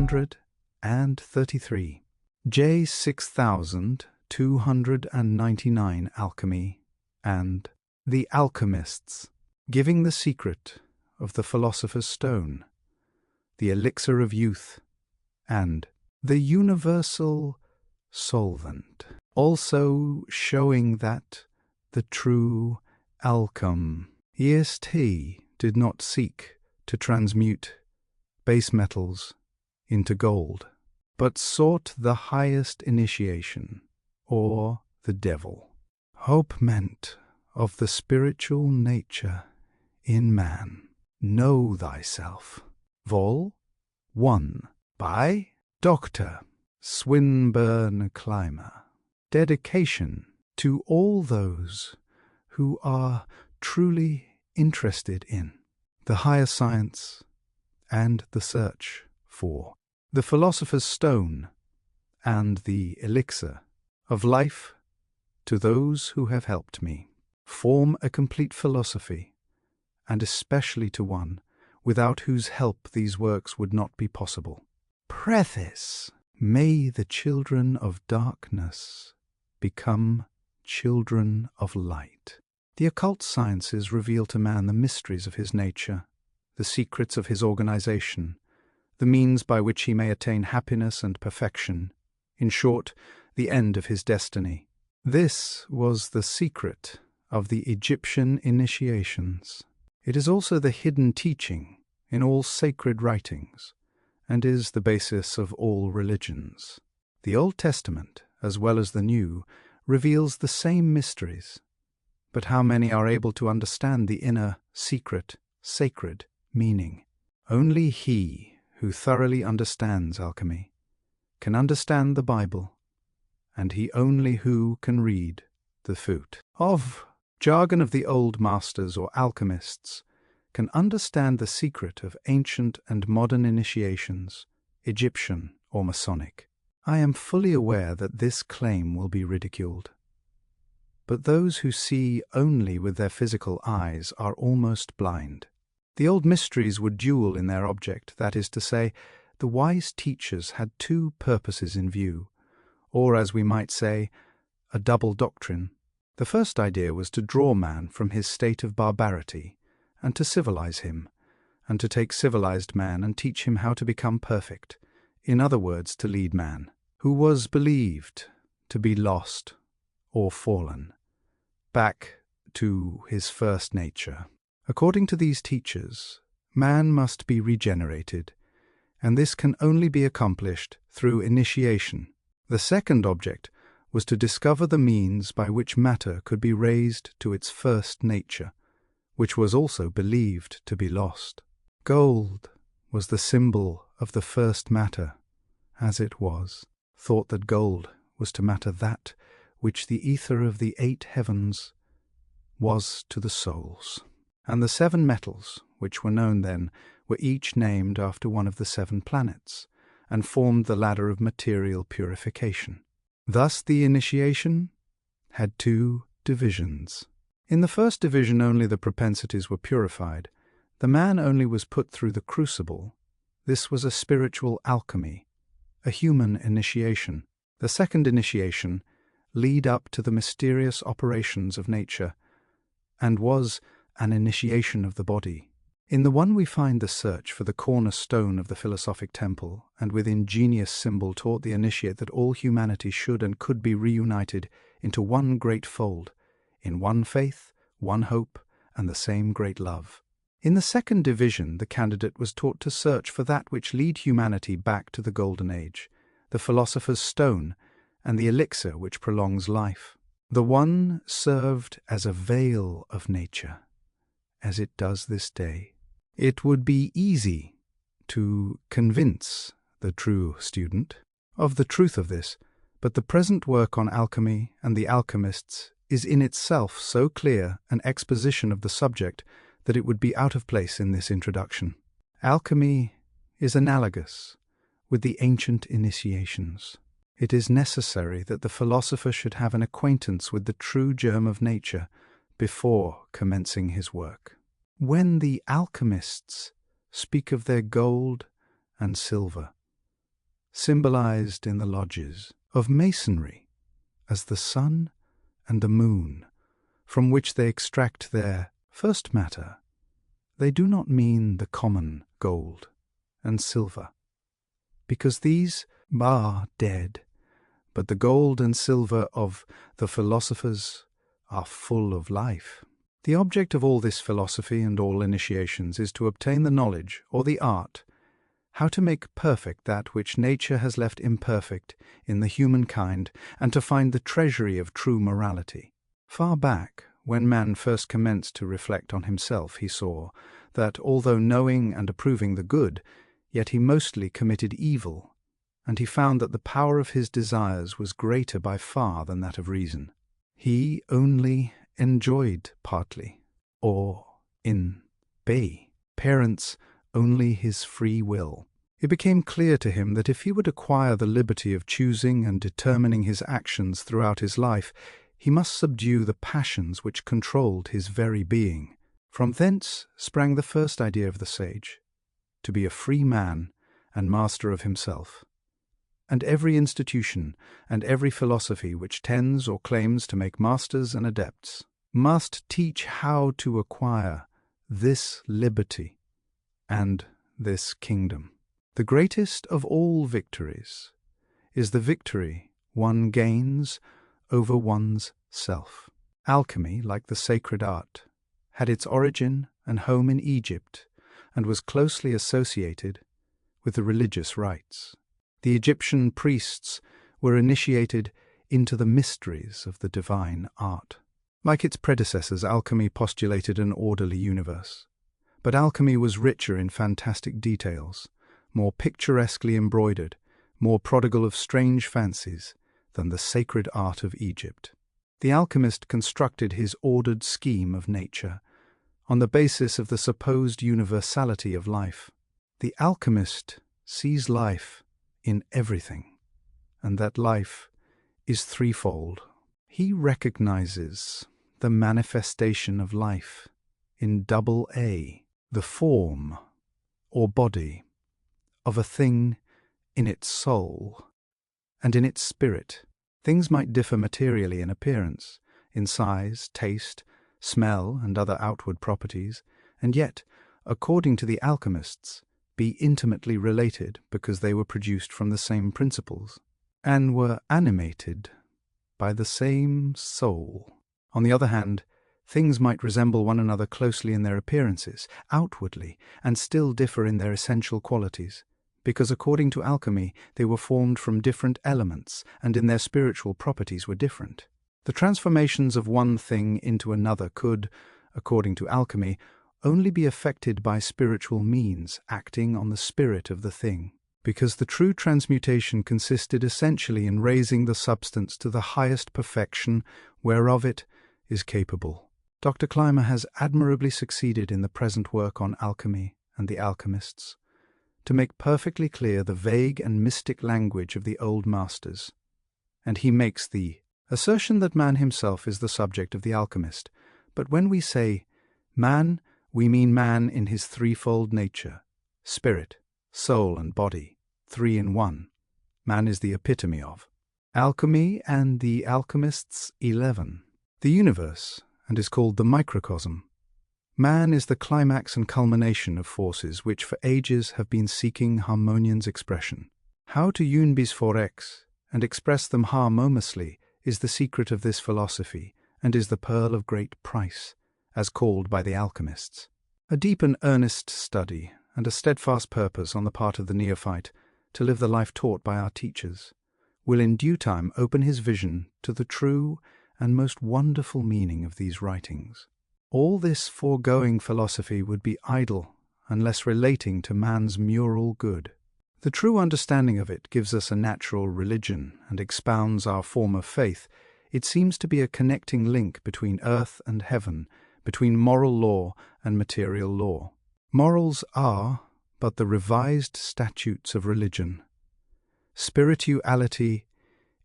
133. J 6299 Alchemy and The Alchemists, giving the secret of the Philosopher's Stone, the elixir of youth, and the universal solvent, also showing that the true alchemist did not seek to transmute base metals into gold, but sought the highest initiation, or the devil. Hope meant of the spiritual nature in man. Know thyself. Vol. 1. By Dr. Swinburne Clymer. Dedication to all those who are truly interested in the higher science and the search for the Philosopher's Stone and the elixir of life. To those who have helped me form a complete philosophy, and especially to one without whose help these works would not be possible. Preface. May the children of darkness become children of light. The occult sciences reveal to man the mysteries of his nature, the secrets of his organization, the means by which he may attain happiness and perfection, in short, the end of his destiny. This was the secret of the Egyptian initiations. It is also the hidden teaching in all sacred writings, and is the basis of all religions. The Old Testament, as well as the New, reveals the same mysteries, but how many are able to understand the inner, secret, sacred meaning? Only he who thoroughly understands alchemy can understand the Bible, and he only who can read the fruit of jargon of the old masters or alchemists can understand the secret of ancient and modern initiations, Egyptian or Masonic. I am fully aware that this claim will be ridiculed, but those who see only with their physical eyes are almost blind. The old mysteries were dual in their object, that is to say, the wise teachers had two purposes in view, or, as we might say, a double doctrine. The first idea was to draw man from his state of barbarity, and to civilize him, and to take civilized man and teach him how to become perfect, in other words, to lead man, who was believed to be lost or fallen, back to his first nature. According to these teachers, man must be regenerated, and this can only be accomplished through initiation. The second object was to discover the means by which matter could be raised to its first nature, which was also believed to be lost. Gold was the symbol of the first matter, as it was thought that gold was to matter that which the ether of the 8 heavens was to the souls. And the 7 metals, which were known then, were each named after one of the 7 planets, and formed the ladder of material purification. Thus the initiation had 2 divisions. In the first division only the propensities were purified. The man only was put through the crucible. This was a spiritual alchemy, a human initiation. The second initiation lead up to the mysterious operations of nature, and was an initiation of the body. In the one we find the search for the cornerstone of the philosophic temple, and with ingenious symbol taught the initiate that all humanity should and could be reunited into one great fold, in one faith, one hope, and the same great love. In the second division, the candidate was taught to search for that which lead humanity back to the Golden Age, the Philosopher's Stone, and the elixir which prolongs life. The one served as a veil of nature, as it does this day. It would be easy to convince the true student of the truth of this, but the present work on alchemy and the alchemists is in itself so clear an exposition of the subject that it would be out of place in this introduction. Alchemy is analogous with the ancient initiations. It is necessary that the philosopher should have an acquaintance with the true germ of nature before commencing his work. When the alchemists speak of their gold and silver, symbolized in the lodges of masonry as the sun and the moon, from which they extract their first matter, they do not mean the common gold and silver, because these are dead, but the gold and silver of the philosophers are full of life. The object of all this philosophy and all initiations is to obtain the knowledge or the art how to make perfect that which nature has left imperfect in the humankind, and to find the treasury of true morality. Far back, when man first commenced to reflect on himself, he saw that, although knowing and approving the good, yet he mostly committed evil, and he found that the power of his desires was greater by far than that of reason. He only enjoyed partly, or, in parents, only his free will. It became clear to him that if he would acquire the liberty of choosing and determining his actions throughout his life, he must subdue the passions which controlled his very being. From thence sprang the first idea of the sage, to be a free man and master of himself. And every institution and every philosophy which tends or claims to make masters and adepts must teach how to acquire this liberty and this kingdom. The greatest of all victories is the victory one gains over one's self. Alchemy, like the sacred art, had its origin and home in Egypt and was closely associated with the religious rites. The Egyptian priests were initiated into the mysteries of the divine art. Like its predecessors, alchemy postulated an orderly universe. But alchemy was richer in fantastic details, more picturesquely embroidered, more prodigal of strange fancies than the sacred art of Egypt. The alchemist constructed his ordered scheme of nature on the basis of the supposed universality of life. The alchemist sees life in everything, and that life is threefold. He recognizes the manifestation of life in double A, the form or body of a thing in its soul and in its spirit. Things might differ materially in appearance, in size, taste, smell, and other outward properties, and yet, according to the alchemists, be intimately related because they were produced from the same principles and were animated by the same soul. On the other hand, things might resemble one another closely in their appearances, outwardly, and still differ in their essential qualities, because according to alchemy they were formed from different elements and in their spiritual properties were different. The transformations of one thing into another could, according to alchemy, only be effected by spiritual means acting on the spirit of the thing, because the true transmutation consisted essentially in raising the substance to the highest perfection whereof it is capable. Dr. Clymer has admirably succeeded in the present work on alchemy and the alchemists to make perfectly clear the vague and mystic language of the old masters, and he makes the assertion that man himself is the subject of the alchemist. But when we say man, we mean man in his threefold nature, spirit, soul, and body, three in one. Man is the epitome of alchemy and the alchemists 11. The universe, and is called the microcosm. Man is the climax and culmination of forces which for ages have been seeking harmonious expression. How to unbe forex and express them harmoniously is the secret of this philosophy, and is the pearl of great price, as called by the alchemists. A deep and earnest study, and a steadfast purpose on the part of the neophyte to live the life taught by our teachers, will in due time open his vision to the true and most wonderful meaning of these writings. All this foregoing philosophy would be idle unless relating to man's moral good. The true understanding of it gives us a natural religion and expounds our form of faith. It seems to be a connecting link between earth and heaven, between moral law and material law. Morals are but the revised statutes of religion. Spirituality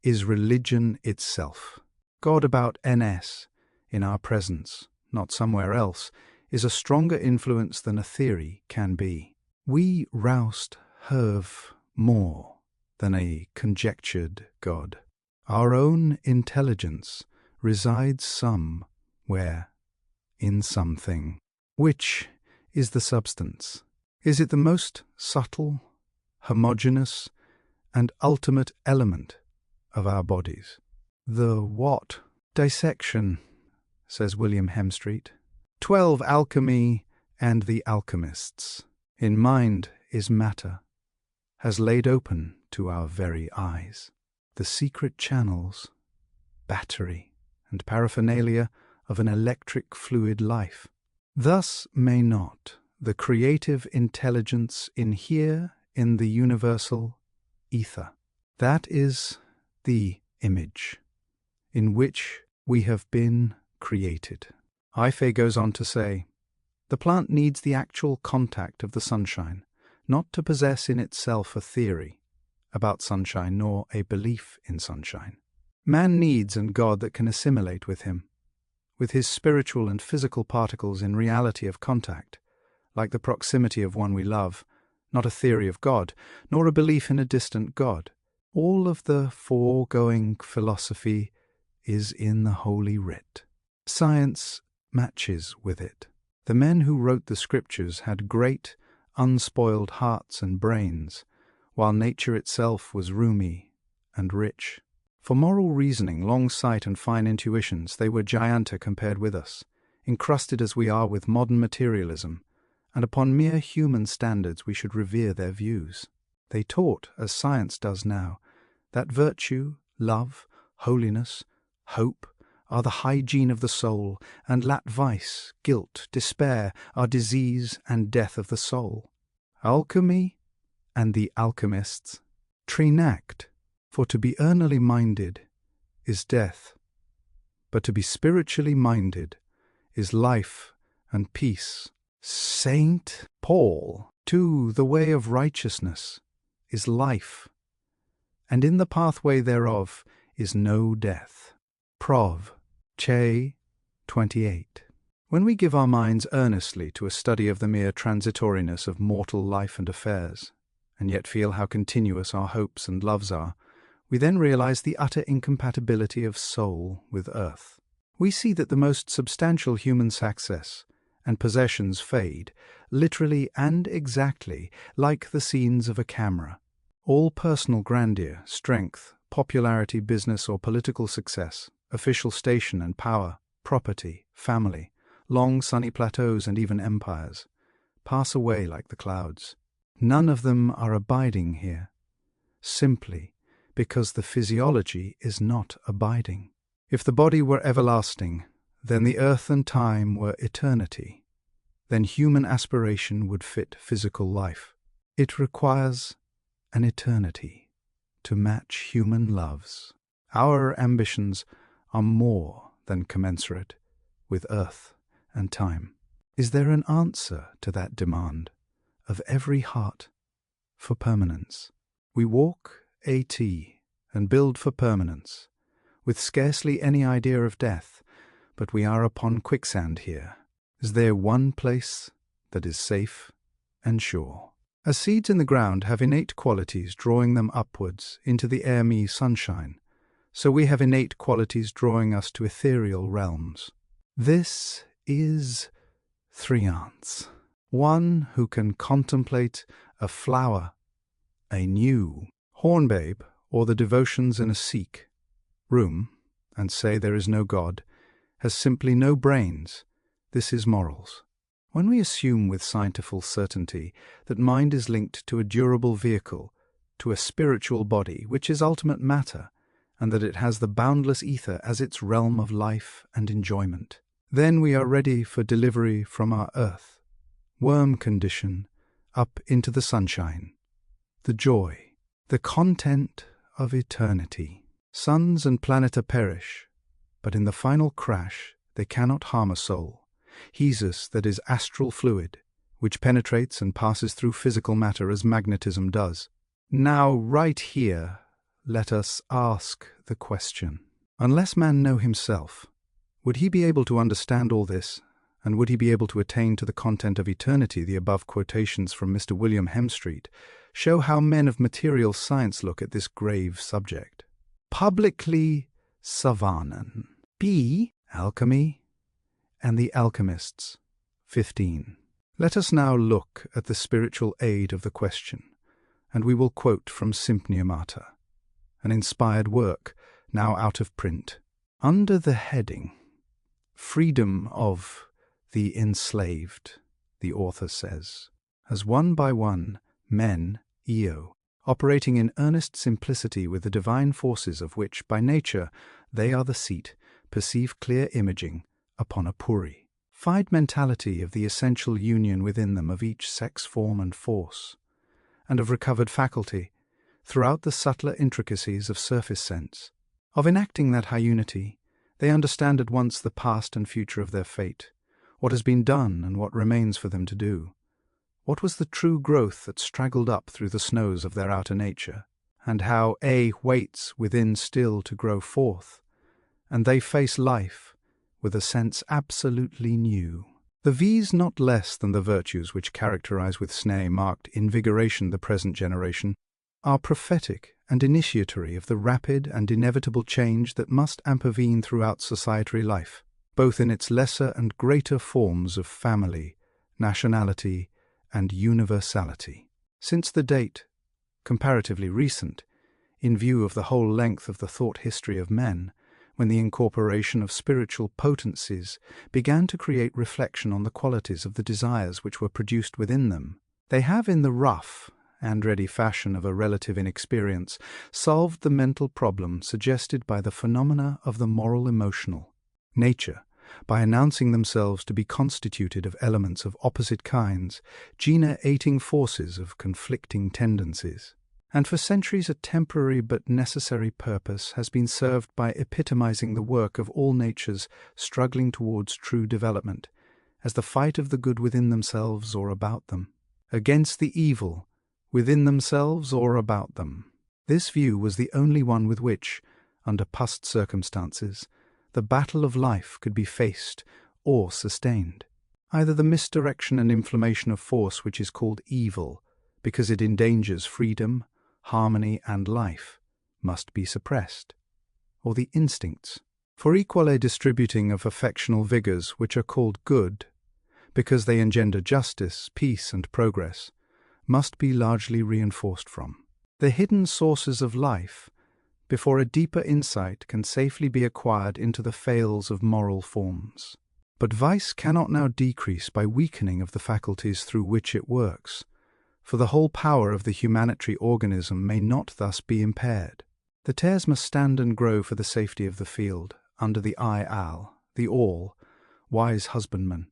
is religion itself. God about NS, in our presence, not somewhere else, is a stronger influence than a theory can be. We roust have more than a conjectured God. Our own intelligence resides somewhere in something. Which is the substance? Is it the most subtle, homogeneous, and ultimate element of our bodies? The what? Dissection, says William Hemstreet. 12 Alchemy and the Alchemists. In mind is matter, has laid open to our very eyes the secret channels, battery, and paraphernalia of an electric fluid life. Thus may not the creative intelligence inhere in the universal ether. That is the image in which we have been created. Ife goes on to say, the plant needs the actual contact of the sunshine, not to possess in itself a theory about sunshine nor a belief in sunshine. Man needs a God that can assimilate with him, with his spiritual and physical particles in reality of contact, like the proximity of one we love, not a theory of God, nor a belief in a distant God. All of the foregoing philosophy is in the Holy Writ. Science matches with it. The men who wrote the scriptures had great, unspoiled hearts and brains, while nature itself was roomy and rich. For moral reasoning, long sight, and fine intuitions, they were gianta compared with us, encrusted as we are with modern materialism, and upon mere human standards we should revere their views. They taught, as science does now, that virtue, love, holiness, hope are the hygiene of the soul, and that vice, guilt, despair are disease and death of the soul. Alchemy and the Alchemists trenact, for to be earnestly minded is death, but to be spiritually minded is life and peace. Saint Paul, too, the way of righteousness is life, and in the pathway thereof is no death. Prov. Che 28. When we give our minds earnestly to a study of the mere transitoriness of mortal life and affairs, and yet feel how continuous our hopes and loves are, we then realize the utter incompatibility of soul with earth. We see that the most substantial human success and possessions fade, literally and exactly like the scenes of a camera. All personal grandeur, strength, popularity, business or political success, official station and power, property, family, long sunny plateaus and even empires, pass away like the clouds. None of them are abiding here, simply because the physiology is not abiding. If the body were everlasting, then the earth and time were eternity. Then human aspiration would fit physical life. It requires an eternity to match human loves. Our ambitions are more than commensurate with earth and time. Is there an answer to that demand of every heart for permanence? We walk at and build for permanence, with scarcely any idea of death, but we are upon quicksand here. Is there one place that is safe and sure? As seeds in the ground have innate qualities drawing them upwards into the air-me sunshine, so we have innate qualities drawing us to ethereal realms. This is Threance, one who can contemplate a flower, a new hornbabe, or the devotions in a Sikh room, and say there is no God, has simply no brains. This is morals. When we assume with scientific certainty that mind is linked to a durable vehicle, to a spiritual body, which is ultimate matter, and that it has the boundless ether as its realm of life and enjoyment, then we are ready for delivery from our earth, worm condition, up into the sunshine, the joy, the content of eternity. Suns and planets perish, but in the final crash they cannot harm a soul. Hesus, that is astral fluid, which penetrates and passes through physical matter as magnetism does. Now, right here, let us ask the question. Unless man know himself, would he be able to understand all this, and would he be able to attain to the content of eternity? The above quotations from Mr. William Hemstreet show how men of material science look at this grave subject. Publicly Savanan. B. Alchemy and the Alchemists. 15. Let us now look at the spiritual aid of the question, and we will quote from Sympnia Mater, an inspired work now out of print. Under the heading, Freedom of the Enslaved, the author says, as one by one, men, operating in earnest simplicity with the divine forces of which, by nature, they are the seat, perceive clear imaging upon a purified mentality of the essential union within them of each sex, form, and force, and of recovered faculty, throughout the subtler intricacies of surface sense. Of enacting that high unity, they understand at once the past and future of their fate, what has been done and what remains for them to do. What was the true growth that straggled up through the snows of their outer nature, and how waits within still to grow forth, and they face life with a sense absolutely new. The V's not less than the virtues which characterize with marked invigoration the present generation, are prophetic and initiatory of the rapid and inevitable change that must intervene throughout societary life, both in its lesser and greater forms of family, nationality, and universality. Since the date, comparatively recent, in view of the whole length of the thought history of men, when the incorporation of spiritual potencies began to create reflection on the qualities of the desires which were produced within them, they have in the rough and ready fashion of a relative inexperience solved the mental problem suggested by the phenomena of the moral-emotional nature, by announcing themselves to be constituted of elements of opposite kinds, generating forces of conflicting tendencies. And for centuries a temporary but necessary purpose has been served by epitomizing the work of all natures struggling towards true development, as the fight of the good within themselves or about them, against the evil within themselves or about them. This view was the only one with which, under past circumstances, the battle of life could be faced or sustained. Either the misdirection and inflammation of force which is called evil, because it endangers freedom, harmony, and life, must be suppressed, or the instincts, for equally distributing of affectional vigors which are called good, because they engender justice, peace, and progress, must be largely reinforced from the hidden sources of life, before a deeper insight can safely be acquired into the fails of moral forms. But vice cannot now decrease by weakening of the faculties through which it works, for the whole power of the humanitary organism may not thus be impaired. The tares must stand and grow for the safety of the field, under the the all-wise husbandman,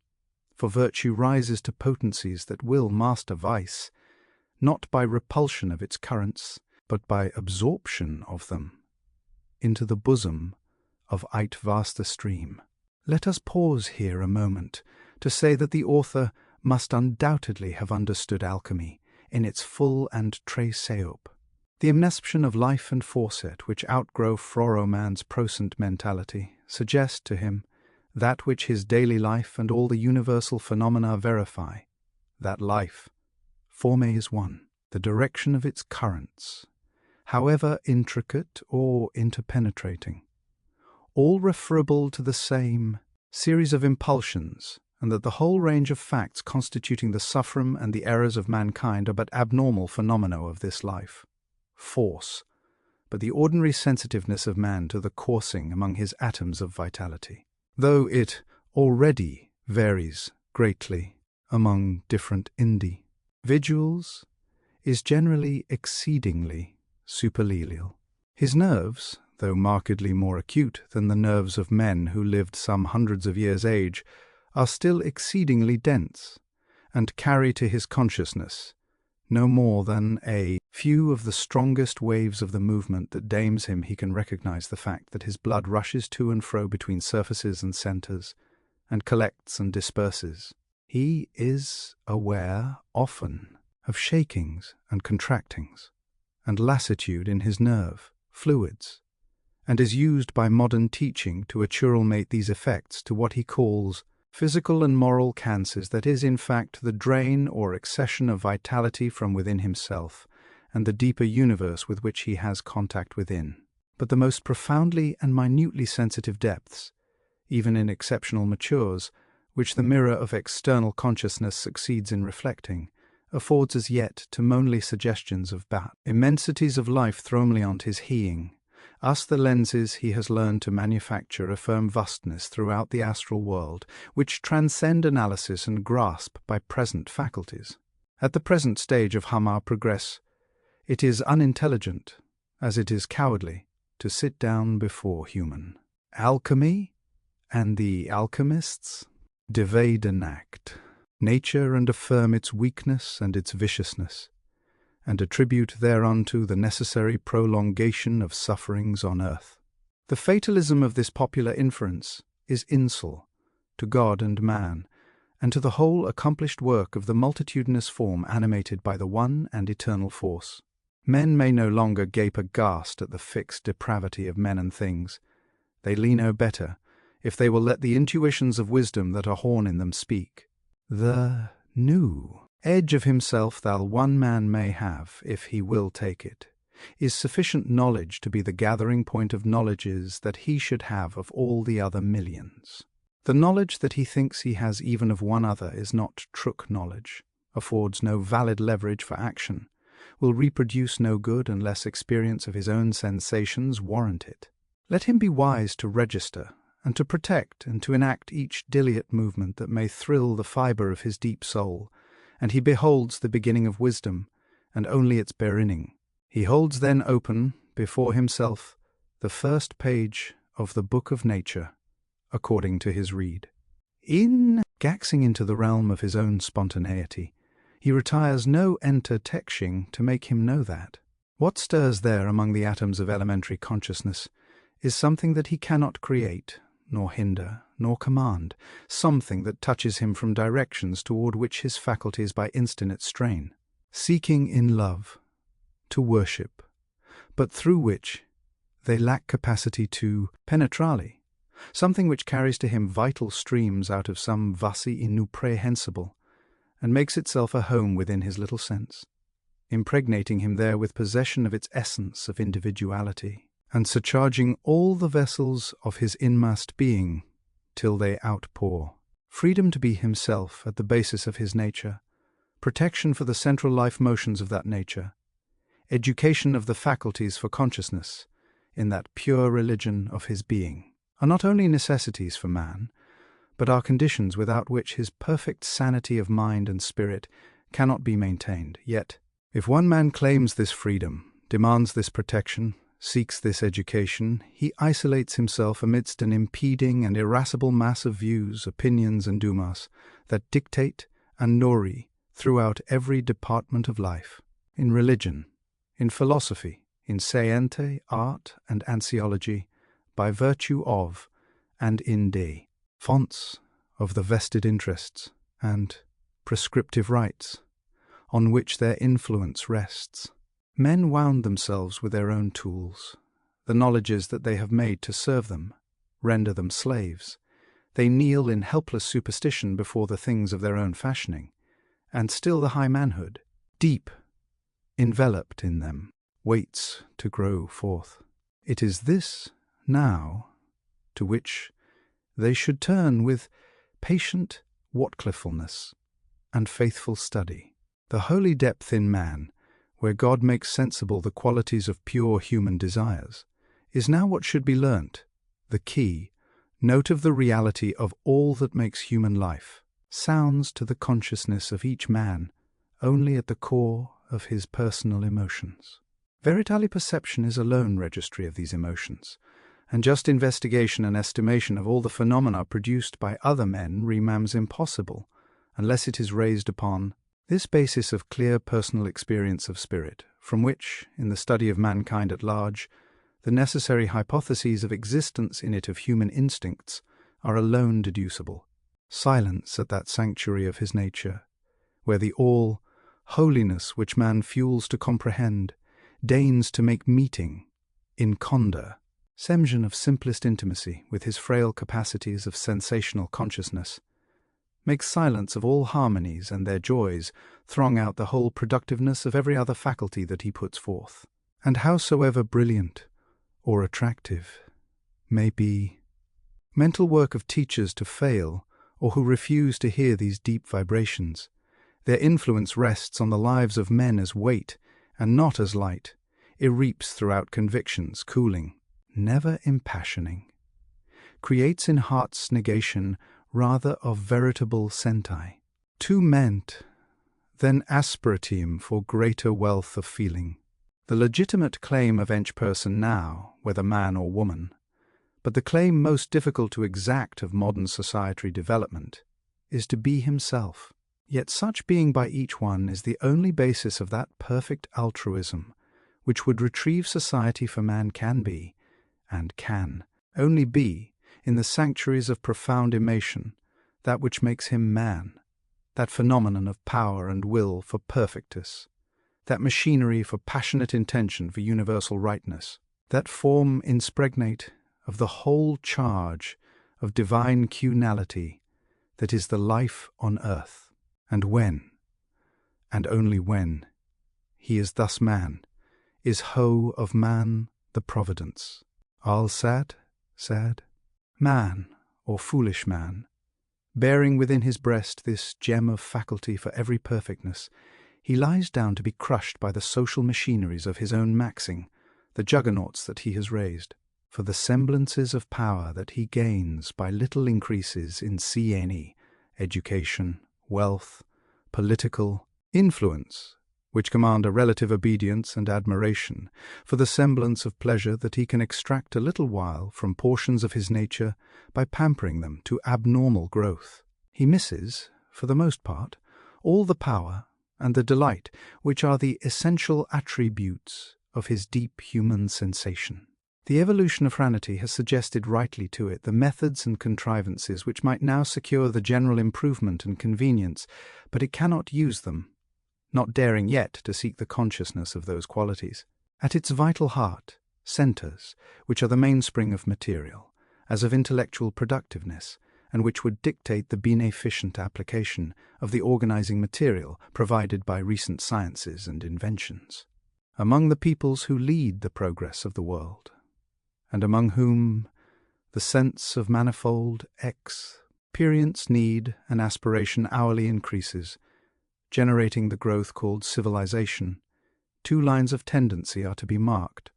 for virtue rises to potencies that will master vice, not by repulsion of its currents, but by absorption of them into the bosom of eit vaster stream. Let us pause here a moment to say that the author must undoubtedly have understood alchemy in its full and trace seop, the inception of life and forset which outgrow Froroman's proscent mentality, suggest to him that which his daily life and all the universal phenomena verify, that life, forme is one, the direction of its currents, however intricate or interpenetrating, all referable to the same series of impulsions, and that the whole range of facts constituting the suffering and the errors of mankind are but abnormal phenomena of this life, force, but the ordinary sensitiveness of man to the coursing among his atoms of vitality, though it already varies greatly among different individuals, is generally exceedingly superlilial. His nerves, though markedly more acute than the nerves of men who lived some hundreds of years' age, are still exceedingly dense, and carry to his consciousness no more than a few of the strongest waves of the movement that dames him he can recognize the fact that his blood rushes to and fro between surfaces and centers, and collects and disperses. He is aware often of shakings and contractings, and lassitude in his nerve fluids, and is used by modern teaching to accumulate these effects to what he calls physical and moral cancers, that is, in fact, the drain or accession of vitality from within himself, and the deeper universe with which he has contact within. But the most profoundly and minutely sensitive depths, even in exceptional matures, which the mirror of external consciousness succeeds in reflecting, affords as yet to moanly suggestions of immensities of life thrown beyond his heeing. Us the lenses he has learned to manufacture affirm vastness throughout the astral world, which transcend analysis and grasp by present faculties. At the present stage of our progress, it is unintelligent, as it is cowardly, to sit down before human alchemy and the alchemists divide and act nature and affirm its weakness and its viciousness, and attribute thereunto the necessary prolongation of sufferings on earth. The fatalism of this popular inference is insult to God and man, and to the whole accomplished work of the multitudinous form animated by the one and eternal force. Men may no longer gape aghast at the fixed depravity of men and things. They know better, if they will let the intuitions of wisdom that are horn in them speak. The new edge of himself that one man may have, if he will take it, is sufficient knowledge to be the gathering point of knowledges that he should have of all the other millions. The knowledge that he thinks he has even of one other is not truck knowledge, affords no valid leverage for action, will reproduce no good unless experience of his own sensations warrant it. Let him be wise to register, and to protect and to enact each delicate movement that may thrill the fibre of his deep soul, and he beholds the beginning of wisdom, and only its beginning. He holds then open, before himself, the first page of the book of nature, according to his rede. In gaxing into the realm of his own spontaneity, he retires no enter-texting to make him know that. What stirs there among the atoms of elementary consciousness is something that he cannot create, nor hinder, nor command, something that touches him from directions toward which his faculties by instinct strain, seeking in love to worship, but through which they lack capacity to penetrali, something which carries to him vital streams out of some vasi inapprehensible, and makes itself a home within his little sense, impregnating him there with possession of its essence of individuality, and surcharging all the vessels of his inmost being till they outpour. Freedom to be himself at the basis of his nature, protection for the central life motions of that nature, education of the faculties for consciousness in that pure religion of his being, are not only necessities for man, but are conditions without which his perfect sanity of mind and spirit cannot be maintained. Yet, if one man claims this freedom, demands this protection, seeks this education, he isolates himself amidst an impeding and irascible mass of views, opinions, and dumas that dictate and nori throughout every department of life, in religion, in philosophy, in science, art, and anciology, by virtue of, and in de fonts of the vested interests and prescriptive rights on which their influence rests. Men wound themselves with their own tools, the knowledges that they have made to serve them, render them slaves. They kneel in helpless superstition before the things of their own fashioning, and still the high manhood, deep enveloped in them, waits to grow forth. It is this, now, to which they should turn with patient watchfulness and faithful study. The holy depth in man, where God makes sensible the qualities of pure human desires, is now what should be learnt, the key, note of the reality of all that makes human life, sounds to the consciousness of each man only at the core of his personal emotions. Veritali perception is alone registry of these emotions, and just investigation and estimation of all the phenomena produced by other men remains impossible, unless it is raised upon this basis of clear personal experience of spirit, from which, in the study of mankind at large, the necessary hypotheses of existence in it of human instincts are alone deducible. Silence at that sanctuary of his nature, where the all-holiness which man fuels to comprehend, deigns to make meeting, in conda, semsion of simplest intimacy with his frail capacities of sensational consciousness, makes silence of all harmonies and their joys, throng out the whole productiveness of every other faculty that he puts forth. And howsoever brilliant or attractive may be mental work of teachers to fail, or who refuse to hear these deep vibrations, their influence rests on the lives of men as weight, and not as light. It reaps throughout convictions, cooling, never impassioning, creates in heart's negation rather of veritable senti. Too ment, then asperitium for greater wealth of feeling. The legitimate claim of each person now, whether man or woman, but the claim most difficult to exact of modern societary development, is to be himself. Yet such being by each one is the only basis of that perfect altruism which would retrieve society, for man can be, and can only be, in the sanctuaries of profound emotion, that which makes him man, that phenomenon of power and will for perfectness, that machinery for passionate intention for universal rightness, that form inspregnate of the whole charge of divine cunality that is the life on earth. And when, and only when, he is thus man, is ho of man the providence. All sad, man, or foolish man, bearing within his breast this gem of faculty for every perfectness, he lies down to be crushed by the social machineries of his own maxing, the juggernauts that he has raised. For the semblances of power that he gains by little increases in CNE, education, wealth, political influence, which command a relative obedience and admiration, for the semblance of pleasure that he can extract a little while from portions of his nature by pampering them to abnormal growth, he misses, for the most part, all the power and the delight which are the essential attributes of his deep human sensation. The evolution of humanity has suggested rightly to it the methods and contrivances which might now secure the general improvement and convenience, but it cannot use them, not daring yet to seek the consciousness of those qualities. At its vital heart, centres, which are the mainspring of material, as of intellectual productiveness, and which would dictate the beneficent application of the organizing material provided by recent sciences and inventions. Among the peoples who lead the progress of the world, and among whom the sense of manifold experience, need, and aspiration hourly increases, generating the growth called civilization, two lines of tendency are to be marked: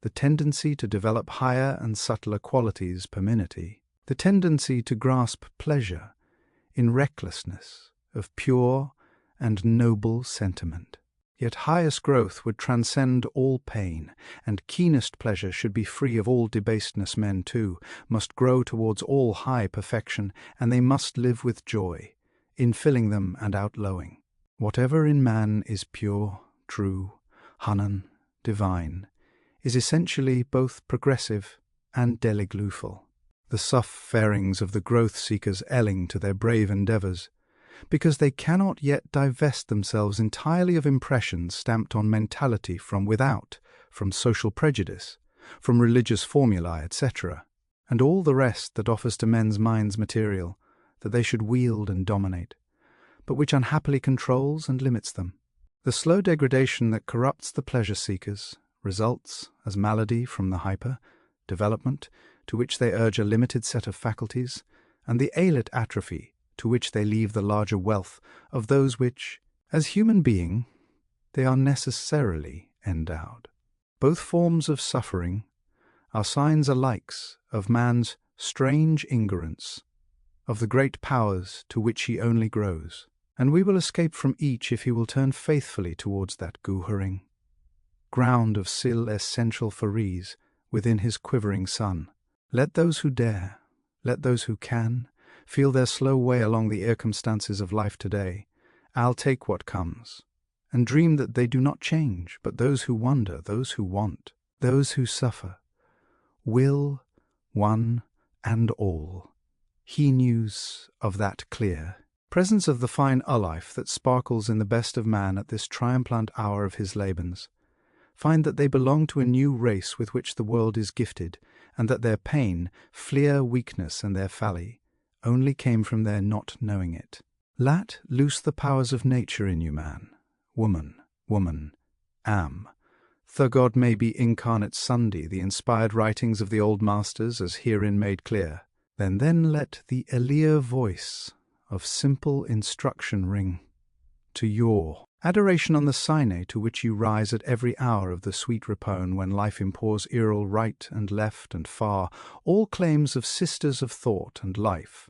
the tendency to develop higher and subtler qualities per minute, the tendency to grasp pleasure in recklessness of pure and noble sentiment. Yet highest growth would transcend all pain, and keenest pleasure should be free of all debasedness. Men, too, must grow towards all high perfection, and they must live with joy, in filling them and outlowing. Whatever in man is pure, true, Hanan, divine, is essentially both progressive and delegluful. The sufferings of the growth-seekers elling to their brave endeavours, because they cannot yet divest themselves entirely of impressions stamped on mentality from without, from social prejudice, from religious formulae, etc., and all the rest that offers to men's minds material, that they should wield and dominate, but which unhappily controls and limits them. The slow degradation that corrupts the pleasure-seekers results, as malady from the hyper-development to which they urge a limited set of faculties, and the ailate atrophy to which they leave the larger wealth of those which, as human being, they are necessarily endowed. Both forms of suffering are signs alike of man's strange ignorance of the great powers to which he only grows, and we will escape from each if he will turn faithfully towards that guhering ground of still essential faries within his quivering sun. Let those who dare, let those who can, feel their slow way along the circumstances of life today. I'll take what comes, and dream that they do not change, but those who wonder, those who want, those who suffer, will, one and all, he news of that clear presence of the fine life that sparkles in the best of man at this triumphant hour of his labors, find that they belong to a new race with which the world is gifted, and that their pain, fleer weakness, and their folly only came from their not knowing it. Let loose the powers of nature in you, man, woman, am. The God may be incarnate Sunday, the inspired writings of the old masters as herein made clear. Then let the Elia voice of simple instruction ring. To your adoration on the Sinai to which you rise at every hour of the sweet repone when life impours Earl right and left and far, all claims of sisters of thought and life,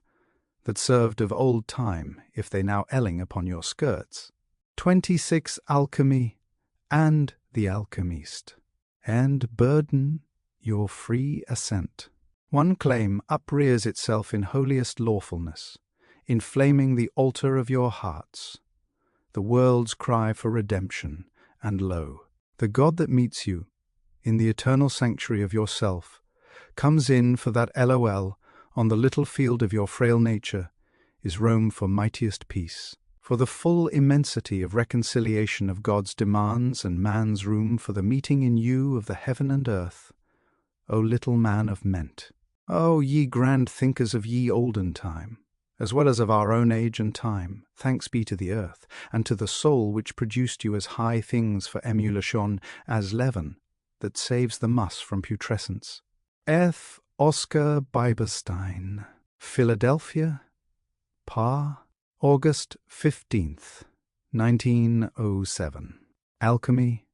that served of old time, if they now elling upon your skirts. 26 Alchemy and the Alchemist, and burden your free assent. One claim uprears itself in holiest lawfulness, inflaming the altar of your hearts. The world's cry for redemption, and lo, the God that meets you in the eternal sanctuary of yourself comes in for that LOL on the little field of your frail nature is Rome for mightiest peace, for the full immensity of reconciliation of God's demands and man's room for the meeting in you of the heaven and earth. O little man of ment, O ye grand thinkers of ye olden time, as well as of our own age and time, thanks be to the earth, and to the soul which produced you as high things for emulation, as leaven, that saves the muss from putrescence. F. Oscar Bieberstein, Philadelphia, Pa, August 15th, 1907. Alchemy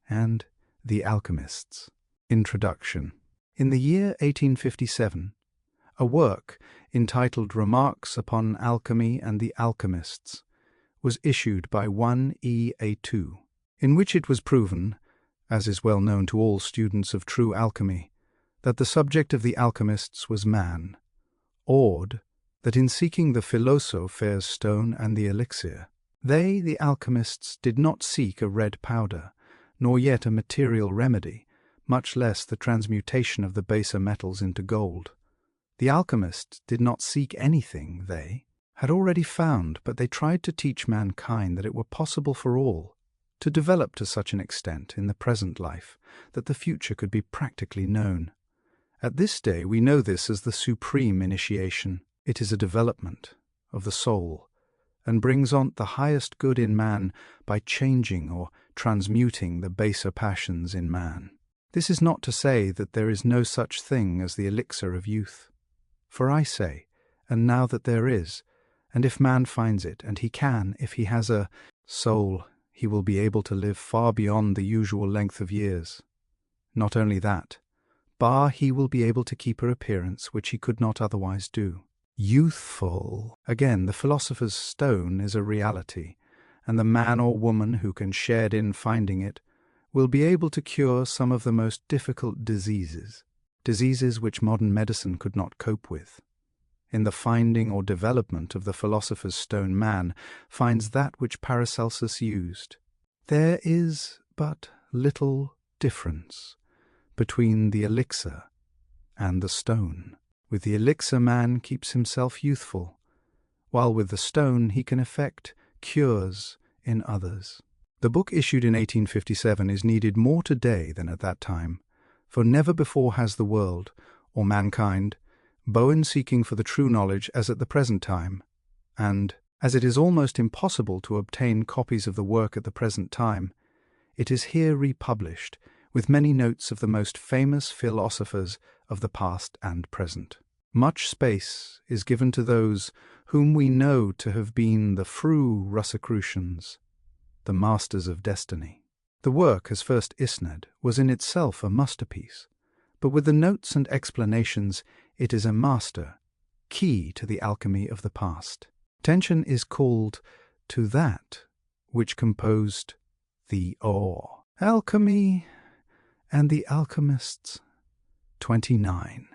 and the Alchemists. Introduction. In the year 1857, a work entitled Remarks upon Alchemy and the Alchemists was issued by one E. A2, in which it was proven, as is well known to all students of true alchemy, that the subject of the alchemists was man, awed that in seeking the Philosopher's stone and the elixir, they, the alchemists, did not seek a red powder, nor yet a material remedy, much less the transmutation of the baser metals into gold. The alchemists did not seek anything they had already found, but they tried to teach mankind that it were possible for all to develop to such an extent in the present life that the future could be practically known. At this day we know this as the supreme initiation. It is a development of the soul, and brings on the highest good in man by changing or transmuting the baser passions in man. This is not to say that there is no such thing as the elixir of youth. For I say, and now that there is, and if man finds it, and he can, if he has a soul, he will be able to live far beyond the usual length of years. Not only that, bar he will be able to keep her appearance, which he could not otherwise do. Youthful. Again, the philosopher's stone is a reality, and the man or woman who can shed in finding it will be able to cure some of the most difficult diseases which modern medicine could not cope with. In the finding or development of the philosopher's stone, man finds that which Paracelsus used. There is but little difference between the elixir and the stone. With the elixir man keeps himself youthful, while with the stone he can effect cures in others. The book issued in 1857 is needed more today than at that time, for never before has the world, or mankind, bowen seeking for the true knowledge as at the present time, and, as it is almost impossible to obtain copies of the work at the present time, it is here republished, with many notes of the most famous philosophers of the past and present. Much space is given to those whom we know to have been the Fru Rosicrucians, the masters of destiny. The work, as first isned, was in itself a masterpiece, but with the notes and explanations it is a master, key to the alchemy of the past. Attention is called to that which composed the Alchemy and the Alchemists. 29.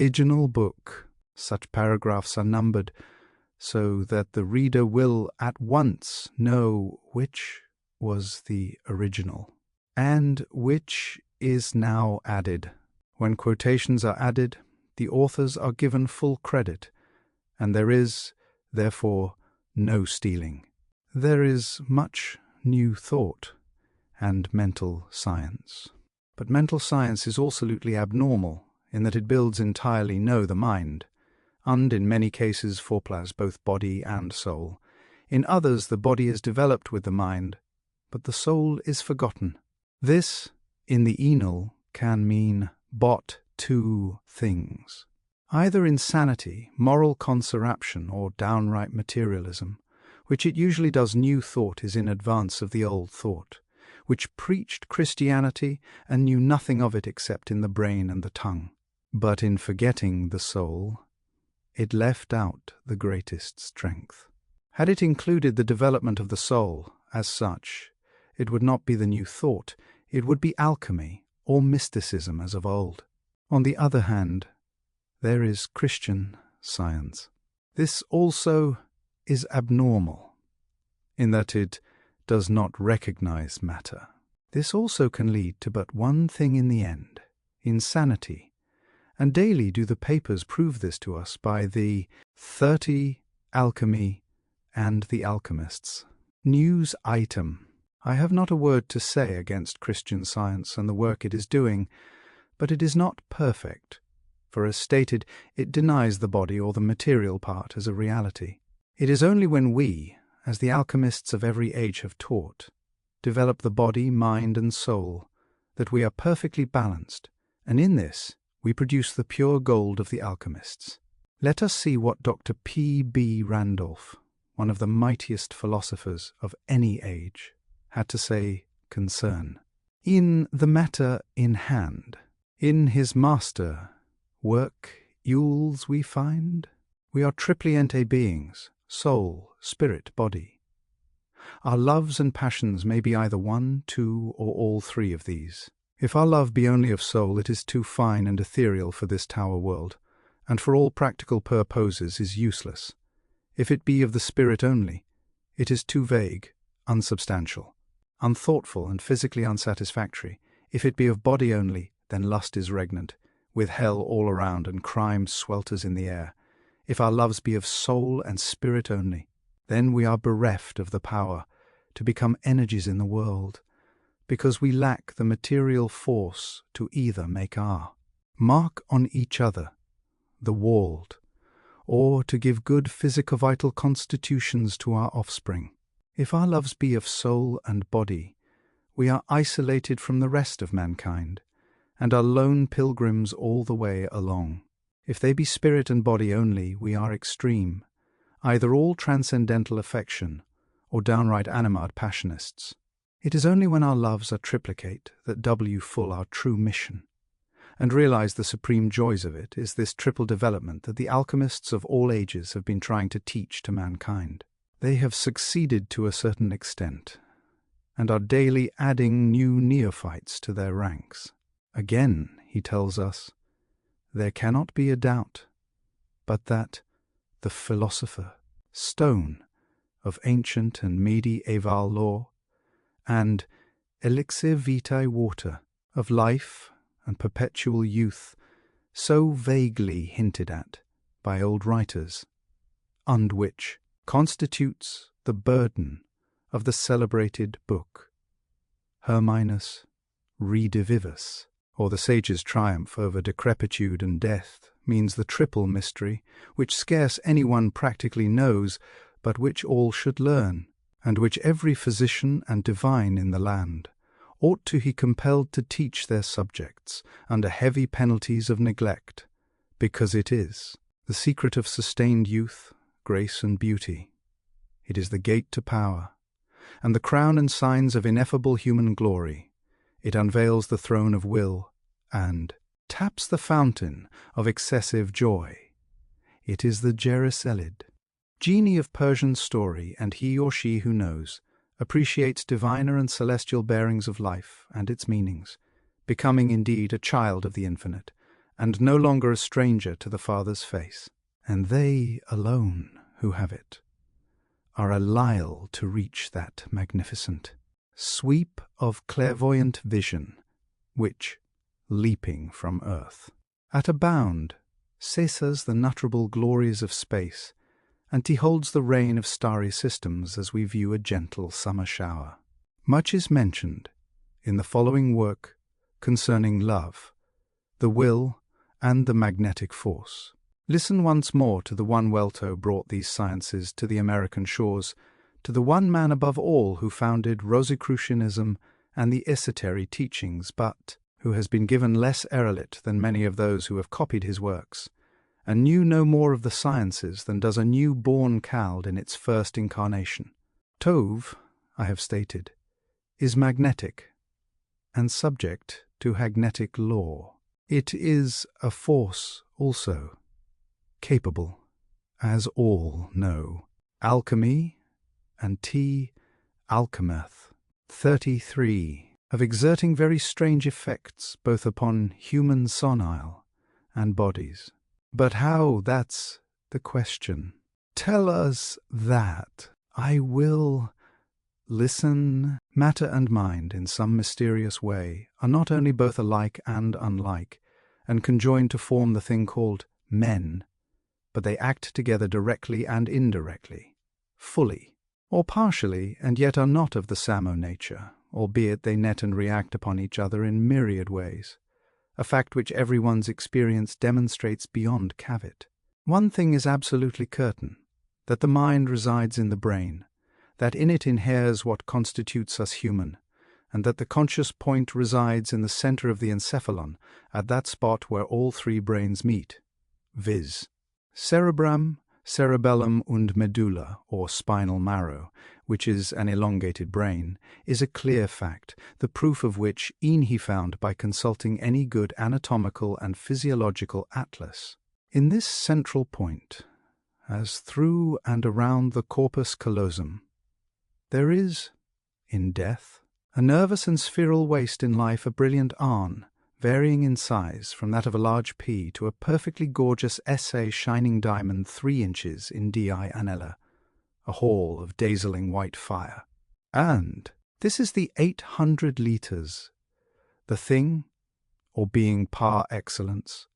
Original book. Such paragraphs are numbered so that the reader will at once know which was the original, and which is now added. When quotations are added, the authors are given full credit, and there is, therefore, no stealing. There is much new thought and mental science. But mental science is absolutely abnormal in that it builds entirely the mind, and in many cases foreplay both body and soul. In others, the body is developed with the mind, but the soul is forgotten. This, in the Enal, can mean but two things. Either insanity, moral conservation, or downright materialism, which it usually does. New thought is in advance of the old thought, which preached Christianity and knew nothing of it except in the brain and the tongue. But in forgetting the soul, it left out the greatest strength. Had it included the development of the soul as such, it would not be the new thought, it would be alchemy or mysticism as of old. On the other hand, there is Christian science. This also is abnormal, in that it does not recognize matter. This also can lead to but one thing in the end: insanity. And daily do the papers prove this to us by the 30 Alchemy and the Alchemists. News item. I have not a word to say against Christian Science and the work it is doing, but it is not perfect, for as stated, it denies the body or the material part as a reality. It is only when we, as the alchemists of every age have taught, develop the body, mind, and soul, that we are perfectly balanced, and in this we produce the pure gold of the alchemists. Let us see what Dr. P.B. Randolph, one of the mightiest philosophers of any age, had to say concern. In The Matter in Hand, in his master work, Yules, we find we are tripliente beings, soul, spirit, body. Our loves and passions may be either one, two, or all three of these. If our love be only of soul, it is too fine and ethereal for this tower world, and for all practical purposes is useless. If it be of the spirit only, it is too vague, unsubstantial, unthoughtful, and physically unsatisfactory. If it be of body only, then lust is regnant, with hell all around, and crime swelters in the air. If our loves be of soul and spirit only, then we are bereft of the power to become energies in the world, because we lack the material force to either make our mark on each other, the world, or to give good physico-vital constitutions to our offspring. If our loves be of soul and body, we are isolated from the rest of mankind, and are lone pilgrims all the way along. If they be spirit and body only, we are extreme, either all transcendental affection, or downright animate passionists. It is only when our loves are triplicate that W full our true mission, and realize the supreme joys of it is this triple development that the alchemists of all ages have been trying to teach to mankind. They have succeeded to a certain extent, and are daily adding new neophytes to their ranks. Again, he tells us, there cannot be a doubt but that the philosopher, stone of ancient and medieval lore, and elixir vitae water of life and perpetual youth, so vaguely hinted at by old writers, and which constitutes the burden of the celebrated book Herminus Redivivus, or the sage's triumph over decrepitude and death, means the triple mystery, which scarce anyone practically knows, but which all should learn, and which every physician and divine in the land ought to be compelled to teach their subjects under heavy penalties of neglect, because it is the secret of sustained youth, grace, and beauty. It is the gate to power, and the crown and signs of ineffable human glory. It unveils the throne of will, and taps the fountain of excessive joy. It is the Geriselid. Genie of Persian story, and he or she who knows, appreciates diviner and celestial bearings of life and its meanings, becoming indeed a child of the infinite, and no longer a stranger to the Father's face. And they alone who have it are allile to reach that magnificent sweep of clairvoyant vision, which, leaping from earth, at a bound, cesses the nutterable glories of space, and beholds the reign of starry systems as we view a gentle summer shower. Much is mentioned in the following work concerning love, the will, and the magnetic force. Listen once more to the one Welto brought these sciences to the American shores, to the one man above all who founded Rosicrucianism and the esoteric teachings, but who has been given less erelite than many of those who have copied his works, and knew no more of the sciences than does a new-born cald in its first incarnation. Tove, I have stated, is magnetic, and subject to hagnetic law. It is a force also, capable, as all know, alchemy and alchemeth, 33, of exerting very strange effects both upon human sonile and bodies. But how, that's the question. Tell us that. I will listen. Matter and mind, in some mysterious way, are not only both alike and unlike, and conjoined to form the thing called men, but they act together directly and indirectly, fully, or partially, and yet are not of the samo nature, albeit they net and react upon each other in myriad ways, a fact which everyone's experience demonstrates beyond cavit. One thing is absolutely certain, that the mind resides in the brain, that in it inheres what constitutes us human, and that the conscious point resides in the center of the encephalon, at that spot where all three brains meet, viz. Cerebrum, cerebellum und medulla, or spinal marrow, which is an elongated brain, is a clear fact, the proof of which e'en he found by consulting any good anatomical and physiological atlas. In this central point, as through and around the corpus callosum, there is, in death, a nervous and spheral waste, in life a brilliant arn, varying in size from that of a large pea to a perfectly gorgeous SA shining diamond 3 inches in di anella, a hall of dazzling white fire. And this is the 800 litres, the thing, or being par excellence,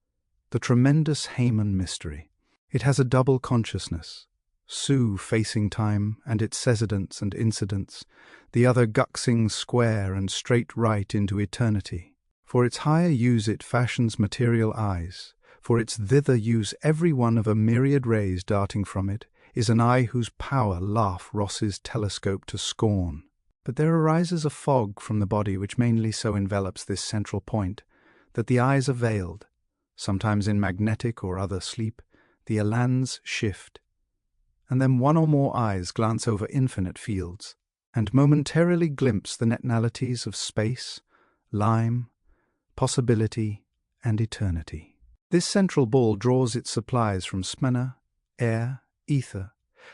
the tremendous Haman mystery. It has a double consciousness, Su facing time and its precedents and incidents, the other guxing square and straight right into eternity. For its higher use it fashions material eyes, for its thither use every one of a myriad rays darting from it is an eye whose power laugh Ross's telescope to scorn. But there arises a fog from the body which mainly so envelops this central point, that the eyes are veiled, sometimes in magnetic or other sleep, the elans shift, and then one or more eyes glance over infinite fields, and momentarily glimpse the netnalities of space, lime, possibility, and eternity. This central ball draws its supplies from smena, air, ether,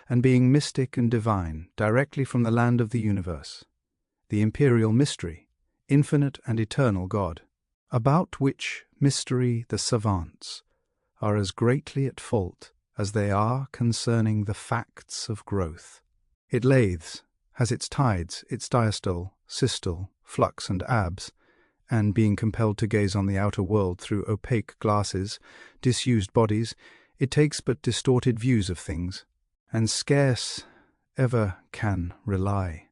and being mystic and divine, directly from the land of the universe, the imperial mystery, infinite and eternal God, about which mystery the savants are as greatly at fault as they are concerning the facts of growth. It lathes, has its tides, its diastole, systole, flux and abs, and being compelled to gaze on the outer world through opaque glasses, disused bodies, it takes but distorted views of things, and scarce ever can rely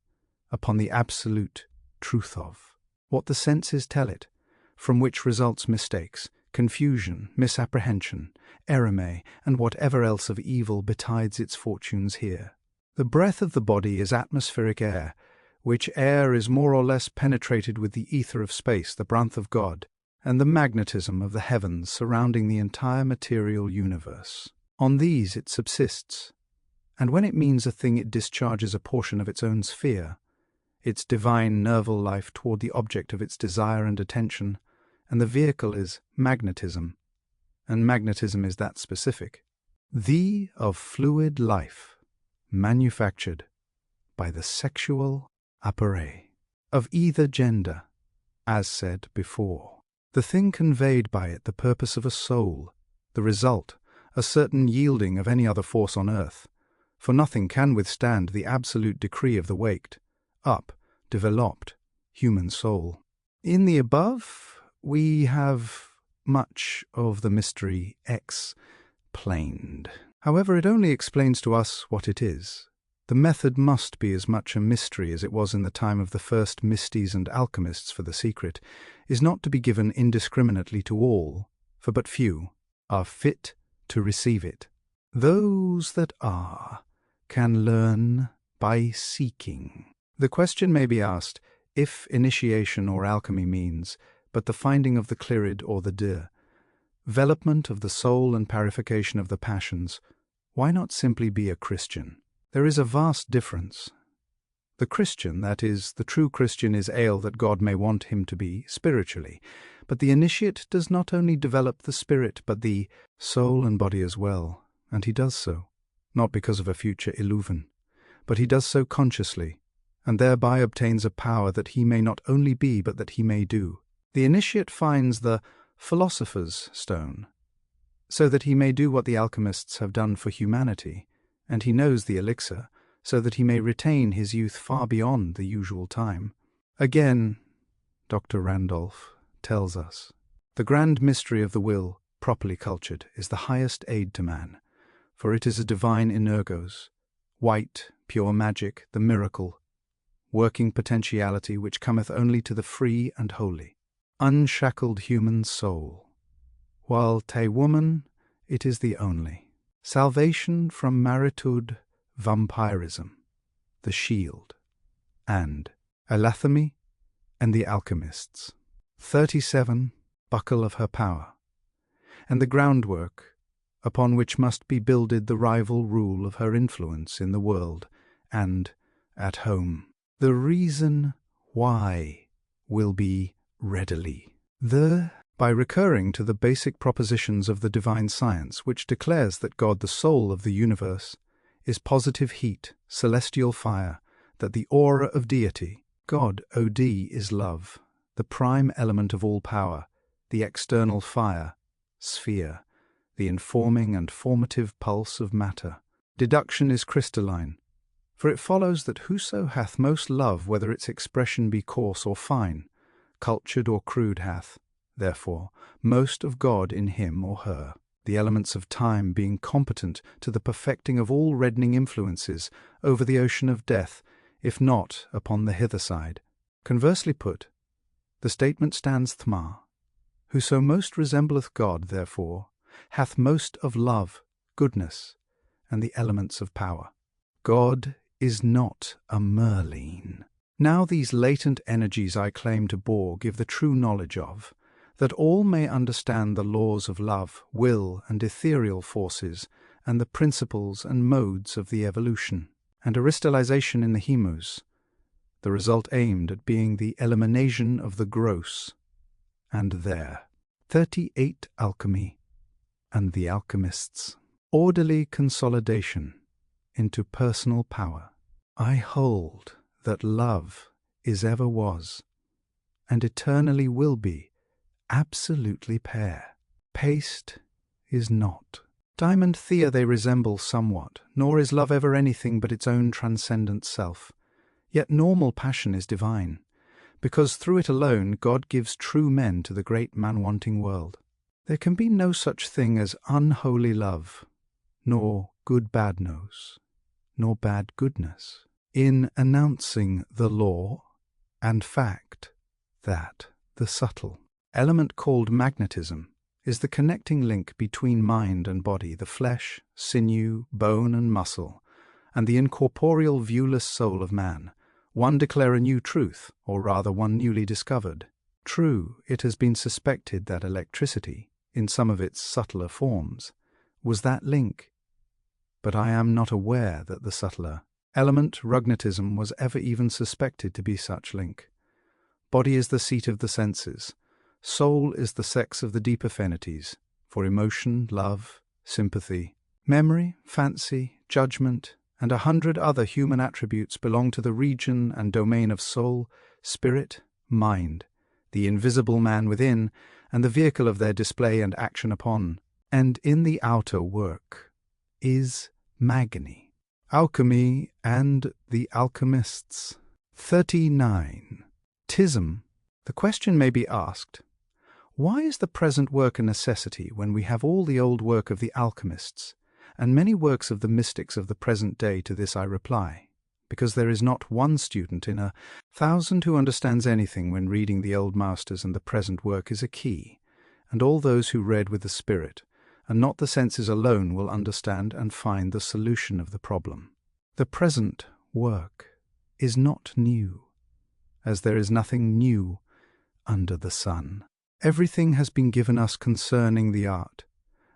upon the absolute truth of what the senses tell it, from which results mistakes, confusion, misapprehension, ereme, and whatever else of evil betides its fortunes here. The breath of the body is atmospheric air, which air is more or less penetrated with the ether of space, the breath of God, and the magnetism of the heavens surrounding the entire material universe. On these it subsists, and when it means a thing it discharges a portion of its own sphere, its divine nerval life toward the object of its desire and attention, and the vehicle is magnetism, and magnetism is that specific, the of fluid life, manufactured by the sexual appareil of either gender, as said before. The thing conveyed by it the purpose of a soul, the result, a certain yielding of any other force on earth, for nothing can withstand the absolute decree of the waked, up, developed, human soul. In the above, we have much of the mystery explained. However, it only explains to us what it is. The method must be as much a mystery as it was in the time of the first mysties and alchemists, for the secret is not to be given indiscriminately to all, for but few are fit to receive it. Those that are can learn by seeking. The question may be asked, if initiation or alchemy means but the finding of the cleared or the development of the soul and purification of the passions, why not simply be a Christian? There is a vast difference. The Christian, that is, the true Christian, is all that God may want him to be spiritually, but the initiate does not only develop the spirit but the soul and body as well, and he does so, not because of a future illusion, but he does so consciously, and thereby obtains a power that he may not only be but that he may do. The initiate finds the Philosopher's stone, so that he may do what the alchemists have done for humanity, and he knows the elixir, so that he may retain his youth far beyond the usual time. Again, Dr. Randolph tells us, the grand mystery of the will, properly cultured, is the highest aid to man, for it is a divine energos, white, pure magic, the miracle, working potentiality which cometh only to the free and holy, unshackled human soul, while te woman it is the only. Salvation from maritud vampirism, the shield, and Alchemy and the Alchemists. 37. Buckle of her power, and the groundwork upon which must be builded the rival rule of her influence in the world and at home. The reason why will be readily by recurring to the basic propositions of the divine science, which declares that God, the soul of the universe, is positive heat, celestial fire, that the aura of deity, God, OD, is love, the prime element of all power, the external fire, sphere, the informing and formative pulse of matter. Deduction is crystalline, for it follows that whoso hath most love, whether its expression be coarse or fine, cultured or crude, hath, therefore, most of God in him or her, the elements of time being competent to the perfecting of all reddening influences over the ocean of death, if not upon the hither side. Conversely put, the statement stands thma, whoso most resembleth God, therefore, hath most of love, goodness, and the elements of power. God is not a Merlin. Now these latent energies I claim to bore give the true knowledge of, that all may understand the laws of love, will, and ethereal forces, and the principles and modes of the evolution, and aristalization in the hemos, the result aimed at being the elimination of the gross, and there. 38. Alchemy and the Alchemists. Orderly consolidation into personal power. I hold that love is ever was, and eternally will be, absolutely pair. Paste is not. Time and Thea they resemble somewhat, nor is love ever anything but its own transcendent self. Yet normal passion is divine, because through it alone God gives true men to the great man-wanting world. There can be no such thing as unholy love, nor good badness, nor bad goodness. In announcing the law and fact that the subtle element called magnetism is the connecting link between mind and body, the flesh, sinew, bone and muscle, and the incorporeal viewless soul of man, one declare a new truth, or rather one newly discovered. True, it has been suspected that electricity, in some of its subtler forms, was that link, but I am not aware that the subtler element, rugnatism, was ever even suspected to be such link. Body is the seat of the senses. Soul is the sex of the deep affinities, for emotion, love, sympathy, memory, fancy, judgment, and 100 other human attributes belong to the region and domain of soul, spirit, mind, the invisible man within, and the vehicle of their display and action upon. And in the outer work is Magni. Alchemy and the Alchemists. 39. Tism. The question may be asked, why is the present work a necessity when we have all the old work of the alchemists, and many works of the mystics of the present day? To this I reply, because there is not one student in 1,000 who understands anything when reading the old masters, and the present work is a key, and all those who read with the spirit, and not the senses alone will understand and find the solution of the problem. The present work is not new, as there is nothing new under the sun. Everything has been given us concerning the art,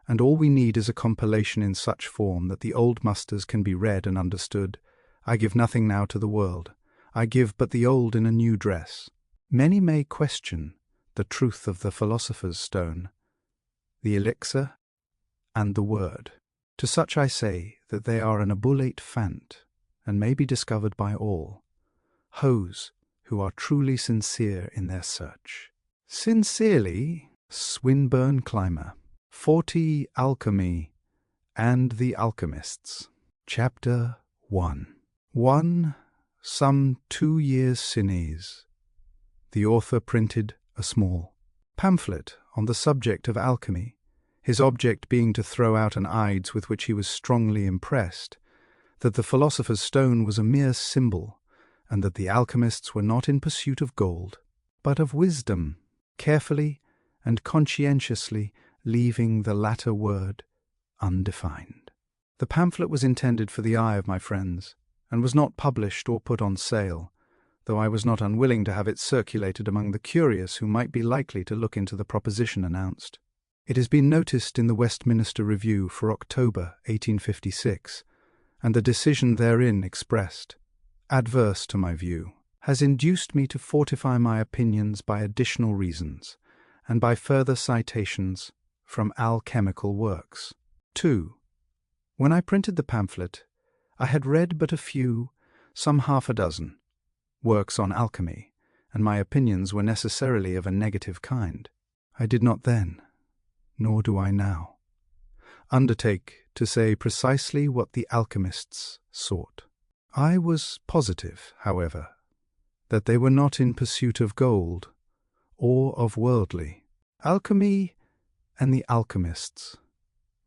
and all we need is a compilation in such form that the old musters can be read and understood. I give nothing now to the world. I give but the old in a new dress. Many may question the truth of the philosopher's stone, the elixir, and the word. To such I say that they are an ebulliente fant, and may be discovered by all, those who are truly sincere in their search. Sincerely, Swinburne Clymer. 40 Alchemy and the Alchemists. Chapter 1. 1. Some 2 years since, the author printed a small pamphlet on the subject of alchemy, his object being to throw out an ides with which he was strongly impressed, that the philosopher's stone was a mere symbol, and that the alchemists were not in pursuit of gold, but of wisdom, carefully and conscientiously leaving the latter word undefined. The pamphlet was intended for the eye of my friends, and was not published or put on sale, though I was not unwilling to have it circulated among the curious who might be likely to look into the proposition announced. It has been noticed in the Westminster Review for October 1856, and the decision therein expressed, adverse to my view, has induced me to fortify my opinions by additional reasons, and by further citations from alchemical works. 2. When I printed the pamphlet, I had read but a few, some half a dozen, works on alchemy, and my opinions were necessarily of a negative kind. I did not then, nor do I now, undertake to say precisely what the alchemists sought. I was positive, however, that they were not in pursuit of gold, or of worldly. Alchemy and the Alchemists.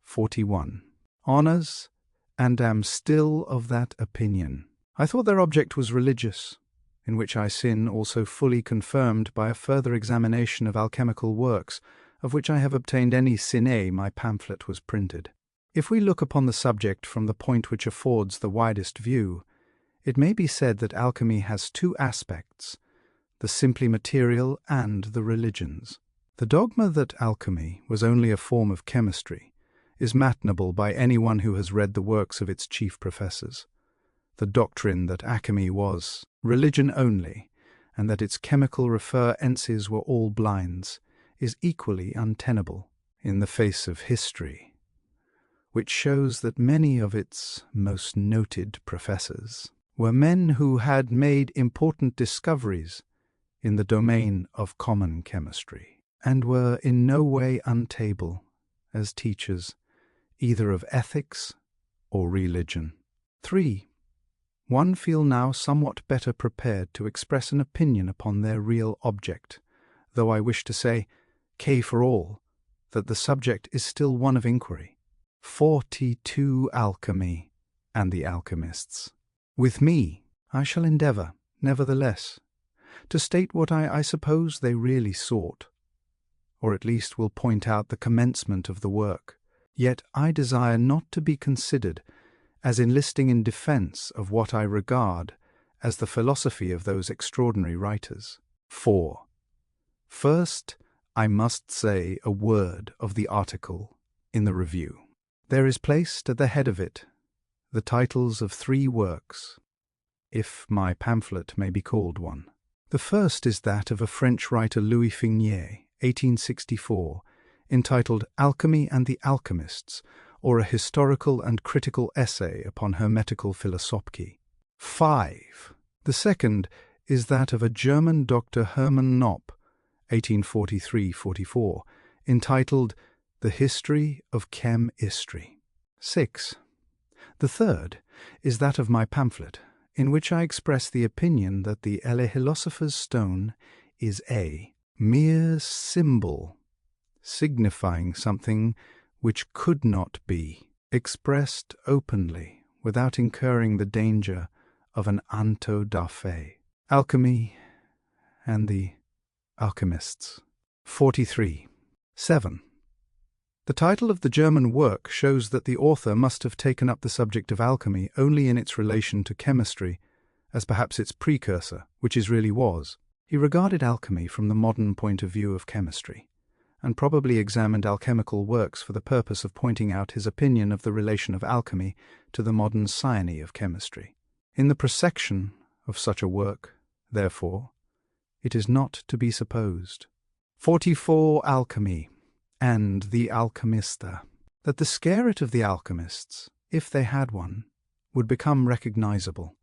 41. Honours, and am still of that opinion. I thought their object was religious, in which I sin also fully confirmed by a further examination of alchemical works, of which I have obtained any sine my pamphlet was printed. If we look upon the subject from the point which affords the widest view, it may be said that alchemy has two aspects, the simply material and the religions. The dogma that alchemy was only a form of chemistry is maintainable by anyone who has read the works of its chief professors. The doctrine that alchemy was religion only, and that its chemical references were all blinds, is equally untenable in the face of history, which shows that many of its most noted professors were men who had made important discoveries in the domain of common chemistry, and were in no way untable as teachers either of ethics or religion. 3. One feel now somewhat better prepared to express an opinion upon their real object, though I wish to say, K for all, that the subject is still one of inquiry. 42 Alchemy and the Alchemists. With me, I shall endeavour, nevertheless, to state what I suppose they really sought, or at least will point out the commencement of the work. Yet I desire not to be considered as enlisting in defence of what I regard as the philosophy of those extraordinary writers. 4. First, I must say a word of the article in the review. There is placed at the head of it the titles of 3 works, if my pamphlet may be called one. The first is that of a French writer, Louis Fignier, 1864, entitled Alchemy and the Alchemists, or a historical and critical essay upon hermetical philosophy. 5. The second is that of a German Dr. Hermann Knopp, 1843-44, entitled The History of Chemistry. 6. The third is that of my pamphlet, in which I express the opinion that the philosopher's stone is a mere symbol, signifying something which could not be, expressed openly without incurring the danger of an auto da fe. Alchemy and the Alchemists. 43. 7. The title of the German work shows that the author must have taken up the subject of alchemy only in its relation to chemistry, as perhaps its precursor, which it really was. He regarded alchemy from the modern point of view of chemistry, and probably examined alchemical works for the purpose of pointing out his opinion of the relation of alchemy to the modern science of chemistry. In the prosection of such a work, therefore, it is not to be supposed. 44. Alchemy and the Alchemists. That the spirit of the alchemists, if they had one, would become recognizable,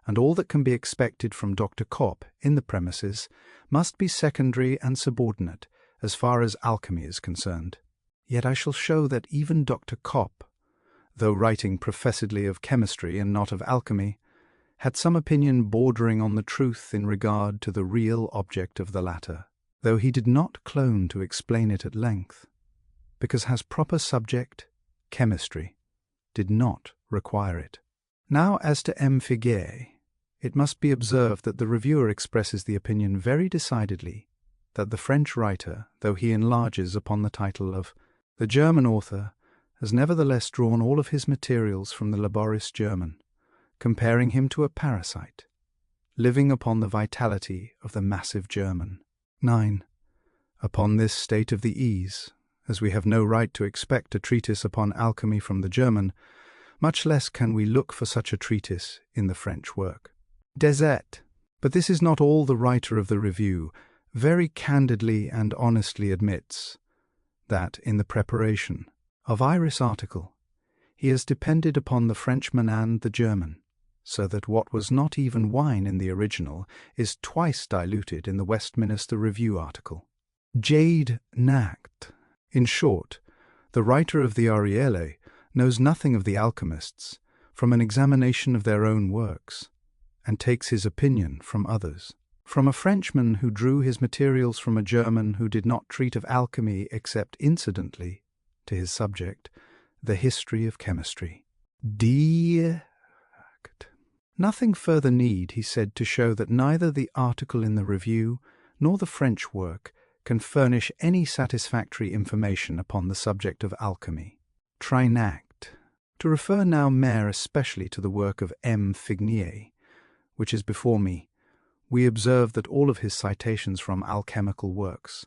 and all that can be expected from Dr. Kopp in the premises must be secondary and subordinate as far as alchemy is concerned. Yet I shall show that even Dr. Kopp, though writing professedly of chemistry and not of alchemy, had some opinion bordering on the truth in regard to the real object of the latter, though he did not clone to explain it at length, because his proper subject, chemistry, did not require it. Now as to M. Figuier, it must be observed that the reviewer expresses the opinion very decidedly that the French writer, though he enlarges upon the title of the German author, has nevertheless drawn all of his materials from the laborious German, comparing him to a parasite, living upon the vitality of the massive German. 9. Upon this state of the ease, as we have no right to expect a treatise upon alchemy from the German, much less can we look for such a treatise in the French work. Desert. But this is not all. The writer of the review very candidly and honestly admits that, in the preparation of Iris' article, he has depended upon the Frenchman and the German, so that what was not even wine in the original is twice diluted in the Westminster Review article. Jade Nacht. In short, the writer of the Arielle knows nothing of the alchemists from an examination of their own works, and takes his opinion from others. From a Frenchman who drew his materials from a German who did not treat of alchemy except incidentally to his subject, the history of chemistry. Nothing further need, he said, to show that neither the article in the review nor the French work can furnish any satisfactory information upon the subject of alchemy. Trinact. To refer now more especially to the work of M. Figuier, which is before me, we observe that all of his citations from alchemical works,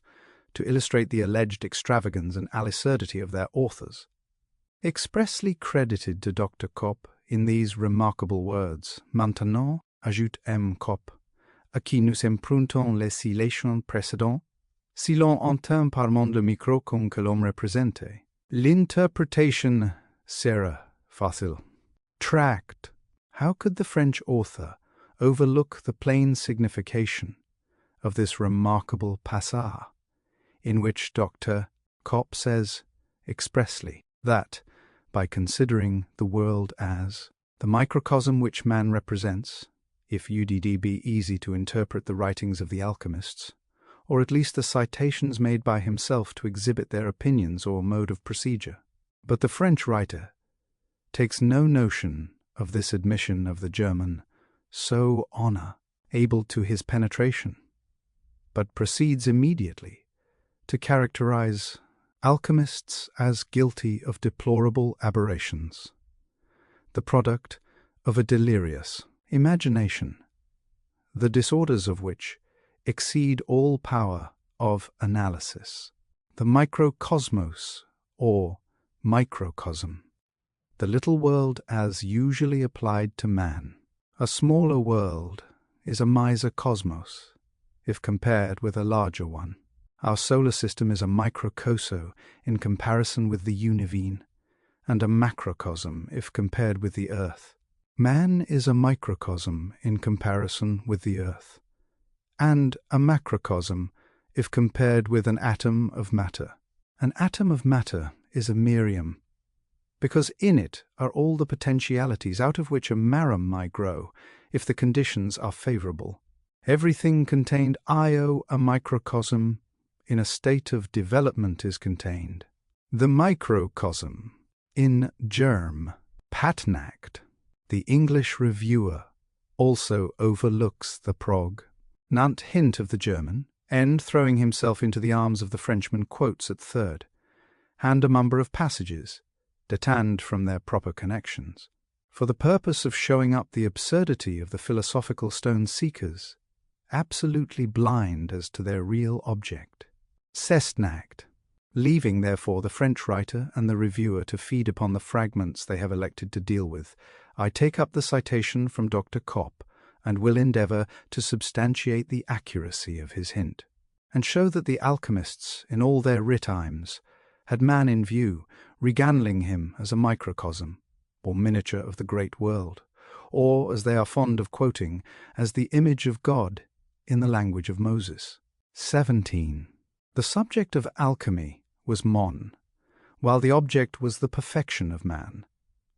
to illustrate the alleged extravagance and absurdity of their authors, expressly credited to Dr. Kopp in these remarkable words: Maintenant, ajoute M. Kopp, à qui nous empruntons les citations précédentes, si l'on entend par monde le micro comme que l'homme représente, l'interpretation sera facile. Tract. How could the French author overlook the plain signification of this remarkable passage, in which Dr. Kopp says expressly that, by considering the world as the microcosm which man represents, if UDD be easy to interpret the writings of the alchemists, or at least the citations made by himself to exhibit their opinions or mode of procedure. But the French writer takes no notion of this admission of the German, so honor able to his penetration, but proceeds immediately to characterize alchemists as guilty of deplorable aberrations, the product of a delirious imagination, the disorders of which exceed all power of analysis. The microcosmos, or microcosm, the little world as usually applied to man. A smaller world is a mesocosmos, if compared with a larger one. Our solar system is a microcosm in comparison with the univine, and a macrocosm if compared with the Earth. Man is a microcosm in comparison with the Earth, and a macrocosm if compared with an atom of matter. An atom of matter is a miriam, because in it are all the potentialities out of which a marum might grow if the conditions are favorable. Everything contained io a microcosm in a state of development is contained. The microcosm in germ. Patnacht, the English reviewer, also overlooks the prog. Nant hint of the German, and throwing himself into the arms of the Frenchman, quotes at third, hand a number of passages, detached from their proper connections, for the purpose of showing up the absurdity of the philosophical stone seekers, absolutely blind as to their real object. Cestnacht, leaving therefore the French writer and the reviewer to feed upon the fragments they have elected to deal with, I take up the citation from Dr. Kopp and will endeavour to substantiate the accuracy of his hint, and show that the alchemists, in all their writ-times, had man in view, regaling him as a microcosm, or miniature of the great world, or, as they are fond of quoting, as the image of God in the language of Moses. 17. The subject of alchemy was mon, while the object was the perfection of man,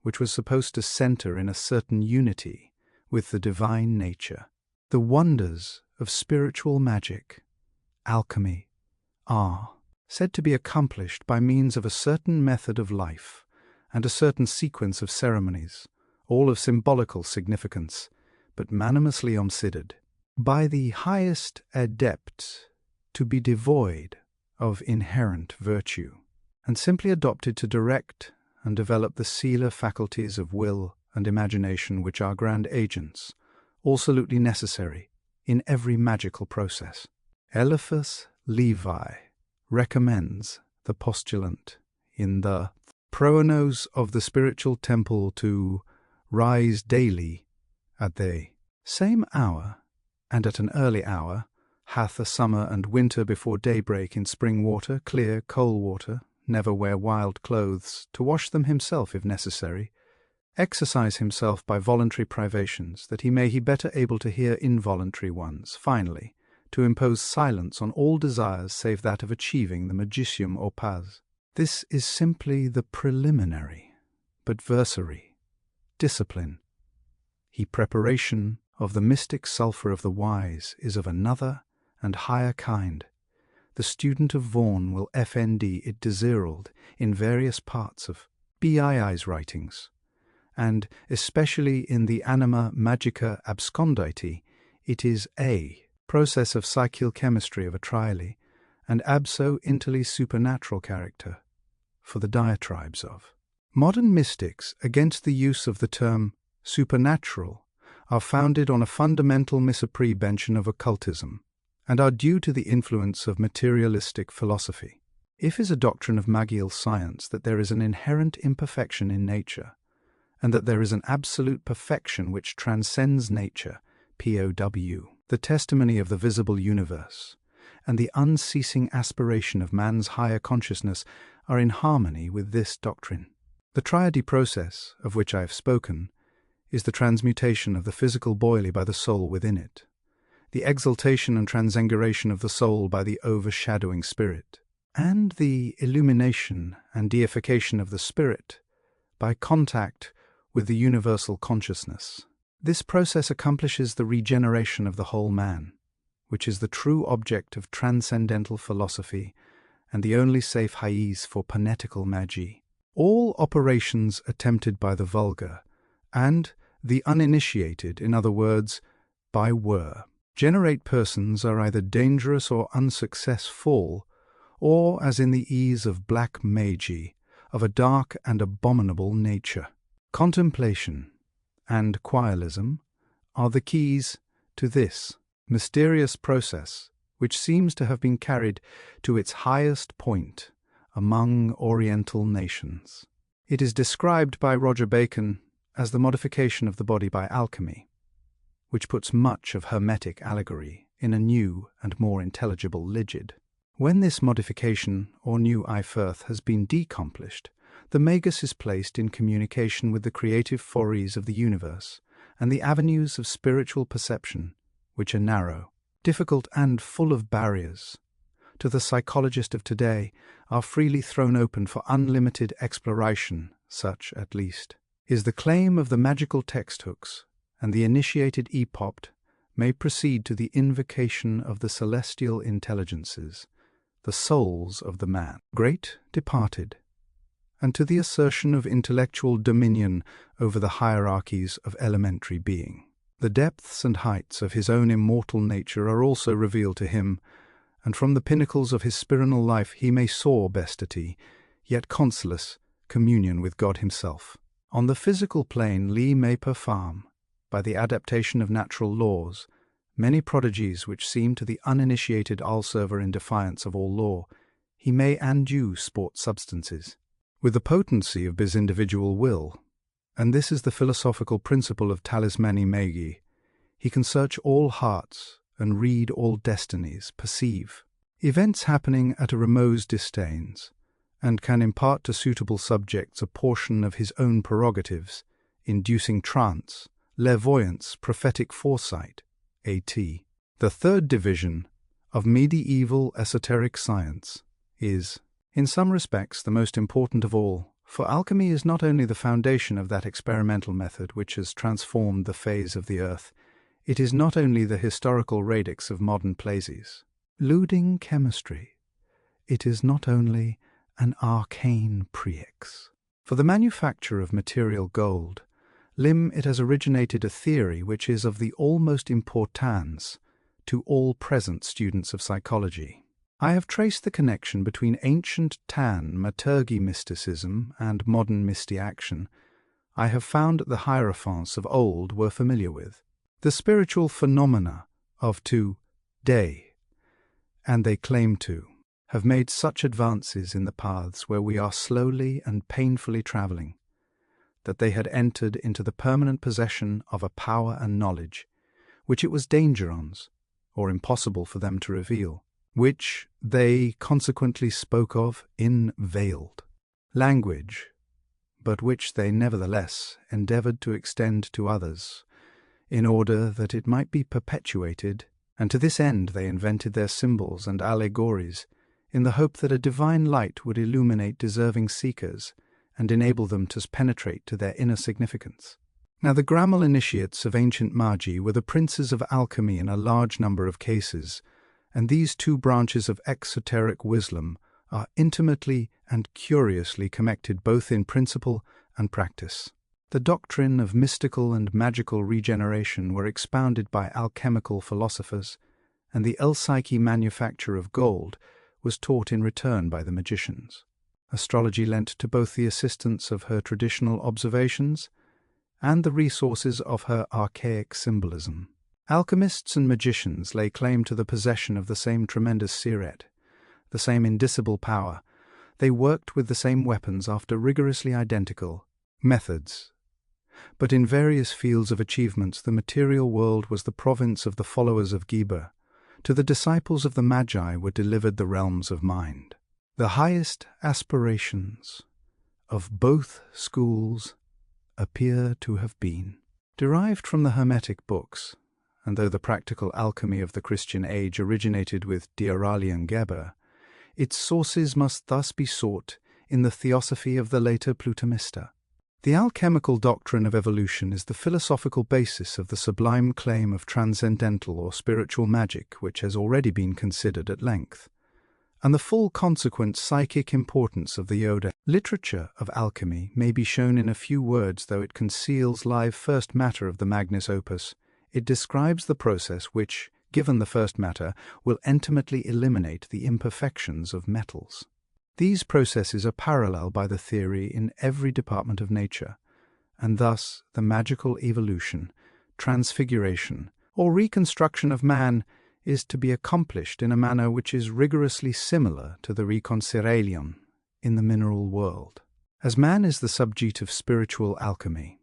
which was supposed to centre in a certain unity with the divine nature. The wonders of spiritual magic, alchemy, are said to be accomplished by means of a certain method of life and a certain sequence of ceremonies, all of symbolical significance, but manimously considered by the highest adept to be devoid of inherent virtue, and simply adopted to direct and develop the sealer faculties of will and imagination which are grand agents, absolutely necessary in every magical process. Eliphas Levi recommends the postulant in the Proanos of the spiritual temple to rise daily at the same hour, and at an early hour, hath a summer and winter before daybreak in spring water, clear, cold water, never wear wild clothes, to wash them himself if necessary, exercise himself by voluntary privations, that he may be better able to hear involuntary ones, finally, to impose silence on all desires save that of achieving the magicium opus. This is simply the preliminary, but versary, discipline. He preparation of the mystic sulphur of the wise is of another and higher kind. The student of Vaughan will FND it desirald in various parts of BII's writings, and especially in the Anima Magica Absconditi, it is a process of psychical chemistry of a trially, and abso intelli supernatural character, for the diatribes of modern mystics against the use of the term supernatural are founded on a fundamental misapprehension of occultism, and are due to the influence of materialistic philosophy. If is a doctrine of magical science that there is an inherent imperfection in nature, and that there is an absolute perfection which transcends nature, POW, the testimony of the visible universe, and the unceasing aspiration of man's higher consciousness are in harmony with this doctrine. The triady process, of which I have spoken, is the transmutation of the physical body by the soul within it, the exaltation and transengration of the soul by the overshadowing spirit, and the illumination and deification of the spirit by contact with the universal consciousness. This process accomplishes the regeneration of the whole man, which is the true object of transcendental philosophy and the only safe haiz for panetical magie. All operations attempted by the vulgar and the uninitiated, in other words, by generate persons are either dangerous or unsuccessful, or, as in the ease of black magie, of a dark and abominable nature. Contemplation and quielism are the keys to this mysterious process, which seems to have been carried to its highest point among Oriental nations. It is described by Roger Bacon as the modification of the body by alchemy, which puts much of hermetic allegory in a new and more intelligible ligid. When this modification or new earth has been deaccomplished, the magus is placed in communication with the creative forays of the universe and the avenues of spiritual perception, which are narrow, difficult, and full of barriers, to the psychologist of today, are freely thrown open for unlimited exploration. Such, at least, is the claim of the magical texthooks, and the initiated epopt may proceed to the invocation of the celestial intelligences, the souls of the man, great departed, and to the assertion of intellectual dominion over the hierarchies of elementary being. The depths and heights of his own immortal nature are also revealed to him, and from the pinnacles of his spiritual life he may soar bestity, yet consolous, communion with God himself. On the physical plane, Li may perform, by the adaptation of natural laws, many prodigies which seem to the uninitiated observer in defiance of all law. He may undo sport substances with the potency of his individual will, and this is the philosophical principle of talismani magi. He can search all hearts and read all destinies, perceive events happening at a remote distance, and can impart to suitable subjects a portion of his own prerogatives, inducing trance, clairvoyance, prophetic foresight, a.t. The third division of medieval esoteric science is, in some respects, the most important of all, for alchemy is not only the foundation of that experimental method which has transformed the phase of the earth, it is not only the historical radix of modern places, luding chemistry, it is not only an arcane preex. For the manufacture of material gold, it has originated a theory which is of the almost importance to all present students of psychology. I have traced the connection between ancient Tan Maturgi mysticism and modern misty action. I have found that the hierophants of old were familiar with the spiritual phenomena of today, and they claim to have made such advances in the paths where we are slowly and painfully traveling, that they had entered into the permanent possession of a power and knowledge which it was dangerous or impossible for them to reveal, which they consequently spoke of in veiled language, but which they nevertheless endeavored to extend to others, in order that it might be perpetuated, and to this end they invented their symbols and allegories, in the hope that a divine light would illuminate deserving seekers and enable them to penetrate to their inner significance. Now, the Grammar initiates of ancient Magi were the princes of alchemy in a large number of cases, and these two branches of exoteric wisdom are intimately and curiously connected both in principle and practice. The doctrine of mystical and magical regeneration were expounded by alchemical philosophers, and the Psyche manufacture of gold was taught in return by the magicians. Astrology lent to both the assistance of her traditional observations and the resources of her archaic symbolism. Alchemists and magicians lay claim to the possession of the same tremendous siret, the same indicible power. They worked with the same weapons after rigorously identical methods. But in various fields of achievements, the material world was the province of the followers of Geber. To the disciples of the Magi were delivered the realms of mind. The highest aspirations of both schools appear to have been derived from the Hermetic books, and though the practical alchemy of the Christian age originated with D'Aurelian Geber, its sources must thus be sought in the theosophy of the later Plutomista. The alchemical doctrine of evolution is the philosophical basis of the sublime claim of transcendental or spiritual magic which has already been considered at length, and the full consequent psychic importance of the Yoda literature of alchemy may be shown in a few words. Though it conceals live first matter of the magnus opus, it describes the process which, given the first matter, will intimately eliminate the imperfections of metals. These processes are parallel by the theory in every department of nature, and thus the magical evolution, transfiguration, or reconstruction of man is to be accomplished in a manner which is rigorously similar to the reconciliation in the mineral world. As man is the subject of spiritual alchemy,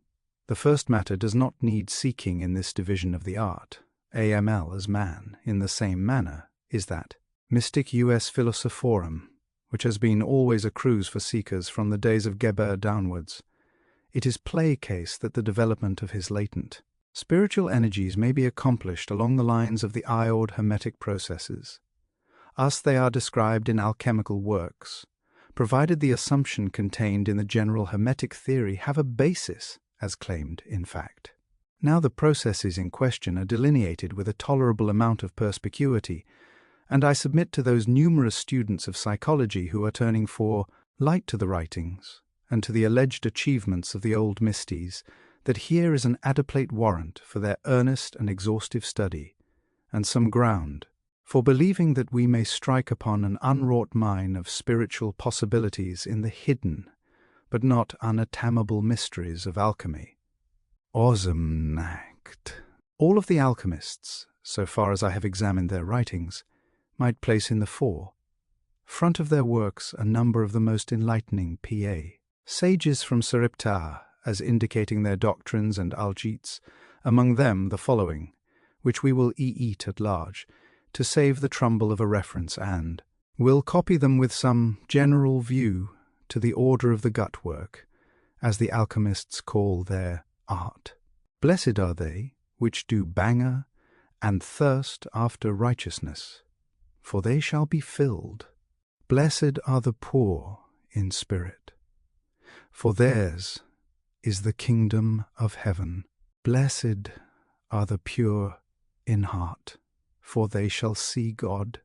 the first matter does not need seeking in this division of the art. AML as man, in the same manner, is that mystic US Philosophorum, which has been always a cruise for seekers from the days of Geber downwards. It is play case that the development of his latent spiritual energies may be accomplished along the lines of the iod hermetic processes. Thus they are described in alchemical works, provided the assumption contained in the general hermetic theory have a basis, as claimed in fact. Now the processes in question are delineated with a tolerable amount of perspicuity, and I submit to those numerous students of psychology who are turning for light to the writings and to the alleged achievements of the old mysties, that here is an adequate warrant for their earnest and exhaustive study, and some ground For believing that we may strike upon an unwrought mine of spiritual possibilities in the hidden, but not unattainable mysteries of alchemy. Osmnacht. All of the alchemists, so far as I have examined their writings, might place in the front of their works a number of the most enlightening P.A. sages from Saripta, as indicating their doctrines and algits, among them the following, which we will eat at large, to save the trouble of a reference, and will copy them with some general view to the order of the gut work, as the alchemists call their art. Blessed are they which do banger and thirst after righteousness, for they shall be filled. Blessed are the poor in spirit, for theirs is the kingdom of heaven. Blessed are the pure in heart, for they shall see God.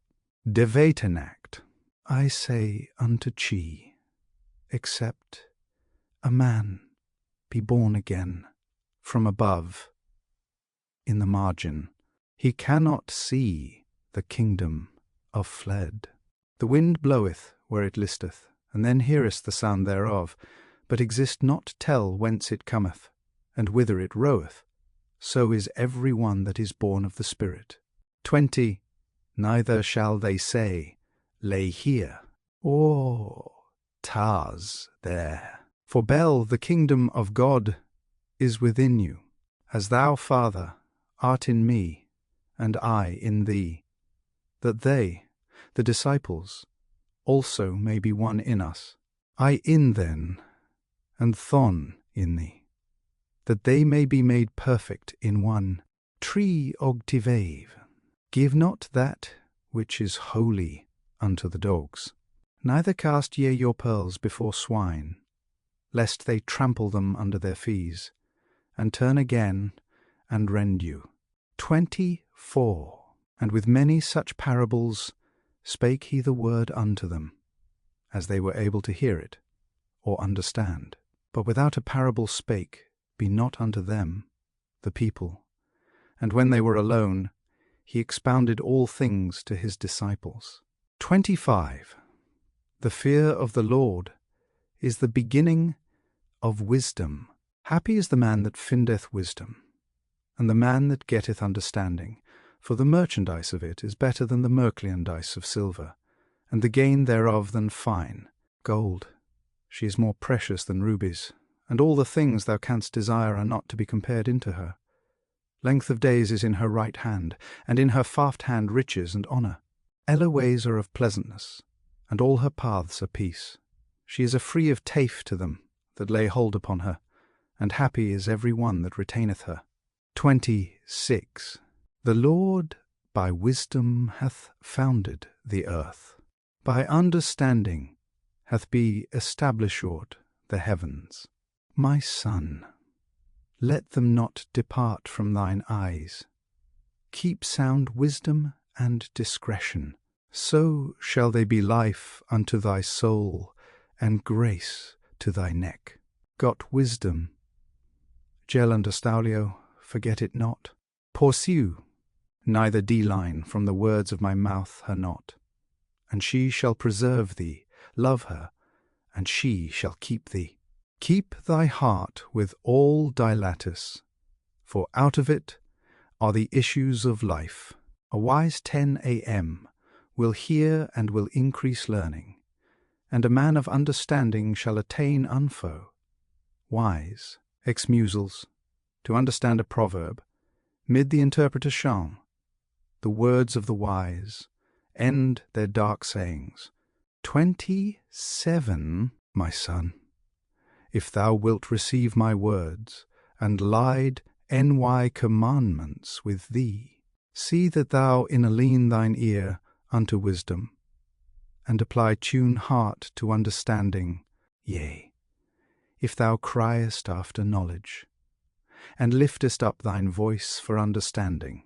Devatenact. I say unto Chi, except a man be born again from above, in the margin, he cannot see the kingdom of fled. The wind bloweth where it listeth, and then hearest the sound thereof, but exist not tell whence it cometh, and whither it roeth. So is every one that is born of the Spirit. 20. Neither shall they say, lay here, or Tars there. For Bel, the kingdom of God, is within you, as thou, Father, art in me, and I in thee, that they, the disciples, also may be one in us. I in them, and Thon in thee, that they may be made perfect in one. Tri ogtivave. Give not that which is holy unto the dogs, neither cast ye your pearls before swine, lest they trample them under their feet, and turn again and rend you. 24. And with many such parables spake he the word unto them, as they were able to hear it, or understand. But without a parable spake, be not unto them, the people. And when they were alone, he expounded all things to his disciples. 25. The fear of the Lord is the beginning of wisdom. Happy is the man that findeth wisdom, and the man that getteth understanding, for the merchandise of it is better than the merchandise of silver, and the gain thereof than fine gold. She is more precious than rubies, and all the things thou canst desire are not to be compared into her. Length of days is in her right hand, and in her faft hand riches and honour. Ella ways are of pleasantness, and all her paths are peace. She is a free of tafe to them that lay hold upon her, and happy is every one that retaineth her. 26. The Lord by wisdom hath founded the earth, by understanding hath be established the heavens. My son, let them not depart from thine eyes. Keep sound wisdom and discretion, so shall they be life unto thy soul, and grace to thy neck. Got wisdom. Gel and Astaulio, forget it not. Pursue, neither de-line from the words of my mouth her not. And she shall preserve thee, love her, and she shall keep thee. Keep thy heart with all dilatus, for out of it are the issues of life. A wise 10 a.m. will hear and will increase learning, and a man of understanding shall attain unfo. Wise, exmusals, to understand a proverb, mid the interpretation, the words of the wise, end their dark sayings. 27. My son, if thou wilt receive my words, and lied ny commandments with thee, see that thou inaline thine ear unto wisdom, and apply tune heart to understanding, yea, if thou criest after knowledge, and liftest up thine voice for understanding,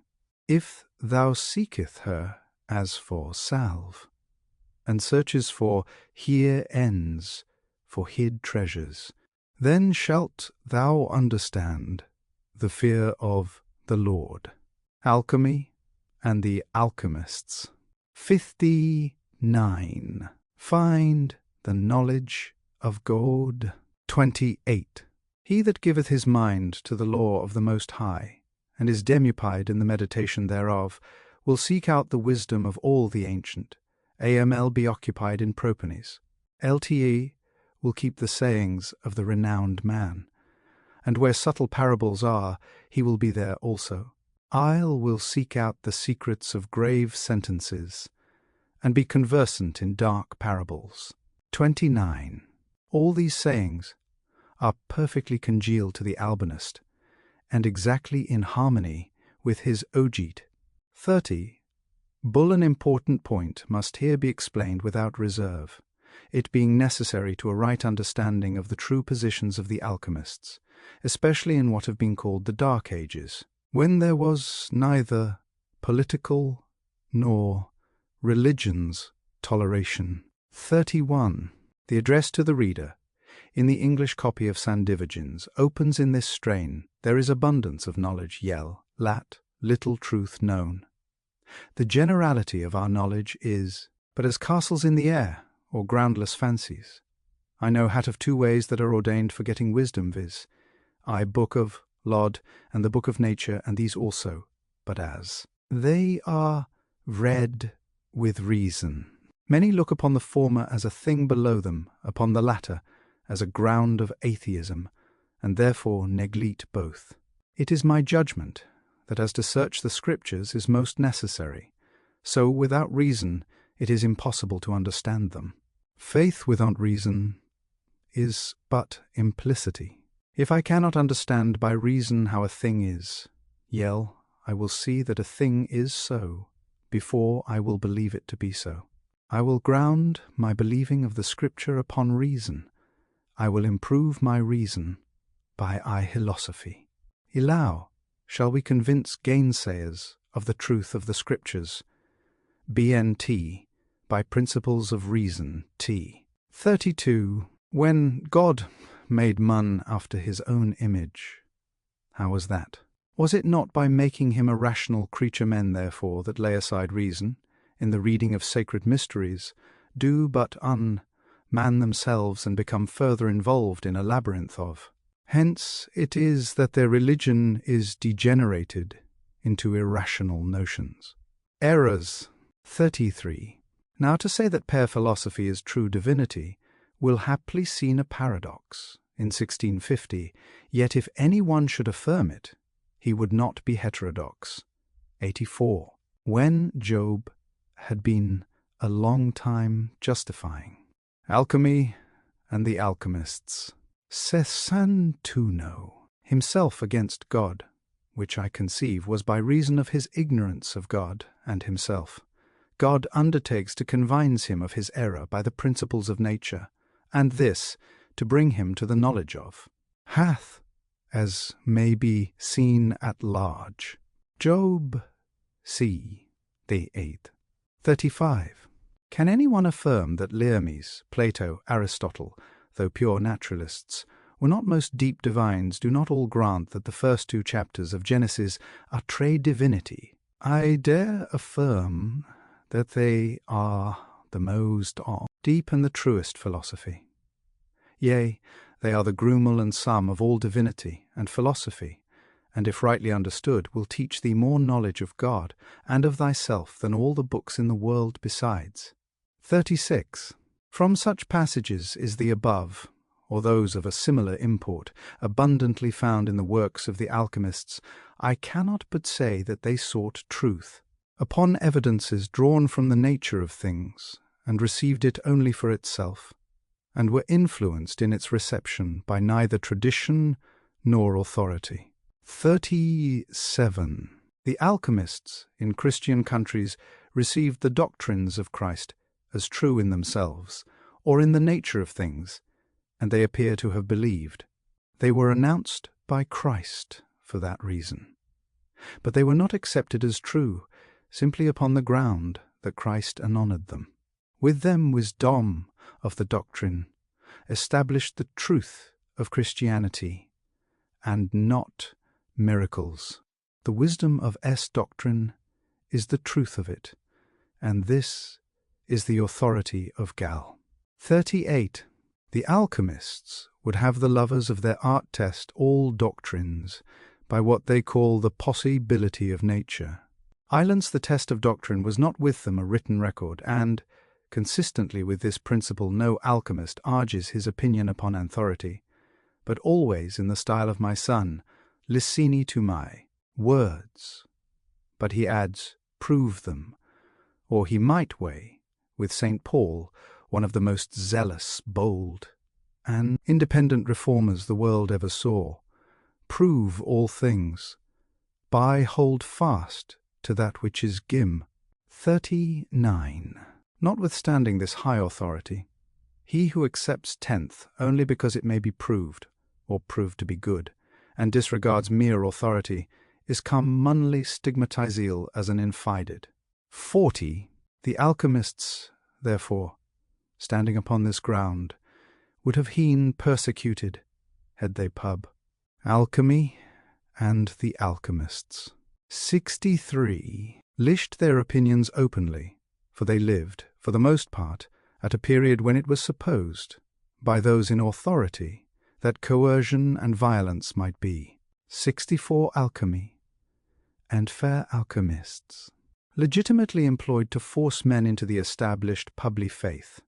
if thou seeketh her as for salve, and searches for here ends, for hid treasures, then shalt thou understand the fear of the Lord. Alchemy and the Alchemists. 59. Find the knowledge of God. 28. He that giveth his mind to the law of the Most High, and is demuped in the meditation thereof, will seek out the wisdom of all the ancient. AML be occupied in Propanes. LTE will keep the sayings of the renowned man, and where subtle parables are, he will be there also. I'll will seek out the secrets of grave sentences, and be conversant in dark parables. 29. All these sayings are perfectly congealed to the Albanist, and exactly in harmony with his Ogit. 30. Bull an important point must here be explained without reserve, it being necessary to a right understanding of the true positions of the alchemists, especially in what have been called the Dark Ages, when there was neither political nor religion's toleration. 31. The address to the reader, in the English copy of Sandivogians, opens in this strain: there is abundance of knowledge, yell, lat, little truth known. The generality of our knowledge is but as castles in the air, or groundless fancies. I know hat of 2 ways that are ordained for getting wisdom, viz. I book of Lod, and the book of nature, and these also, but as they are read with reason. Many look upon the former as a thing below them, upon the latter as a ground of atheism, and therefore neglect both. It is my judgment that as to search the Scriptures is most necessary, so without reason it is impossible to understand them. Faith without reason is but implicity. If I cannot understand by reason how a thing is, yell, I will see that a thing is so, before I will believe it to be so. I will ground my believing of the Scripture upon reason. I will improve my reason by philosophy. Elau, shall we convince gainsayers of the truth of the Scriptures? BNT, by principles of reason, T. 32. When God made man after his own image, how was that? Was it not by making him a rational creature? Men, therefore, that lay aside reason, in the reading of sacred mysteries, do but unman themselves and become further involved in a labyrinth of. Hence it is that their religion is degenerated into irrational notions. Errors. 33. Now to say that pure philosophy is true divinity will haply seem a paradox in 1650, yet if any one should affirm it, he would not be heterodox. 84. When Job had been a long time justifying. Alchemy and the Alchemists. Sessantuno, himself against God, which I conceive was by reason of his ignorance of God and himself. God undertakes to convince him of his error by the principles of nature, and this to bring him to the knowledge of, hath, as may be seen at large. Job c. the 8th. 35. Can any one affirm that Learmes, Plato, Aristotle, though pure naturalists, were not most deep divines, do not all grant that the first 2 chapters of Genesis are tre divinity? I dare affirm that they are the most deep and the truest philosophy. Yea, they are the grumel and sum of all divinity and philosophy, and if rightly understood, will teach thee more knowledge of God and of thyself than all the books in the world besides. 36. From such passages is the above, or those of a similar import, abundantly found in the works of the alchemists. I cannot but say that they sought truth, upon evidences drawn from the nature of things, and received it only for itself, and were influenced in its reception by neither tradition nor authority. 37. The alchemists in Christian countries received the doctrines of Christ as true in themselves, or in the nature of things, and they appear to have believed. They were announced by Christ for that reason. But they were not accepted as true, simply upon the ground that Christ annoned them. With them wisdom of the doctrine established the truth of Christianity, and not miracles. The wisdom of doctrine is the truth of it, and this is the authority of Gal. 38. The alchemists would have the lovers of their art test all doctrines by what they call the possibility of nature. Ireland's the test of doctrine was not with them a written record, and, consistently with this principle, no alchemist urges his opinion upon authority, but always in the style of my son, Licini to my words. But he adds, prove them, or he might weigh, with St. Paul, one of the most zealous, bold, and independent reformers the world ever saw, prove all things, by hold fast to that which is gim. 39. Notwithstanding this high authority, he who accepts tenth only because it may be proved, or proved to be good, and disregards mere authority, is commonly stigmatized as an infided. 40. The alchemists, therefore, standing upon this ground, would have been persecuted, had they pub. Alchemy and the Alchemists. 63. Lished their opinions openly, for they lived, for the most part, at a period when it was supposed, by those in authority, that coercion and violence might be. 64. Alchemy and fair alchemists. Legitimately employed to force men into the established public faith,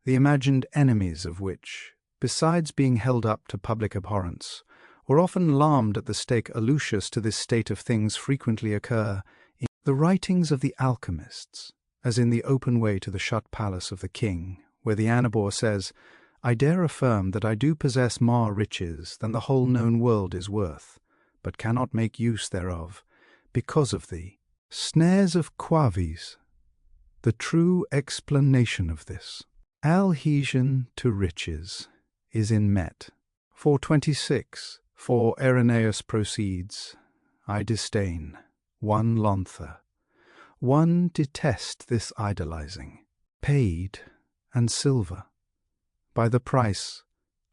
the imagined enemies of which, besides being held up to public abhorrence, were often alarmed at the stake allusions to this state of things frequently occur in the writings of the alchemists, as in the open way to the shut palace of the king, where the Anabor says, I dare affirm that I do possess more riches than the whole known world is worth, but cannot make use thereof, because of thee. Snares of Quavies. The true explanation of this adhesion to riches is in Met. 426. For Irenaeus proceeds, I disdain, one Lontha, one detest this idolizing, paid and silver, by the price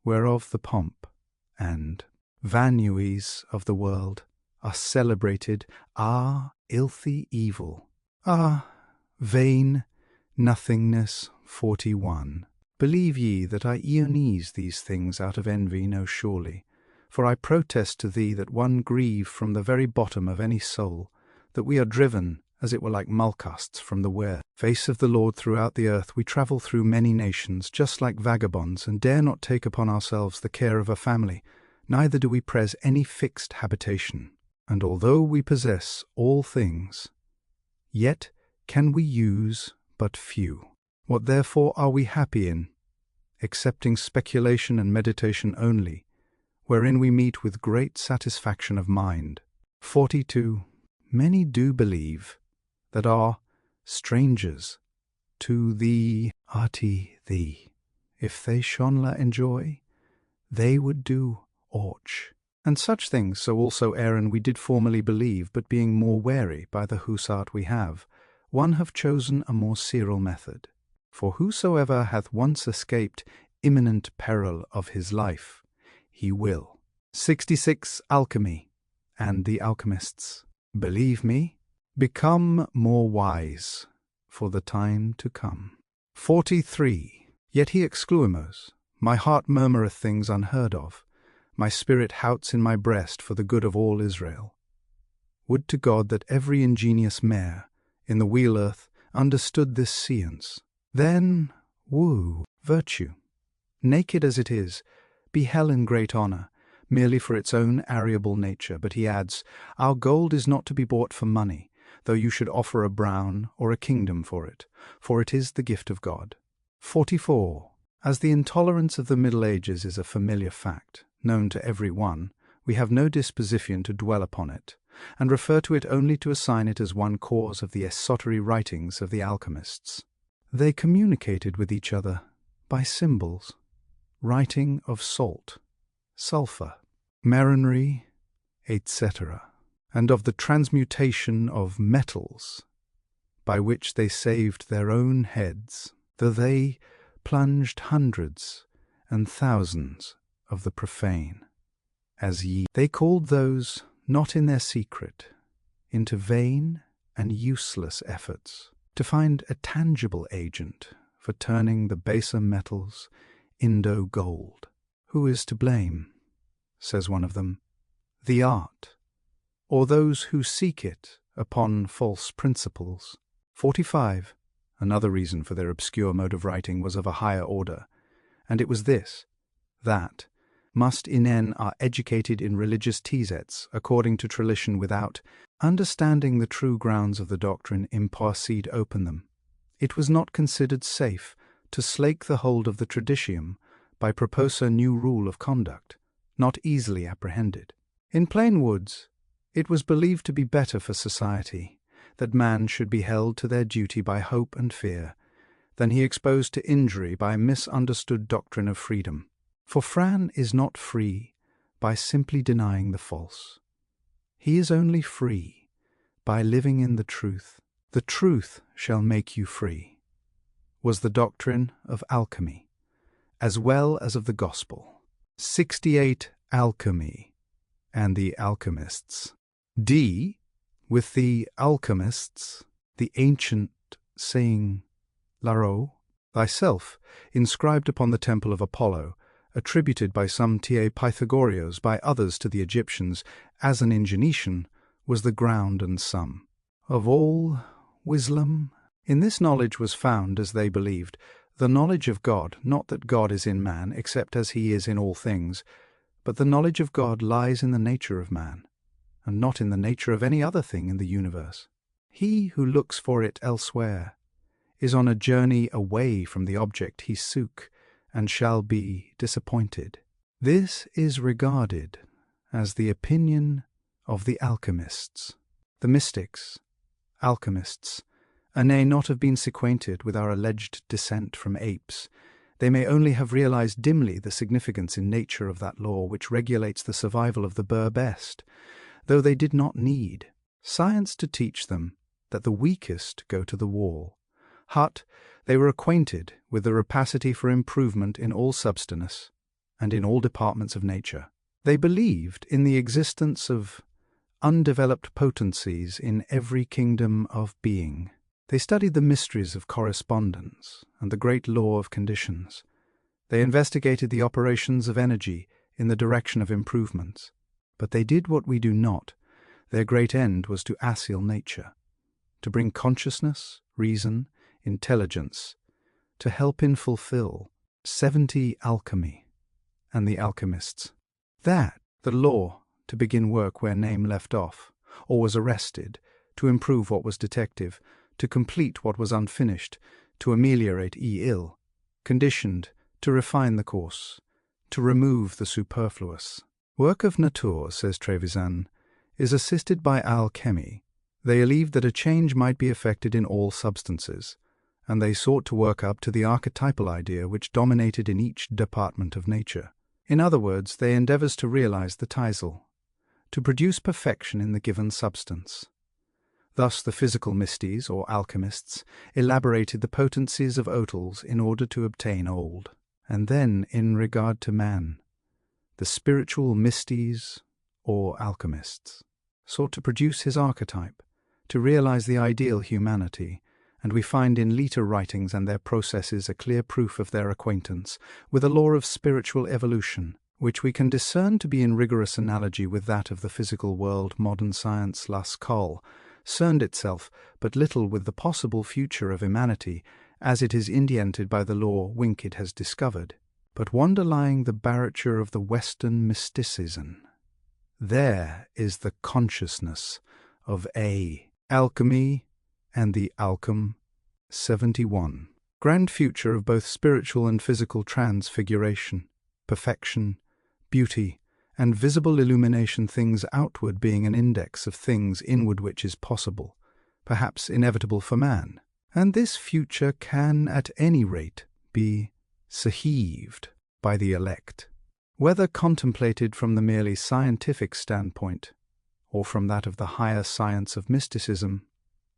whereof the pomp and vanues of the world are celebrated, filthy evil, vain nothingness. 41. Believe ye that I earnese these things out of envy? No, surely. For I protest to thee that one grieve from the very bottom of any soul, that we are driven, as it were like mulcasts from the face of the Lord throughout the earth. We travel through many nations, just like vagabonds, and dare not take upon ourselves the care of a family, neither do we press any fixed habitation. And although we possess all things, yet can we use but few. What therefore are we happy in, excepting speculation and meditation only, wherein we meet with great satisfaction of mind? 42. Many do believe that are strangers to thee, if they shonla enjoy, they would do auch. And such things, so also Aaron we did formerly believe, but being more wary by the whose we have, one have chosen a more serial method. For whosoever hath once escaped imminent peril of his life, he will. 66. Alchemy and the Alchemists. Believe me, become more wise for the time to come. 43. Yet he excluimos, my heart murmureth things unheard of, my spirit houts in my breast for the good of all Israel. Would to God that every ingenious mare in the wheel earth understood this science. Then, virtue, naked as it is, be held in great honour, merely for its own arable nature. But he adds, our gold is not to be bought for money, though you should offer a brown or a kingdom for it is the gift of God. 44. As the intolerance of the Middle Ages is a familiar fact, known to every one, we have no disposition to dwell upon it, and refer to it only to assign it as one cause of the esoteric writings of the alchemists. They communicated with each other by symbols, writing of salt, sulphur, marinary, etc., and of the transmutation of metals, by which they saved their own heads, though they plunged hundreds and thousands of the profane, as ye they called those not in their secret, into vain and useless efforts to find a tangible agent for turning the baser metals into gold. Who is to blame, says one of them, the art, or those who seek it upon false principles? 45. Another reason for their obscure mode of writing was of a higher order, and it was this, that must inen are educated in religious teasets according to tradition without understanding the true grounds of the doctrine impoacid open them. It was not considered safe to slake the hold of the traditium by proposer new rule of conduct, not easily apprehended. In plain words, it was believed to be better for society that man should be held to their duty by hope and fear than he exposed to injury by misunderstood doctrine of freedom. For Fran is not free by simply denying the false. He is only free by living in the truth. The truth shall make you free, was the doctrine of alchemy, as well as of the gospel. 68. Alchemy and the Alchemists. D. With the Alchemists, the ancient saying, Laro, thyself, inscribed upon the temple of Apollo, attributed by some to Pythagoreans, by others to the Egyptians, as an ingention, was the ground and sum of all wisdom. In this knowledge was found, as they believed, the knowledge of God, not that God is in man, except as he is in all things, but the knowledge of God lies in the nature of man, and not in the nature of any other thing in the universe. He who looks for it elsewhere is on a journey away from the object he sought, and shall be disappointed. This is regarded as the opinion of the alchemists. The mystics, alchemists, may not have been acquainted with our alleged descent from apes. They may only have realized dimly the significance in nature of that law which regulates the survival of the burr best, though they did not need science to teach them that the weakest go to the wall. They were acquainted with the rapacity for improvement in all substance and in all departments of nature. They believed in the existence of undeveloped potencies in every kingdom of being. They studied the mysteries of correspondence and the great law of conditions. They investigated the operations of energy in the direction of improvements. But they did what we do not. Their great end was to assail nature, to bring consciousness, reason, intelligence, to help in fulfill 70 alchemy and the alchemists. That, the law, to begin work where name left off, or was arrested, to improve what was defective, to complete what was unfinished, to ameliorate ill, conditioned, to refine the course, to remove the superfluous. Work of nature, says Trevisan, is assisted by alchemy. They believed that a change might be effected in all substances, and they sought to work up to the archetypal idea which dominated in each department of nature. In other words, they endeavors to realize the Teisel, to produce perfection in the given substance. Thus the physical mystes, or alchemists, elaborated the potencies of otals in order to obtain old. And then, in regard to man, the spiritual mystes, or alchemists, sought to produce his archetype, to realize the ideal humanity, and we find in later writings and their processes a clear proof of their acquaintance with the law of spiritual evolution, which we can discern to be in rigorous analogy with that of the physical world. Modern science, Lascaux, concerned itself but little with the possible future of humanity, as it is indicated by the law Winkit has discovered, but underlying the barature of the Western mysticism. There is the consciousness of alchemy and the alchem. 71. Grand future of both spiritual and physical transfiguration, perfection, beauty, and visible illumination, things outward being an index of things inward which is possible, perhaps inevitable for man. And this future can at any rate be perceived by the elect. Whether contemplated from the merely scientific standpoint, or from that of the higher science of mysticism,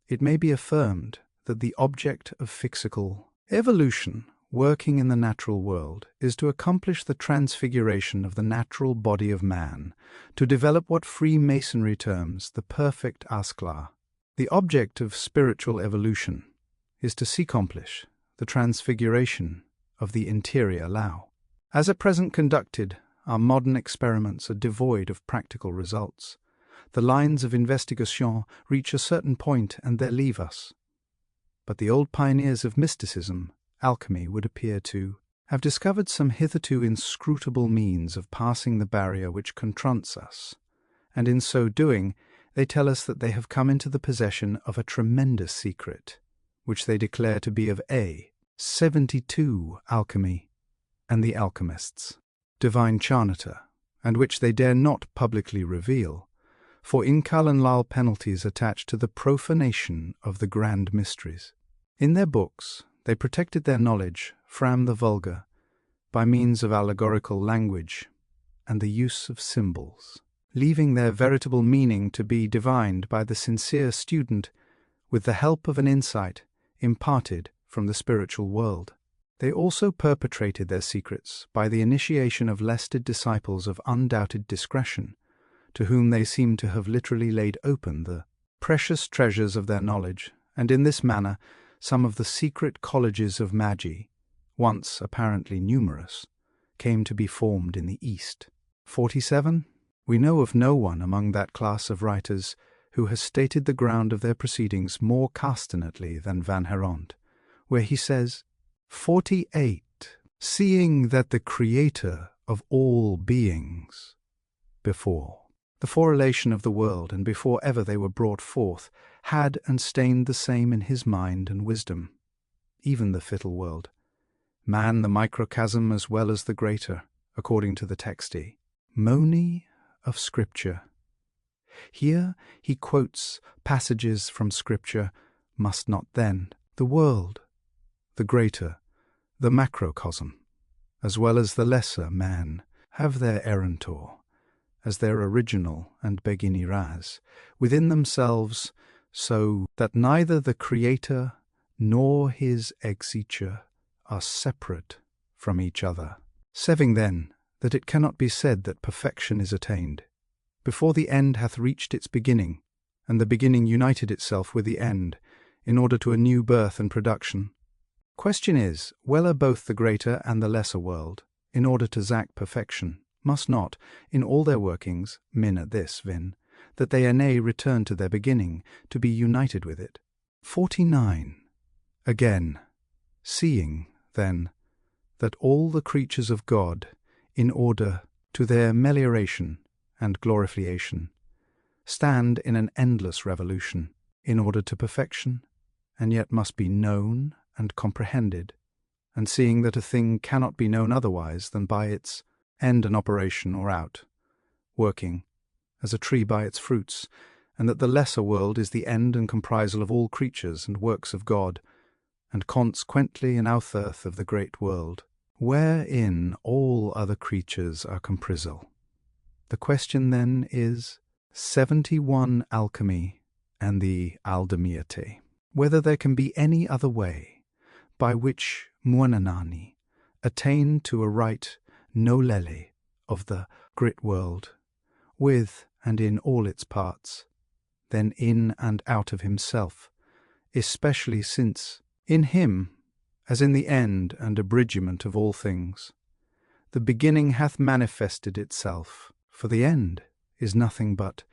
it may be affirmed that the object of physical evolution working in the natural world is to accomplish the transfiguration of the natural body of man, to develop what Freemasonry terms the perfect askla. The object of spiritual evolution is to accomplish the transfiguration of the interior Lao. As at present conducted, our modern experiments are devoid of practical results. The lines of investigation reach a certain point and they leave us. But the old pioneers of mysticism, alchemy, would appear to have discovered some hitherto inscrutable means of passing the barrier which confronts us, and in so doing, they tell us that they have come into the possession of a tremendous secret, which they declare to be of 72 alchemy and the Alchemists, divine charnata, and which they dare not publicly reveal, for Inkal and Lal penalties attached to the profanation of the grand mysteries. In their books, they protected their knowledge from the vulgar by means of allegorical language and the use of symbols, leaving their veritable meaning to be divined by the sincere student with the help of an insight imparted from the spiritual world. They also perpetrated their secrets by the initiation of lested disciples of undoubted discretion, to whom they seem to have literally laid open the precious treasures of their knowledge, and in this manner some of the secret colleges of magi, once apparently numerous, came to be formed in the East. 47. We know of no one among that class of writers who has stated the ground of their proceedings more castanetly than Van Heront, where he says, 48. Seeing that the Creator of all beings, before the forelation of the world and before ever they were brought forth, had and stained the same in his mind and wisdom, even the fickle world, man the microcosm as well as the greater, according to the texti, Moni of Scripture. Here he quotes passages from Scripture, must not then the world, the greater, the macrocosm, as well as the lesser man, have their erentor, as their original and begini raz, within themselves, so that neither the Creator nor his exiture are separate from each other. Seving then, that it cannot be said that perfection is attained, before the end hath reached its beginning, and the beginning united itself with the end, in order to a new birth and production. Question is, whether both the greater and the lesser world, in order to zack perfection, must not, in all their workings, min at this, vin, that they nay return to their beginning, to be united with it. 49. Again, seeing, then, that all the creatures of God, in order to their melioration and glorification, stand in an endless revolution, in order to perfection, and yet must be known and comprehended, and seeing that a thing cannot be known otherwise than by its end and operation or out, working, as a tree by its fruits, and that the lesser world is the end and comprisal of all creatures and works of God, and consequently an outgrowth of the great world, wherein all other creatures are comprisal. The question then is 71 alchemy and the aldemiate, whether there can be any other way by which Muananani attain to a right nolele of the great world, with and in all its parts, then in and out of himself, especially since in him, as in the end and abridgment of all things, the beginning hath manifested itself, for the end is nothing but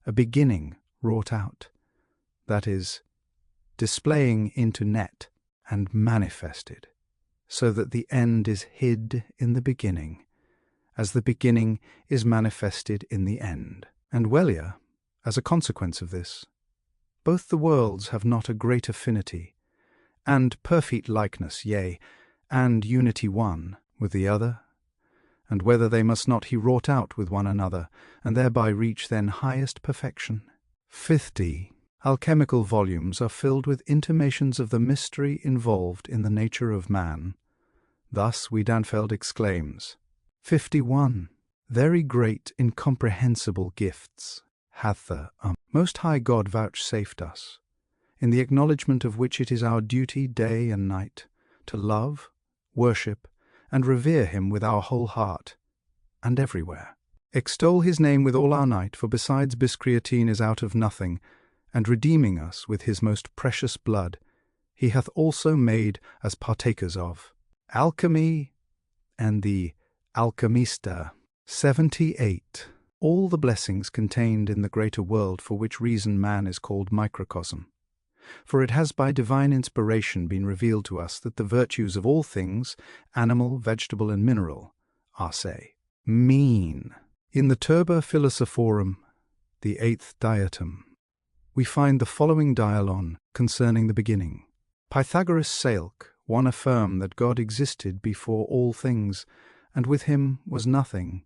a beginning wrought out, that is, displaying into net and manifested, so that the end is hid in the beginning, as the beginning is manifested in the end. And Welia, as a consequence of this, both the worlds have not a great affinity, and perfect likeness, yea, and unity one with the other, and whether they must not he wrought out with one another, and thereby reach then highest perfection. 50. Alchemical volumes are filled with intimations of the mystery involved in the nature of man. Thus Wiedanfeld exclaims, 51. Very great incomprehensible gifts hath the Most High God vouchsafed us, in the acknowledgment of which it is our duty day and night to love, worship, and revere him with our whole heart, and everywhere. Extol his name with all our might, for besides biscreatine is out of nothing, and redeeming us with his most precious blood, he hath also made us partakers of alchemy and the Alchemista. 78. All the blessings contained in the greater world for which reason man is called microcosm. For it has by divine inspiration been revealed to us that the virtues of all things, animal, vegetable, and mineral, are, say, mean. In the Turba Philosophorum, the 8th diatom, we find the following dialogue concerning the beginning. Pythagoras Salk, one affirm that God existed before all things, and with him was nothing,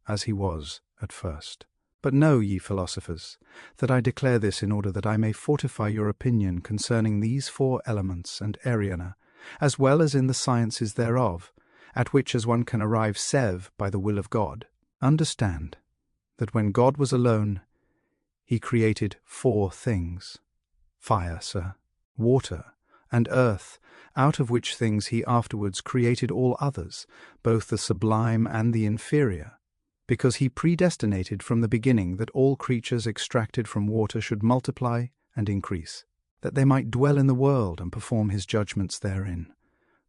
as he was at first. But know, ye philosophers, that I declare this in order that I may fortify your opinion concerning these 4 elements and ariana, as well as in the sciences thereof, at which as one can arrive sev by the will of God. Understand that when God was alone, he created 4 things: fire, sir, water, and earth, out of which things he afterwards created all others, both the sublime and the inferior, because he predestinated from the beginning that all creatures extracted from water should multiply and increase, that they might dwell in the world and perform his judgments therein.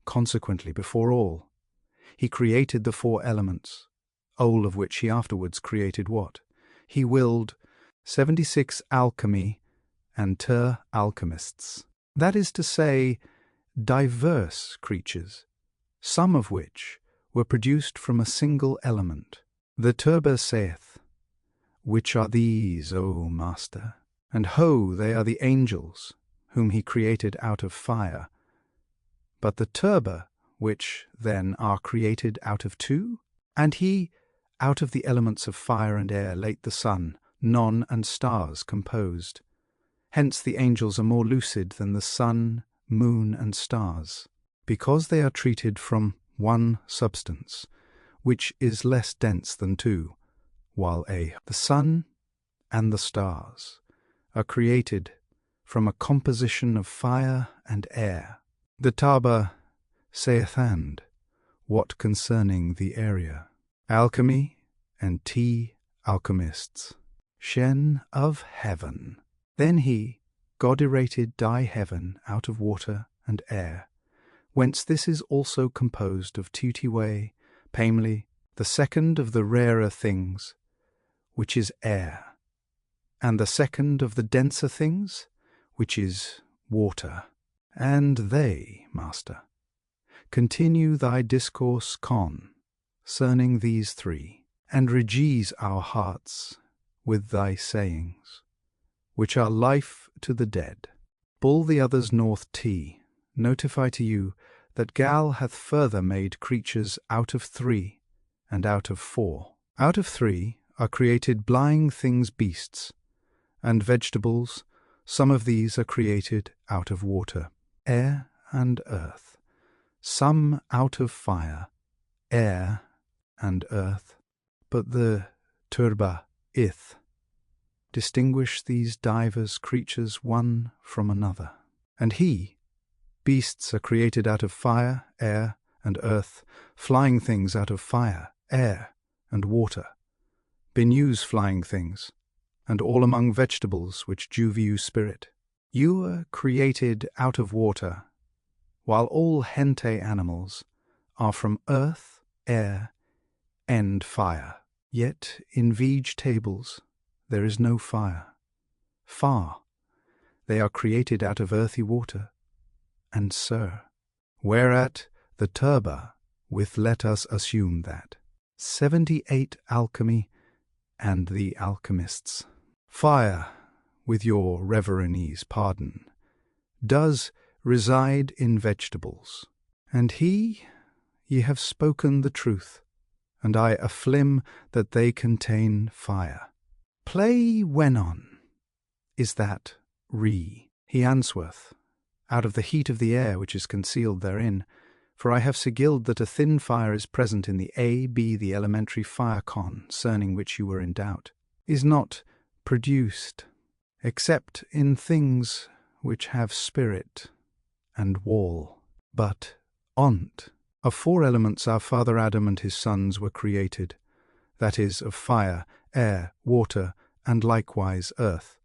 Consequently, before all, he created the 4 elements, all of which he afterwards created what? He willed 76 alchemy and alchemists. That is to say, diverse creatures, some of which were produced from a single element. The Turba saith, which are these, O Master? And ho, they are the angels, whom he created out of fire. But the Turba, which, then, are created out of 2? And he, out of the elements of fire and air, late the sun, non and stars composed. Hence the angels are more lucid than the sun, moon, and stars, because they are treated from one substance, which is less dense than 2, while the sun and the stars are created from a composition of fire and air. The Taba saith, and what concerning the area? Alchemy and alchemists, shen of heaven. Then he, God irrated die heaven out of water and air, whence this is also composed of Tutiway, Pamely, the second of the rarer things, which is air, and the second of the denser things, which is water. And they, Master, continue thy discourse concerning these 3, and regeese our hearts with thy sayings, which are life to the dead. Bull the others north notify to you that Gal hath further made creatures out of 3 and out of 4. Out of 3 are created blind things, beasts, and vegetables. Some of these are created out of water, air, and earth, some out of fire, air, and earth. But the Turba distinguish these divers creatures one from another. And he, beasts are created out of fire, air, and earth, flying things out of fire, air, and water, Benus flying things, and all among vegetables which Juviu spirit. You are created out of water, while all hente animals are from earth, air, and fire. Yet in vegetables there is no fire. Far, they are created out of earthy water, and sir, whereat the Turba with let us assume that 78 alchemy and the alchemists. Fire, with your revereny's pardon, does reside in vegetables, and ye have spoken the truth, and I affirm that they contain fire. Play Wenon, is that he answereth, out of the heat of the air which is concealed therein, for I have sigilled that a thin fire is present in the the elementary fire concerning which you were in doubt, is not produced, except in things which have spirit and wall. But on't, of 4 elements our father Adam and his sons were created, that is, of fire, air, water, and likewise earth.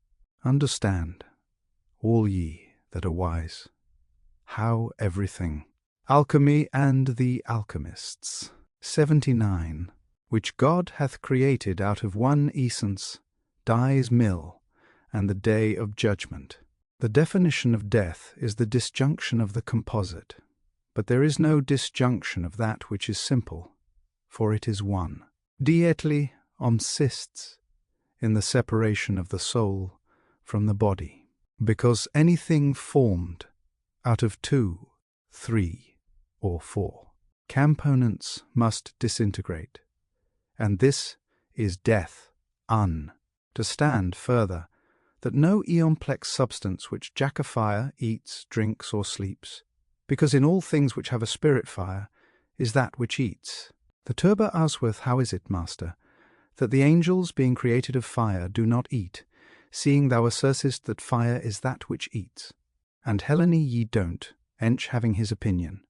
Understand, all ye that are wise, how everything. Alchemy and the Alchemists. 79. Which God hath created out of one essence, dies mill, and the day of judgment. The definition of death is the disjunction of the composite, but there is no disjunction of that which is simple, for it is one. Dietli consists in the separation of the soul from the body, because anything formed out of 2, 3, or 4 components must disintegrate, and this is death to stand further, that no eonplex substance which jack a fire eats, drinks, or sleeps, because in all things which have a spirit fire is that which eats. The turba asweth, how is it, master, that the angels, being created of fire, do not eat, seeing thou assertest that fire is that which eats? And Helene ye don't, ench having his opinion,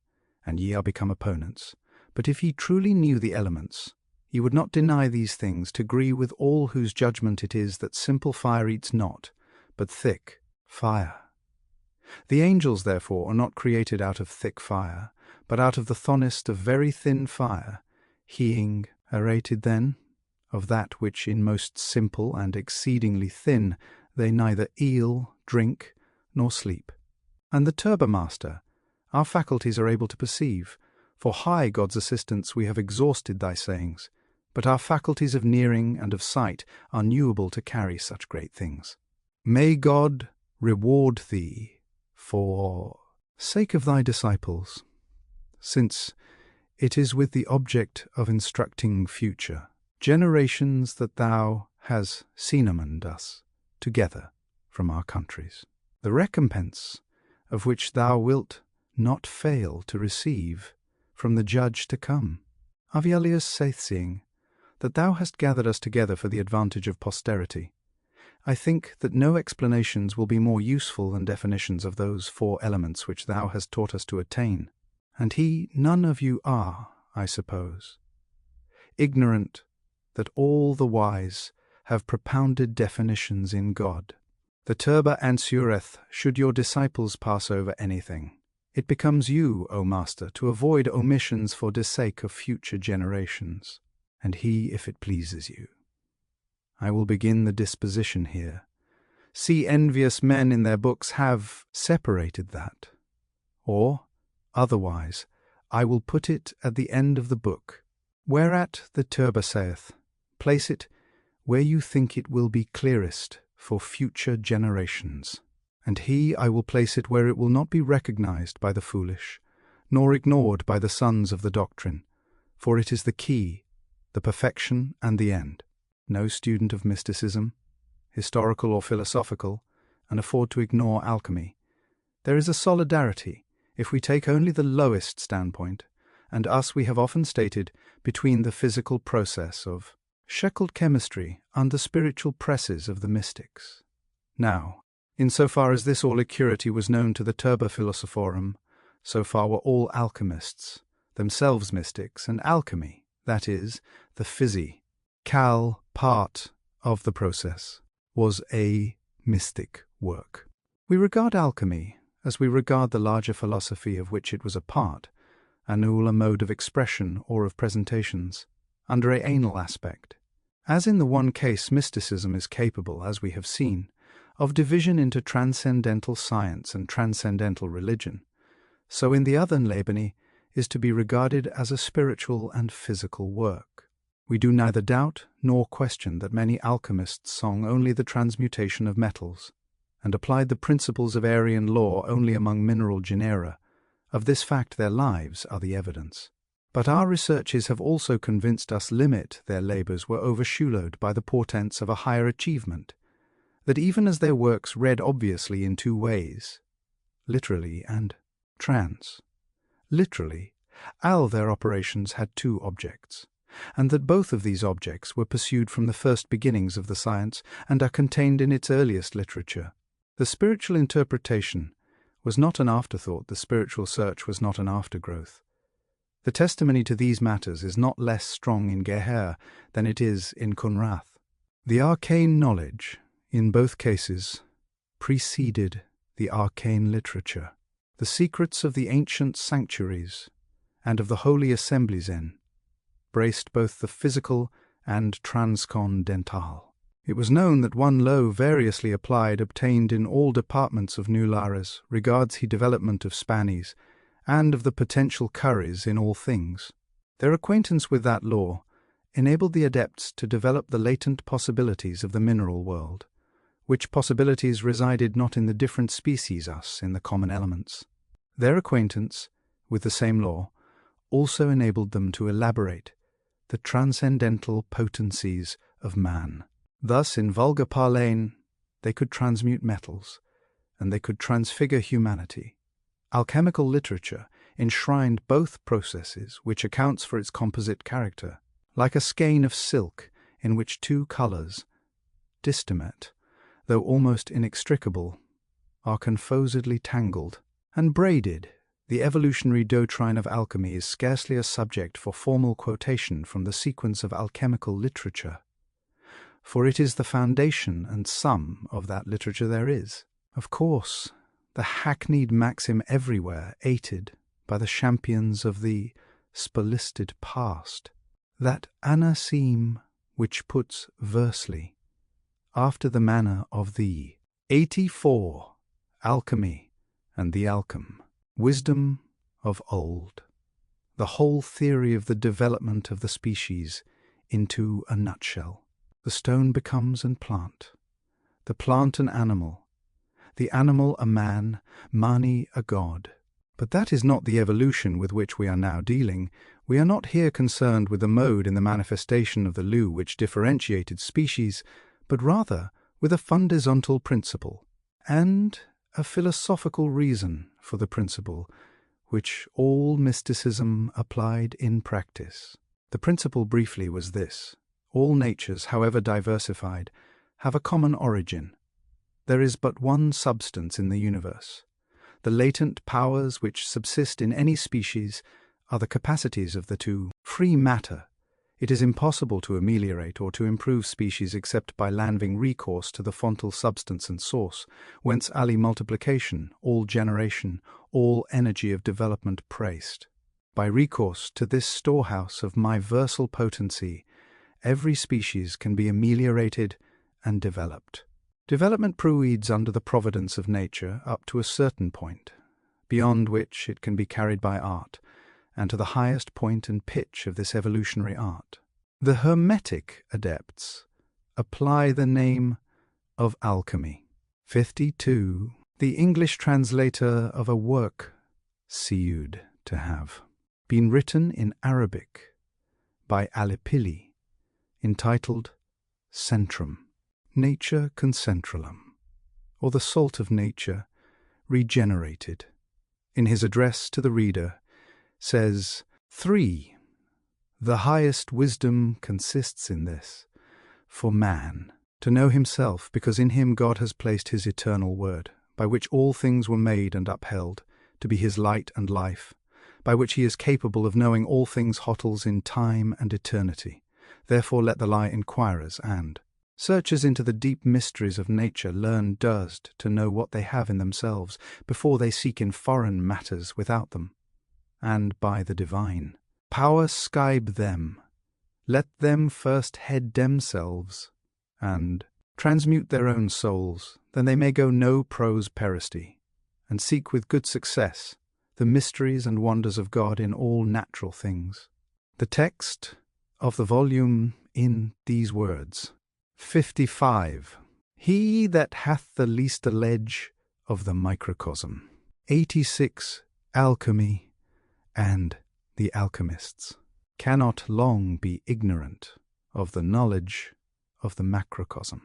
and ye are become opponents. But if ye truly knew the elements, ye would not deny these things, to agree with all whose judgment it is that simple fire eats not, but thick fire. The angels, therefore, are not created out of thick fire, but out of the thonnest of very thin fire, heing arated then, of that which in most simple and exceedingly thin they neither eel, drink, nor sleep. And the turba master, our faculties are able to perceive, for high God's assistance we have exhausted thy sayings, but our faculties of nearing and of sight are knewable to carry such great things. May God reward thee for sake of thy disciples, since it is with the object of instructing future generations that thou has summoned us together from our countries, the recompense of which thou wilt not fail to receive from the judge to come. Avialius saith, seeing that thou hast gathered us together for the advantage of posterity, I think that no explanations will be more useful than definitions of those 4 elements which thou hast taught us to attain. And none of you are, I suppose, ignorant that all the wise have propounded definitions in God. The turba answereth, should your disciples pass over anything, it becomes you, O Master, to avoid omissions for the sake of future generations, and if it pleases you. I will begin the disposition here. See, envious men in their books have separated that, or, otherwise, I will put it at the end of the book, whereat the turba saith, place it where you think it will be clearest for future generations. And I will place it where it will not be recognized by the foolish, nor ignored by the sons of the doctrine, for it is the key, the perfection, and the end. No student of mysticism, historical or philosophical, can afford to ignore alchemy. There is a solidarity, if we take only the lowest standpoint, and us we have often stated, between the physical process of sheckled chemistry and the spiritual presses of the mystics. Now, insofar as this all accuracy was known to the turba philosophorum, so far were all alchemists, themselves mystics, and alchemy, that is, the physical part of the process, was a mystic work. We regard alchemy as we regard the larger philosophy of which it was a part, a mode of expression or of presentations, under a anal aspect. As in the one case mysticism is capable, as we have seen, of division into transcendental science and transcendental religion, so in the other Lebani is to be regarded as a spiritual and physical work. We do neither doubt nor question that many alchemists song only the transmutation of metals, and applied the principles of Aryan law only among mineral genera. Of this fact their lives are the evidence. But our researches have also convinced us their labours were overshadowed by the portents of a higher achievement, that even as their works read obviously in 2 ways, literally and literally, all their operations had 2 objects, and that both of these objects were pursued from the first beginnings of the science and are contained in its earliest literature. The spiritual interpretation was not an afterthought, the spiritual search was not an aftergrowth. The testimony to these matters is not less strong in Geher than it is in Kunrath. The arcane knowledge in both cases, preceded the arcane literature. The secrets of the ancient sanctuaries and of the holy assemblies braced both the physical and transcendental. It was known that one law variously applied obtained in all departments of New Laras regards the development of spanies and of the potential curries in all things. Their acquaintance with that law enabled the adepts to develop the latent possibilities of the mineral world, which possibilities resided not in the different species us in the common elements. Their acquaintance with the same law also enabled them to elaborate the transcendental potencies of man. Thus, in vulgar parlane, they could transmute metals, and they could transfigure humanity. Alchemical literature enshrined both processes, which accounts for its composite character, like a skein of silk in which two colours, distimate, though almost inextricable, are confusedly tangled and braided. The evolutionary doctrine of alchemy is scarcely a subject for formal quotation from the sequence of alchemical literature, for it is the foundation and sum of that literature there is. Of course, the hackneyed maxim everywhere aided by the champions of the spolisted past, that anatheme which puts versely, after the manner of the 84, alchemy and the alchem, wisdom of old, the whole theory of the development of the species into a nutshell. The stone becomes an plant, the plant an animal, the animal a man, mani a god. But that is not the evolution with which we are now dealing. We are not here concerned with the mode in the manifestation of the lu which differentiated species, but rather with a fundamental principle, and a philosophical reason for the principle, which all mysticism applied in practice. The principle briefly was this: all natures, however diversified, have a common origin. There is but one substance in the universe. The latent powers which subsist in any species are the capacities of the two. Free matter. It is impossible to ameliorate or to improve species except by landing recourse to the fontal substance and source, whence ali multiplication, all generation, all energy of development praised. By recourse to this storehouse of my versal potency, every species can be ameliorated and developed. Development proceeds under the providence of nature up to a certain point, beyond which it can be carried by art, and to the highest point and pitch of this evolutionary art. The Hermetic adepts apply the name of alchemy. 52. The English translator of a work seud to have been written in Arabic by Alipili, entitled Centrum, Nature Concentralum, or the Salt of Nature Regenerated, in his address to the reader, says, 3. The highest wisdom consists in this, for man, to know himself, because in him God has placed his eternal word, by which all things were made and upheld, to be his light and life, by which he is capable of knowing all things hotels in time and eternity. Therefore let the lie inquirers and searchers into the deep mysteries of nature learn durst to know what they have in themselves, before they seek in foreign matters without them, and by the divine power skybe them. Let them first head themselves, and transmute their own souls, then they may go no prose peristy, and seek with good success the mysteries and wonders of God in all natural things. The text of the volume in these words. 55. He that hath the least allege of the microcosm. 86. Alchemy and the Alchemists cannot long be ignorant of the knowledge of the macrocosm.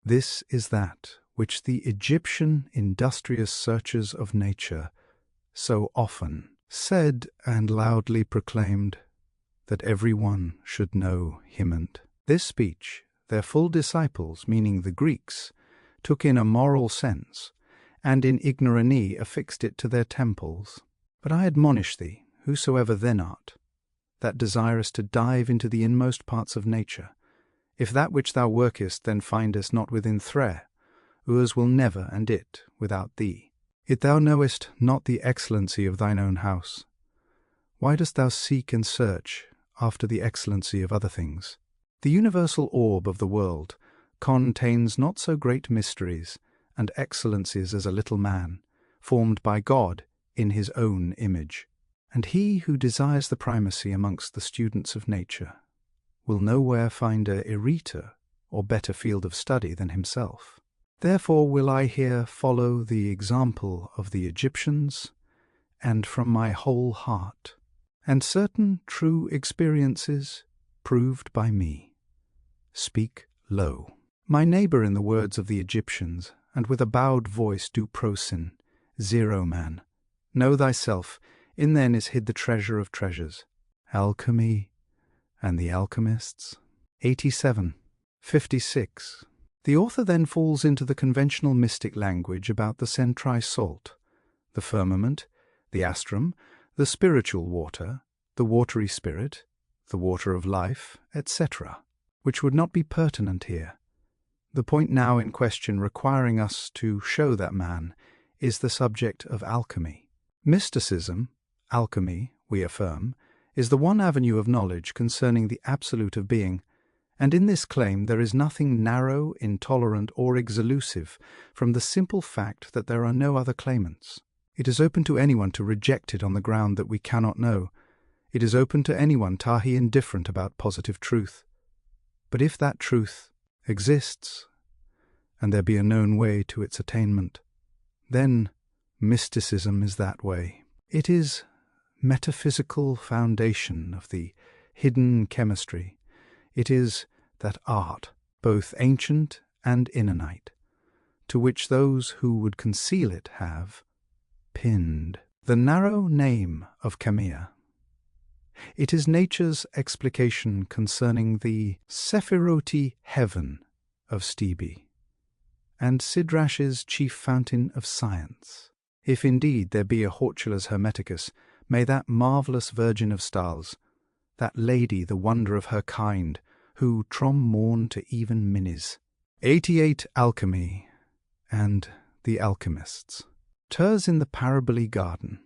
This is that which the Egyptian industrious searchers of nature so often said and loudly proclaimed, that every one should know him. And this speech their full disciples, meaning the Greeks, took in a moral sense, and in ignorani affixed it to their temples. But I admonish thee, whosoever then art, that desirest to dive into the inmost parts of nature, if that which thou workest then findest not within thread, Ours will never, and it without thee. Yet thou knowest not the excellency of thine own house. Why dost thou seek and search after the excellency of other things? The universal orb of the world contains not so great mysteries and excellencies as a little man, formed by God in his own image. And he who desires the primacy amongst the students of nature will nowhere find a irreter or better field of study than himself. Therefore will I here follow the example of the Egyptians, and from my whole heart, and certain true experiences proved by me, speak low. My neighbour, in the words of the Egyptians, and with a bowed voice do prosin, Zero man, know thyself, in then is hid the treasure of treasures. Alchemy and the Alchemists. 87. 56. The author then falls into the conventional mystic language about the centri salt, the firmament, the astrum, the spiritual water, the watery spirit, the water of life, etc., which would not be pertinent here. The point now in question requiring us to show that man is the subject of alchemy. Mysticism, alchemy, we affirm, is the one avenue of knowledge concerning the absolute of being, and in this claim there is nothing narrow, intolerant, or exelusive from the simple fact that there are no other claimants. It is open to anyone to reject it on the ground that we cannot know. It is open to anyone tahi indifferent about positive truth. But if that truth exists, and there be a known way to its attainment, then mysticism is that way. It is metaphysical foundation of the hidden chemistry. It is that art, both ancient and inanite, to which those who would conceal it have pinned the narrow name of Khamia. It is nature's explication concerning the Sephiroti heaven of Stebe, and Sidrash's chief fountain of science. If indeed there be a Hortulus Hermeticus, may that marvellous virgin of stars, that lady the wonder of her kind, who trom morn to even minis. 88. Alchemy and the Alchemists. Turs in the Parabole garden,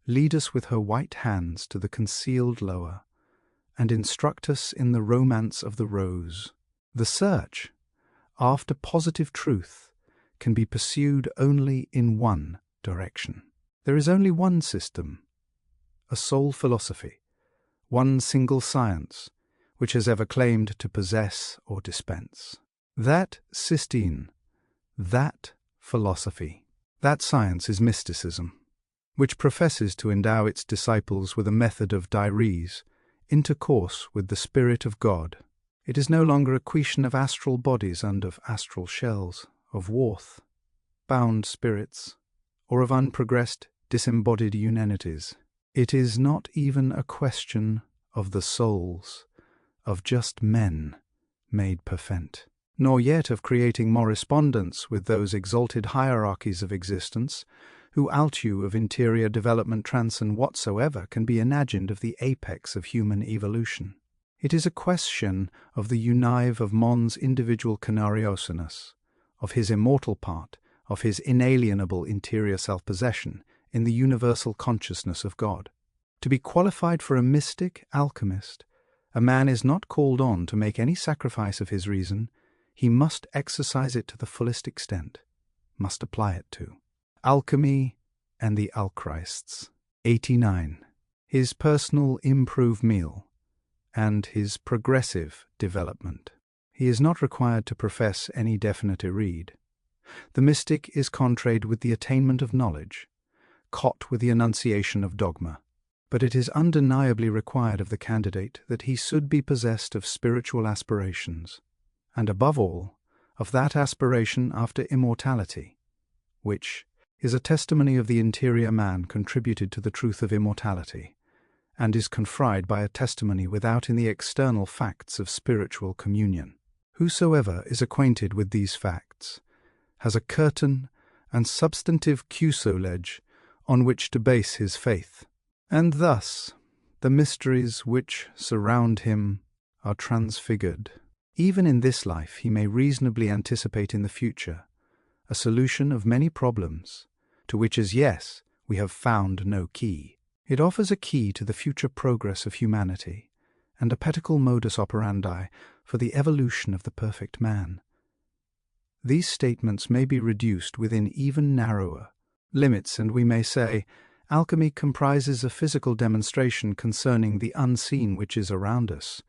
lead us with her white hands to the concealed lower, and instruct us in the romance of the rose. The search after positive truth can be pursued only in one direction. There is only one system, a sole philosophy, one single science, which has ever claimed to possess or dispense. That systeme, that philosophy, that science is mysticism, which professes to endow its disciples with a method of diaries, intercourse with the Spirit of God. It is no longer a question of astral bodies and of astral shells, of warth, bound spirits, or of unprogressed, disembodied unanities. It is not even a question of the souls of just men made perfect, nor yet of creating correspondence with those exalted hierarchies of existence who altitude of interior development transcend whatsoever can be imagined of the apex of human evolution. It is a question of the unive of Mon's individual canariosinus, of his immortal part, of his inalienable interior self-possession in the universal consciousness of God. To be qualified for a mystic alchemist, a man is not called on to make any sacrifice of his reason. He must exercise it to the fullest extent, must apply it to. Alchemy and the Alchemists. 89. His personal improved meal and his progressive development. He is not required to profess any definite rede. The mystic is contrad with the attainment of knowledge, caught with the enunciation of dogma. But it is undeniably required of the candidate that he should be possessed of spiritual aspirations, and above all, of that aspiration after immortality, which is a testimony of the interior man contributed to the truth of immortality, and is conferred by a testimony without in the external facts of spiritual communion. Whosoever is acquainted with these facts has a curtain and substantive cusolege on which to base his faith, and thus the mysteries which surround him are transfigured. Even in this life he may reasonably anticipate in the future a solution of many problems, to which as yet we have found no key. It offers a key to the future progress of humanity, and a practical modus operandi for the evolution of the perfect man. These statements may be reduced within even narrower limits, and we may say, alchemy comprises a physical demonstration concerning the unseen which is around us,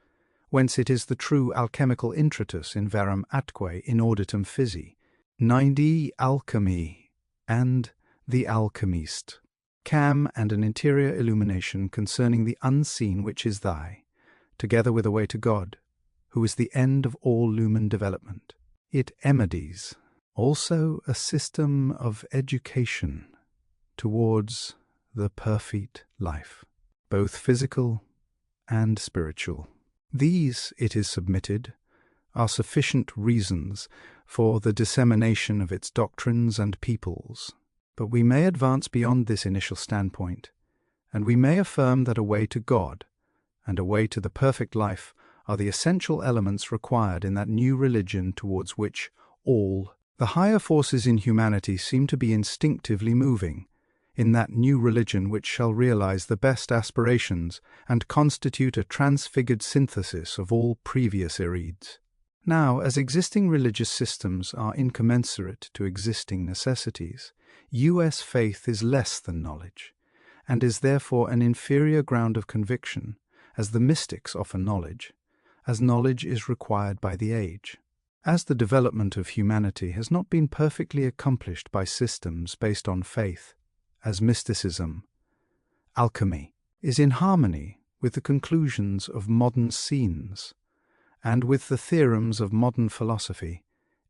whence it is the true alchemical intritus in verum atque in auditum physi. 90 Alchemy and the Alchemist. Cam and an interior illumination concerning the unseen which is thy, together with a way to God, who is the end of all lumen development. It emodies also a system of education towards the perfect life, both physical and spiritual. These, it is submitted, are sufficient reasons for the dissemination of its doctrines and peoples. But we may advance beyond this initial standpoint, and we may affirm that a way to God and a way to the perfect life are the essential elements required in that new religion towards which all the higher forces in humanity seem to be instinctively moving, in that new religion which shall realize the best aspirations and constitute a transfigured synthesis of all previous eredes. Now, as existing religious systems are incommensurate to existing necessities, U.S. faith is less than knowledge, and is therefore an inferior ground of conviction, as the mystics offer knowledge, as knowledge is required by the age. As the development of humanity has not been perfectly accomplished by systems based on faith, as mysticism, alchemy is in harmony with the conclusions of modern scenes, and with the theorems of modern philosophy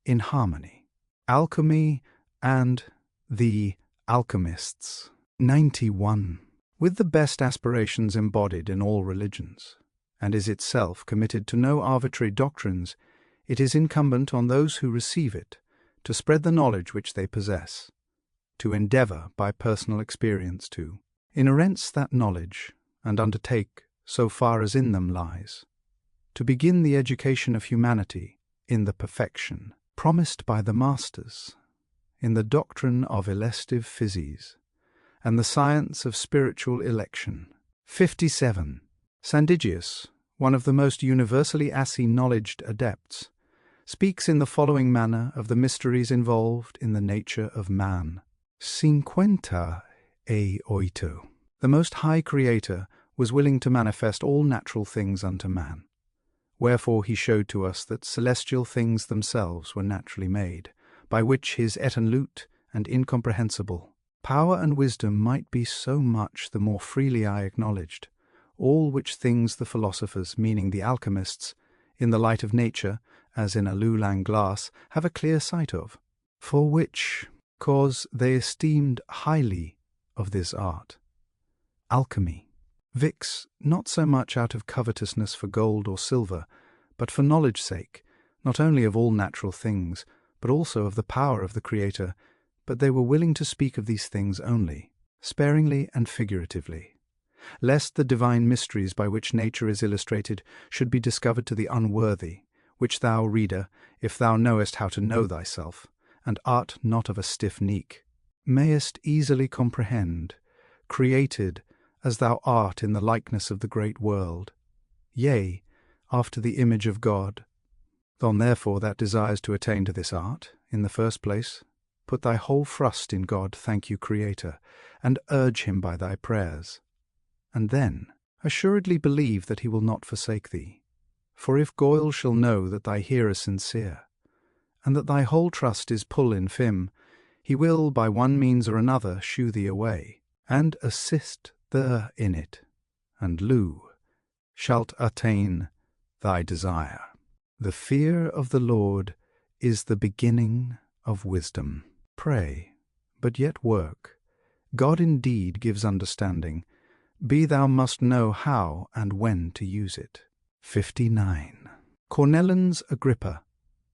in harmony. Alchemy and the Alchemists. 91. With the best aspirations embodied in all religions, and is itself committed to no arbitrary doctrines, it is incumbent on those who receive it to spread the knowledge which they possess, to endeavor by personal experience to inherence that knowledge, and undertake, so far as in them lies, to begin the education of humanity in the perfection promised by the masters, in the doctrine of elective physis, and the science of spiritual election. 57. Sandigius, one of the most universally acknowledged adepts, speaks in the following manner of the mysteries involved in the nature of man. 58. The Most High Creator was willing to manifest all natural things unto man. Wherefore he showed to us that celestial things themselves were naturally made, by which his etenlute and incomprehensible power and wisdom might be so much the more freely I acknowledged, all which things the philosophers, meaning the alchemists, in the light of nature, as in a Lulang glass, have a clear sight of, for which cause they esteemed highly of this art. Alchemy. Vix, not so much out of covetousness for gold or silver, but for knowledge sake, not only of all natural things, but also of the power of the Creator, but they were willing to speak of these things only, sparingly and figuratively, lest the divine mysteries by which nature is illustrated should be discovered to the unworthy, which thou, reader, if thou knowest how to know thyself, and art not of a stiff neck, mayest easily comprehend, created as thou art in the likeness of the great world, yea, after the image of God. Thon therefore that desires to attain to this art, in the first place, put thy whole trust in God, thank you, Creator, and urge him by thy prayers. And then assuredly believe that he will not forsake thee. For if Goyle shall know that thy hearer is sincere, and that thy whole trust is pull in him, he will by one means or another shew thee away, and assist thee in it, and Lou shalt attain thy desire. The fear of the Lord is the beginning of wisdom. Pray, but yet work. God indeed gives understanding. Be thou must know how and when to use it. 59. Cornelius Agrippa,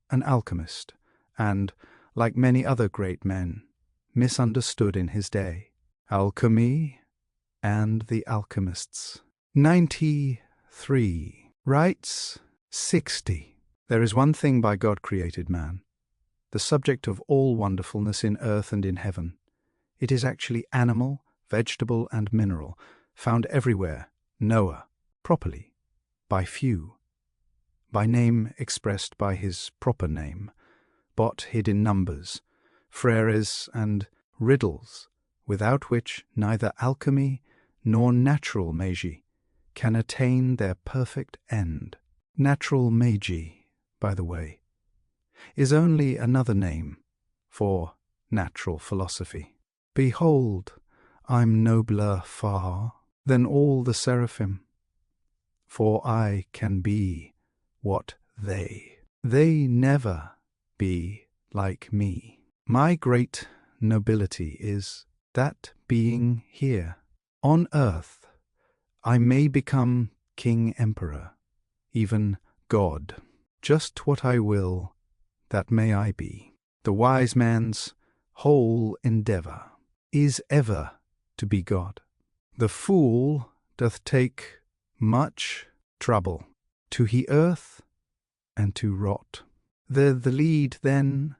an alchemist, and, like many other great men, misunderstood in his day. Alchemy and the Alchemists. 93. Writes 60. There is one thing by God created man, the subject of all wonderfulness in earth and in heaven. It is actually animal, vegetable, and mineral, found everywhere, Noah, properly, by few, by name expressed by his proper name, bot hid in numbers, freres and riddles, without which neither alchemy nor natural magi can attain their perfect end. Natural magi, by the way, is only another name for natural philosophy. Behold, I'm nobler far than all the seraphim, for I can be what they never be like me. My great nobility is that being here on earth I may become king emperor, even God. Just what I will, that may I be. The wise man's whole endeavour is ever to be God. The fool doth take much trouble to he earth and to rot. The lead then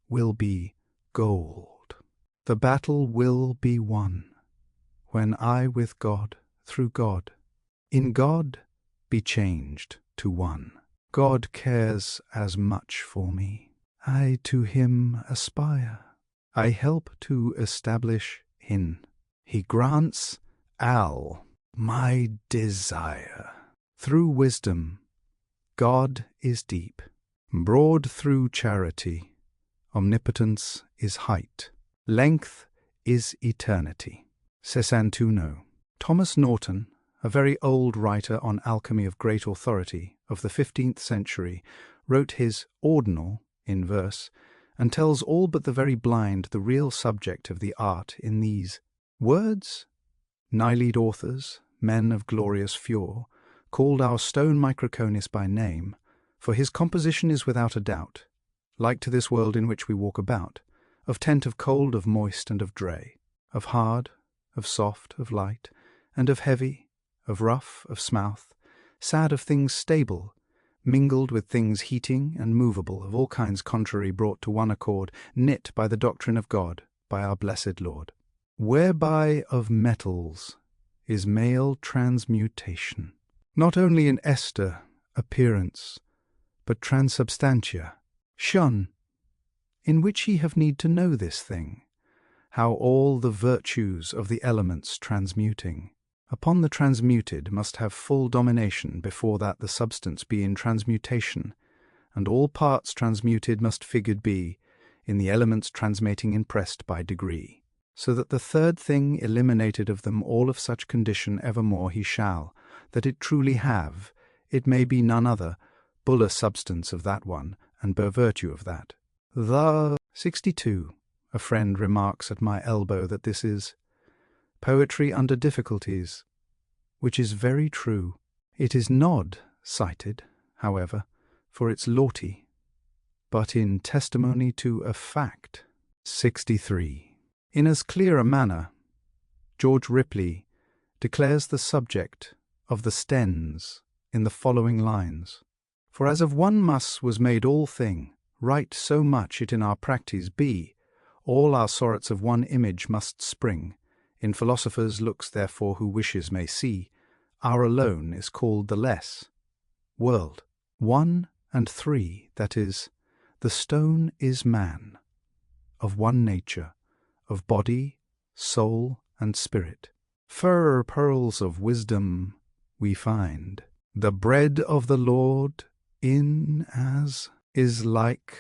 will be gold. The battle will be won when I with God, through God, in God be changed to one. God cares as much for me. I to him aspire. I help to establish hin. He grants all my desire. Through wisdom, God is deep. Broad through charity, omnipotence is height. Length is eternity. Sessantuno. Thomas Norton, a very old writer on alchemy of great authority of the 15th century, wrote his Ordinal in verse, and tells all but the very blind the real subject of the art in these words. Nilede authors, men of glorious fure, called our stone Microconis by name, for his composition is without a doubt, like to this world in which we walk about, of tent of cold, of moist, and of dray, of hard, of soft, of light, and of heavy, of rough, of smouth, sad of things stable, mingled with things heating and movable, of all kinds contrary, brought to one accord, knit by the doctrine of God, by our blessed Lord. Whereby of metals is male transmutation, not only in ester, appearance, but transubstantia, shun, in which ye have need to know this thing, how all the virtues of the elements transmuting, upon the transmuted must have full domination before that the substance be in transmutation, and all parts transmuted must figured be, in the elements transmating impressed by degree, so that the third thing eliminated of them all of such condition evermore he shall, that it truly have, it may be none other, bulla substance of that one, and per virtue of that. The 62. A friend remarks at my elbow that this is poetry under difficulties, which is very true. It is not cited, however, for its lawty, but in testimony to a fact. 63. In as clear a manner, George Ripley declares the subject of the stens in the following lines. For as of one muss was made all thing, right so much it in our practice be, all our sorts of one image must spring. In philosophers' looks therefore who wishes may see, our alone is called the less. World, 1 and 3, that is, the stone is man, of one nature, of body, soul, and spirit. Furrer pearls of wisdom we find. The bread of the Lord in as is like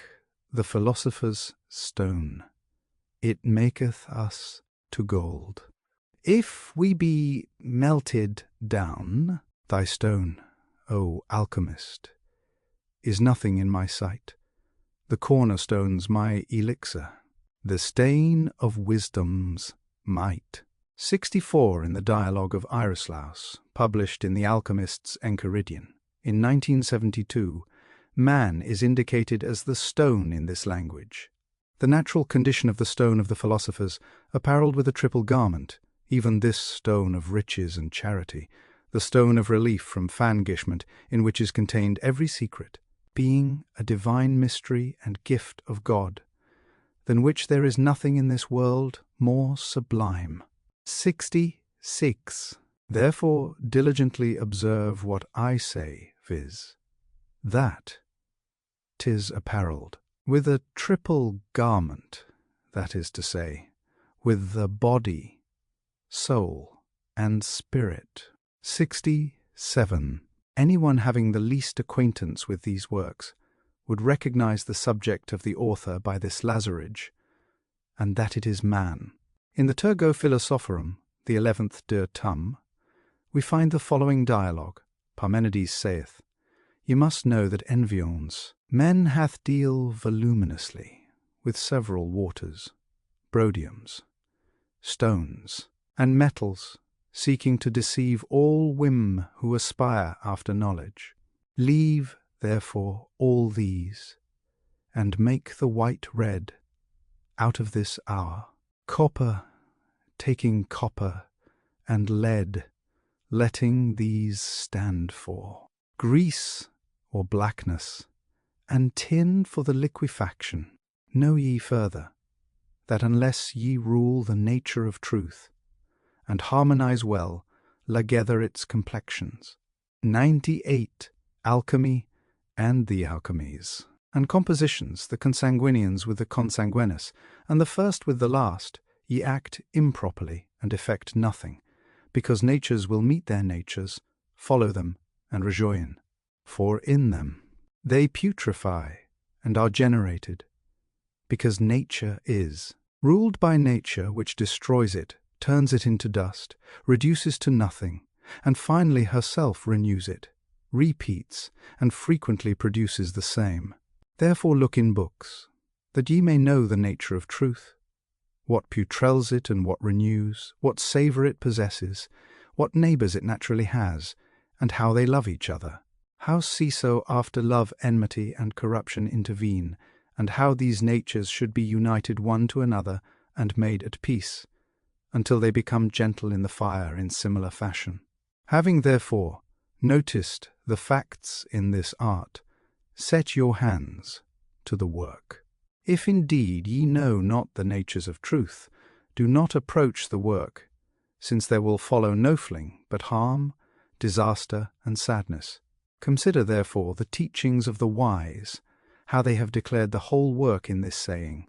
the philosopher's stone. It maketh us to gold. If we be melted down, thy stone, O alchemist, is nothing in my sight. The cornerstone's my elixir, the stain of wisdom's might. 64 in the Dialogue of Irislaus, published in the Alchemists' Enchiridion. In 1972, man is indicated as the stone in this language. The natural condition of the stone of the philosophers, apparelled with a triple garment, even this stone of riches and charity, the stone of relief from fangishment, in which is contained every secret, being a divine mystery and gift of God, than which there is nothing in this world more sublime. 66. Therefore diligently observe what I say, viz., that 'tis apparelled with a triple garment, that is to say, with the body, soul, and spirit. 67. Anyone having the least acquaintance with these works would recognize the subject of the author by this lazarage, and that it is man. In the Tergo Philosophorum, the 11th der Tum, we find the following dialogue. Parmenides saith, "Ye must know that envions men hath deal voluminously with several waters, brodiums, stones, and metals, seeking to deceive all whim who aspire after knowledge. Leave, therefore, all these, and make the white red out of this hour. Copper, taking copper, and lead, letting these stand for grease or blackness, and tin for the liquefaction. Know ye further, that unless ye rule the nature of truth, and harmonize well, together its complexions." 98. Alchemy and the Alchemies, and compositions, the consanguinians with the consanguinis, and the first with the last, ye act improperly and effect nothing, because natures will meet their natures, follow them, and rejoin. For in them they putrefy and are generated, because nature is ruled by nature, which destroys it, turns it into dust, reduces to nothing, and finally herself renews it, repeats, and frequently produces the same. Therefore look in books, that ye may know the nature of truth, what putrels it and what renews, what savour it possesses, what neighbours it naturally has, and how they love each other. How ceaso after love enmity and corruption intervene, and how these natures should be united one to another and made at peace, until they become gentle in the fire in similar fashion. Having therefore noticed the facts in this art, set your hands to the work. If indeed ye know not the natures of truth, do not approach the work, since there will follow no fling but harm, disaster, and sadness. Consider therefore the teachings of the wise, how they have declared the whole work in this saying,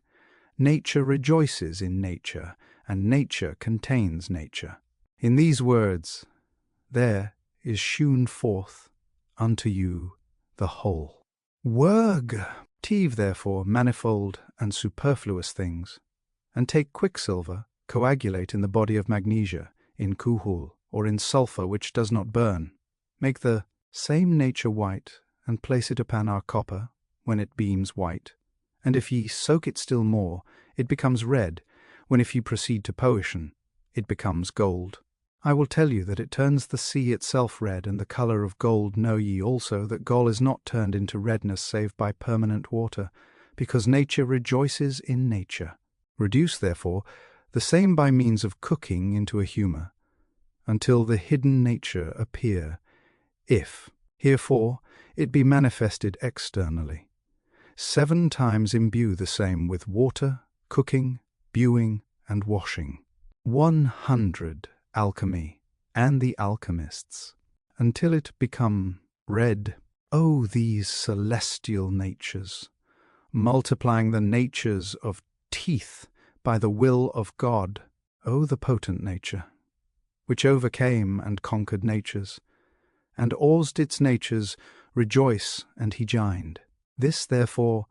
"Nature rejoices in nature, and nature contains nature." In these words there is shewn forth unto you the whole. Werg! Teeve therefore manifold and superfluous things, and take quicksilver, coagulate in the body of magnesia, in kuhul, or in sulphur which does not burn. Make the same nature white, and place it upon our copper, when it beams white, and if ye soak it still more, it becomes red, when if ye proceed to potion, it becomes gold. I will tell you that it turns the sea itself red, and the colour of gold. Know ye also that gall is not turned into redness save by permanent water, because nature rejoices in nature. Reduce, therefore, the same by means of cooking into a humour, until the hidden nature appear, if, herefore, it be manifested externally. 7 times imbue the same with water, cooking, buing, and washing. 100. Alchemy and the Alchemists, until it become red. O these celestial natures, multiplying the natures of teeth by the will of God. O the potent nature, which overcame and conquered natures, and awed its natures rejoice and he jined. This, therefore,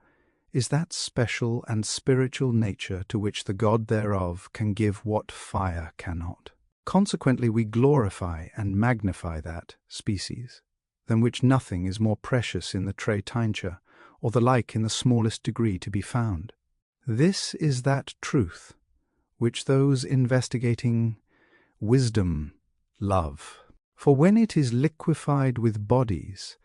is that special and spiritual nature to which the God thereof can give what fire cannot. Consequently we glorify and magnify that species, than which nothing is more precious in the tre tincture, or the like in the smallest degree to be found. This is that truth which those investigating wisdom love. For when it is liquefied with bodies,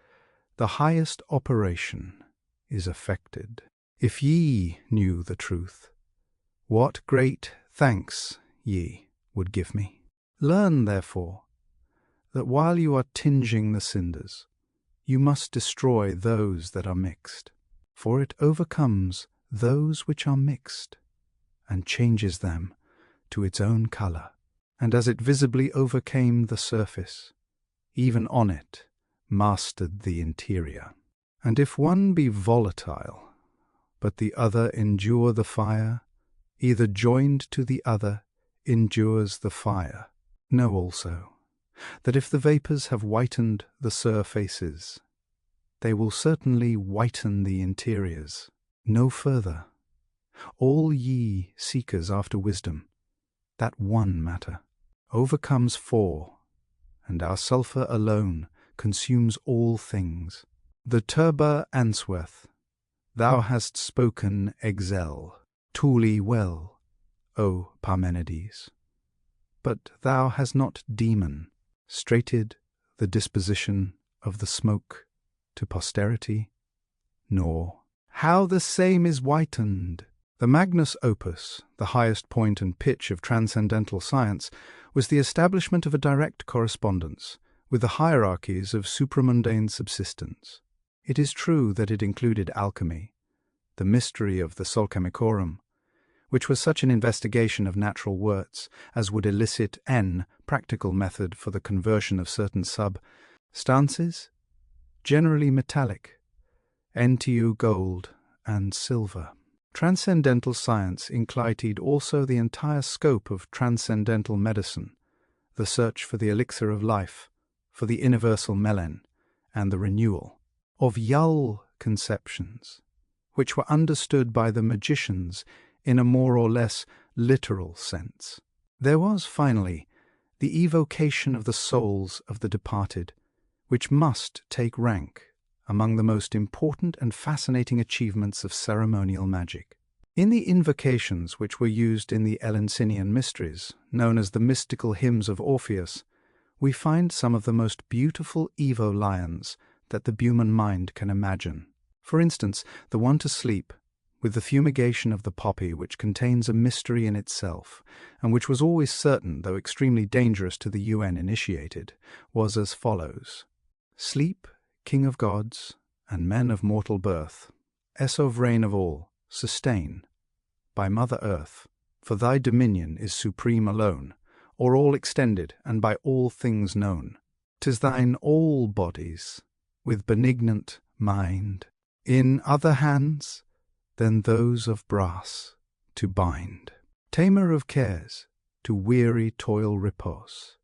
the highest operation is effected. If ye knew the truth, what great thanks ye would give me. Learn, therefore, that while you are tinging the cinders, you must destroy those that are mixed, for it overcomes those which are mixed, and changes them to its own color. And as it visibly overcame the surface, even on it mastered the interior. And if one be volatile, but the other endure the fire, either joined to the other endures the fire. Know also that if the vapors have whitened the surfaces, they will certainly whiten the interiors. No further. All ye seekers after wisdom, that one matter overcomes four, and our sulphur alone consumes all things. The turba answerth, thou hast spoken excel, truly well, O Parmenides. But thou hast not demon straighted the disposition of the smoke to posterity, nor how the same is whitened. The magnus opus, the highest point and pitch of transcendental science, was the establishment of a direct correspondence with the hierarchies of supramundane subsistence. It is true that it included alchemy, the mystery of the sol chemicorum, which was such an investigation of natural words as would elicit an practical method for the conversion of certain substances, generally metallic, NTU gold and silver. Transcendental science included also the entire scope of transcendental medicine, the search for the elixir of life, for the universal melen, and the renewal of Yul conceptions, which were understood by the magicians in a more or less literal sense. There was, finally, the evocation of the souls of the departed, which must take rank among the most important and fascinating achievements of ceremonial magic. In the invocations which were used in the Eleusinian mysteries, known as the mystical hymns of Orpheus, we find some of the most beautiful Evo lions that the human mind can imagine. For instance, the one to sleep, with the fumigation of the poppy, which contains a mystery in itself, and which was always certain, though extremely dangerous to the UN initiated, was as follows. Sleep, King of gods, and men of mortal birth, sovereign of all, sustain, by Mother Earth, for thy dominion is supreme alone, o'er all extended, and by all things known. 'Tis thine all bodies, with benignant mind, in other hands than those of brass, to bind. Tamer of cares, to weary toil repose,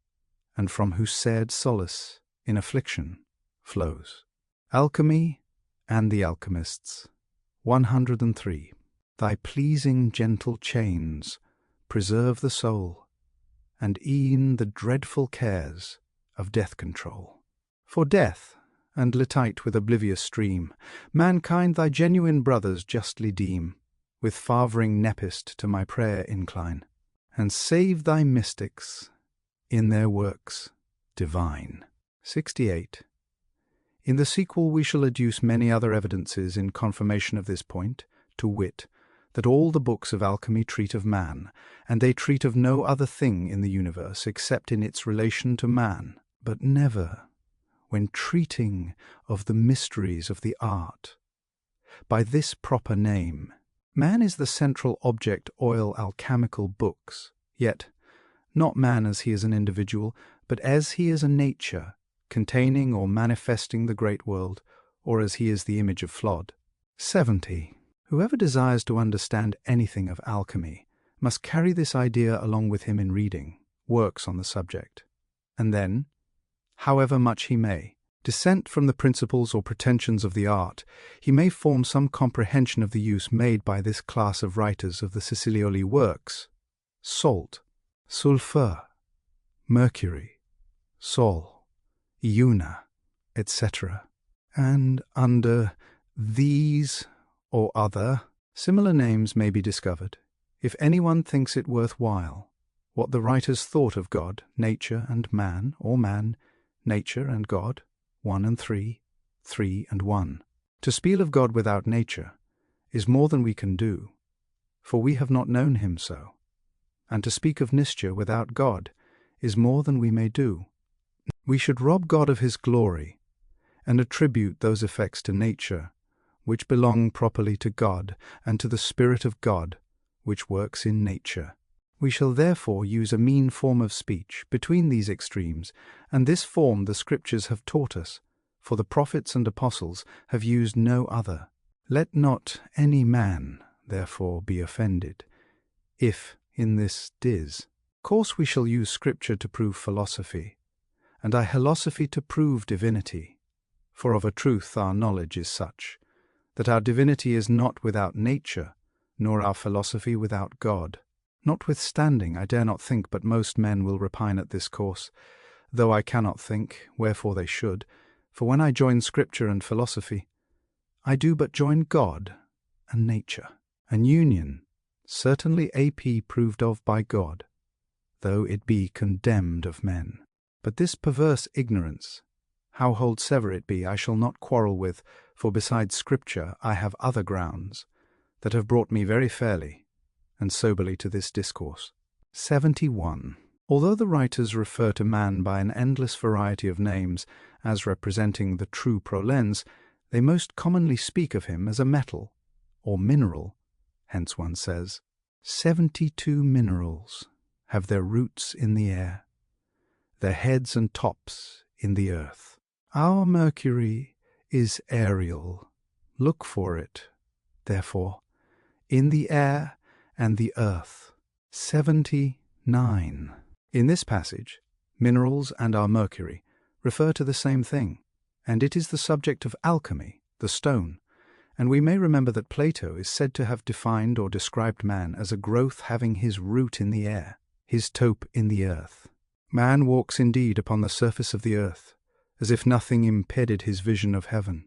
and from whose sad solace in affliction flows. Alchemy and the Alchemists. 103. Thy pleasing gentle chains preserve the soul, and e'en the dreadful cares of death control. For death, and litite with oblivious stream, mankind thy genuine brothers justly deem, with favouring nepist to my prayer incline, and save thy mystics in their works divine. 68. In the sequel we shall adduce many other evidences in confirmation of this point, to wit, that all the books of alchemy treat of man, and they treat of no other thing in the universe except in its relation to man, but never, when treating of the mysteries of the art, by this proper name. Man is the central object oil alchemical books, yet not man as he is an individual, but as he is a nature, containing or manifesting the great world, or as he is the image of Flod. 70. Whoever desires to understand anything of alchemy must carry this idea along with him in reading works on the subject, and then, however much he may dissent from the principles or pretensions of the art, he may form some comprehension of the use made by this class of writers of the Sicilioli works: salt, sulphur, mercury, sol, Iuna, etc. And under these or other similar names may be discovered, if anyone thinks it worth while, what the writers thought of God, nature, and man, or man, nature, and God, 1 and 3, 3 and 1. To speak of God without nature is more than we can do, for we have not known him so, and to speak of Nishtya without God is more than we may do. We should rob God of his glory, and attribute those effects to nature, which belong properly to God, and to the Spirit of God, which works in nature. We shall therefore use a mean form of speech between these extremes, and this form the Scriptures have taught us, for the prophets and apostles have used no other. Let not any man, therefore, be offended, if in this dis course we shall use Scripture to prove philosophy, and our philosophy to prove divinity. For of a truth our knowledge is such, that our divinity is not without nature, nor our philosophy without God. Notwithstanding, I dare not think but most men will repine at this course, though I cannot think, wherefore they should, for when I join Scripture and philosophy, I do but join God and nature. An union certainly proved of by God, though it be condemned of men. But this perverse ignorance, how wholesoever it be, I shall not quarrel with, for besides Scripture I have other grounds, that have brought me very fairly and soberly to this discourse. 71. Although the writers refer to man by an endless variety of names as representing the true prolens, they most commonly speak of him as a metal, or mineral. Hence one says, 72 minerals have their roots in the air, their heads and tops in the earth. Our Mercury is aerial. Look for it, therefore, in the air and the earth. 79. In this passage, minerals and our Mercury refer to the same thing, and it is the subject of alchemy, the stone, and we may remember that Plato is said to have defined or described man as a growth having his root in the air, his top in the earth. Man walks indeed upon the surface of the earth, as if nothing impeded his vision of heaven,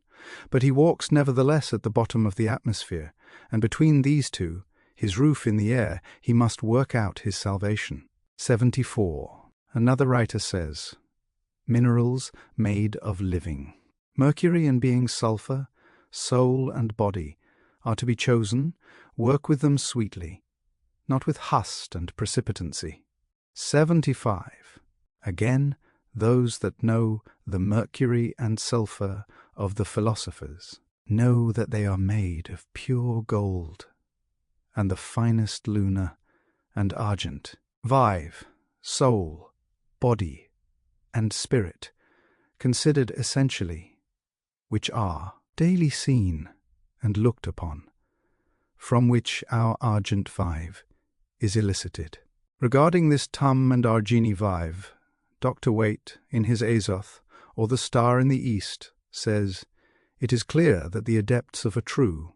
but he walks nevertheless at the bottom of the atmosphere, and between these two, his roof in the air, he must work out his salvation. 74. Another writer says, minerals made of living. Mercury and being sulphur, soul and body, are to be chosen, work with them sweetly, not with hust and precipitancy. 75. Again, those that know the mercury and sulphur of the philosophers know that they are made of pure gold, and the finest lunar and argent. 5. Soul, body, and spirit, considered essentially, which are daily seen and looked upon, from which our argent vive is elicited. Regarding this tum and argini vive, Dr. Waite, in his Azoth, or the Star in the East, says, it is clear that the adepts of a true,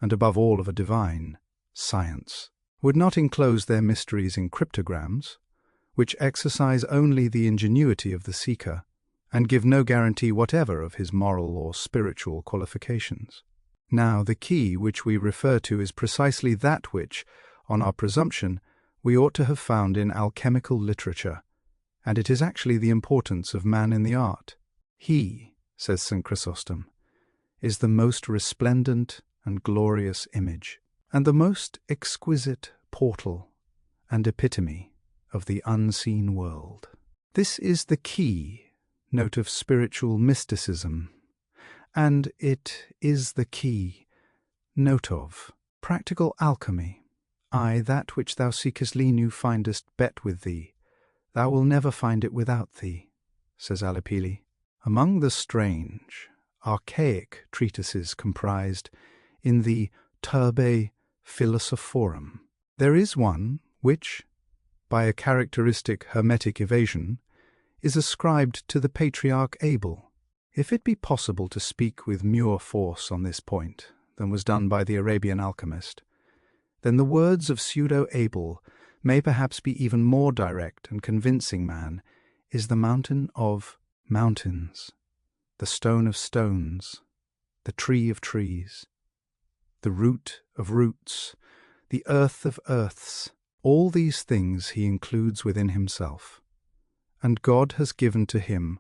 and above all of a divine, science would not enclose their mysteries in cryptograms, which exercise only the ingenuity of the seeker, and give no guarantee whatever of his moral or spiritual qualifications. Now, the key which we refer to is precisely that which, on our presumption, we ought to have found in alchemical literature, and it is actually the importance of man in the art. He, says St. Chrysostom, is the most resplendent and glorious image, and the most exquisite portal and epitome of the unseen world. This is the key note of spiritual mysticism, and it is the key note of practical alchemy. Aye, that which thou seekest lean findest bet with thee, thou will never find it without thee, says Alipili. Among the strange, archaic treatises comprised in the Turbe Philosophorum, there is one which, by a characteristic hermetic evasion, is ascribed to the patriarch Abel. If it be possible to speak with more force on this point than was done by the Arabian alchemist, then the words of pseudo-Abel may perhaps be even more direct and convincing. Man is the mountain of mountains, the stone of stones, the tree of trees, the root of roots, the earth of earths. All these things he includes within himself, and God has given to him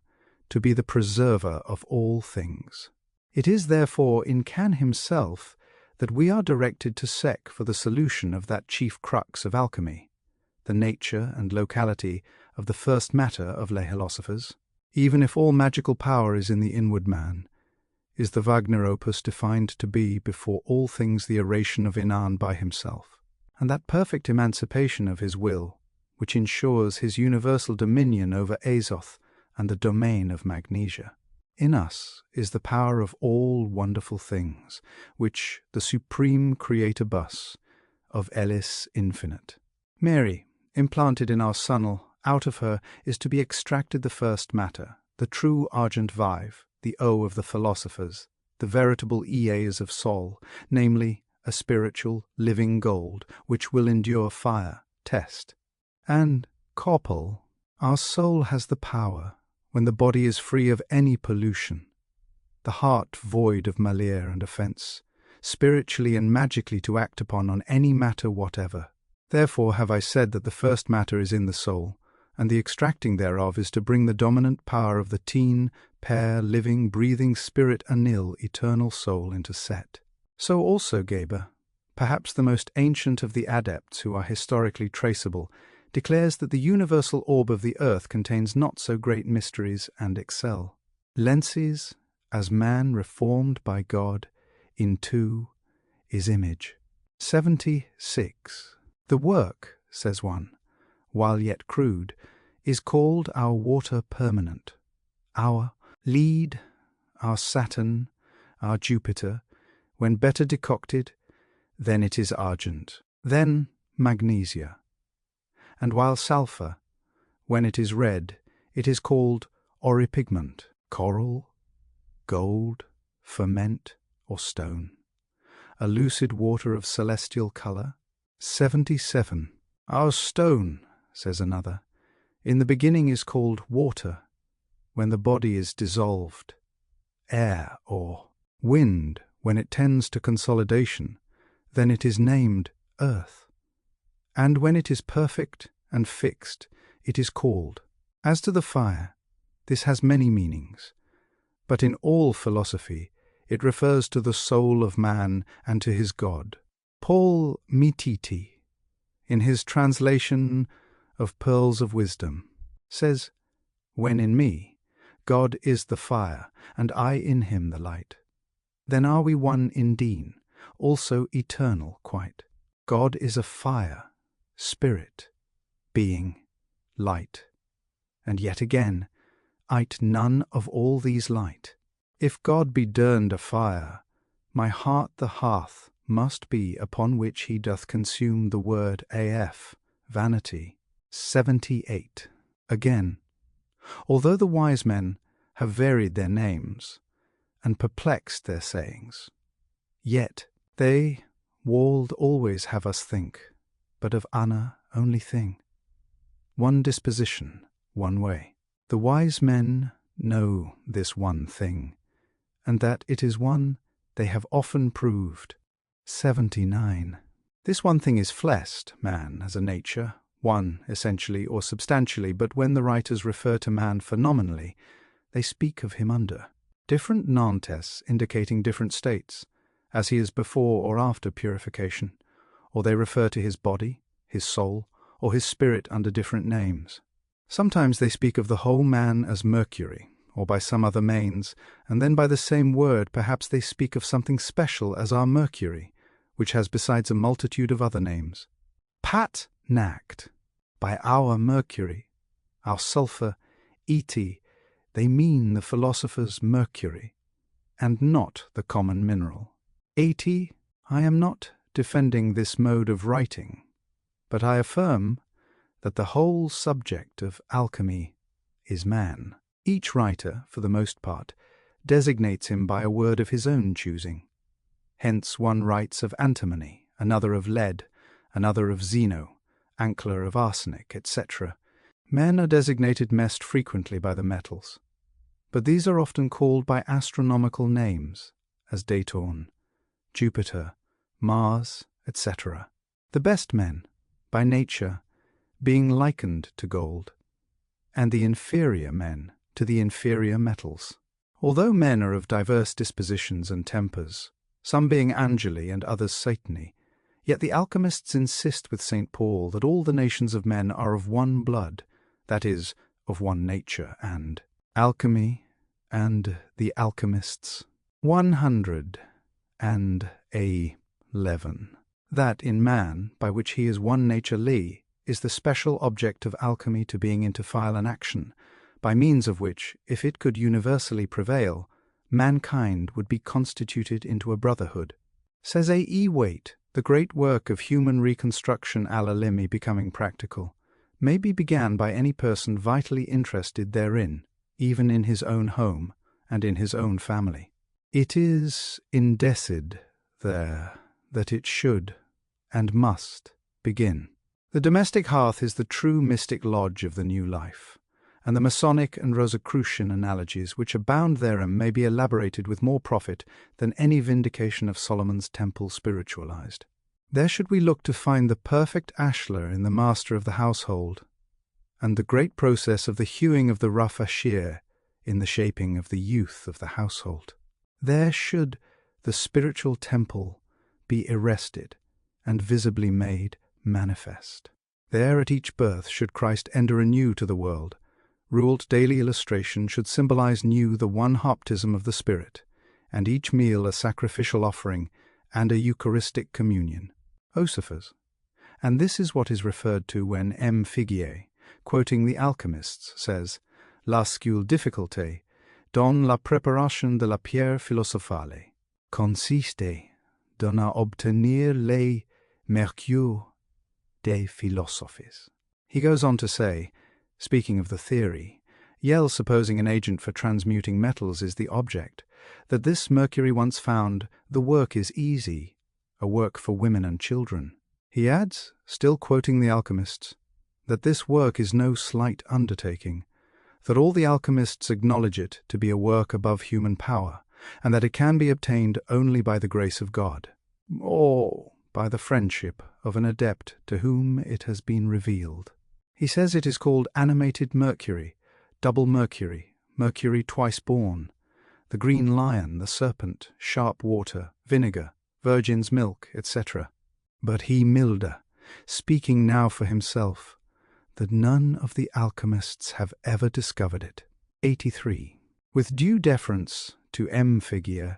to be the preserver of all things. It is therefore in Can himself that we are directed to seek for the solution of that chief crux of alchemy, the nature and locality of the first matter of les philosophers. Even if all magical power is in the inward man, is the Wagner opus defined to be before all things the oration of Inann by himself, and that perfect emancipation of his will, which ensures his universal dominion over Azoth and the domain of Magnesia. In us is the power of all wonderful things, which the supreme creator bus of Elis infinite. Mary, implanted in our sunnel, out of her is to be extracted the first matter, the true argent vive, the O of the philosophers, the veritable Eas of Sol, namely, a spiritual, living gold, which will endure fire, test. And, corpel, our soul has the power, when the body is free of any pollution, the heart void of malice and offence, spiritually and magically to act upon on any matter whatever. Therefore have I said that the first matter is in the soul, and the extracting thereof is to bring the dominant power of the teen, pair, living, breathing spirit Anil, eternal soul, into Set. So also Geber, perhaps the most ancient of the adepts who are historically traceable, declares that the universal orb of the earth contains not so great mysteries and excel. Lenses, as man reformed by God, in two, is image. 76. The work, says one, while yet crude, is called our water permanent, our lead, our Saturn, our Jupiter. When better decocted, then it is argent, then magnesia. And while sulphur, when it is red, it is called auripigment, coral, gold, ferment, or stone, a lucid water of celestial colour. 77. Our stone, says another, in the beginning is called water, when the body is dissolved, air or wind, when it tends to consolidation, then it is named earth, and when it is perfect and fixed, it is called. As to the fire, this has many meanings, but in all philosophy it refers to the soul of man and to his God. Paul Mititi, in his translation of Pearls of Wisdom, says, "When in me, God is the fire, and I in him the light. Then are we one indeed, also eternal quite. God is a fire, spirit, being, light. And yet again, I'te none of all these light. If God be durned a fire, my heart the hearth must be upon which he doth consume the word af, vanity." 78. Again, although the wise men have varied their names and perplexed their sayings, yet they walled always have us think, but of Anna only thing. One disposition, one way. The wise men know this one thing, and that it is one they have often proved. 79. This one thing is flest, man as a nature, one essentially or substantially, but when the writers refer to man phenomenally, they speak of him under different nantes indicating different states, as he is before or after purification, or they refer to his body, his soul, or his spirit under different names. Sometimes they speak of the whole man as Mercury, or by some other manes, and then by the same word perhaps they speak of something special as our Mercury, which has besides a multitude of other names. Pat nact, by our Mercury, our sulphur, eti, they mean the philosopher's Mercury, and not the common mineral. 80. I am not defending this mode of writing, but I affirm that the whole subject of alchemy is man. Each writer, for the most part, designates him by a word of his own choosing. Hence one writes of antimony, another of lead, another of zeno, ancler of arsenic, etc. Men are designated most frequently by the metals, but these are often called by astronomical names, as Datorn, Jupiter, Mars, etc. The best men, by nature, being likened to gold, and the inferior men to the inferior metals. Although men are of diverse dispositions and tempers, some being angeli and others satani, yet the alchemists insist with St. Paul that all the nations of men are of one blood, that is, of one nature, and Alchemy and the Alchemists. 111. That in man, by which he is one nature li, is the special object of alchemy to being into file and action, by means of which, if it could universally prevail, mankind would be constituted into a brotherhood. Says A. E. Waite, the great work of human reconstruction Alchemy becoming practical, may be began by any person vitally interested therein, even in his own home and in his own family. It is indecid there that it should and must begin. The domestic hearth is the true mystic lodge of the new life, and the Masonic and Rosicrucian analogies which abound therein may be elaborated with more profit than any vindication of Solomon's temple spiritualized. There should we look to find the perfect ashlar in the master of the household, and the great process of the hewing of the rough ashir in the shaping of the youth of the household. There should the spiritual temple be arrested and visibly made manifest. There at each birth should Christ enter anew to the world. Ruled daily illustration should symbolize new the one baptism of the Spirit, and each meal a sacrificial offering and a Eucharistic communion. Philosopher's. And this is what is referred to when M. Figuier, quoting the Alchemists, says, La seule difficulté dans la préparation de la pierre philosophale consiste dans à obtenir les mercures des philosophes. He goes on to say, speaking of the theory, Yell supposing an agent for transmuting metals is the object, that this mercury once found, the work is easy, a work for women and children. He adds, still quoting the Alchemists, that this work is no slight undertaking, that all the Alchemists acknowledge it to be a work above human power, and that it can be obtained only by the grace of God, or by the friendship of an adept to whom it has been revealed. He says it is called animated mercury, double mercury, mercury twice born, the green lion, the serpent, sharp water, vinegar, virgin's milk, etc. But he Milder, speaking now for himself, that none of the alchemists have ever discovered it. 83. With due deference to M. Figuier,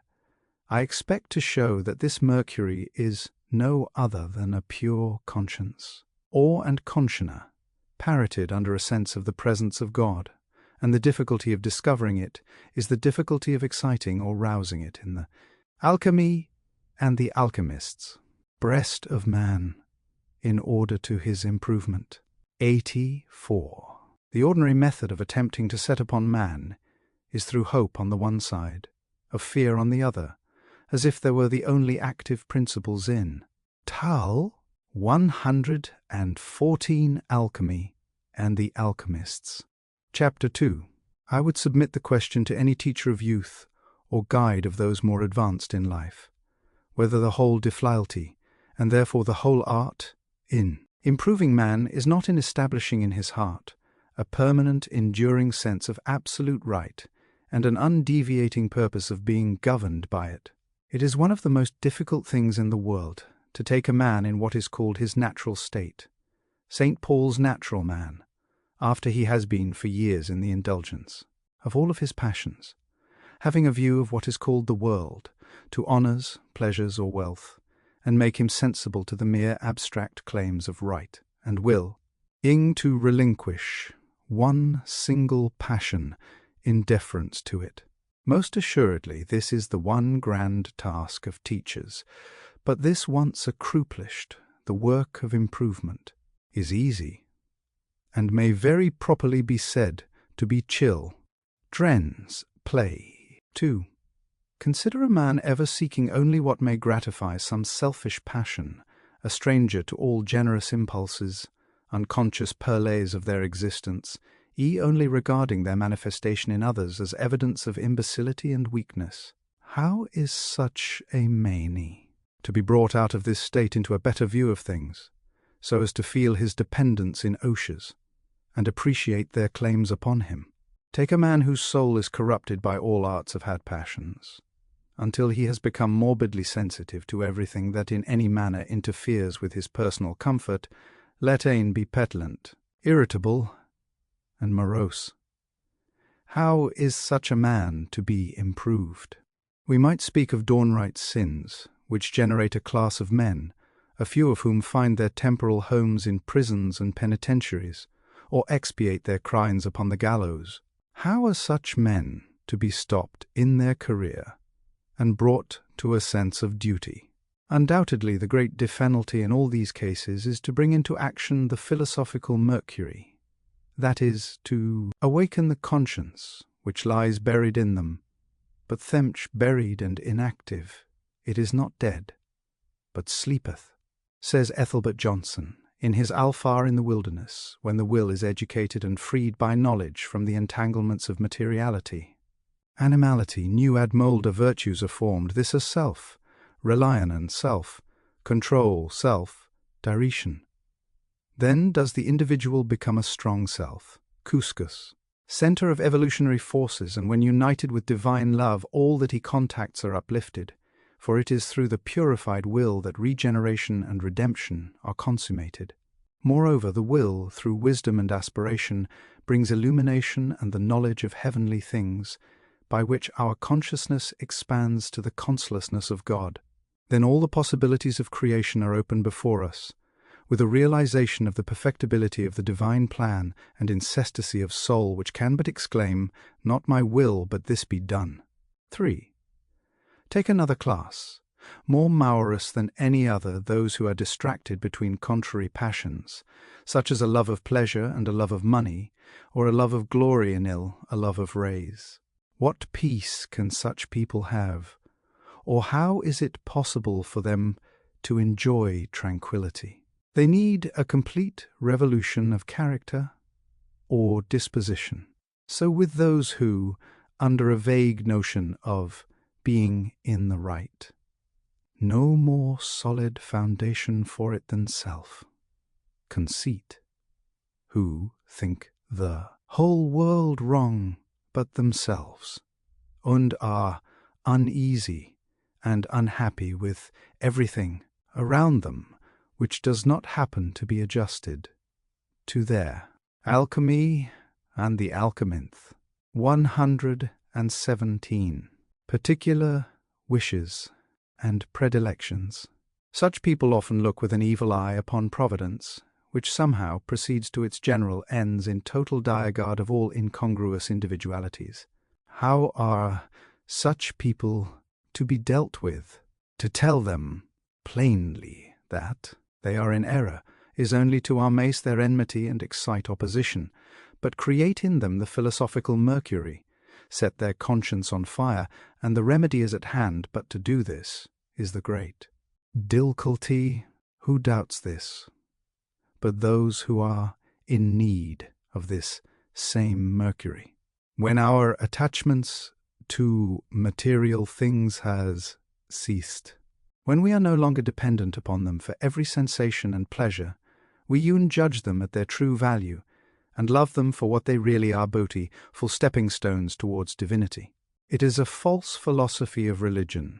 I expect to show that this mercury is no other than a pure conscience, or and consciener, parroted under a sense of the presence of God, and the difficulty of discovering it is the difficulty of exciting or rousing it in the Alchemy and the Alchemists, breast of man, in order to his improvement. 84. The ordinary method of attempting to set upon man is through hope on the one side, of fear on the other, as if there were the only active principles in Tal 114 Alchemy and the Alchemists. Chapter 2. I would submit the question to any teacher of youth or guide of those more advanced in life, whether the whole difficulty, and therefore the whole art, in improving man is not in establishing in his heart a permanent, enduring sense of absolute right and an undeviating purpose of being governed by it. It is one of the most difficult things in the world to take a man in what is called his natural state, St. Paul's natural man, after he has been for years in the indulgence of all of his passions, having a view of what is called the world, to honours, pleasures, or wealth, and make him sensible to the mere abstract claims of right and will, ing to relinquish one single passion in deference to it. Most assuredly this is the one grand task of teachers, but this once accomplished, the work of improvement is easy, and may very properly be said to be chill. Dren's play. 2. Consider a man ever seeking only what may gratify some selfish passion, a stranger to all generous impulses, unconscious perlays of their existence, only regarding their manifestation in others as evidence of imbecility and weakness. How is such a many to be brought out of this state into a better view of things, so as to feel his dependence in oceans, and appreciate their claims upon him? Take a man whose soul is corrupted by all arts of had passions, until he has become morbidly sensitive to everything that in any manner interferes with his personal comfort, let ane be petulant, irritable, and morose. How is such a man to be improved? We might speak of downright sins, which generate a class of men, a few of whom find their temporal homes in prisons and penitentiaries, or expiate their crimes upon the gallows. How are such men to be stopped in their career and brought to a sense of duty? Undoubtedly, the great difficulty in all these cases is to bring into action the philosophical mercury, that is, to awaken the conscience which lies buried in them, but themch buried and inactive, it is not dead, but sleepeth, says Ethelbert Johnson in his Alfar in the Wilderness, when the will is educated and freed by knowledge from the entanglements of materiality. Animality, new ad molda virtues are formed, this is self, reliance and self, control, self, direction. Then does the individual become a strong self, couscous, center of evolutionary forces, and when united with divine love, all that he contacts are uplifted, for it is through the purified will that regeneration and redemption are consummated. Moreover, the will, through wisdom and aspiration, brings illumination and the knowledge of heavenly things, by which our consciousness expands to the consulousness of God. Then all the possibilities of creation are open before us, with a realization of the perfectibility of the divine plan and incestacy of soul which can but exclaim, "Not my will, but this be done." 3. Take another class, more malicious than any other, those who are distracted between contrary passions, such as a love of pleasure and a love of money, or a love of glory and a love of raise. What peace can such people have? Or how is it possible for them to enjoy tranquility? They need a complete revolution of character or disposition. So with those who, under a vague notion of being in the right, no more solid foundation for it than self, conceit, who think the whole world wrong but themselves, and are uneasy and unhappy with everything around them which does not happen to be adjusted to their alchemy and the Alchemists. 117. Particular wishes and predilections. Such people often look with an evil eye upon Providence, which somehow proceeds to its general ends in total disregard of all incongruous individualities. How are such people to be dealt with? To tell them plainly that they are in error is only to amaze their enmity and excite opposition, but create in them the philosophical mercury, set their conscience on fire, and the remedy is at hand, but to do this is the great difficulty. Who doubts this? But those who are in need of this same mercury. When our attachments to material things has ceased, when we are no longer dependent upon them for every sensation and pleasure, we even judge them at their true value, and love them for what they really are, bodhi, full stepping stones towards divinity. It is a false philosophy of religion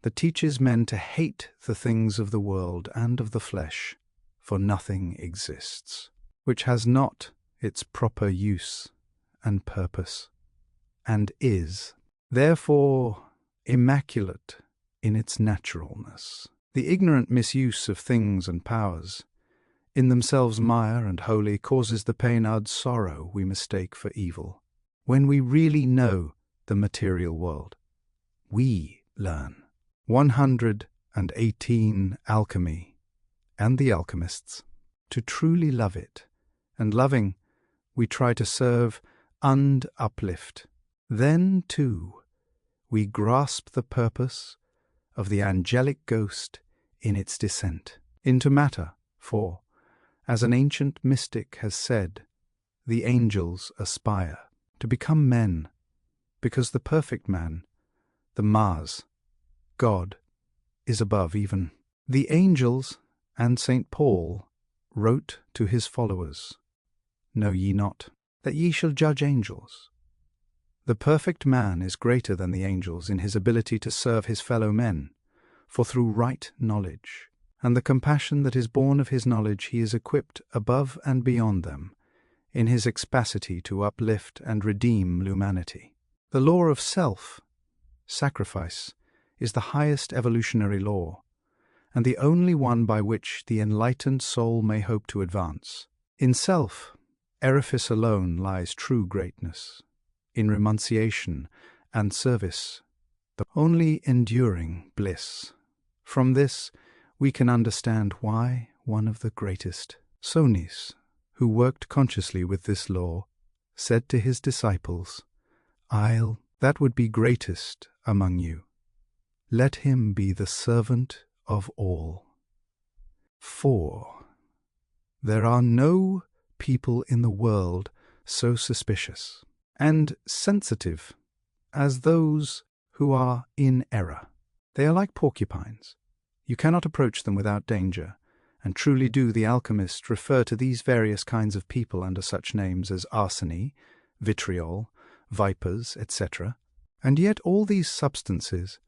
that teaches men to hate the things of the world and of the flesh, for nothing exists which has not its proper use and purpose, and is, therefore, immaculate in its naturalness. The ignorant misuse of things and powers, in themselves mire and holy, causes the pain and sorrow we mistake for evil. When we really know the material world, we learn. 118. Alchemy and the Alchemists. To truly love it, and loving, we try to serve and uplift. Then, too, we grasp the purpose of the angelic ghost in its descent into matter, for, as an ancient mystic has said, the angels aspire to become men, because the perfect man, the Mars, God, is above even the angels. And St. Paul wrote to his followers, "Know ye not that ye shall judge angels? The perfect man is greater than the angels in his ability to serve his fellow men, for through right knowledge, and the compassion that is born of his knowledge, he is equipped above and beyond them in his capacity to uplift and redeem humanity. The law of self, sacrifice, is the highest evolutionary law, and the only one by which the enlightened soul may hope to advance. In self, edifice alone lies true greatness. In renunciation and service, the only enduring bliss. From this, we can understand why one of the greatest Sonis, who worked consciously with this law, said to his disciples, "I'll that would be greatest among you. Let him be the servant of all." 4. There are no people in the world so suspicious and sensitive as those who are in error. They are like porcupines. You cannot approach them without danger, and truly do the alchemists refer to these various kinds of people under such names as arseny, vitriol, vipers, etc. And yet all these substances,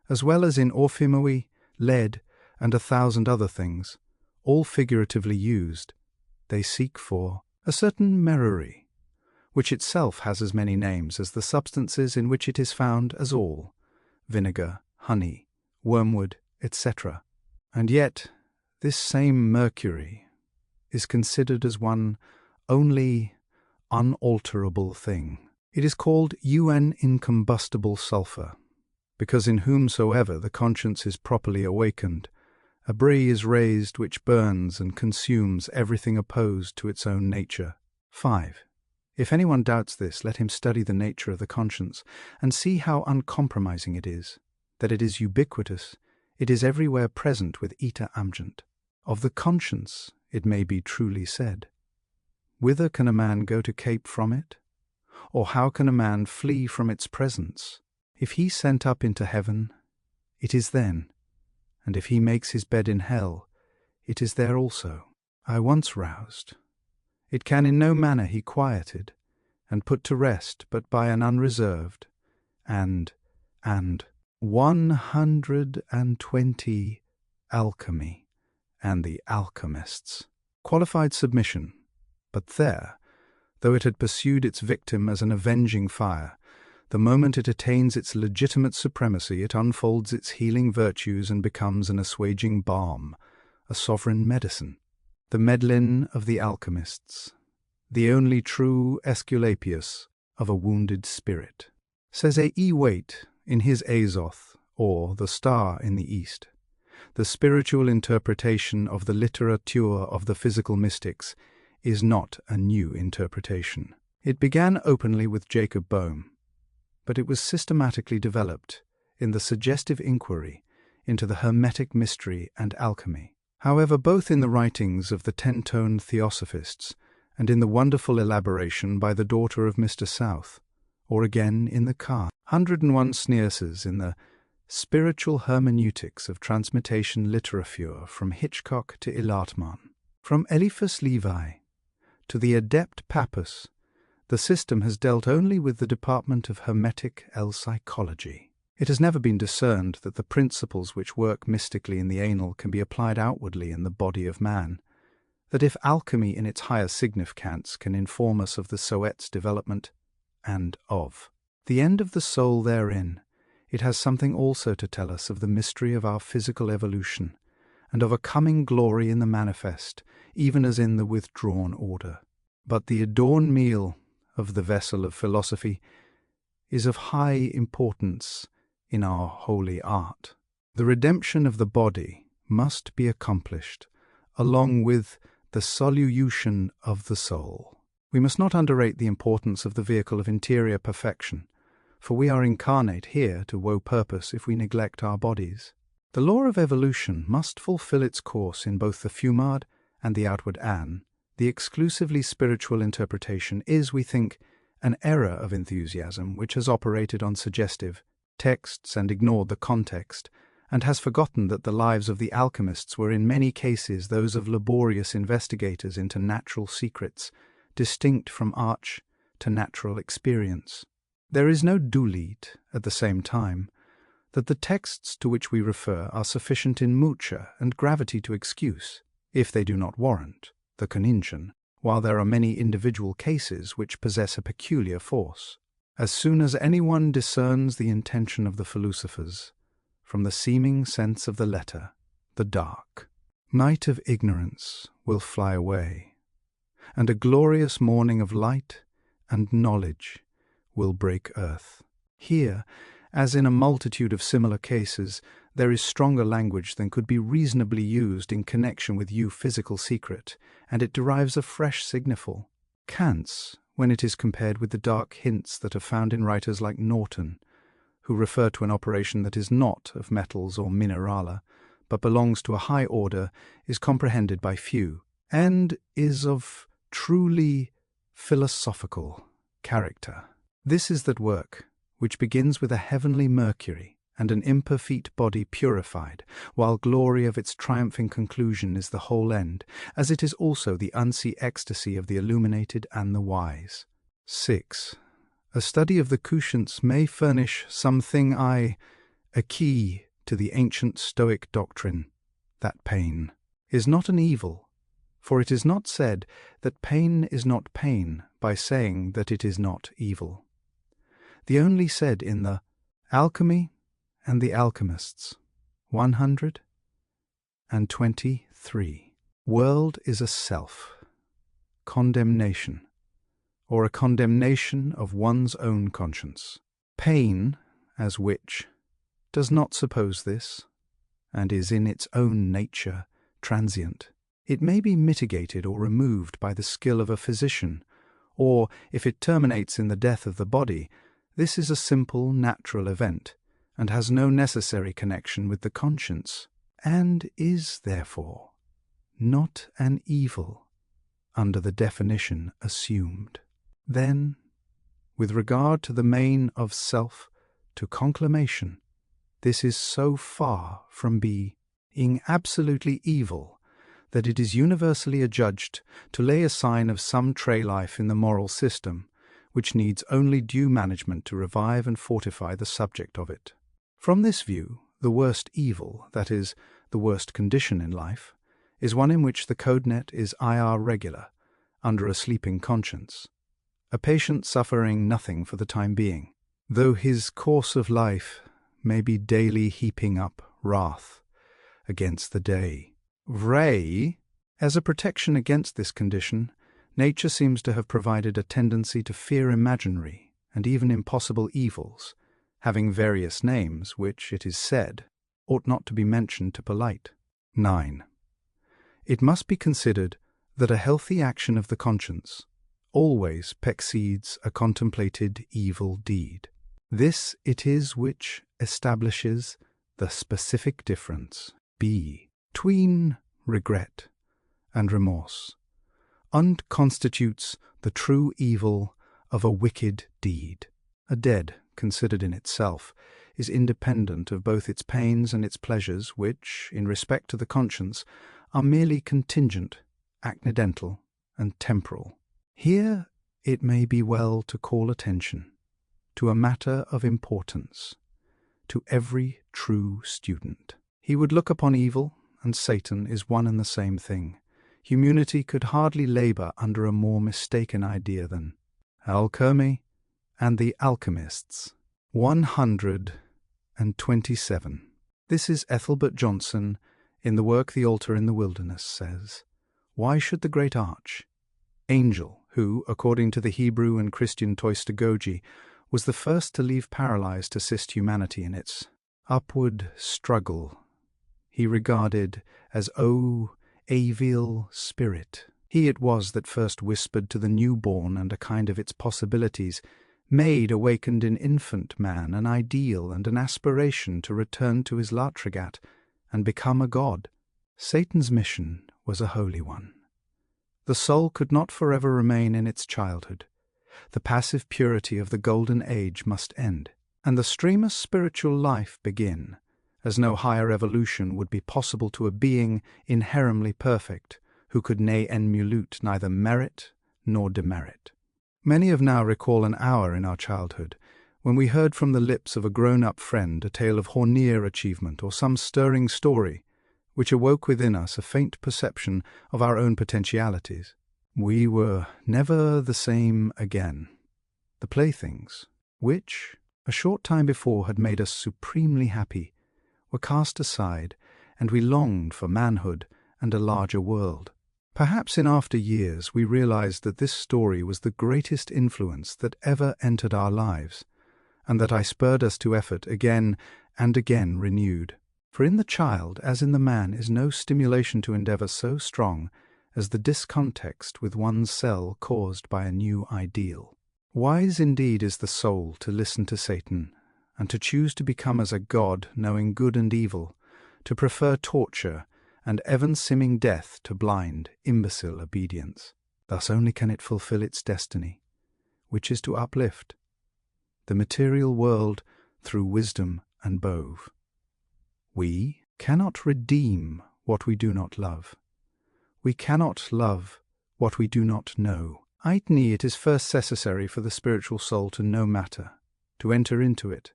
as well as in orphemoe, lead, and 1,000 other things, all figuratively used, they seek for a certain mercury, which itself has as many names as the substances in which it is found as all, vinegar, honey, wormwood, etc. And yet this same mercury is considered as one only unalterable thing. It is called incombustible sulphur, because in whomsoever the conscience is properly awakened, a brie is raised which burns and consumes everything opposed to its own nature. 5. If anyone doubts this, let him study the nature of the conscience, and see how uncompromising it is, that it is ubiquitous, it is everywhere present with ita amgent. Of the conscience it may be truly said, "Whither can a man go to cape from it? Or how can a man flee from its presence? If he sent up into heaven, it is then, and if he makes his bed in hell, it is there also." I once roused. It can in no manner he quieted, and put to rest but by an unreserved, and 120 alchemy, and the alchemists. Qualified submission, but there, though it had pursued its victim as an avenging fire, the moment it attains its legitimate supremacy, it unfolds its healing virtues and becomes an assuaging balm, a sovereign medicine. The Medlin of the alchemists, the only true Aesculapius of a wounded spirit. Says A. E. Waite in his Azoth, or The Star in the East, the spiritual interpretation of the literature of the physical mystics is not a new interpretation. It began openly with Jacob Boehme, but it was systematically developed in the suggestive inquiry into the Hermetic mystery and alchemy. However, both in the writings of the 10-tone Theosophists and in the wonderful elaboration by the daughter of Mr. South, or again in the 101 Sneerses in the Spiritual Hermeneutics of Transmutation Literature from Hitchcock to Ilartman, from Eliphas Levi to the Adept Pappus, the system has dealt only with the department of Hermetic psychology. It has never been discerned that the principles which work mystically in the anal can be applied outwardly in the body of man, that if alchemy in its higher significance can inform us of the Soet's development, and of the end of the soul therein, it has something also to tell us of the mystery of our physical evolution, and of a coming glory in the manifest, even as in the withdrawn order. But the adorned meal of the vessel of philosophy is of high importance in our holy art. The redemption of the body must be accomplished, along with the solution of the soul. We must not underrate the importance of the vehicle of interior perfection, for we are incarnate here to woe purpose if we neglect our bodies. The law of evolution must fulfill its course in both the fumard and the outward an. The exclusively spiritual interpretation is, we think, an error of enthusiasm which has operated on suggestive texts and ignored the context, and has forgotten that the lives of the alchemists were in many cases those of laborious investigators into natural secrets, distinct from arch to natural experience. There is no doubt, at the same time, that the texts to which we refer are sufficient in mucha and gravity to excuse, if they do not warrant, the cognition, while there are many individual cases which possess a peculiar force. As soon as anyone discerns the intention of the philosophers, from the seeming sense of the letter, the dark night of ignorance will fly away, and a glorious morning of light and knowledge will break earth. Here, as in a multitude of similar cases, there is stronger language than could be reasonably used in connection with physical secret, and it derives a fresh signiful. Kant's, when it is compared with the dark hints that are found in writers like Norton, who refer to an operation that is not of metals or mineralia, but belongs to a high order, is comprehended by few, and is of truly philosophical character. This is that work which begins with a heavenly Mercury and an imperfect body purified, while glory of its triumphing conclusion is the whole end, as it is also the unseen ecstasy of the illuminated and the wise. 6. A study of the conscience may furnish a key to the ancient Stoic doctrine that pain is not an evil, for it is not said that pain is not pain by saying that it is not evil. The only said in the Alchemy and the Alchemists, 123. World is a self-condemnation, or a condemnation of one's own conscience. Pain, as which, does not suppose this, and is in its own nature transient. It may be mitigated or removed by the skill of a physician, or, if it terminates in the death of the body, this is a simple, natural event, and has no necessary connection with the conscience, and is, therefore, not an evil under the definition assumed. Then, with regard to the main of self to conclamation, this is so far from being absolutely evil that it is universally adjudged to lay a sign of some tray life in the moral system, which needs only due management to revive and fortify the subject of it. From this view, the worst evil, that is, the worst condition in life, is one in which the codenet is regular, under a sleeping conscience, a patient suffering nothing for the time being, though his course of life may be daily heaping up wrath against the day. As a protection against this condition, nature seems to have provided a tendency to fear imaginary and even impossible evils, having various names which, it is said, ought not to be mentioned to polite. 9. It must be considered that a healthy action of the conscience always precedes a contemplated evil deed. This it is which establishes the specific difference between regret and remorse, and constitutes the true evil of a wicked deed. A deed, considered in itself, is independent of both its pains and its pleasures, which, in respect to the conscience, are merely contingent, accidental, and temporal. Here it may be well to call attention to a matter of importance to every true student. He would look upon evil and Satan is one and the same thing. Humanity could hardly labor under a more mistaken idea than Alchemy and the Alchemists. 127. This is Ethelbert Johnson, in the work The Altar in the Wilderness, says, "Why should the great angel, who, according to the Hebrew and Christian Toistagogy, was the first to leave paralyzed to assist humanity in its upward struggle, he regarded as evil spirit. He it was that first whispered to the newborn and a kind of its possibilities, made awakened in infant man an ideal and an aspiration to return to his Latrigat and become a god. Satan's mission was a holy one. The soul could not forever remain in its childhood. The passive purity of the golden age must end, and the stream of spiritual life begin, as no higher evolution would be possible to a being inherently perfect, who could emulate neither merit nor demerit. Many of now recall an hour in our childhood when we heard from the lips of a grown-up friend a tale of hornier achievement or some stirring story which awoke within us a faint perception of our own potentialities. We were never the same again. The playthings, which, a short time before, had made us supremely happy, were cast aside, and we longed for manhood and a larger world. Perhaps in after years we realized that this story was the greatest influence that ever entered our lives, and that I spurred us to effort again and again renewed. For in the child, as in the man, is no stimulation to endeavor so strong as the discontext with one's cell caused by a new ideal. Wise indeed is the soul to listen to Satan, and to choose to become as a god, knowing good and evil, to prefer torture and ever-simming death to blind, imbecile obedience. Thus only can it fulfill its destiny, which is to uplift the material world through wisdom and bove. We cannot redeem what we do not love. We cannot love what we do not know. Eitni, it is first necessary for the spiritual soul to know matter, to enter into it,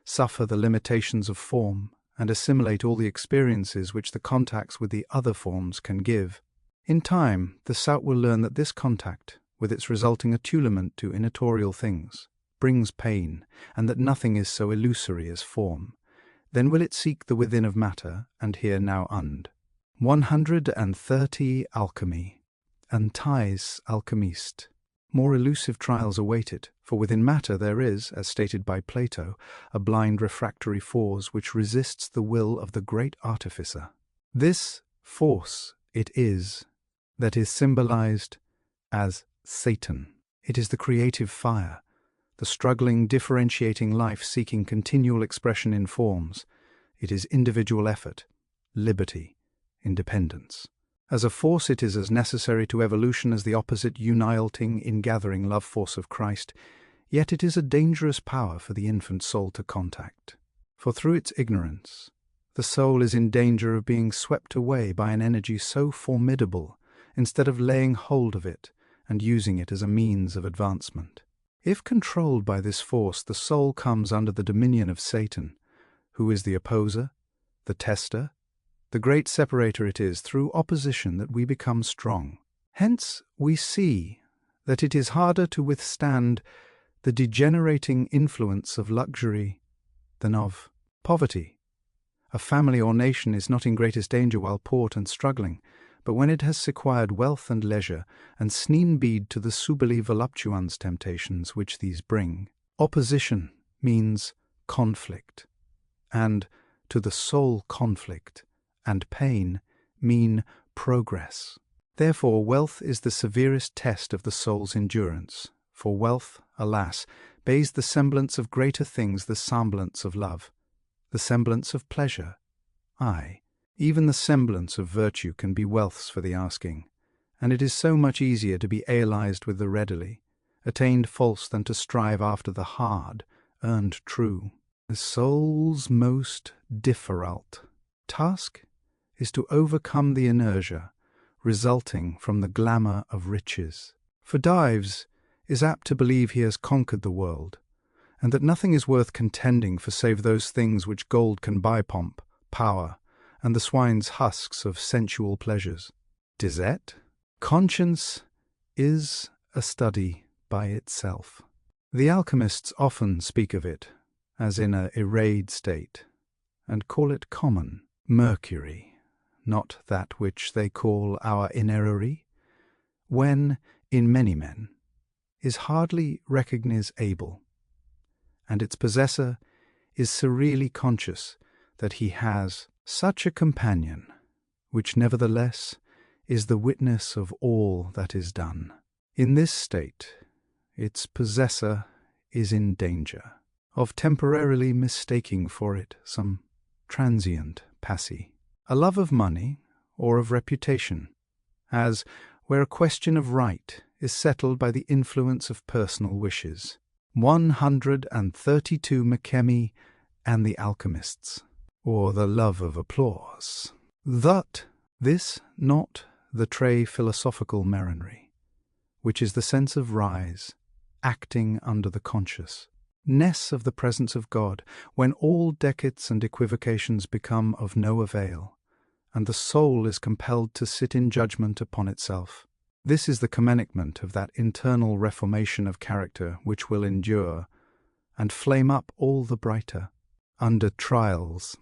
suffer the limitations of form, and assimilate all the experiences which the contacts with the other forms can give. In time, the soul will learn that this contact, with its resulting attunement to innatorial things, brings pain, and that nothing is so illusory as form. Then will it seek the within of matter, and here now und. 130 Alchemy, Antais Alchemist. More elusive trials await it, for within matter there is, as stated by Plato, a blind refractory force which resists the will of the great artificer. This force it is that is symbolized as Satan. It is the creative fire, the struggling, differentiating life seeking continual expression in forms. It is individual effort, liberty, independence. As a force it is as necessary to evolution as the opposite uniting, ingathering love force of Christ, yet it is a dangerous power for the infant soul to contact. For through its ignorance, the soul is in danger of being swept away by an energy so formidable, instead of laying hold of it and using it as a means of advancement. If controlled by this force, the soul comes under the dominion of Satan, who is the opposer, the tester. The great separator it is through opposition that we become strong. Hence we see that it is harder to withstand the degenerating influence of luxury than of poverty. A family or nation is not in greatest danger while poor and struggling, but when it has sequired wealth and leisure, and sneen bead to the subili voluptuans temptations which these bring. Opposition means conflict, and to the soul conflict and pain mean progress. Therefore wealth is the severest test of the soul's endurance, for wealth, alas, bears the semblance of greater things, the semblance of love, the semblance of pleasure. Aye, even the semblance of virtue can be wealth's for the asking, and it is so much easier to be alienized with the readily attained false than to strive after the hard earned true. The soul's most difficult task is to overcome the inertia resulting from the glamour of riches. For Dives is apt to believe he has conquered the world, and that nothing is worth contending for save those things which gold can buy: pomp, power, and the swine's husks of sensual pleasures. Dizet, conscience is a study by itself. The alchemists often speak of it as in a irradiated state, and call it common mercury, not that which they call our inerary, when, in many men, is hardly recognizable, and its possessor is serenely conscious that he has such a companion, which nevertheless is the witness of all that is done. In this state, its possessor is in danger of temporarily mistaking for it some transient passé, a love of money or of reputation, as where a question of right is settled by the influence of personal wishes. 132 Alchemy and the Alchemists, or the love of applause. That this not the tray philosophical marinry, which is the sense of rise, acting under the consciousness of the presence of God, when all decades and equivocations become of no avail, and the soul is compelled to sit in judgment upon itself. This is the commencement of that internal reformation of character which will endure and flame up all the brighter under trials.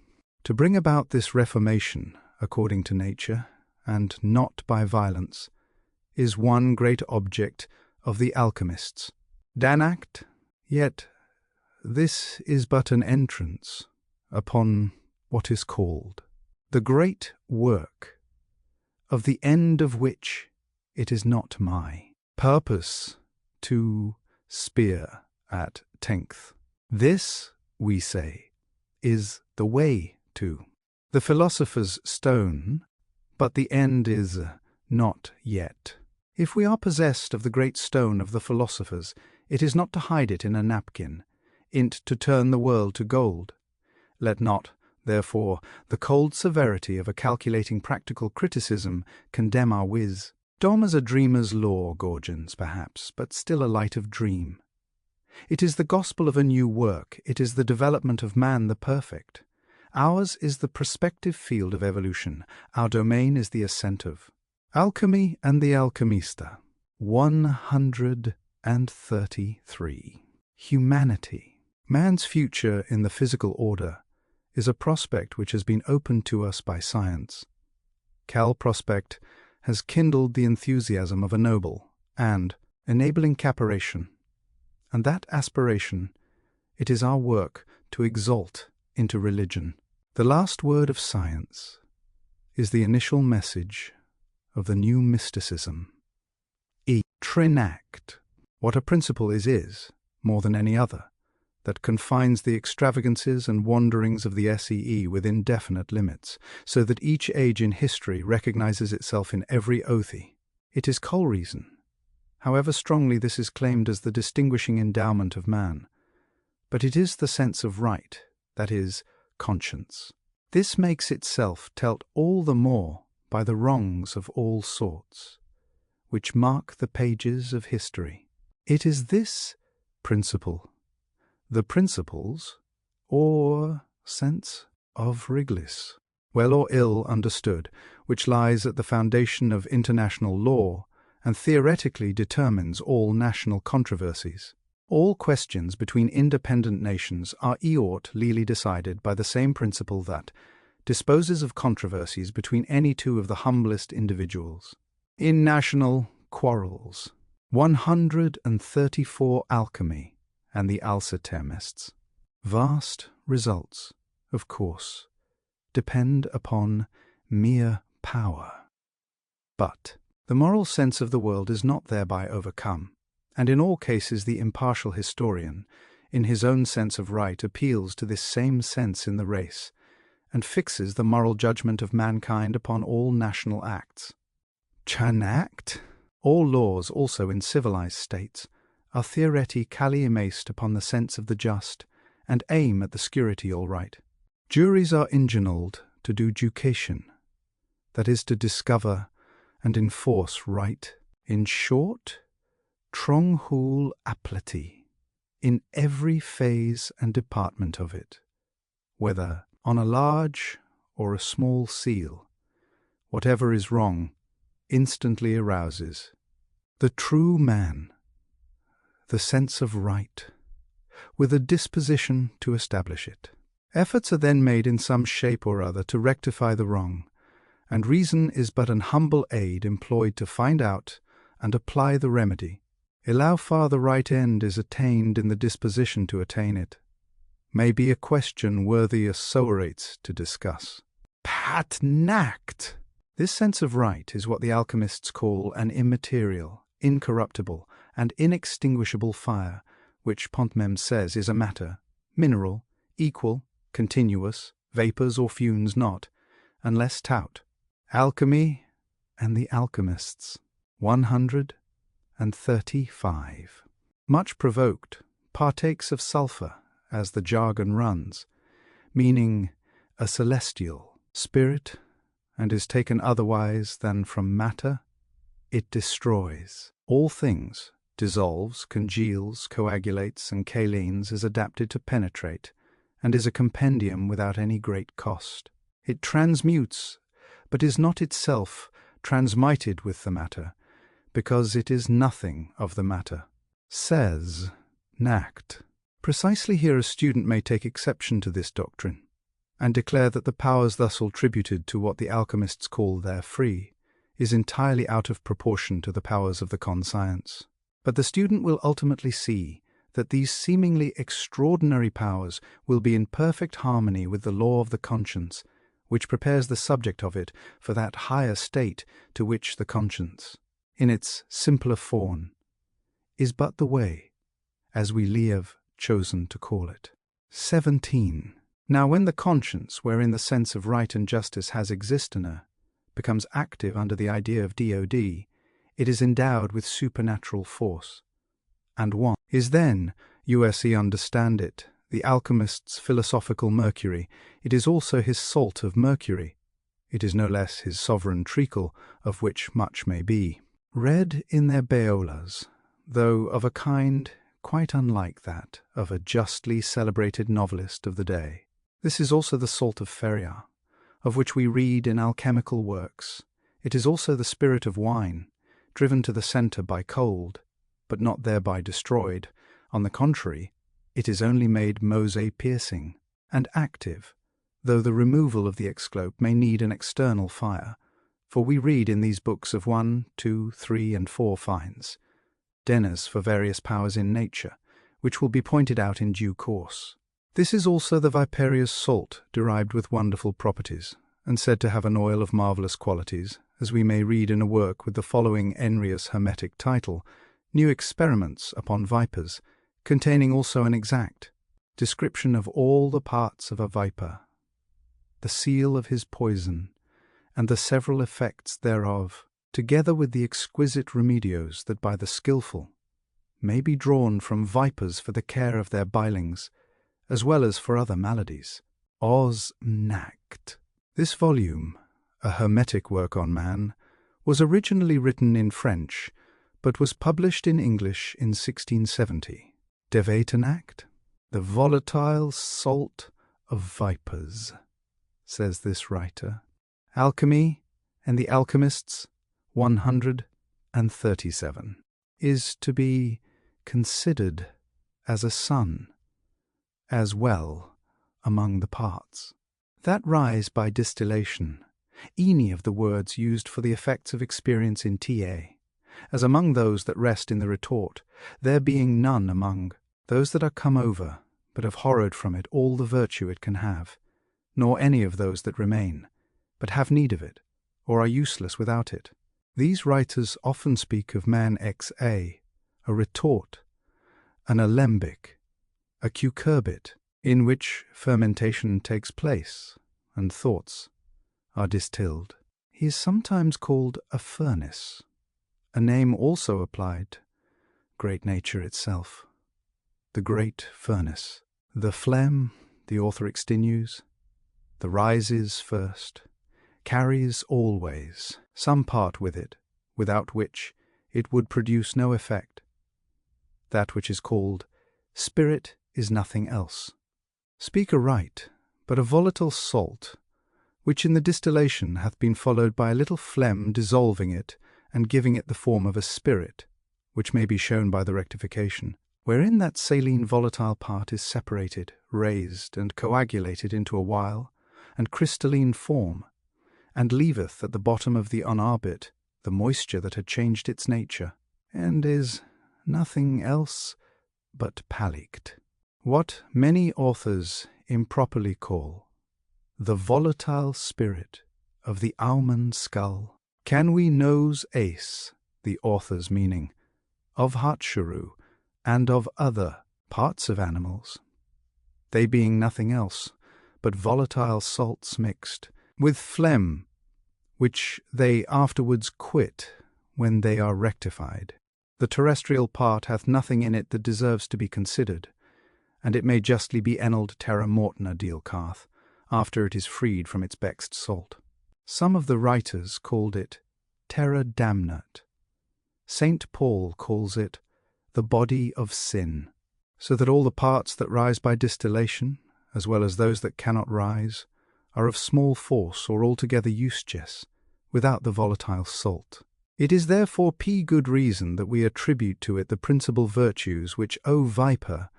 To bring about this reformation according to nature, and not by violence, is one great object of the alchemists. Danact, yet this is but an entrance upon what is called the great work, of the end of which it is not my purpose to spear at tenth. This, we say, is the way to the philosopher's stone, but the end is not yet. If we are possessed of the great stone of the philosophers, it is not to hide it in a napkin, int to turn the world to gold. Let not, therefore, the cold severity of a calculating practical criticism condemn our whiz. Dom as a dreamer's lore, Gorgians, perhaps, but still a light of dream. It is the gospel of a new work, it is the development of man the perfect. Ours is the prospective field of evolution, our domain is the ascent of Alchemy and the Alchemista. 133. Humanity. Man's future in the physical order is a prospect which has been opened to us by science. Cal Prospect has kindled the enthusiasm of a noble and enabling caparation, and that aspiration it is our work to exalt into religion. The last word of science is the initial message of the new mysticism. Trinact. What a principle is, more than any other, that confines the extravagances and wanderings of the SEE within definite limits, so that each age in history recognizes itself in every oathie. It is co-reason, however strongly this is claimed as the distinguishing endowment of man, but it is the sense of right, that is, conscience. This makes itself telt all the more by the wrongs of all sorts, which mark the pages of history. It is this principle, the principles, or sense of Wrigley's, well or ill understood, which lies at the foundation of international law and theoretically determines all national controversies. All questions between independent nations are legally decided by the same principle that disposes of controversies between any two of the humblest individuals. In national quarrels, 134 Alchemy and the Alchemists. Vast results, of course, depend upon mere power. But the moral sense of the world is not thereby overcome, and in all cases the impartial historian, in his own sense of right, appeals to this same sense in the race, and fixes the moral judgment of mankind upon all national acts. Chanact, all laws also in civilized states, are theoretically based upon the sense of the just, and aim at the security all right. Juries are engineered to do jucation, that is to discover and enforce right. In short, tronghul aplety, in every phase and department of it, whether on a large or a small seal, whatever is wrong instantly arouses the true man, the sense of right, with a disposition to establish it. Efforts are then made in some shape or other to rectify the wrong, and reason is but an humble aid employed to find out and apply the remedy. How far the right end is attained in the disposition to attain it may be a question worthy of Soerates to discuss. Patnact. This sense of right is what the alchemists call an immaterial, incorruptible, and inextinguishable fire, which Pontmem says is a matter, mineral, equal, continuous, vapours or fumes not, unless tout. Alchemy and the Alchemists. 135. Much provoked, partakes of sulphur, as the jargon runs, meaning a celestial spirit, and is taken otherwise than from matter, it destroys all things, dissolves, congeals, coagulates, and chalines, is adapted to penetrate, and is a compendium without any great cost. It transmutes, but is not itself transmited with the matter, because it is nothing of the matter. Says Nacht. Precisely here a student may take exception to this doctrine, and declare that the powers thus attributed to what the alchemists call their free is entirely out of proportion to the powers of the conscience. But the student will ultimately see that these seemingly extraordinary powers will be in perfect harmony with the law of the conscience, which prepares the subject of it for that higher state to which the conscience, in its simpler form, is but the way, as we have chosen to call it. 17. Now when the conscience, wherein the sense of right and justice has existence, becomes active under the idea of DOD, it is endowed with supernatural force. And one is then, USE understand it, the alchemist's philosophical mercury. It is also his salt of mercury. It is no less his sovereign treacle, of which much may be read in their beolas, though of a kind quite unlike that of a justly celebrated novelist of the day. This is also the salt of Feria, of which we read in alchemical works. It is also the spirit of wine, driven to the centre by cold, but not thereby destroyed. On the contrary, it is only made mose-piercing and active, though the removal of the exclope may need an external fire, for we read in these books of 1, 2, 3, and 4 finds, deners for various powers in nature, which will be pointed out in due course. This is also the viperious salt, derived with wonderful properties, and said to have an oil of marvellous qualities, as we may read in a work with the following envious hermetic title, New Experiments upon Vipers, containing also an exact description of all the parts of a viper, the seal of his poison, and the several effects thereof, together with the exquisite remedios that by the skilful may be drawn from vipers for the care of their bilings, as well as for other maladies. Os Nacht. This volume, a hermetic work on man, was originally written in French, but was published in English in 1670. Devetenacht, the volatile salt of vipers, says this writer. Alchemy and the Alchemists, 137, is to be considered as a sun, as well among the parts that rise by distillation, any of the words used for the effects of experience in TA, as among those that rest in the retort, there being none among those that are come over, but have horrowed from it all the virtue it can have, nor any of those that remain, but have need of it, or are useless without it. These writers often speak of man XA, a retort, an alembic, a cucurbit, in which fermentation takes place, and thoughts are distilled. He is sometimes called a furnace, a name also applied, great nature itself, the great furnace. The phlegm, the author extenues, the rises first, carries always some part with it, without which it would produce no effect. That which is called spirit is nothing else. Speak aright, but a volatile salt, which in the distillation hath been followed by a little phlegm dissolving it, and giving it the form of a spirit, which may be shown by the rectification, wherein that saline volatile part is separated, raised, and coagulated into a wile and crystalline form, and leaveth at the bottom of the unarbit the moisture that had changed its nature, and is nothing else but palict. What many authors improperly call the volatile spirit of the almond skull, can we nose ace, the author's meaning, of Hatshuru, and of other parts of animals, they being nothing else but volatile salts mixed with phlegm, which they afterwards quit when they are rectified. The terrestrial part hath nothing in it that deserves to be considered, and it may justly be ennelled terra mortna dealcarth, after it is freed from its vexed salt. Some of the writers called it terra damnat. St. Paul calls it the body of sin, so that all the parts that rise by distillation, as well as those that cannot rise, are of small force or altogether useless, without the volatile salt. It is therefore good reason that we attribute to it the principal virtues which, O viper,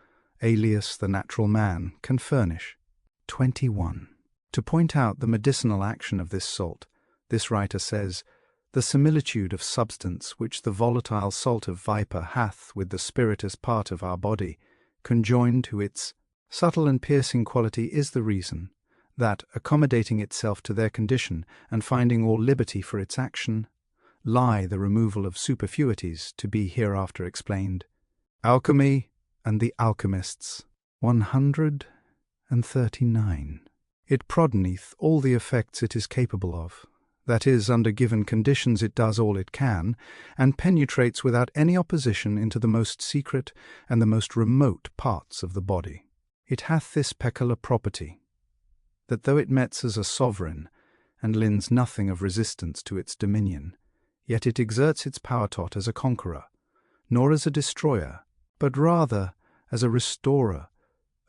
alias the natural man, can furnish. 21. To point out the medicinal action of this salt, this writer says, the similitude of substance which the volatile salt of viper hath with the spirituous part of our body, conjoined to its subtle and piercing quality, is the reason that, accommodating itself to their condition and finding all liberty for its action, lie the removal of superfluities to be hereafter explained. Alchemy and the Alchemists. 139. It proddeneth all the effects it is capable of. That is, under given conditions it does all it can, and penetrates without any opposition into the most secret and the most remote parts of the body. It hath this peculiar property, that though it mets as a sovereign, and lends nothing of resistance to its dominion, yet it exerts its power not as a conqueror, nor as a destroyer, but rather as a restorer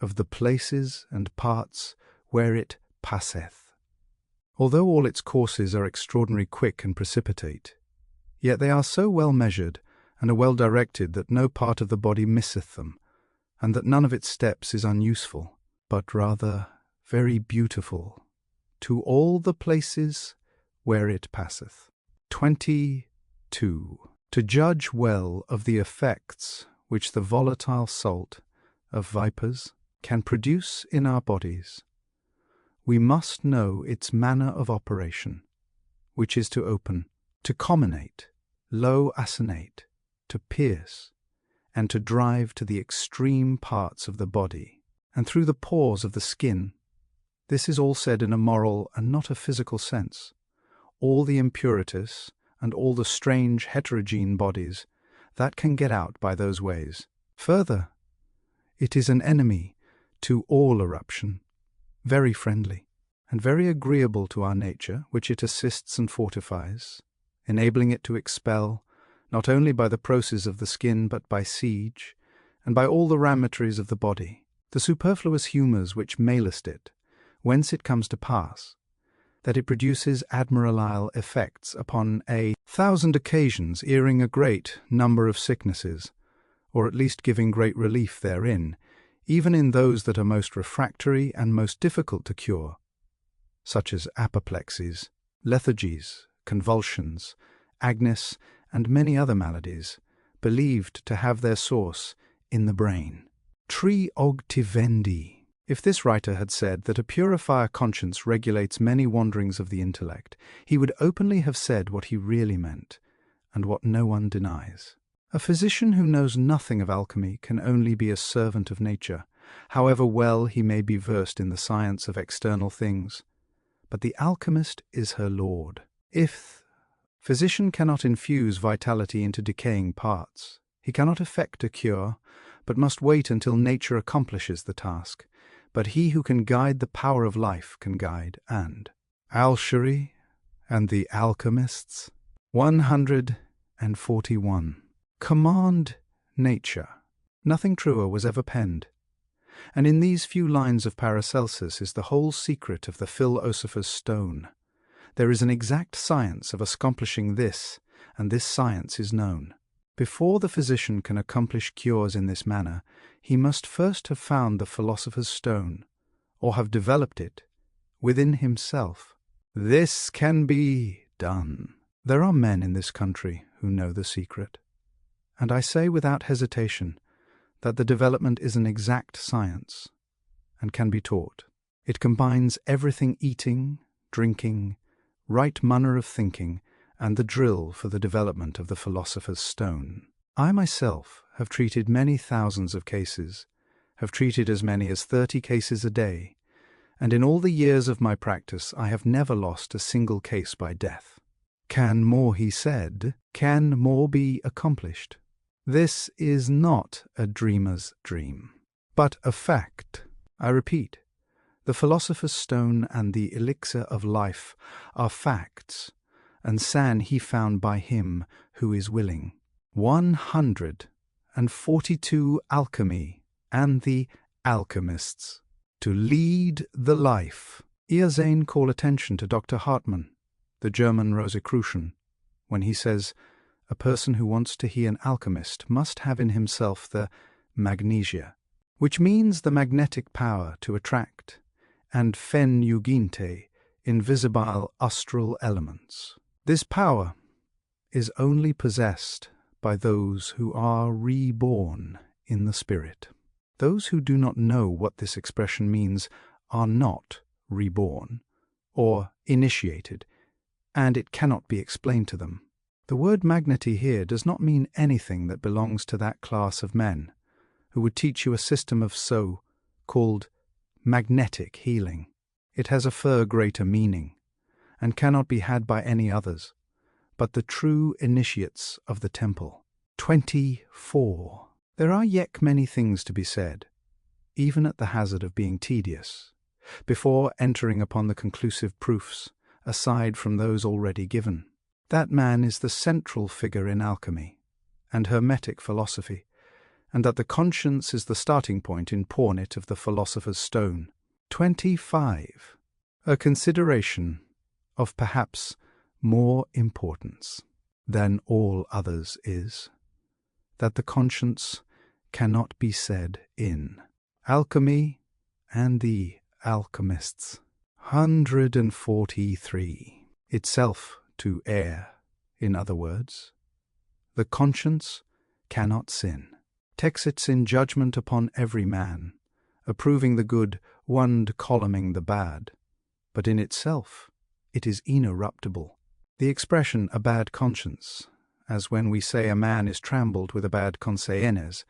of the places and parts where it passeth. Although all its courses are extraordinary quick and precipitate, yet they are so well measured and are well directed that no part of the body misseth them, and that none of its steps is unuseful, but rather very beautiful to all the places where it passeth. 22. To judge well of the effects which the volatile salt of vipers can produce in our bodies, we must know its manner of operation, which is to open, to comminate, low assonate, to pierce, and to drive to the extreme parts of the body, and through the pores of the skin. This is all said in a moral and not a physical sense. All the impurities and all the strange heterogene bodies that can get out by those ways. Further, it is an enemy to all eruption, very friendly, and very agreeable to our nature, which it assists and fortifies, enabling it to expel, not only by the process of the skin, but by siege, and by all the ramatories of the body, the superfluous humours which malest it, whence it comes to pass, that it produces admirable effects upon 1,000 occasions, earing a great number of sicknesses, or at least giving great relief therein, even in those that are most refractory and most difficult to cure, such as apoplexies, lethargies, convulsions, agnus, and many other maladies, believed to have their source in the brain. Triogtivendi. If this writer had said that a purifier conscience regulates many wanderings of the intellect, he would openly have said what he really meant, and what no one denies. A physician who knows nothing of alchemy can only be a servant of nature, however well he may be versed in the science of external things. But the alchemist is her lord. If physician cannot infuse vitality into decaying parts, he cannot effect a cure, but must wait until nature accomplishes the task. But he who can guide the power of life can guide, and Alchemy and the Alchemists. 141. Command nature. Nothing truer was ever penned. And in these few lines of Paracelsus is the whole secret of the Philosopher's stone. There is an exact science of accomplishing this, and this science is known. Before the physician can accomplish cures in this manner, he must first have found the philosopher's stone, or have developed it, within himself. This can be done. There are men in this country who know the secret, and I say without hesitation that the development is an exact science, and can be taught. It combines everything: eating, drinking, right manner of thinking, and the drill for the development of the philosopher's stone. I myself have treated many thousands of cases, have treated as many as 30 cases a day, and in all the years of my practice I have never lost a single case by death. Can more, he said, can more be accomplished? This is not a dreamer's dream, but a fact. I repeat, the philosopher's stone and the elixir of life are facts, and san he found by him who is willing. 142. Alchemy and the Alchemists. To lead the life. Erzane call attention to Dr. Hartmann, the German Rosicrucian, when he says, a person who wants to be an alchemist must have in himself the magnesia, which means the magnetic power to attract, and fen euginte, invisible astral elements. This power is only possessed by those who are reborn in the spirit. Those who do not know what this expression means are not reborn or initiated, and it cannot be explained to them. The word magnety here does not mean anything that belongs to that class of men who would teach you a system of so-called magnetic healing. It has a far greater meaning, and cannot be had by any others, but the true initiates of the temple. 24. There are yet many things to be said, even at the hazard of being tedious, before entering upon the conclusive proofs, aside from those already given. That man is the central figure in alchemy and hermetic philosophy, and that the conscience is the starting point in Pornit of the Philosopher's Stone. 25. A consideration of perhaps more importance than all others is that the conscience cannot be said in Alchemy and the Alchemists. 143. Itself to err. In other words, the conscience cannot sin. Texits in judgment upon every man, approving the good, one columning the bad, but in itself it is inerruptible. The expression a bad conscience, as when we say a man is trampled with a bad conscience,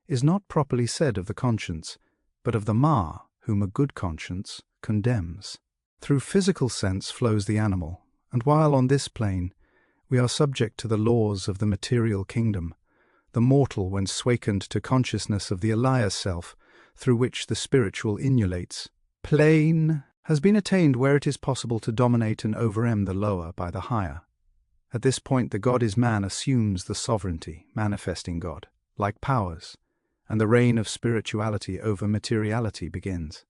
is not properly said of the conscience, but of the ma whom a good conscience condemns. Through physical sense flows the animal, and while on this plane we are subject to the laws of the material kingdom, the mortal, when swakened to consciousness of the alaya self, through which the spiritual inulates, plane has been attained where it is possible to dominate and overwhelm the lower by the higher. At this point the God is man assumes the sovereignty, manifesting God, like powers, and the reign of spirituality over materiality begins.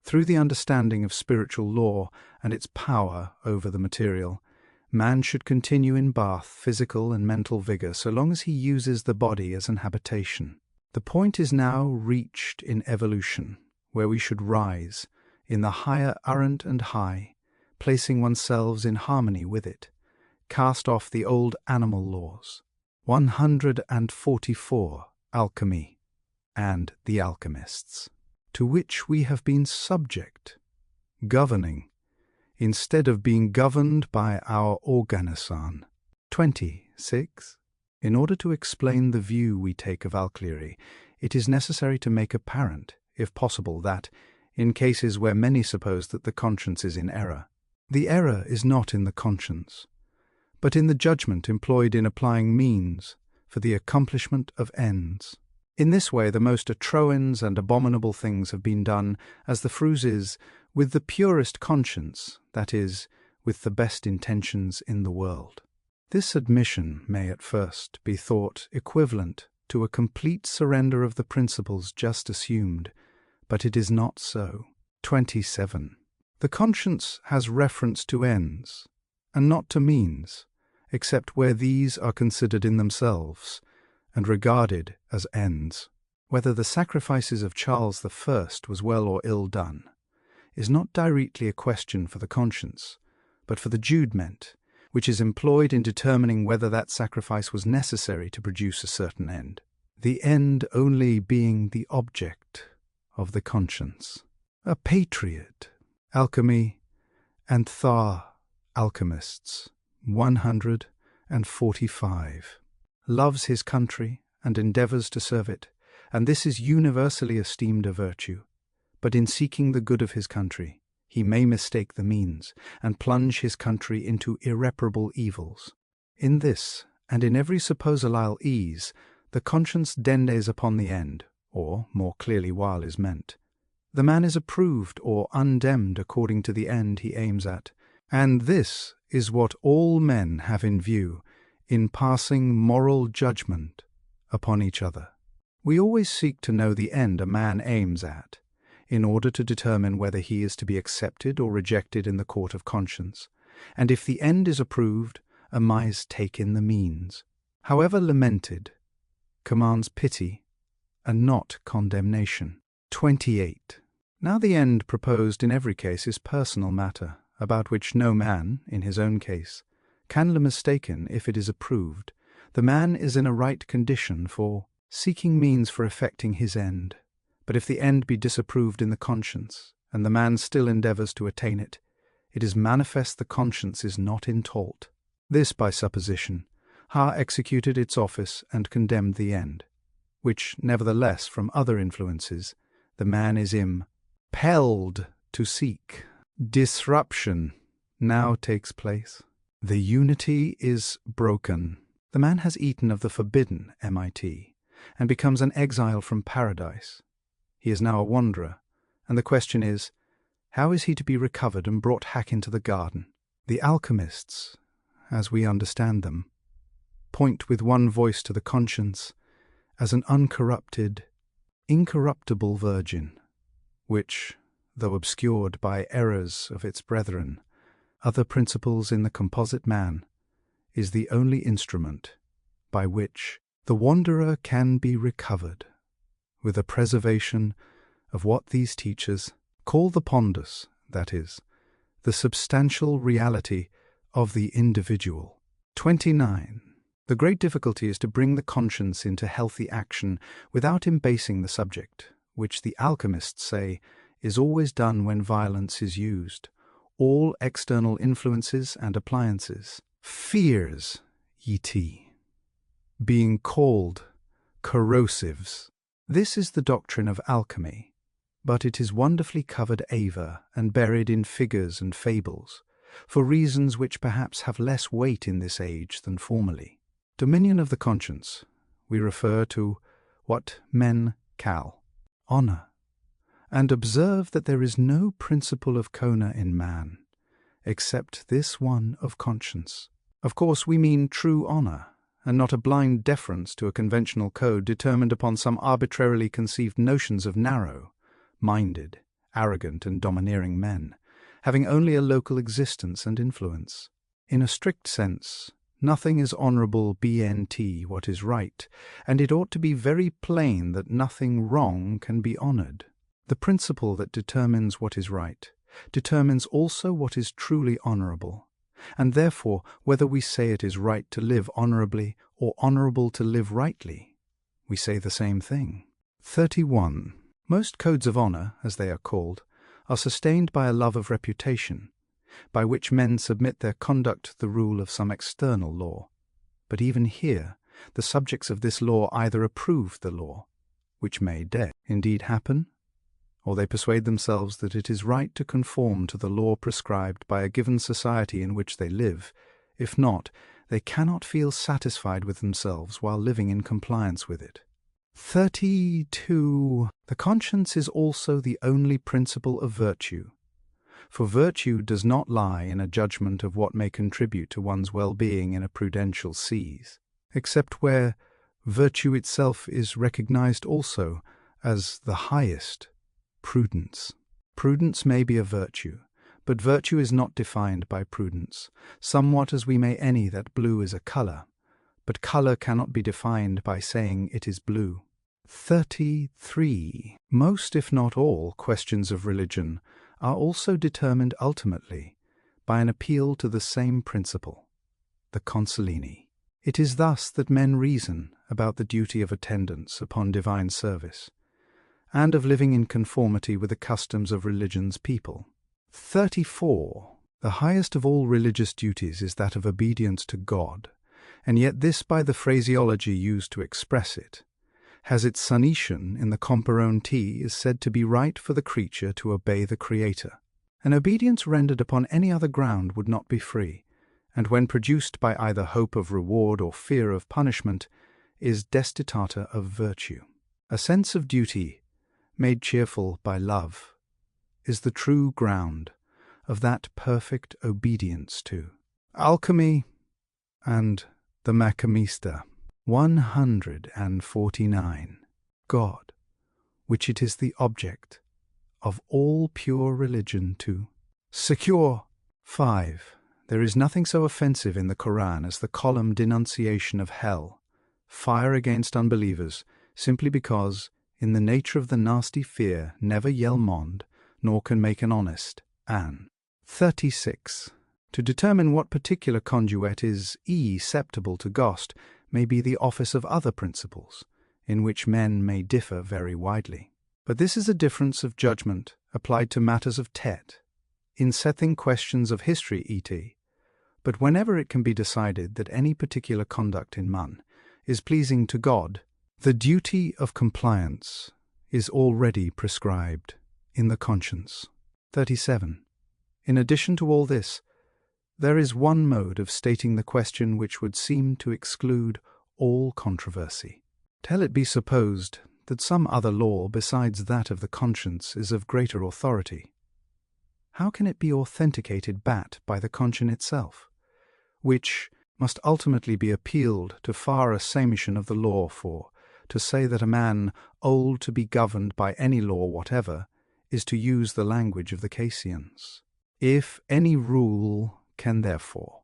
Through the understanding of spiritual law and its power over the material, man should continue in bath, physical and mental vigor, so long as he uses the body as an habitation. The point is now reached in evolution, where we should rise in the higher urrent and high, placing oneself in harmony with it, cast off the old animal laws. 144. Alchemy and the Alchemists, to which we have been subject, governing, instead of being governed by our organism. 26. In order to explain the view we take of alchemy, it is necessary to make apparent, if possible, that, in cases where many suppose that the conscience is in error, the error is not in the conscience, but in the judgment employed in applying means for the accomplishment of ends. In this way the most atroins and abominable things have been done, as the phrase is, with the purest conscience, that is, with the best intentions in the world. This admission may at first be thought equivalent to a complete surrender of the principles just assumed, but it is not so. 27. The conscience has reference to ends, and not to means, except where these are considered in themselves, and regarded as ends. Whether the sacrifices of Charles I was well or ill done, is not directly a question for the conscience, but for the judgment, which is employed in determining whether that sacrifice was necessary to produce a certain end, the end only being the object of the conscience. A patriot. Alchemy and the Alchemists. 145. Loves his country and endeavours to serve it, and this is universally esteemed a virtue. But in seeking the good of his country, he may mistake the means, and plunge his country into irreparable evils. In this, and in every supposable ease, the conscience dendes upon the end, or, more clearly while is meant. The man is approved or undemned according to the end he aims at, and this is what all men have in view in passing moral judgment upon each other. We always seek to know the end a man aims at, in order to determine whether he is to be accepted or rejected in the court of conscience, and if the end is approved, a mise take in the means, however lamented, commands pity and not condemnation. 28. Now the end proposed in every case is personal matter, about which no man, in his own case, can be mistaken if it is approved. The man is in a right condition for seeking means for effecting his end. But if the end be disapproved in the conscience, and the man still endeavours to attain it, it is manifest the conscience is not in taught. This, by supposition, ha executed its office and condemned the end, which, nevertheless, from other influences, the man is impelled to seek. Disruption now takes place. The unity is broken. The man has eaten of the forbidden MIT, and becomes an exile from paradise. He is now a wanderer, and the question is, how is he to be recovered and brought back into the garden? The alchemists, as we understand them, point with one voice to the conscience as an uncorrupted, incorruptible virgin, which, though obscured by errors of its brethren, other principles in the composite man, is the only instrument by which the wanderer can be recovered, with a preservation of what these teachers call the pondus, that is, the substantial reality of the individual. 29. The great difficulty is to bring the conscience into healthy action without embasing the subject, which the alchemists say is always done when violence is used. All external influences and appliances, fears, e.t., being called corrosives. This is the doctrine of alchemy, but it is wonderfully covered over and buried in figures and fables, for reasons which perhaps have less weight in this age than formerly. Dominion of the conscience, we refer to what men call honour, and observe that there is no principle of Kona in man, except this one of conscience. Of course, we mean true honour, and not a blind deference to a conventional code determined upon some arbitrarily conceived notions of narrow-minded, arrogant, and domineering men, having only a local existence and influence. In a strict sense, nothing is honourable bnt what is right, and it ought to be very plain that nothing wrong can be honoured. The principle that determines what is right determines also what is truly honourable, and therefore whether we say it is right to live honourably or honourable to live rightly, we say the same thing. 31. Most codes of honour, as they are called, are sustained by a love of reputation, by which men submit their conduct to the rule of some external law. But even here, the subjects of this law either approve the law, which may indeed happen, or they persuade themselves that it is right to conform to the law prescribed by a given society in which they live. If not, they cannot feel satisfied with themselves while living in compliance with it. 32. The conscience is also the only principle of virtue, for virtue does not lie in a judgment of what may contribute to one's well-being in a prudential seas, except where virtue itself is recognized also as the highest prudence. Prudence may be a virtue, but virtue is not defined by prudence, somewhat as we may any that blue is a colour, but colour cannot be defined by saying it is blue. 33. Most, if not all, questions of religion are also determined ultimately by an appeal to the same principle, the consolini. It is thus that men reason about the duty of attendance upon divine service, and of living in conformity with the customs of religion's people. 34. The highest of all religious duties is that of obedience to God, and yet this, by the phraseology used to express it, has its sonation in the Comparone T is said to be right for the creature to obey the Creator. An obedience rendered upon any other ground would not be free, and when produced by either hope of reward or fear of punishment, is destituta of virtue. A sense of duty, made cheerful by love, is the true ground of that perfect obedience to. Alchemy and the Macamista. 149. God, which it is the object of all pure religion to secure. 5. There is nothing so offensive in the Quran as the column denunciation of hell, fire against unbelievers, simply because, in the nature of the nasty fear, never yell mond, nor can make an honest an. 36. To determine what particular conduit is acceptable to Gost may be the office of other principles, in which men may differ very widely. But this is a difference of judgment applied to matters of tet, in setting questions of history et. But whenever it can be decided that any particular conduct in man is pleasing to God, the duty of compliance is already prescribed in the conscience. 37. In addition to all this, there is one mode of stating the question which would seem to exclude all controversy. Till it be supposed that some other law besides that of the conscience is of greater authority, how can it be authenticated but by the conscience itself, which must ultimately be appealed to far a summation of the law for, to say that a man old to be governed by any law whatever is to use the language of the Cassians. If any rule can therefore,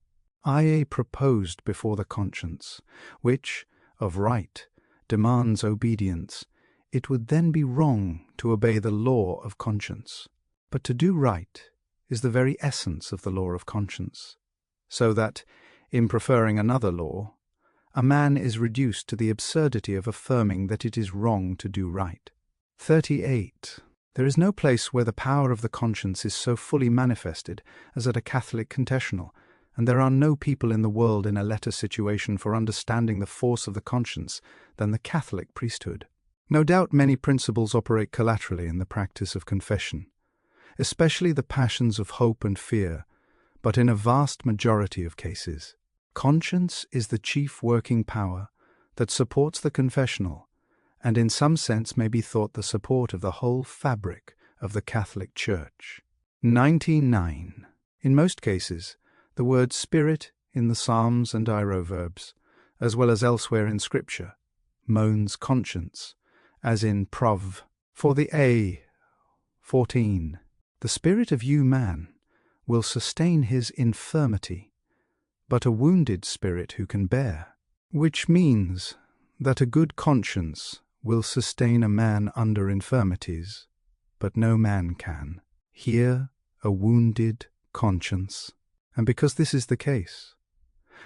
proposed before the conscience, which, of right, demands obedience, it would then be wrong to obey the law of conscience. But to do right is the very essence of the law of conscience, so that, in preferring another law, a man is reduced to the absurdity of affirming that it is wrong to do right. 38. There is no place where the power of the conscience is so fully manifested as at a Catholic confessional, and there are no people in the world in a better situation for understanding the force of the conscience than the Catholic priesthood. No doubt many principles operate collaterally in the practice of confession, especially the passions of hope and fear, but in a vast majority of cases, conscience is the chief working power that supports the confessional, and in some sense may be thought the support of the whole fabric of the Catholic Church. 99. In most cases, the word spirit in the Psalms and Iroverbs, as well as elsewhere in Scripture, moans conscience, as in Prov. For the A. 14. The spirit of you man will sustain his infirmity, but a wounded spirit who can bear, which means that a good conscience will sustain a man under infirmities, but no man can. Here a wounded conscience. And because this is the case,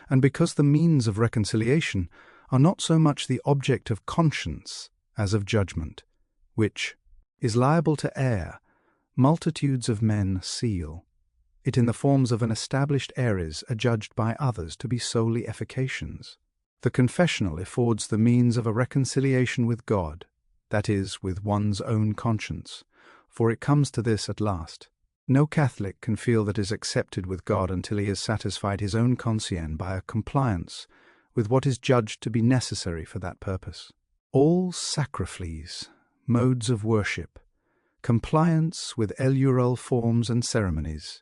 and because the means of reconciliation are not so much the object of conscience as of judgment, which is liable to err, multitudes of men seal it in the forms of an established errors adjudged by others to be solely efficacious. The confessional affords the means of a reconciliation with God, that is, with one's own conscience, for it comes to this at last. No Catholic can feel that is accepted with God until he has satisfied his own conscience by a compliance with what is judged to be necessary for that purpose. All sacrifices, modes of worship, compliance with eleural forms and ceremonies,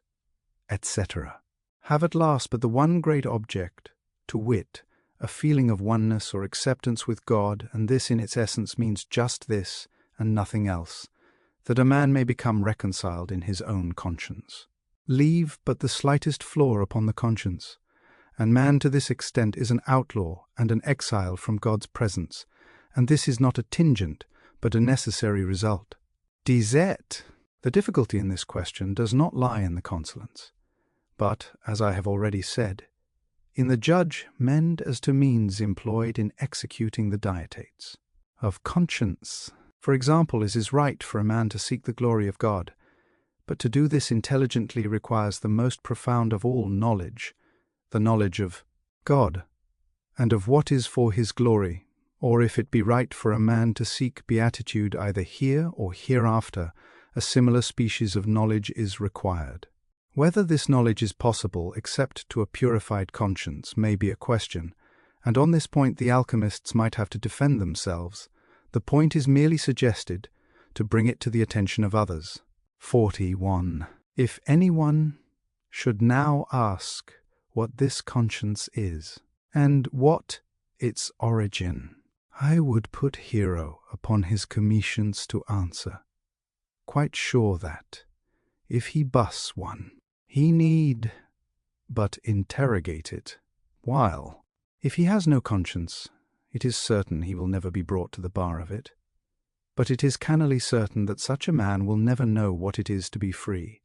etc., have at last but the one great object, to wit, a feeling of oneness or acceptance with God, and this in its essence means just this and nothing else, that a man may become reconciled in his own conscience. Leave but the slightest flaw upon the conscience, and man to this extent is an outlaw and an exile from God's presence, and this is not a tingent, but a necessary result. Dizet. The difficulty in this question does not lie in the consonants, but, as I have already said, in the judge mend as to means employed in executing the dietates of conscience. For example, it is right for a man to seek the glory of God, but to do this intelligently requires the most profound of all knowledge, the knowledge of God, and of what is for his glory, or if it be right for a man to seek beatitude either here or hereafter, a similar species of knowledge is required. Whether this knowledge is possible except to a purified conscience may be a question, and on this point the alchemists might have to defend themselves. The point is merely suggested to bring it to the attention of others. 41. If anyone should now ask what this conscience is, and what its origin, I would put Hero upon his commissions to answer, quite sure that, if he buss one, he need but interrogate it. While, if he has no conscience, it is certain he will never be brought to the bar of it. But it is cannily certain that such a man will never know what it is to be free,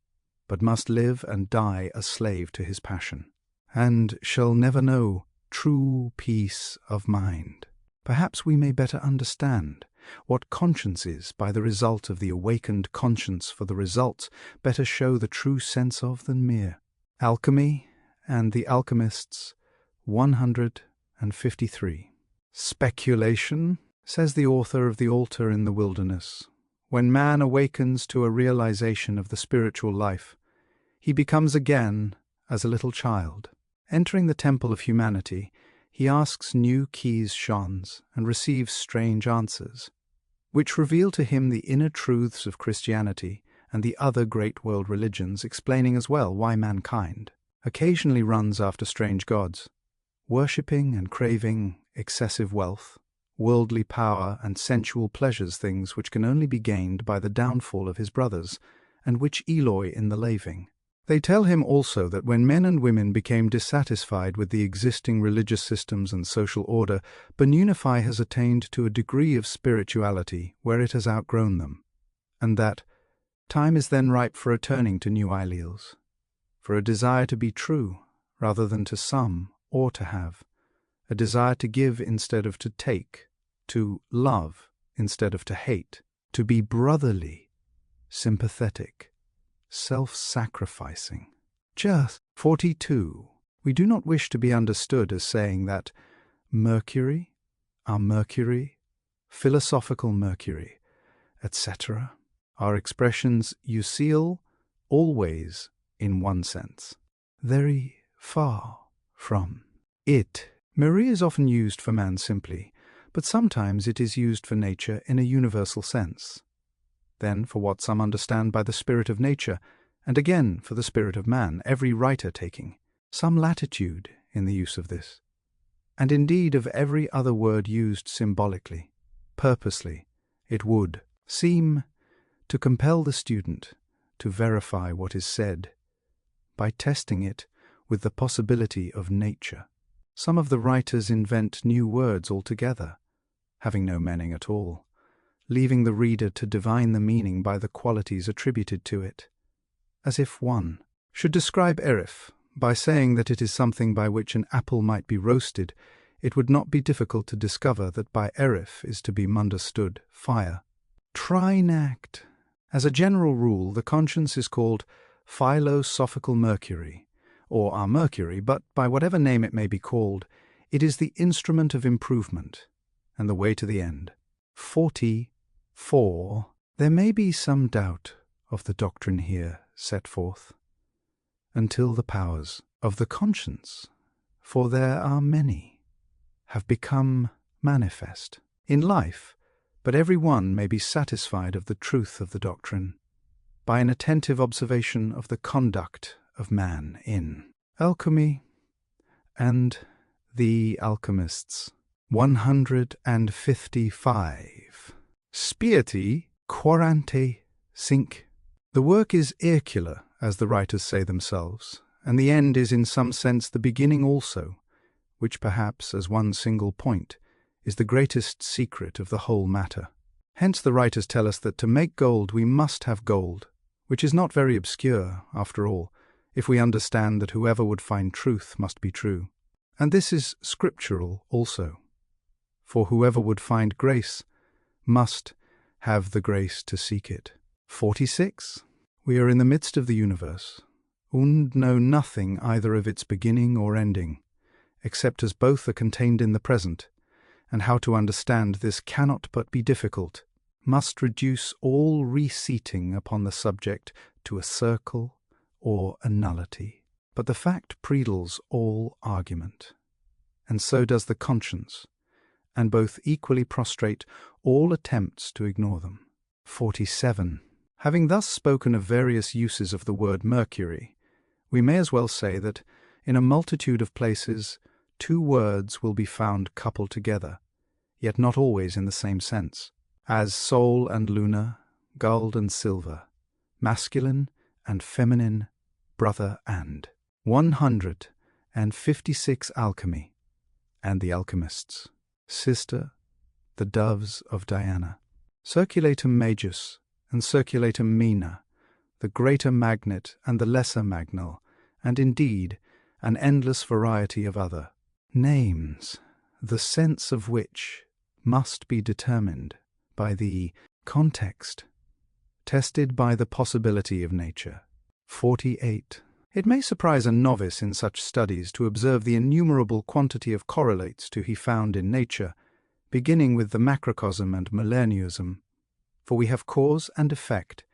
but must live and die a slave to his passion, and shall never know true peace of mind. Perhaps we may better understand what conscience is by the result of the awakened conscience, for the results better show the true sense of than mere. Alchemy and the Alchemists, 153. Speculation, says the author of The Altar in the Wilderness. When man awakens to a realization of the spiritual life, he becomes again as a little child. Entering the temple of humanity, he asks new keys shons and receives strange answers, which reveal to him the inner truths of Christianity and the other great world religions, explaining as well why mankind occasionally runs after strange gods, worshipping and craving excessive wealth, worldly power and sensual pleasures, things which can only be gained by the downfall of his brothers, and which Eloi in the laving. They tell him also that when men and women became dissatisfied with the existing religious systems and social order, Benunifi has attained to a degree of spirituality where it has outgrown them, and that time is then ripe for a turning to new ideals, for a desire to be true rather than to sum or to have, a desire to give instead of to take, to love instead of to hate, to be brotherly, sympathetic, self-sacrificing. Just 42. We do not wish to be understood as saying that Mercury, our Mercury, philosophical Mercury, etc., are expressions usiel always in one sense. Very far from it. Marie is often used for man simply, but sometimes it is used for nature in a universal sense. Then for what some understand by the spirit of nature, and again for the spirit of man, every writer taking some latitude in the use of this, and indeed of every other word used symbolically, purposely, it would seem to compel the student to verify what is said by testing it with the possibility of nature. Some of the writers invent new words altogether, having no meaning at all, leaving the reader to divine the meaning by the qualities attributed to it, as if one should describe Erif by saying that it is something by which an apple might be roasted. It would not be difficult to discover that by Erif is to be understood fire. Trinact. As a general rule, the conscience is called philosophical Mercury, or our Mercury, but by whatever name it may be called, it is the instrument of improvement and the way to the end. 44. There may be some doubt of the doctrine here set forth, until the powers of the conscience, for there are many, have become manifest in life, but every one may be satisfied of the truth of the doctrine by an attentive observation of the conduct of man in Alchemy and the Alchemists. 155. Spieti 45. The work is circular, as the writers say themselves, and the end is in some sense the beginning also, which perhaps, as one single point, is the greatest secret of the whole matter. Hence the writers tell us that to make gold we must have gold, which is not very obscure, after all, if we understand that whoever would find truth must be true. And this is scriptural also. For whoever would find grace must have the grace to seek it. 46. We are in the midst of the universe, and know nothing either of its beginning or ending, except as both are contained in the present, and how to understand this cannot but be difficult, must reduce all reseating upon the subject to a circle or a nullity. But the fact predels all argument, and so does the conscience, and both equally prostrate all attempts to ignore them. 47. Having thus spoken of various uses of the word Mercury, we may as well say that in a multitude of places 2 words will be found coupled together, yet not always in the same sense, as Sol and Luna, gold and silver, masculine and feminine, brother and. 156 Alchemy and the Alchemists. Sister, the doves of Diana. Circulatum majus and circulatum minor, the greater magnet and the lesser magnal, and indeed an endless variety of other names, the sense of which must be determined by the context, tested by the possibility of nature. 48. It may surprise a novice in such studies to observe the innumerable quantity of correlates to be found in nature, beginning with the macrocosm and millennialism. For we have cause and effect,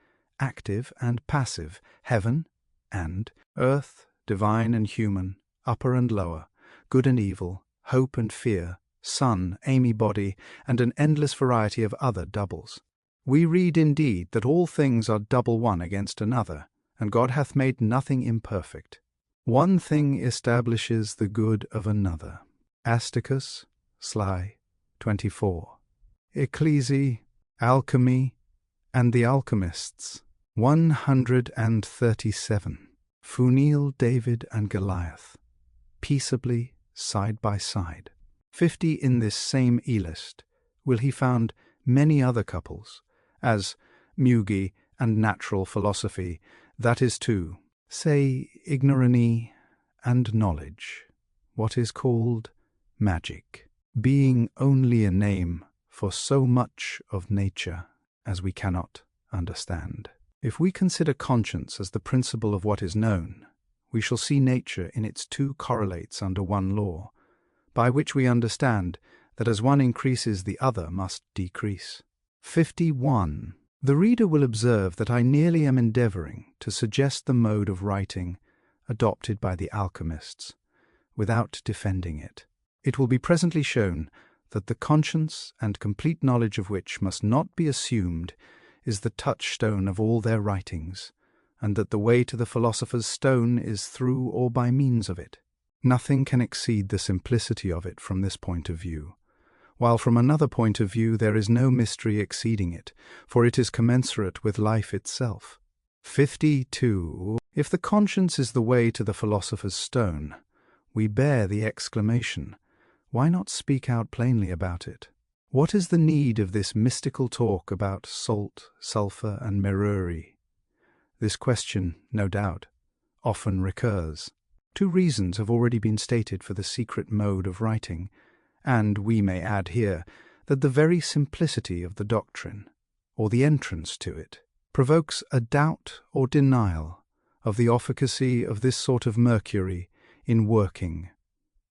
active and passive, heaven and earth, divine and human, upper and lower, good and evil, hope and fear, sun, amy body, and an endless variety of other doubles. We read indeed that all things are double one against another, and God hath made nothing imperfect. One thing establishes the good of another. Asticus, Sly, 24. Ecclesi, Alchemy, and the Alchemists. 137. Funil, David, and Goliath, peaceably side by side. 50. In this same e-list will he found many other couples, as Mugi and natural philosophy, that is to say, ignorany and knowledge, what is called magic, being only a name for so much of nature as we cannot understand. If we consider conscience as the principle of what is known, we shall see nature in its two correlates under one law, by which we understand that as one increases the other must decrease. 51. The reader will observe that I nearly am endeavouring to suggest the mode of writing adopted by the alchemists, without defending it. It will be presently shown that the conscience and complete knowledge of which must not be assumed is the touchstone of all their writings, and that the way to the philosopher's stone is through or by means of it. Nothing can exceed the simplicity of it from this point of view, while from another point of view there is no mystery exceeding it, for it is commensurate with life itself. 52. If the conscience is the way to the philosopher's stone, we bear the exclamation, why not speak out plainly about it? What is the need of this mystical talk about salt, sulphur, and mercury? This question, no doubt, often recurs. 2 reasons have already been stated for the secret mode of writing, and we may add here that the very simplicity of the doctrine, or the entrance to it, provokes a doubt or denial of the efficacy of this sort of mercury in working,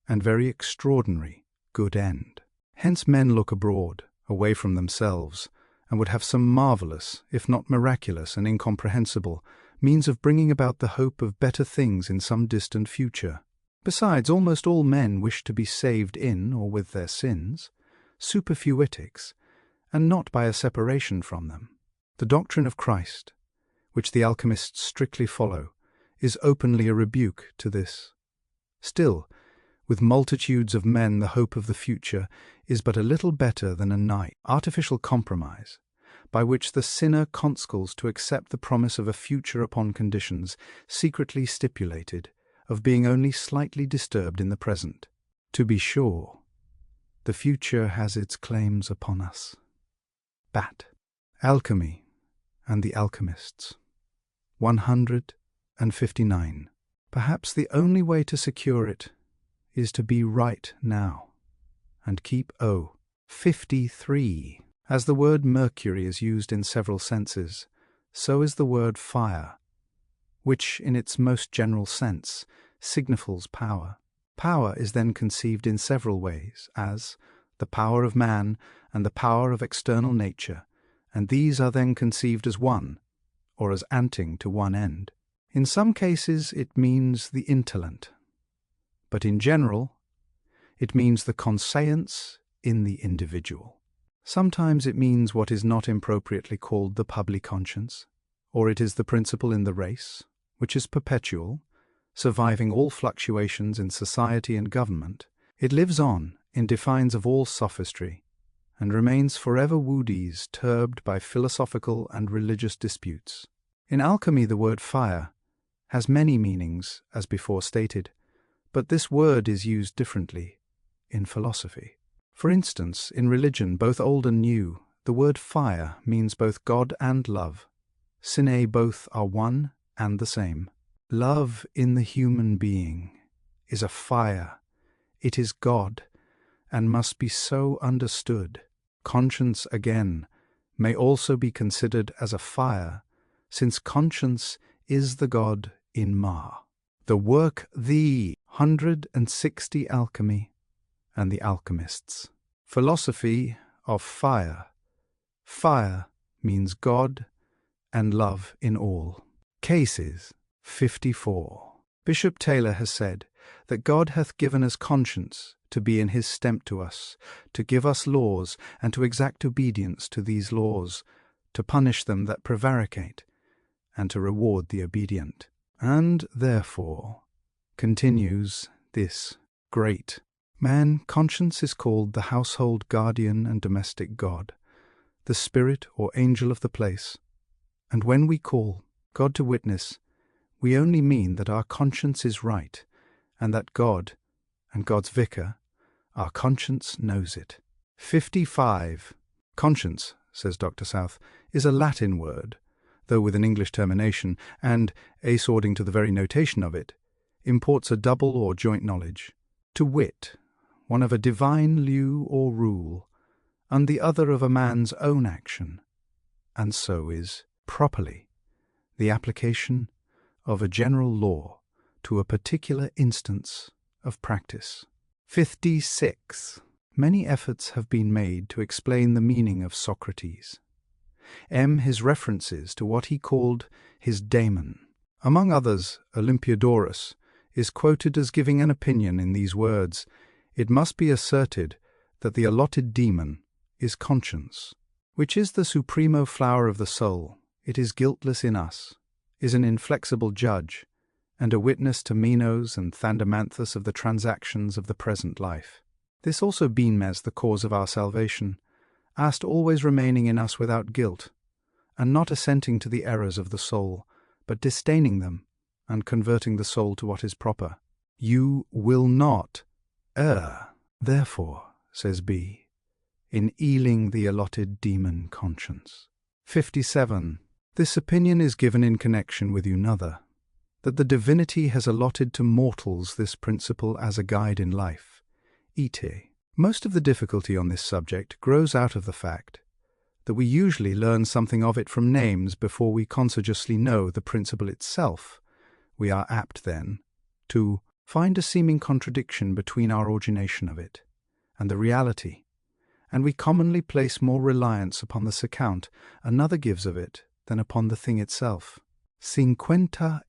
and very extraordinary, good end. Hence men look abroad, away from themselves, and would have some marvellous, if not miraculous and incomprehensible, means of bringing about the hope of better things in some distant future. Besides, almost all men wish to be saved in or with their sins, superfluitics, and not by a separation from them. The doctrine of Christ, which the alchemists strictly follow, is openly a rebuke to this. Still, with multitudes of men the hope of the future is but a little better than a night artificial compromise, by which the sinner conscules to accept the promise of a future upon conditions secretly stipulated, of being only slightly disturbed in the present. To be sure, the future has its claims upon us. Bat. Alchemy and the Alchemists. 159. Perhaps the only way to secure it is to be right now, and keep 53. As the word mercury is used in several senses, so is the word fire, which in its most general sense signifies power. Power is then conceived in several ways, as the power of man and the power of external nature, and these are then conceived as one, or as anting to one end. In some cases it means the intellect, but in general it means the conscience in the individual. Sometimes it means what is not impropriately called the public conscience, or it is the principle in the race, which is perpetual, surviving all fluctuations in society and government. It lives on in defines of all sophistry, and remains forever woodies turbed by philosophical and religious disputes. In alchemy the word fire has many meanings, as before stated, but this word is used differently in philosophy. For instance, in religion, both old and new, the word fire means both God and love. Sine, both are one and the same. Love in the human being is a fire. It is God, and must be so understood. Conscience, again, may also be considered as a fire, since conscience is the God in Ma. The work The 160 Alchemy and the Alchemists. Philosophy of fire. Fire means God and love in all. Cases 54. Bishop Taylor has said that God hath given us conscience to be in his stemp to us, to give us laws, and to exact obedience to these laws, to punish them that prevaricate, and to reward the obedient. And therefore, continues this great man, conscience is called the household guardian and domestic God, the spirit or angel of the place. And when we call God to witness, we only mean that our conscience is right, and that God, and God's vicar, our conscience knows it. 55. Conscience, says Dr. South, is a Latin word, though with an English termination, and, according to the very notation of it, imports a double or joint knowledge, to wit, one of a divine lieu or rule, and the other of a man's own action, and so is, properly, the application of a general law to a particular instance of practice. 56. Many efforts have been made to explain the meaning of Socrates. His references to what he called his daemon. Among others, Olympiodorus is quoted as giving an opinion in these words: "It must be asserted that the allotted demon is conscience, which is the supremo flower of the soul. It is guiltless in us, is an inflexible judge, and a witness to Minos and Thandamanthus of the transactions of the present life. This also being as the cause of our salvation, asked always remaining in us without guilt, and not assenting to the errors of the soul, but disdaining them, and converting the soul to what is proper. You will not err, therefore, says B, in eeling the allotted demon conscience. 57. This opinion is given in connection with another, that the divinity has allotted to mortals this principle as a guide in life, ite. Most of the difficulty on this subject grows out of the fact that we usually learn something of it from names before we consciously know the principle itself. We are apt, then, to find a seeming contradiction between our origination of it and the reality, and we commonly place more reliance upon this account another gives of it than upon the thing itself. 58.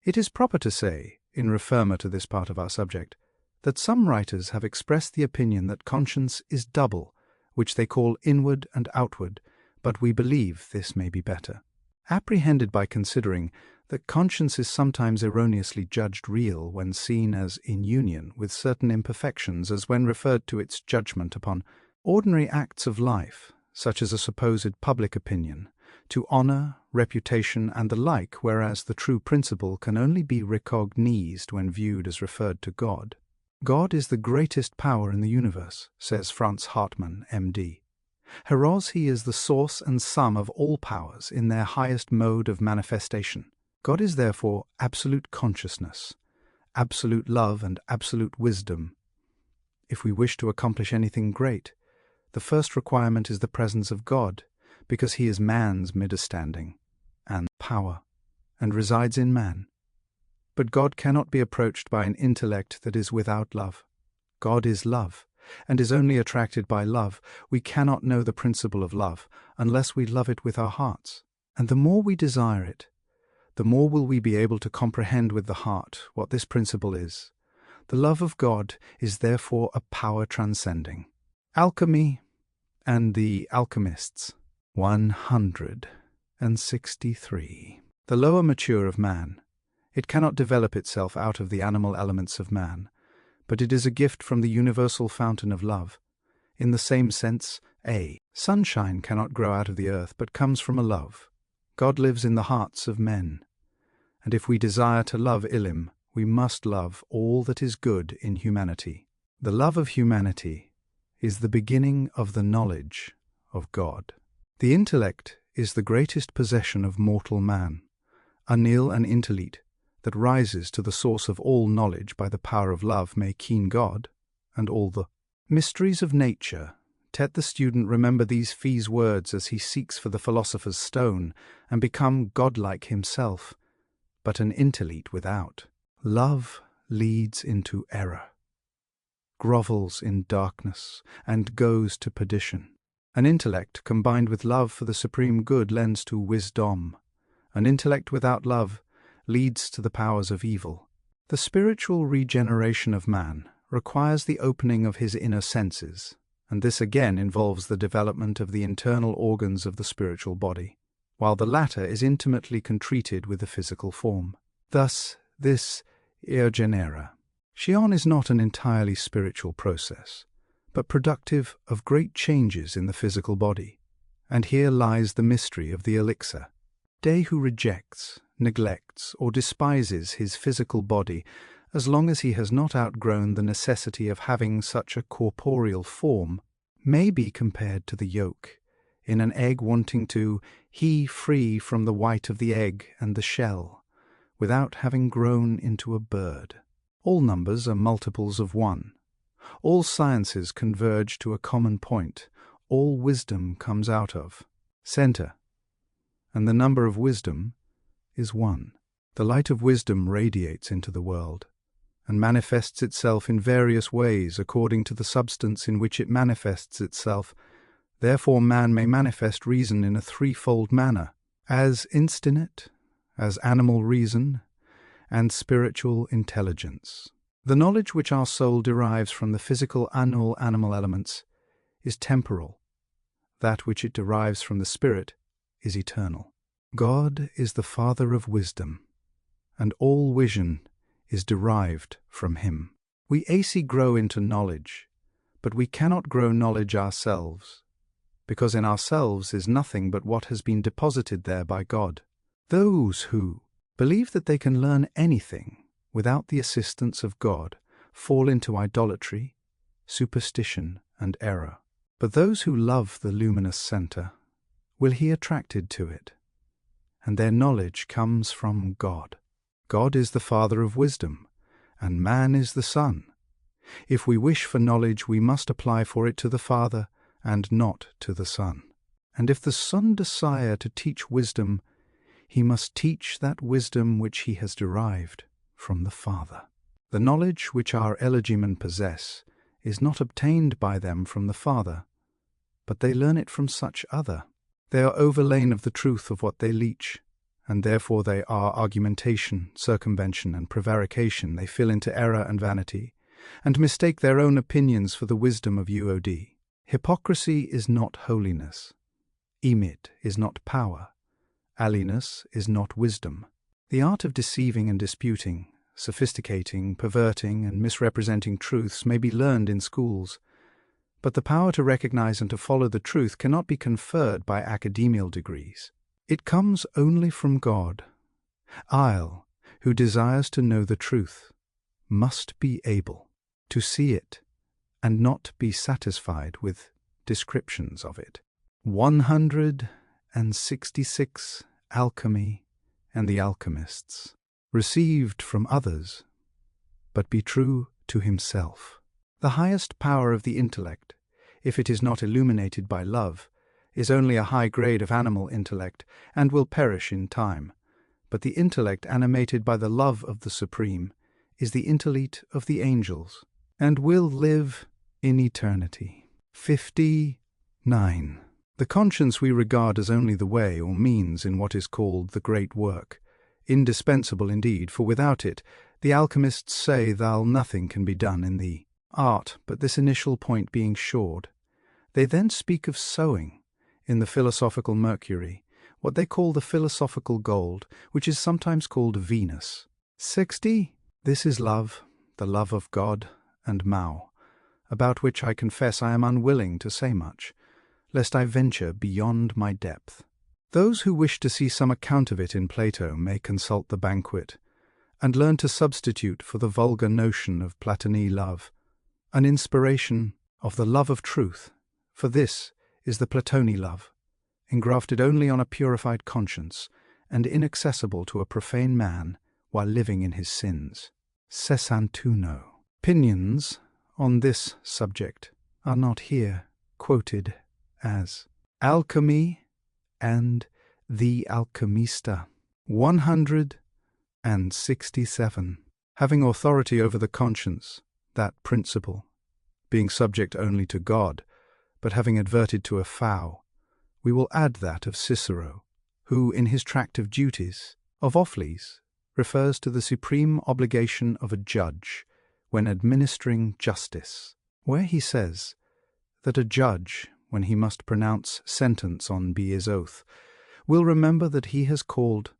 It is proper to say, in referma to this part of our subject, that some writers have expressed the opinion that conscience is double, which they call inward and outward, but we believe this may be better apprehended by considering that conscience is sometimes erroneously judged real when seen as in union with certain imperfections, as when referred to its judgment upon ordinary acts of life, such as a supposed public opinion, to honor, reputation, and the like, whereas the true principle can only be recognized when viewed as referred to God. God is the greatest power in the universe, says Franz Hartmann, M.D. Whereas he is the source and sum of all powers in their highest mode of manifestation. God is therefore absolute consciousness, absolute love, and absolute wisdom. If we wish to accomplish anything great, the first requirement is the presence of God, because he is man's midstanding and power, and resides in man. But God cannot be approached by an intellect that is without love. God is love, and is only attracted by love. We cannot know the principle of love unless we love it with our hearts. And the more we desire it, the more will we be able to comprehend with the heart what this principle is. The love of God is therefore a power transcending. Alchemy and the Alchemists. 163. The lower mature of man. It cannot develop itself out of the animal elements of man, but it is a gift from the universal fountain of love. In the same sense, sunshine cannot grow out of the earth, but comes from a love. God lives in the hearts of men, and if we desire to love Ilim, we must love all that is good in humanity. The love of humanity is the beginning of the knowledge of God. The intellect is the greatest possession of mortal man, a nil and intellect that rises to the source of all knowledge by the power of love may keen God, and all the mysteries of nature. Let the student remember these fees words as he seeks for the philosopher's stone and become godlike himself, but an intellect without. Love leads into error, grovels in darkness, and goes to perdition. An intellect combined with love for the supreme good lends to wisdom. An intellect without love leads to the powers of evil. The spiritual regeneration of man requires the opening of his inner senses, and this again involves the development of the internal organs of the spiritual body, while the latter is intimately contreated with the physical form. Thus, this genera. Shion is not an entirely spiritual process, but productive of great changes in the physical body, and here lies the mystery of the elixir. Day who rejects, neglects, or despises his physical body, as long as he has not outgrown the necessity of having such a corporeal form, may be compared to the yolk in an egg wanting to he free from the white of the egg and the shell, without having grown into a bird. All numbers are multiples of one. All sciences converge to a common point. All wisdom comes out of center, and the number of wisdom is one. The light of wisdom radiates into the world, and manifests itself in various ways according to the substance in which it manifests itself. Therefore man may manifest reason in a threefold manner, as instinct, as animal reason, and spiritual intelligence. The knowledge which our soul derives from the physical animal elements is temporal. That which it derives from the spirit is eternal. God is the Father of wisdom, and all vision is derived from him. We AC grow into knowledge, but we cannot grow knowledge ourselves, because in ourselves is nothing but what has been deposited there by God. Those who believe that they can learn anything without the assistance of God fall into idolatry, superstition, and error. But those who love the luminous center will be attracted to it, and their knowledge comes from God. God is the Father of wisdom, and man is the Son. If we wish for knowledge, we must apply for it to the Father and not to the Son. And if the Son desire to teach wisdom, he must teach that wisdom which he has derived from the Father. The knowledge which our elegimen possess is not obtained by them from the Father, but they learn it from such other. They are overlain of the truth of what they leach, and therefore they are argumentation, circumvention, and prevarication. They fill into error and vanity, and mistake their own opinions for the wisdom of UOD. Hypocrisy is not holiness. Emit is not power. Alliness is not wisdom. The art of deceiving and disputing, sophisticating, perverting, and misrepresenting truths may be learned in schools, but the power to recognize and to follow the truth cannot be conferred by academial degrees. It comes only from God. Isle, who desires to know the truth, must be able to see it and not be satisfied with descriptions of it. 166 Alchemy and the Alchemists, received from others, but be true to himself. The highest power of the intellect, if it is not illuminated by love, is only a high grade of animal intellect and will perish in time. But the intellect animated by the love of the Supreme is the intellect of the angels and will live in eternity. 59. The conscience we regard as only the way or means in what is called the great work, indispensable indeed, for without it, the alchemists say thou nothing can be done in the art, but this initial point being shored. They then speak of sowing, in the philosophical Mercury, what they call the philosophical gold, which is sometimes called Venus. 60. This is love, the love of God and Mao, about which I confess I am unwilling to say much, lest I venture beyond my depth. Those who wish to see some account of it in Plato may consult the Banquet, and learn to substitute for the vulgar notion of Platonic love an inspiration of the love of truth, for this is the Platonic love, engrafted only on a purified conscience and inaccessible to a profane man while living in his sins. 61. Opinions on this subject are not here quoted as Alchemy and the Alchemista. 167. Having authority over the conscience, that principle, being subject only to God, but having adverted to a vow, we will add that of Cicero, who, in his tract of duties, of Ophles, refers to the supreme obligation of a judge when administering justice, where he says that a judge, when he must pronounce sentence on his oath, will remember that he has called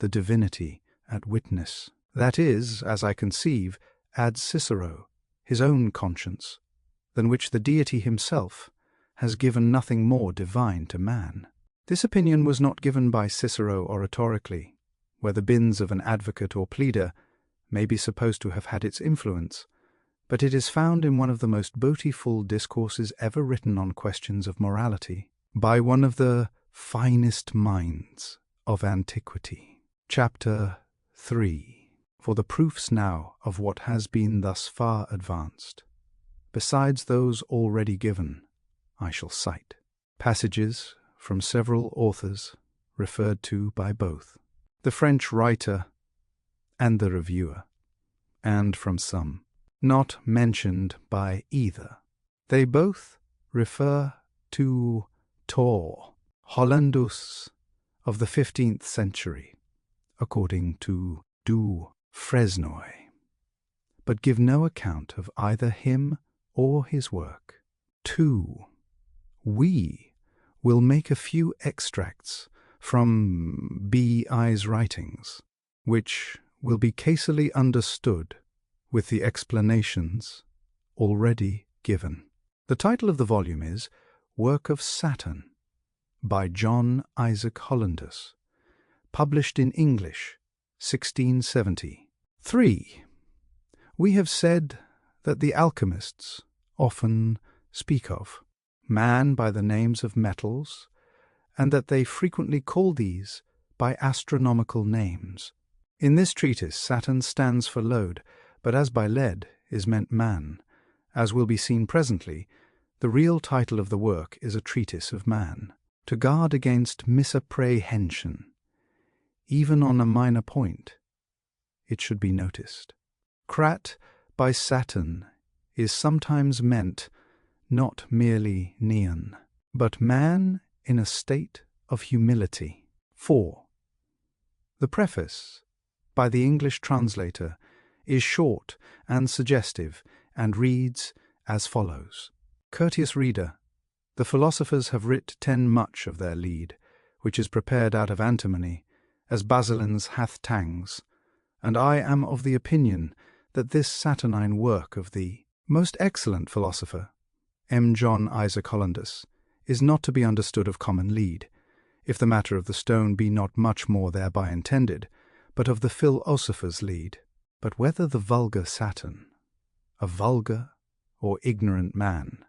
the divinity at witness. That is, as I conceive, adds Cicero, his own conscience, than which the deity himself has given nothing more divine to man. This opinion was not given by Cicero oratorically, where the bins of an advocate or pleader may be supposed to have had its influence, but it is found in one of the most beautiful discourses ever written on questions of morality, by one of the finest minds of antiquity. Chapter 3. For the proofs now of what has been thus far advanced, besides those already given, I shall cite passages from several authors referred to by both the French writer and the reviewer, and from some not mentioned by either. They both refer to Tor, Hollandus of the 15th century, according to Du Fresnoy, but give no account of either him or his work. 2. We will make a few extracts from B.I.'s writings, which will be casely understood with the explanations already given. The title of the volume is Work of Saturn, by John Isaac Hollandus, published in English, 1670. 3. We have said that the alchemists often speak of man by the names of metals, and that they frequently call these by astronomical names. In this treatise Saturn stands for load, but as by lead is meant man, as will be seen presently, the real title of the work is a treatise of man, to guard against misapprehension. Even on a minor point, it should be noticed. Crat by Saturn is sometimes meant not merely neon, but man in a state of humility. 4. The preface, by the English translator, is short and suggestive, and reads as follows. Courteous reader, the philosophers have writ 10 much of their lead, which is prepared out of antimony, as Basilins hath tangs, and I am of the opinion that this saturnine work of the most excellent philosopher, M. John Isaac Hollandus, is not to be understood of common lead, if the matter of the stone be not much more thereby intended, but of the philosopher's lead. But whether the vulgar Saturn, a vulgar or ignorant man,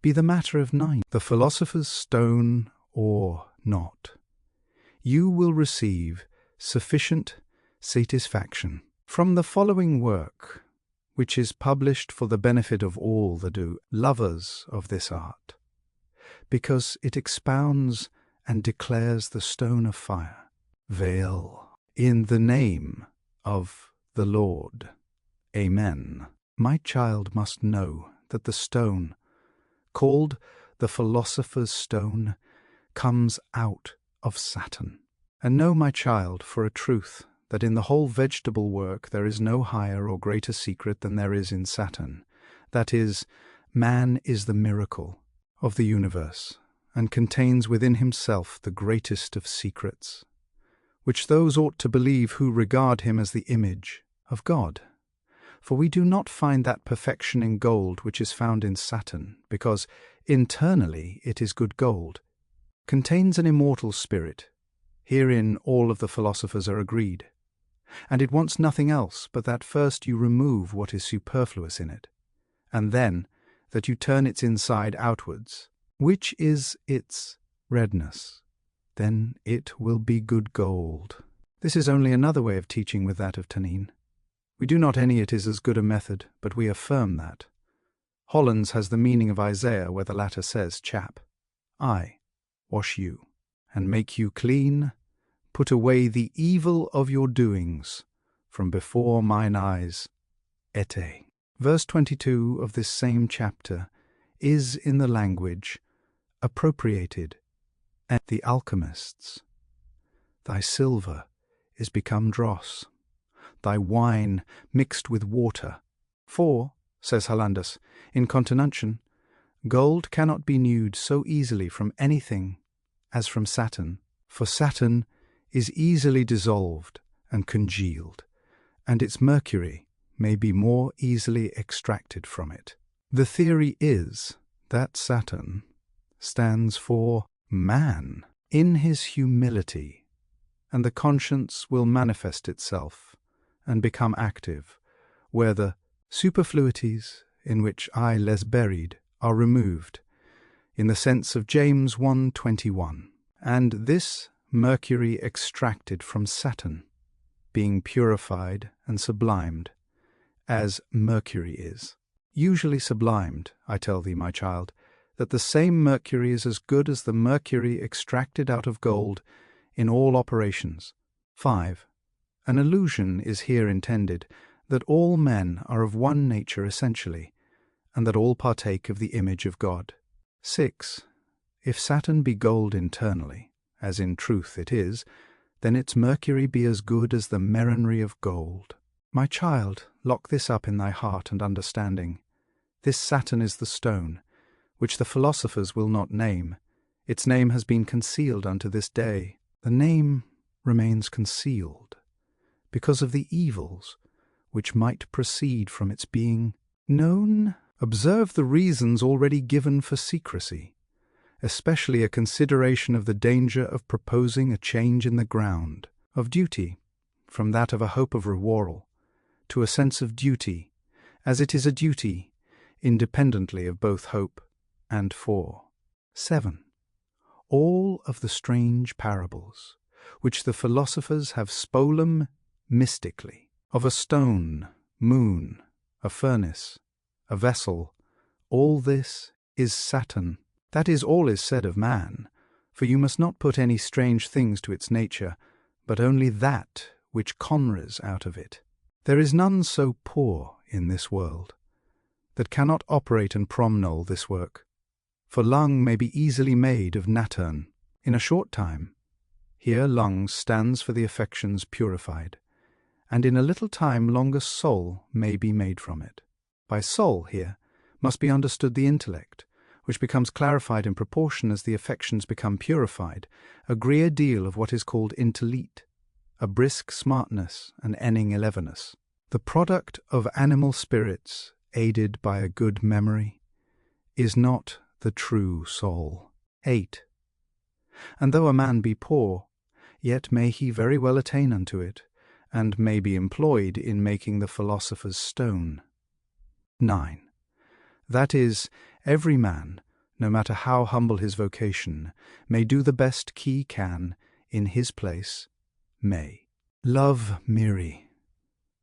be the matter of 9, the philosopher's stone or not, you will receive sufficient satisfaction from the following work, which is published for the benefit of all the lovers of this art, because it expounds and declares the stone of fire. Veil, in the name of the Lord. Amen. My child must know that the stone, called the philosopher's stone, comes out of Saturn. And know, my child, for a truth, that in the whole vegetable work there is no higher or greater secret than there is in Saturn. That is, man is the miracle of the universe, and contains within himself the greatest of secrets, which those ought to believe who regard him as the image of God. For we do not find that perfection in gold which is found in Saturn, because internally it is good gold, contains an immortal spirit. Herein all of the philosophers are agreed. And it wants nothing else but that first you remove what is superfluous in it, and then that you turn its inside outwards, which is its redness. Then it will be good gold. This is only another way of teaching with that of Tanin. We do not any it is as good a method, but we affirm that. Holland's has the meaning of Isaiah, where the latter says, Chap, I wash you, and make you clean, put away the evil of your doings from before mine eyes. Ete. Verse 22 of this same chapter is in the language appropriated at the Alchemists. Thy silver is become dross, thy wine mixed with water. For, says Hollandus, in Continentian, gold cannot be newed so easily from anything as from Saturn, for Saturn is easily dissolved and congealed, and its mercury may be more easily extracted from it. The theory is that Saturn stands for man in his humility, and the conscience will manifest itself and become active, where the superfluities in which I les buried are removed, in the sense of James 1:21, and this mercury extracted from Saturn, being purified and sublimed, as mercury is. Usually sublimed, I tell thee, my child, that the same mercury is as good as the mercury extracted out of gold in all operations. 5. An allusion is here intended that all men are of one nature essentially, and that all partake of the image of God. 6. If Saturn be gold internally, as in truth it is, then its mercury be as good as the meronry of gold. My child, lock this up in thy heart and understanding. This Saturn is the stone, which the philosophers will not name. Its name has been concealed unto this day. The name remains concealed because of the evils which might proceed from its being known. Observe the reasons already given for secrecy, especially a consideration of the danger of proposing a change in the ground of duty, from that of a hope of reward to a sense of duty, as it is a duty, independently of both hope and for. 7. All of the strange parables which the philosophers have spoken mystically, of a stone, moon, a furnace, a vessel, all this is Saturn. That is all is said of man, for you must not put any strange things to its nature, but only that which conres out of it. There is none so poor in this world that cannot operate and promnol this work, for lung may be easily made of nattern in a short time. Here lungs stands for the affections purified, and in a little time longer soul may be made from it. By soul here must be understood the intellect, which becomes clarified in proportion as the affections become purified, a great deal of what is called intellect, a brisk smartness and enning elevenness, the product of animal spirits aided by a good memory, is not the true soul. 8. And though a man be poor, yet may he very well attain unto it, and may be employed in making the philosopher's stone. 9. That is, every man, no matter how humble his vocation, may do the best he can in his place, may love Miri,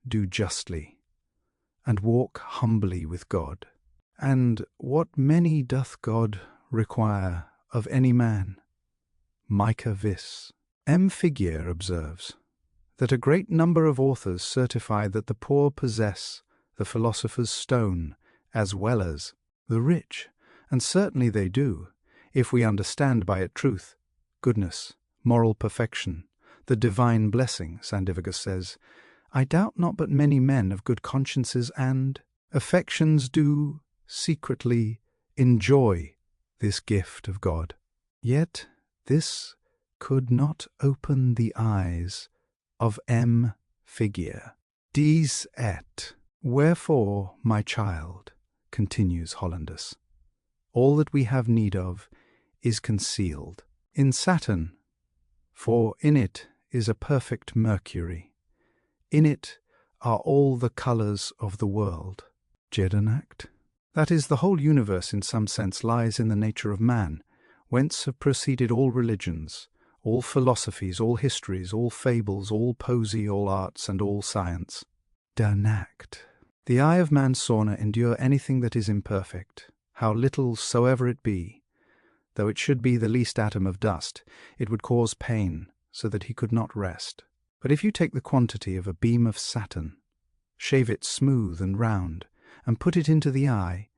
do justly, and walk humbly with God. And what many doth God require of any man? Micah vis. M. Figuier observes that a great number of authors certify that the poor possess the philosopher's stone as well as the rich, and certainly they do, if we understand by it truth, goodness, moral perfection, the divine blessing. Sandivigus says, I doubt not but many men of good consciences and affections do secretly enjoy this gift of God. Yet this could not open the eyes of M. Figuier. Dies et. Wherefore, my child, continues Hollandus, all that we have need of is concealed in Saturn, for in it is a perfect Mercury. In it are all the colours of the world. Jedanact. That is, the whole universe in some sense lies in the nature of man, whence have proceeded all religions, all philosophies, all histories, all fables, all poesy, all arts, and all science. Danact. The eye of man saw not endure anything that is imperfect, how little soever it be. Though it should be the least atom of dust, it would cause pain, so that he could not rest. But if you take the quantity of a beam of Saturn, shave it smooth and round, and put it into the eye,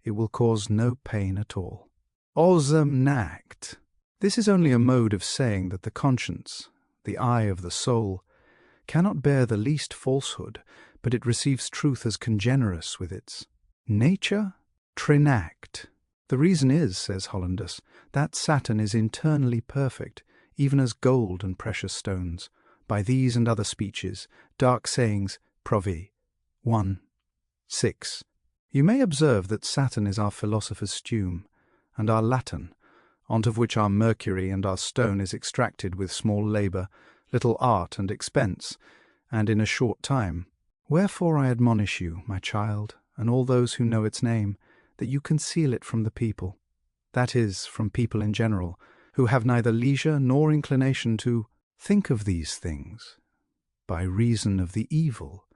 it will cause no pain at all. Osmnact. This is only a mode of saying that the conscience, the eye of the soul, cannot bear the least falsehood, but it receives truth as congenerous with its nature. Trinact. The reason is, says Hollandus, that Saturn is internally perfect, even as gold and precious stones. By these and other speeches, dark sayings, Provi. 1. 6. You may observe that Saturn is our philosopher's stume, and our Latin, on of which our mercury and our stone is extracted with small labour, little art and expense, and in a short time. Wherefore I admonish you, my child, and all those who know its name, that you conceal it from the people, that is, from people in general, who have neither leisure nor inclination to think of these things, by reason of the evil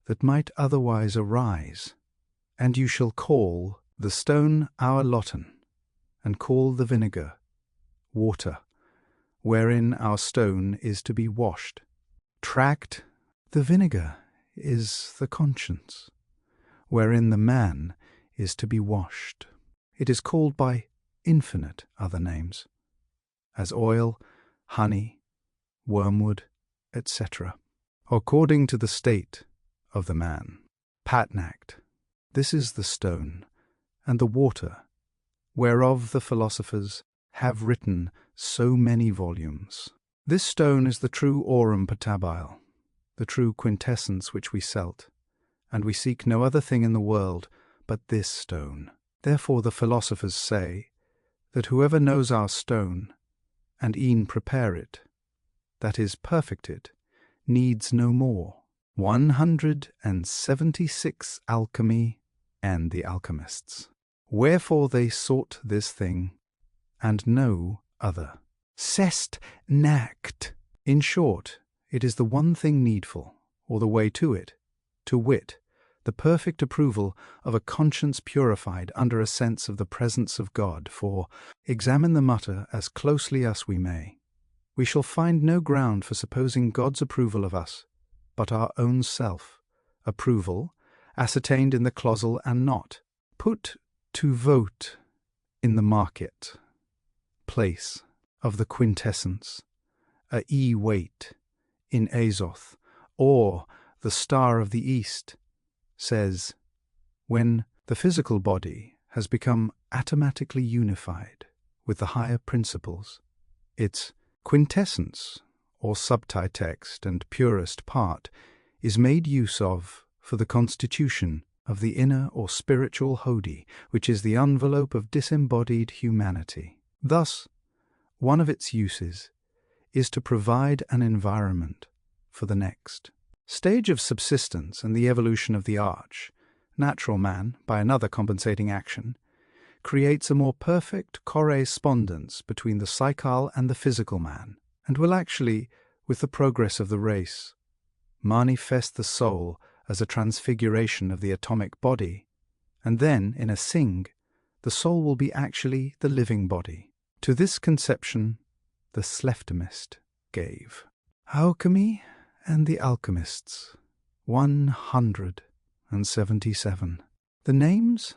that might otherwise arise. And you shall call the stone our Lotten, and call the vinegar water, wherein our stone is to be washed. Tract. The vinegar is the conscience, wherein the man is to be washed. It is called by infinite other names, as oil, honey, wormwood, etc., according to the state of the man. Patnact. This is the stone, and the water, whereof the philosophers have written so many volumes. This stone is the true aurum potabile, the true quintessence which we celt, and we seek no other thing in the world but this stone. Therefore the philosophers say that whoever knows our stone, and e'en prepare it, that is, perfect it, needs no more. 176 Alchemy and the Alchemists. Wherefore they sought this thing, and no other. Sest nact. In short, it is the one thing needful, or the way to it, to wit, the perfect approval of a conscience purified under a sense of the presence of God, for, examine the matter as closely as we may, we shall find no ground for supposing God's approval of us, but our own self-approval, ascertained in the clausal and not put to vote in the market place of the quintessence, a weight in Azoth, or the star of the east, says, when the physical body has become atomatically unified with the higher principles, its quintessence, or subtitext and purest part, is made use of for the constitution of the inner or spiritual Hodi, which is the envelope of disembodied humanity. Thus, one of its uses is to provide an environment for the next stage of subsistence and the evolution of the arch. Natural man, by another compensating action, creates a more perfect correspondence between the psychal and the physical man, and will actually, with the progress of the race, manifest the soul as a transfiguration of the atomic body, and then, in a sing, the soul will be actually the living body. To this conception the Sleftomist gave. Alchemy and the Alchemists, 177. The names: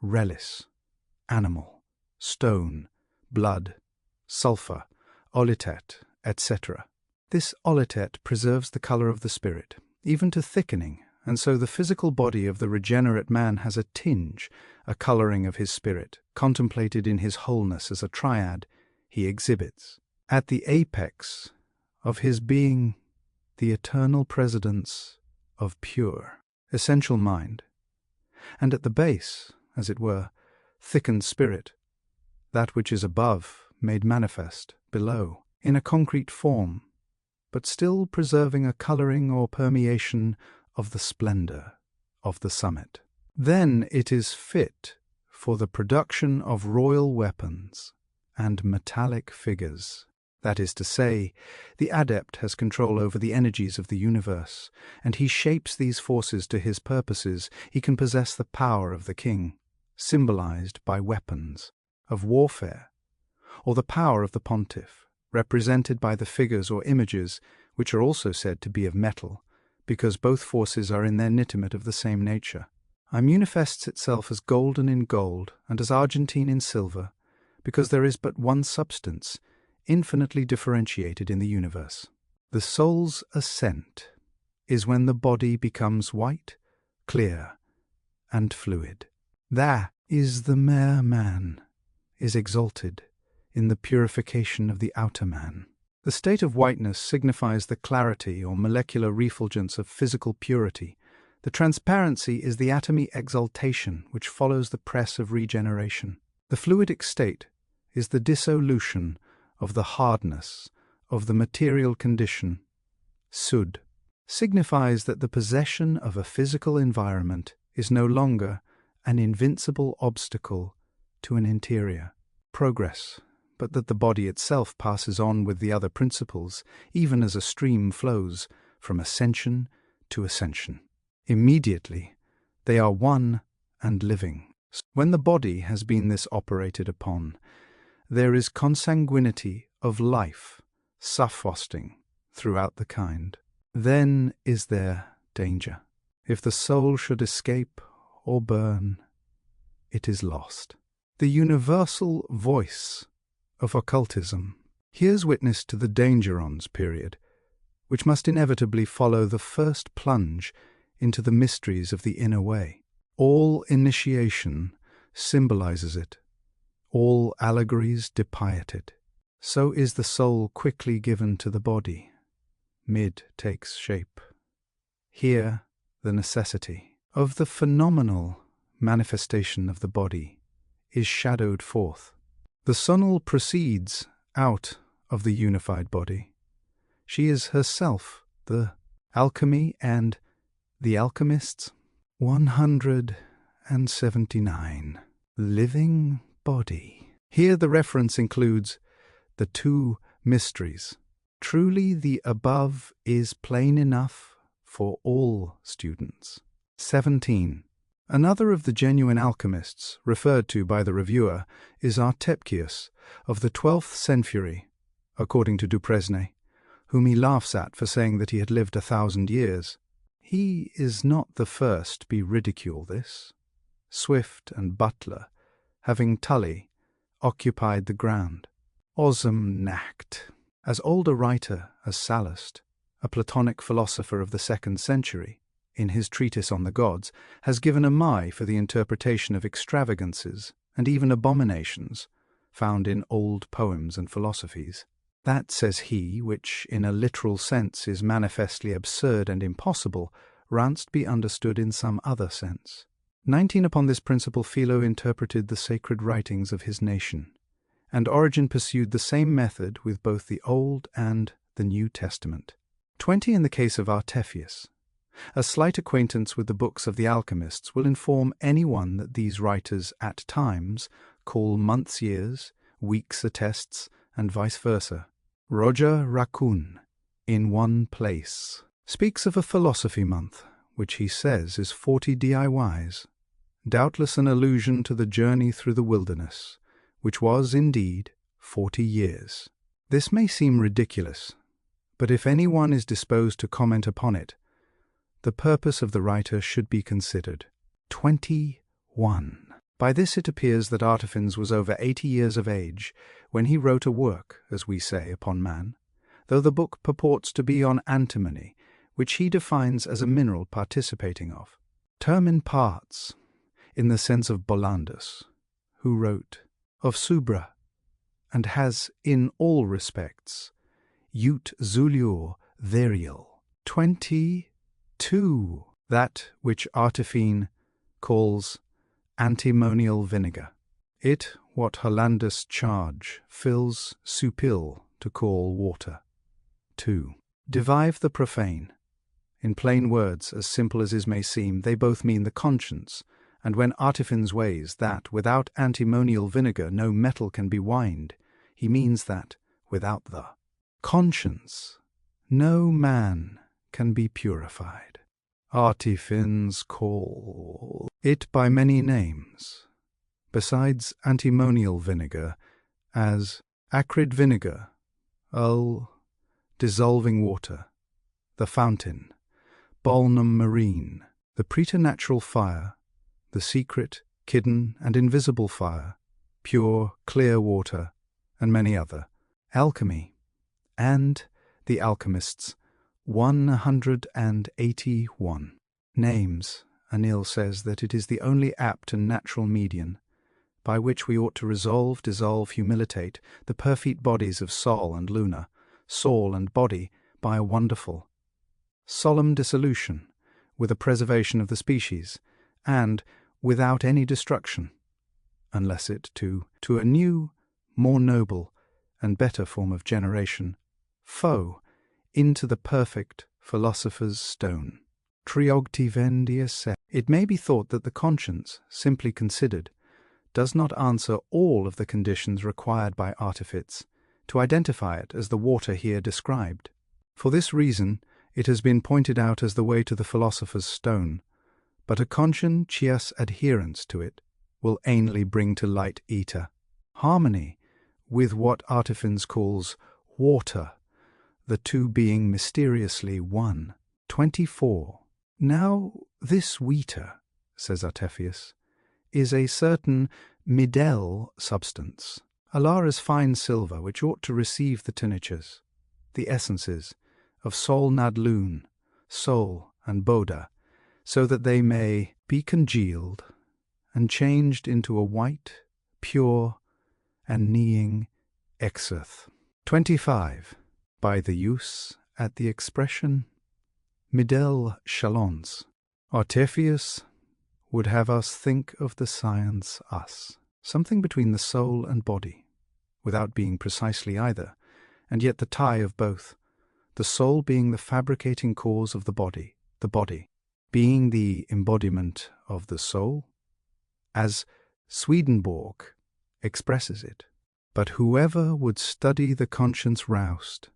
relis, animal, stone, blood, sulphur, olitet, etc. This olitet preserves the colour of the spirit, even to thickening, and so the physical body of the regenerate man has a tinge, a colouring of his spirit, contemplated in his wholeness as a triad he exhibits. At the apex of his being, the eternal presidence of pure, essential mind, and at the base, as it were, thickened spirit, that which is above made manifest below, in a concrete form, but still preserving a coloring or permeation of the splendor of the summit. Then it is fit for the production of royal weapons and metallic figures. That is to say, the adept has control over the energies of the universe, and he shapes these forces to his purposes. He can possess the power of the king, symbolized by weapons of warfare, or the power of the pontiff, represented by the figures or images, which are also said to be of metal, because both forces are in their nittimate of the same nature. Manifests itself as golden in gold and as argentine in silver, because there is but one substance, infinitely differentiated in the universe. The soul's ascent is when the body becomes white, clear, and fluid. That is the mere man is exalted in the purification of the outer man. The state of whiteness signifies the clarity or molecular refulgence of physical purity. The transparency is the atomy exaltation which follows the press of regeneration. The fluidic state is the dissolution of the hardness of the material condition. Sud signifies that the possession of a physical environment is no longer an invincible obstacle to an interior progress, but that the body itself passes on with the other principles, even as a stream flows from ascension to ascension. Immediately, they are one and living. When the body has been thus operated upon, there is consanguinity of life suffusting throughout the kind. Then is there danger. If the soul should escape or burn, it is lost. The universal voice of occultism hears witness to the dangerons period, which must inevitably follow the first plunge into the mysteries of the inner way. All initiation symbolizes it. All allegories depict it. So is the soul quickly given to the body. Mid takes shape. Here the necessity of the phenomenal manifestation of the body is shadowed forth. The sonal proceeds out of the unified body. She is herself the alchemy and the alchemists. 179. Living body. Here the reference includes the two mysteries. Truly the above is plain enough for all students. 17. Another of the genuine alchemists, referred to by the reviewer, is Artepcius of the 12th century, according to Dupresne, whom he laughs at for saying that he had lived 1,000 years. He is not the first to be ridiculed this. Swift and Butler, having Tully, occupied the ground. Osmnacht, as old a writer as Sallust, a Platonic philosopher of the 2nd century, in his treatise on the gods, has given a my for the interpretation of extravagances and even abominations found in old poems and philosophies. That, says he, which in a literal sense is manifestly absurd and impossible, ranst be understood in some other sense. 19. Upon this principle Philo interpreted the sacred writings of his nation, and Origen pursued the same method with both the Old and the New Testament. 20. In the case of Artephius, a slight acquaintance with the books of the alchemists will inform anyone that these writers at times call months years, weeks attests, and vice versa. Roger Raccoon, in one place, speaks of a philosophy month, which he says is 40 DIYs, doubtless an allusion to the journey through the wilderness, which was, indeed, 40 years. This may seem ridiculous, but if anyone is disposed to comment upon it, the purpose of the writer should be considered. 21. By this it appears that Artephius was over 80 years of age when he wrote a work, as we say, upon man, though the book purports to be on antimony, which he defines as a mineral participating of. Term in parts, in the sense of Bollandus, who wrote of Subra, and has in all respects ut zulur verial. 22. That which Artephius calls antimonial vinegar It, what Hollandus charge, fills supil to call water. 2. Divive the profane. In plain words, as simple as is may seem, they both mean the conscience, and when Artiphins weighs that, without antimonial vinegar no metal can be wined, he means that, without the conscience, no man can be purified. Artiphins call it by many names, besides antimonial vinegar, as acrid vinegar, dissolving water, the fountain, balnum marine, the preternatural fire, the secret, hidden, and invisible fire, pure, clear water, and many other. Alchemy, and the Alchemists, 181. Names, Anil says that it is the only apt and natural median, by which we ought to resolve, dissolve, humilitate the perfect bodies of Sol and Luna, soul and body, by a wonderful, solemn dissolution, with a preservation of the species, and without any destruction, unless it to a new, more noble, and better form of generation, into the perfect philosopher's stone. Triogtivendius. It may be thought that the conscience, simply considered, does not answer all of the conditions required by artifice to identify it as the water here described. For this reason, it has been pointed out as the way to the philosopher's stone, but a conscientious adherence to it will ainly bring to light ether, harmony with what Artiphins calls water, the two being mysteriously one. 24. Now this wheater, says Artephius, is a certain midel substance, Alara's fine silver, which ought to receive the tinctures, the essences, of Sol Nadlun, Sol and Boda, so that they may be congealed and changed into a white, pure, and kneeing exerth. 25. By the use at the expression midel chalons, Artephius would have us think of the science us, something between the soul and body, without being precisely either, and yet the tie of both, the soul being the fabricating cause of the body being the embodiment of the soul, as Swedenborg expresses it. But whoever would study the conscience roused,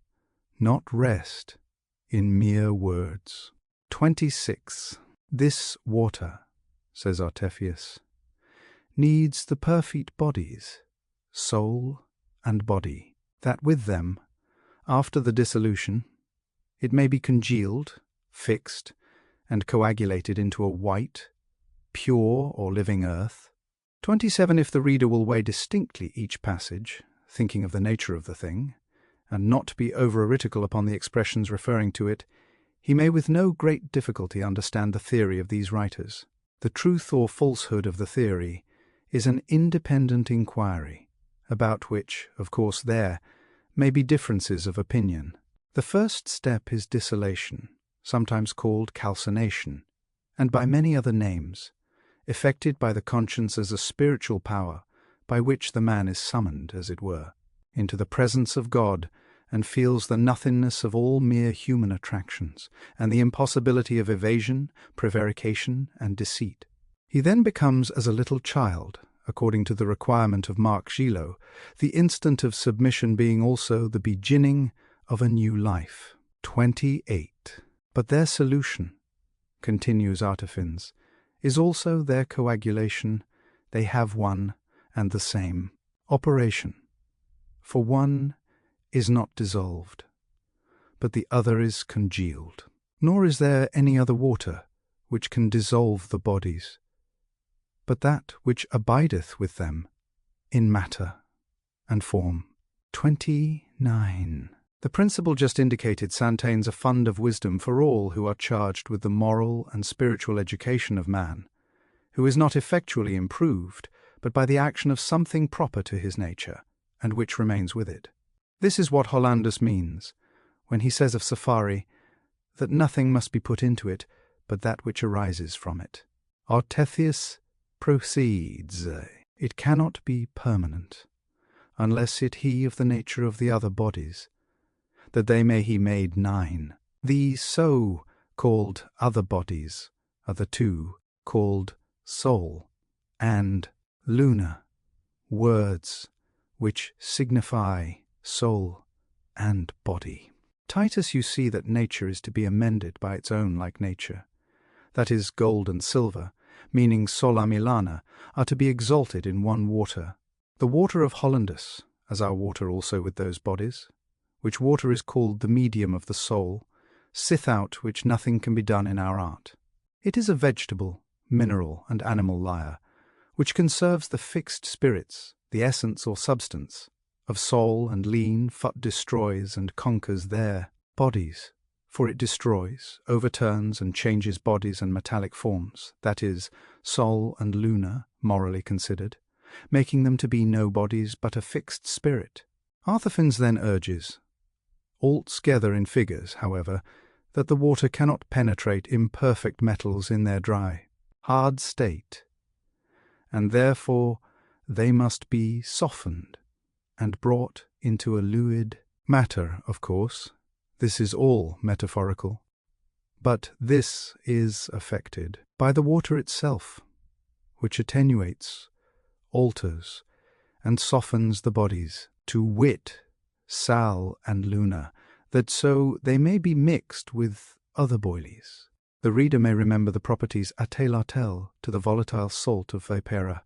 not rest in mere words. 26. This water, says Artephius, needs the perfect bodies, soul and body, that with them, after the dissolution, it may be congealed, fixed, and coagulated into a white, pure or living earth. 27. If the reader will weigh distinctly each passage, thinking of the nature of the thing, and not be over-aritical upon the expressions referring to it, he may with no great difficulty understand the theory of these writers. The truth or falsehood of the theory is an independent inquiry, about which, of course, there may be differences of opinion. The first step is dissolution, sometimes called calcination, and by many other names, effected by the conscience as a spiritual power by which the man is summoned, as it were, into the presence of God, and feels the nothingness of all mere human attractions, and the impossibility of evasion, prevarication, and deceit. He then becomes as a little child, according to the requirement of Marc Gillot, the instant of submission being also the beginning of a new life. 28. But their solution, continues Artiphins, is also their coagulation. They have one and the same operation. For one is not dissolved, but the other is congealed. Nor is there any other water which can dissolve the bodies, but that which abideth with them in matter and form. 29. The principle just indicated contains a fund of wisdom for all who are charged with the moral and spiritual education of man, who is not effectually improved, but by the action of something proper to his nature, and which remains with it. This is what Hollandus means, when he says of Safari, that nothing must be put into it, but that which arises from it. Artephius proceeds. It cannot be permanent, unless it he of the nature of the other bodies, that they may he made 9. These so-called other bodies are the two called soul and luna, words which signify soul and body. Titus, you see that nature is to be amended by its own like nature. That is, gold and silver, meaning sola milana, are to be exalted in one water. The water of Hollandus, as our water also with those bodies, which water is called the medium of the soul, sith out which nothing can be done in our art. It is a vegetable, mineral, and animal lyre, which conserves the fixed spirits, the essence or substance, of soul and lean, but destroys and conquers their bodies. For it destroys, overturns, and changes bodies and metallic forms, that is, soul and luna, morally considered, making them to be no bodies but a fixed spirit. Arthaphynes then urges, altogether in figures, however, that the water cannot penetrate imperfect metals in their dry, hard state, and therefore they must be softened and brought into a fluid matter, of course. This is all metaphorical, but this is effected by the water itself, which attenuates, alters, and softens the bodies, to wit, sal and luna, that so they may be mixed with other boilies. The reader may remember the properties atelatel to the volatile salt of vipera,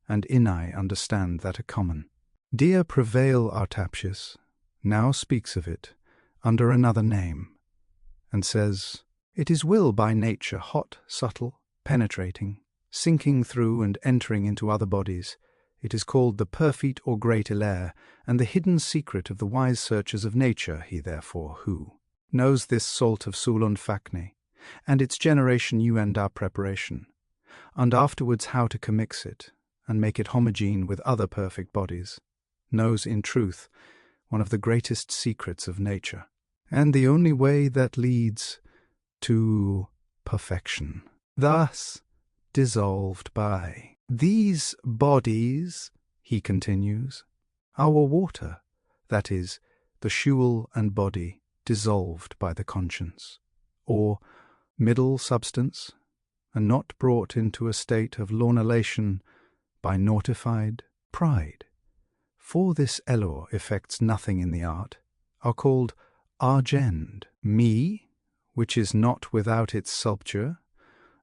and inai understand that are common. Dear Prevail Artaptius now speaks of it under another name, and says, "It is will by nature hot, subtle, penetrating, sinking through and entering into other bodies. It is called the perfect or great elair, and the hidden secret of the wise searchers of nature. He therefore who knows this salt of Sulund Facne, and its generation you and our preparation, and afterwards how to commix it, and make it homogene with other perfect bodies, knows in truth one of the greatest secrets of nature, and the only way that leads to perfection. Thus dissolved by these bodies," he continues, "our water, that is, the shewel and body, dissolved by the conscience, or middle substance, and not brought into a state of lornulation by nautified pride. For this elor effects nothing in the art, are called argend, me, which is not without its sculpture,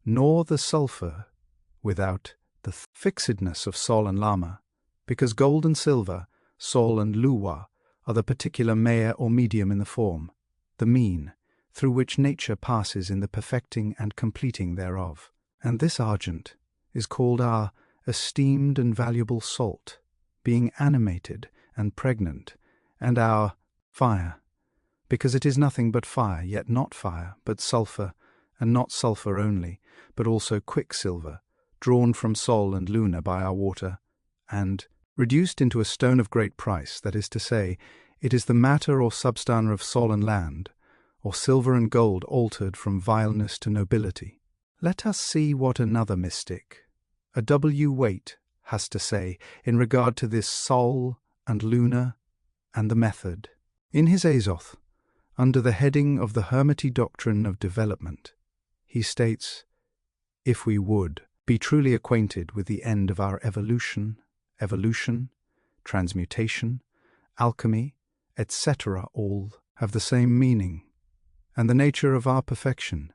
nor the sulphur without the fixedness of sol and lama, because gold and silver, sol and luwa, are the particular mea or medium in the form, the mean, through which nature passes in the perfecting and completing thereof. And this argent is called our esteemed and valuable salt, being animated and pregnant, and our fire, because it is nothing but fire, yet not fire, but sulphur, and not sulphur only, but also quicksilver, drawn from sol and luna by our water, and reduced into a stone of great price, that is to say, it is the matter or substance of sol and land, or silver and gold altered from vileness to nobility. Let us see what another mystic, a W. Waite, has to say in regard to this sol and luna and the method. In his Azoth, under the heading of the hermity doctrine of development, he states, "If we would be truly acquainted with the end of our evolution, transmutation, alchemy, etc., all have the same meaning, and the nature of our perfection,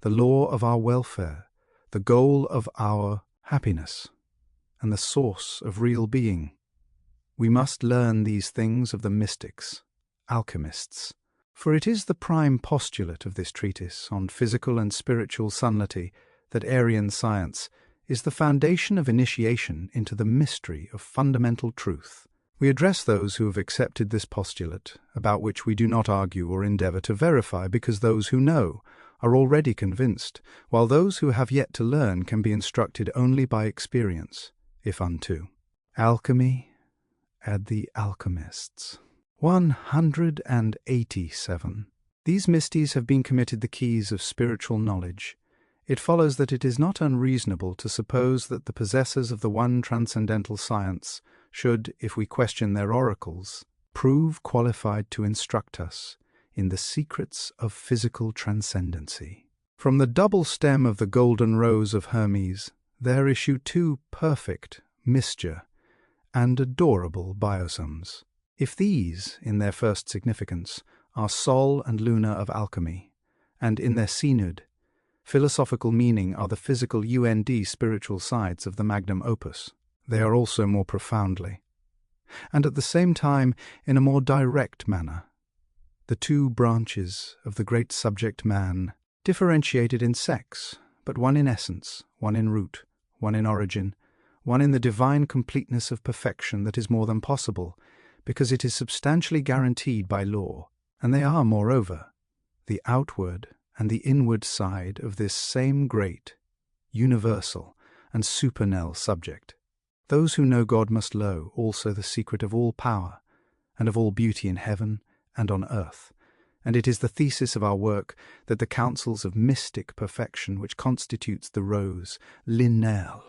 the law of our welfare, the goal of our happiness, and the source of real being. We must learn these things of the mystics, alchemists, for it is the prime postulate of this treatise on physical and spiritual subtlety that Aryan science is the foundation of initiation into the mystery of fundamental truth. We address those who have accepted this postulate, about which we do not argue or endeavor to verify, because those who know are already convinced, while those who have yet to learn can be instructed only by experience, if unto. Alchemy and the Alchemists. 187. These mysties have been committed the keys of spiritual knowledge, It follows that it is not unreasonable to suppose that the possessors of the one transcendental science should, if we question their oracles, prove qualified to instruct us in the secrets of physical transcendency. From the double stem of the golden rose of Hermes, there issue two perfect mixture and adorable biosomes. If these, in their first significance, are Sol and Luna of alchemy, and in their synod, philosophical meaning are the physical spiritual sides of the magnum opus, they are also more profoundly, and at the same time in a more direct manner, the two branches of the great subject man, differentiated in sex, but one in essence, one in root, one in origin, one in the divine completeness of perfection that is more than possible, because it is substantially guaranteed by law, and they are, moreover, the outward and the inward side of this same great, universal, and supernal subject. Those who know God must know also the secret of all power, and of all beauty in heaven and on earth, and it is the thesis of our work that the counsels of mystic perfection which constitutes the rose, linnell,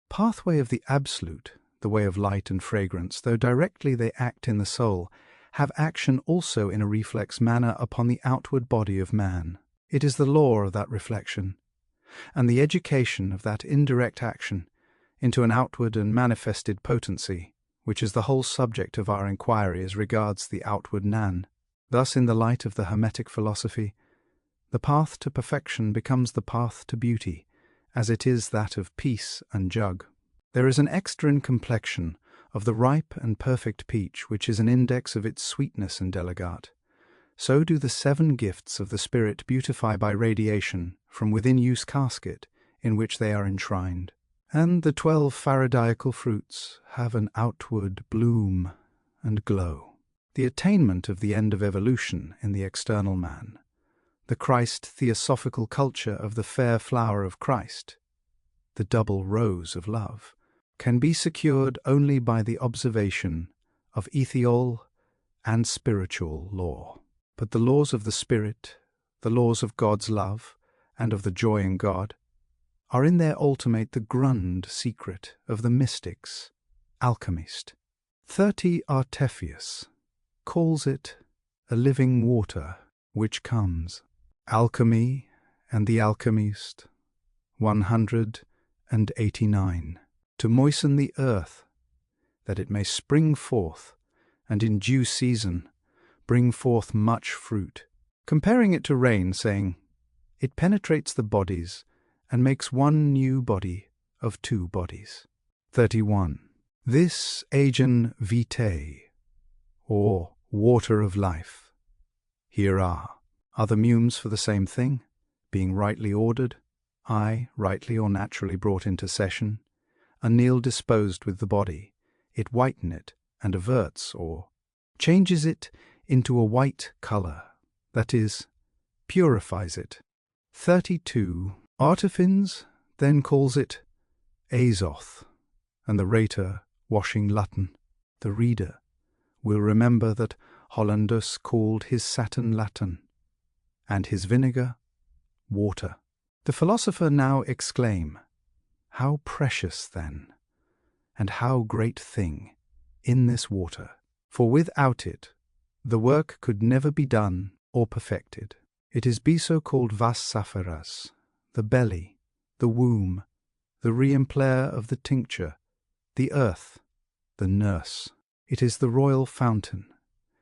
pathway of the absolute, the way of light and fragrance, though directly they act in the soul, have action also in a reflex manner upon the outward body of man. It is the law of that reflection, and the education of that indirect action into an outward and manifested potency, which is the whole subject of our inquiry as regards the outward nan. Thus, in the light of the Hermetic philosophy, the path to perfection becomes the path to beauty, as it is that of peace and jug. There is an extrin complexion of the ripe and perfect peach, which is an index of its sweetness and delicate. So do the 7 gifts of the Spirit beautify by radiation from within use casket in which they are enshrined. And the 12 Faradaical fruits have an outward bloom and glow. The attainment of the end of evolution in the external man, the Christ theosophical culture of the fair flower of Christ, the double rose of love, can be secured only by the observation of ethereal and spiritual law. But the laws of the Spirit, the laws of God's love, and of the joy in God, are in their ultimate the grund secret of the mystics, Alchemist. 30 Artephius calls it a living water which comes. Alchemy and the Alchemist, 189. To moisten the earth, that it may spring forth, and in due season bring forth much fruit. Comparing it to rain, saying, it penetrates the bodies, and makes one new body of 2 bodies. 31. This agen vitae, or water of life. Here are other mumes for the same thing, being rightly ordered, rightly or naturally brought into session, anneal disposed with the body, it whiten it, and averts, or changes it into a white colour, that is, purifies it. 32. Artefins then calls it azoth, and the Rhetor washing Lutton. The reader will remember that Hollandus called his satin Latin, and his vinegar water. The philosopher now exclaim, how precious then, and how great thing, in this water, for without it the work could never be done or perfected. It is be so called vas sapheras, the belly, the womb, the reimpler of the tincture, the earth, the nurse. It is the royal fountain,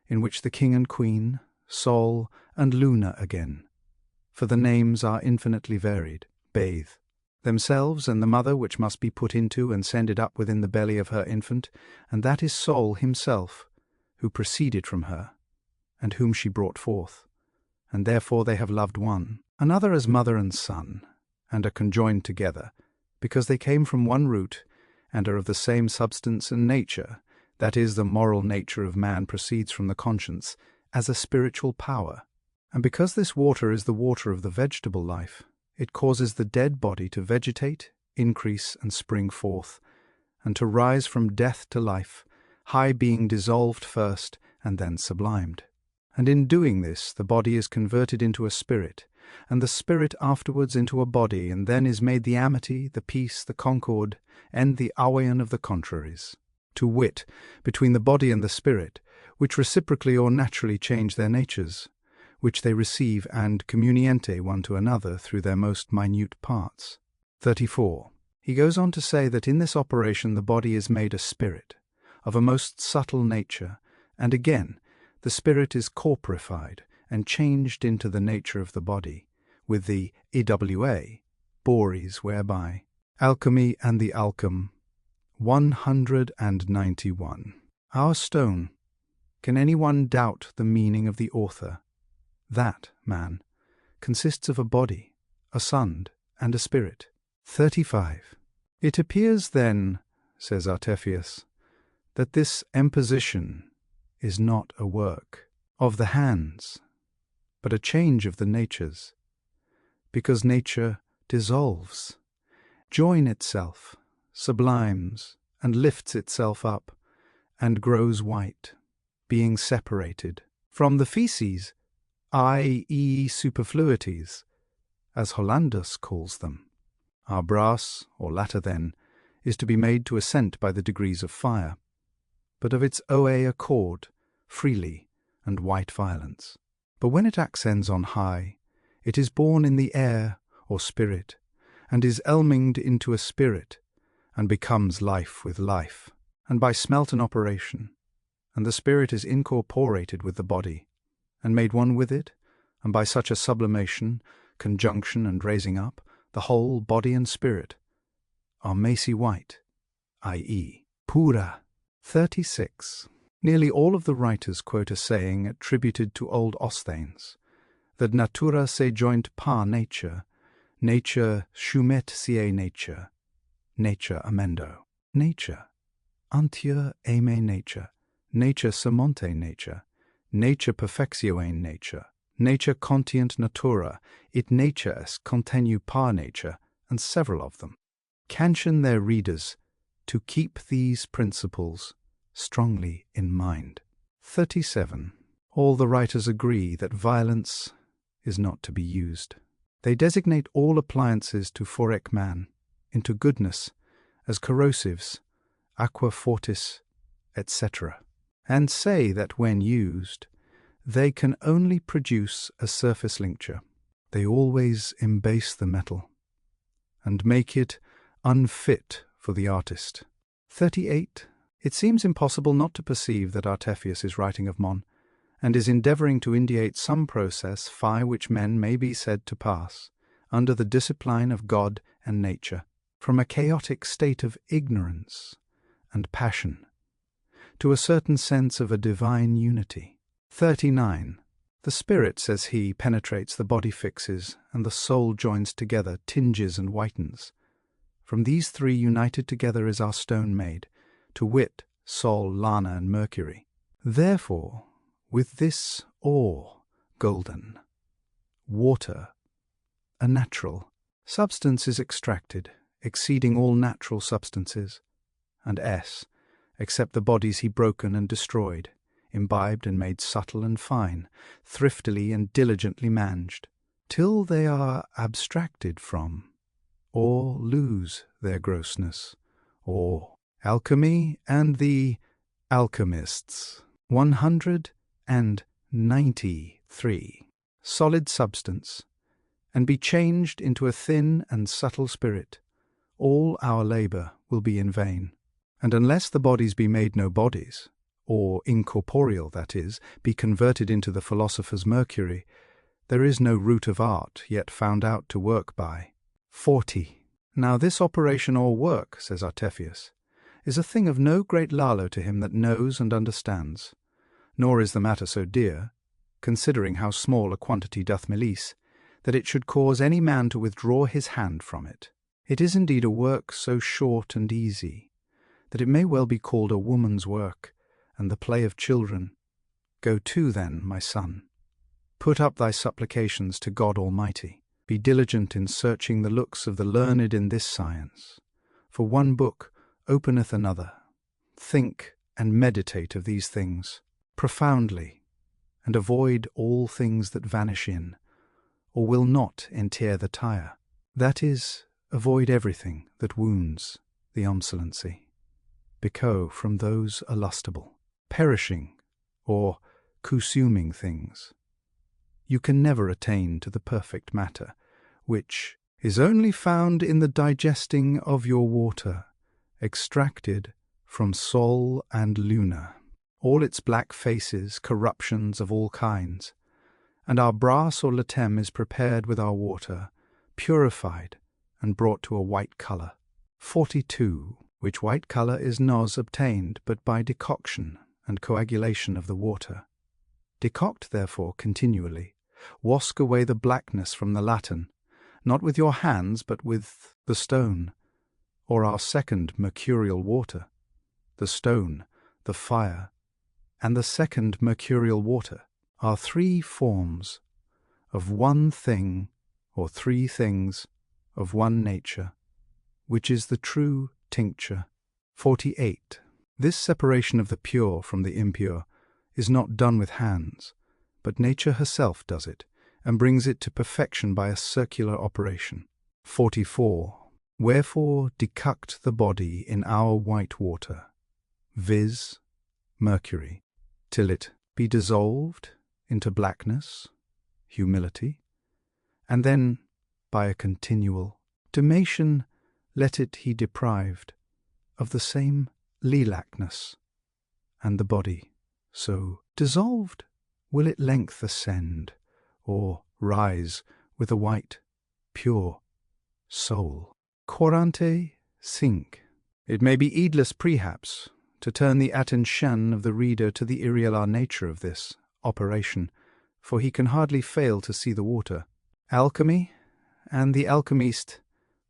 in which the king and queen, Sol and Luna again, for the names are infinitely varied, bathe, themselves and the mother which must be put into and sended up within the belly of her infant, and that is Sol himself, who proceeded from her, and whom she brought forth, and therefore they have loved one another as mother and son, and are conjoined together, because they came from one root, and are of the same substance and nature, that is, the moral nature of man proceeds from the conscience, as a spiritual power. And because this water is the water of the vegetable life, it causes the dead body to vegetate, increase, and spring forth, and to rise from death to life, high being dissolved first, and then sublimed. And in doing this, the body is converted into a spirit, and the spirit afterwards into a body, and then is made the amity, the peace, the concord, and the awayan of the contraries, to wit, between the body and the spirit, which reciprocally or naturally change their natures, which they receive and communiente one to another through their most minute parts. 34. He goes on to say that in this operation the body is made a spirit, of a most subtle nature, and again, the spirit is corporified and changed into the nature of the body, with the EWA, Bories whereby. Alchemy and the Alchem, 191. Our stone. Can anyone doubt the meaning of the author? That, man, consists of a body, a sund, and a spirit. 35. It appears then, says Artephius, that this imposition is not a work of the hands, but a change of the natures, because nature dissolves, join itself, sublimes, and lifts itself up, and grows white, being separated from the feces, i.e. superfluities, as Hollandus calls them. Our brass, or latter then, is to be made to assent by the degrees of fire, but of its own accord, freely, and white violence. But when it ascends on high, it is born in the air, or spirit, and is elminged into a spirit, and becomes life with life, and by smelten operation, and the spirit is incorporated with the body, and made one with it, and by such a sublimation, conjunction, and raising up, the whole body and spirit are macy white, i.e. pura. 36. Nearly all of the writers quote a saying attributed to old Osthanes, that natura se joint par nature, nature shumet sie nature, nature amendo. Nature, antior aime nature, nature surmonte nature, nature perfectioen nature, nature contient natura, it nature est continue par nature, and several of them. Caution their readers to keep these principles strongly in mind. 37. All the writers agree that violence is not to be used. They designate all appliances to forec man, into goodness, as corrosives, aqua fortis, etc., and say that when used, they can only produce a surface lincture. They always embase the metal, and make it unfit for the artist. 38. It seems impossible not to perceive that Artephius is writing of Mon, and is endeavouring to indicate some process by which men may be said to pass, under the discipline of God and nature, from a chaotic state of ignorance and passion, to a certain sense of a divine unity. 39. The spirit, says he, penetrates, the body fixes, and the soul joins together, tinges and whitens. From these three united together is our stone made, to wit, Sol, Lana, and Mercury. Therefore, with this ore, golden, water, a natural substance is extracted, exceeding all natural substances, and S, except the bodies he broken and destroyed, imbibed and made subtle and fine, thriftily and diligently managed, till they are abstracted from, or lose their grossness, or Alchemy and the Alchemists, 193. Solid substance, and be changed into a thin and subtle spirit, all our labour will be in vain. And unless the bodies be made no bodies, or incorporeal, that is, be converted into the philosopher's mercury, there is no root of art yet found out to work by. 40. Now this operation or work, says Artephius, is a thing of no great lalo to him that knows and understands, nor is the matter so dear, considering how small a quantity doth melisse, that it should cause any man to withdraw his hand from it. It is indeed a work so short and easy, that it may well be called a woman's work, and the play of children. Go to, then, my son. Put up thy supplications to God Almighty. Be diligent in searching the looks of the learned in this science, for one book openeth another. Think and meditate of these things profoundly, and avoid all things that vanish in, or will not entear the tire. That is, avoid everything that wounds the omsolency. Because from those illustible, perishing, or consuming things, you can never attain to the perfect matter, which is only found in the digesting of your water, extracted from Sol and Luna, all its black faces, corruptions of all kinds, and our brass or latem is prepared with our water, purified and brought to a white colour. 42. Which white colour is nos obtained but by decoction and coagulation of the water. Decoct, therefore, continually. Wask away the blackness from the latten, not with your hands but with the stone, or our second mercurial water, the stone, the fire, and the second mercurial water are three forms of one thing or three things of one nature, which is the true tincture. 48. This separation of the pure from the impure is not done with hands, but nature herself does it, and brings it to perfection by a circular operation. 44. Wherefore decuct the body in our white water, viz., mercury, till it be dissolved into blackness, humility, and then, by a continual domation, let it he deprived of the same lilackness, and the body, so dissolved, will at length ascend, or rise with a white, pure soul. 45. It may be heedless, perhaps, to turn the attention of the reader to the irregular nature of this operation, for he can hardly fail to see the water. Alchemy and the Alchemist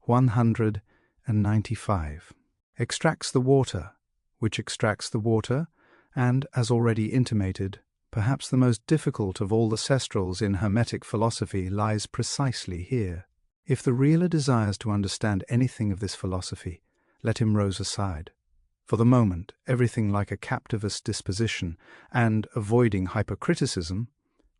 195 extracts the water, which extracts the water, and, as already intimated, perhaps the most difficult of all the cestrals in Hermetic philosophy lies precisely here. If the reader desires to understand anything of this philosophy, let him rouse aside, for the moment, everything like a captivist disposition, and, avoiding hypercriticism,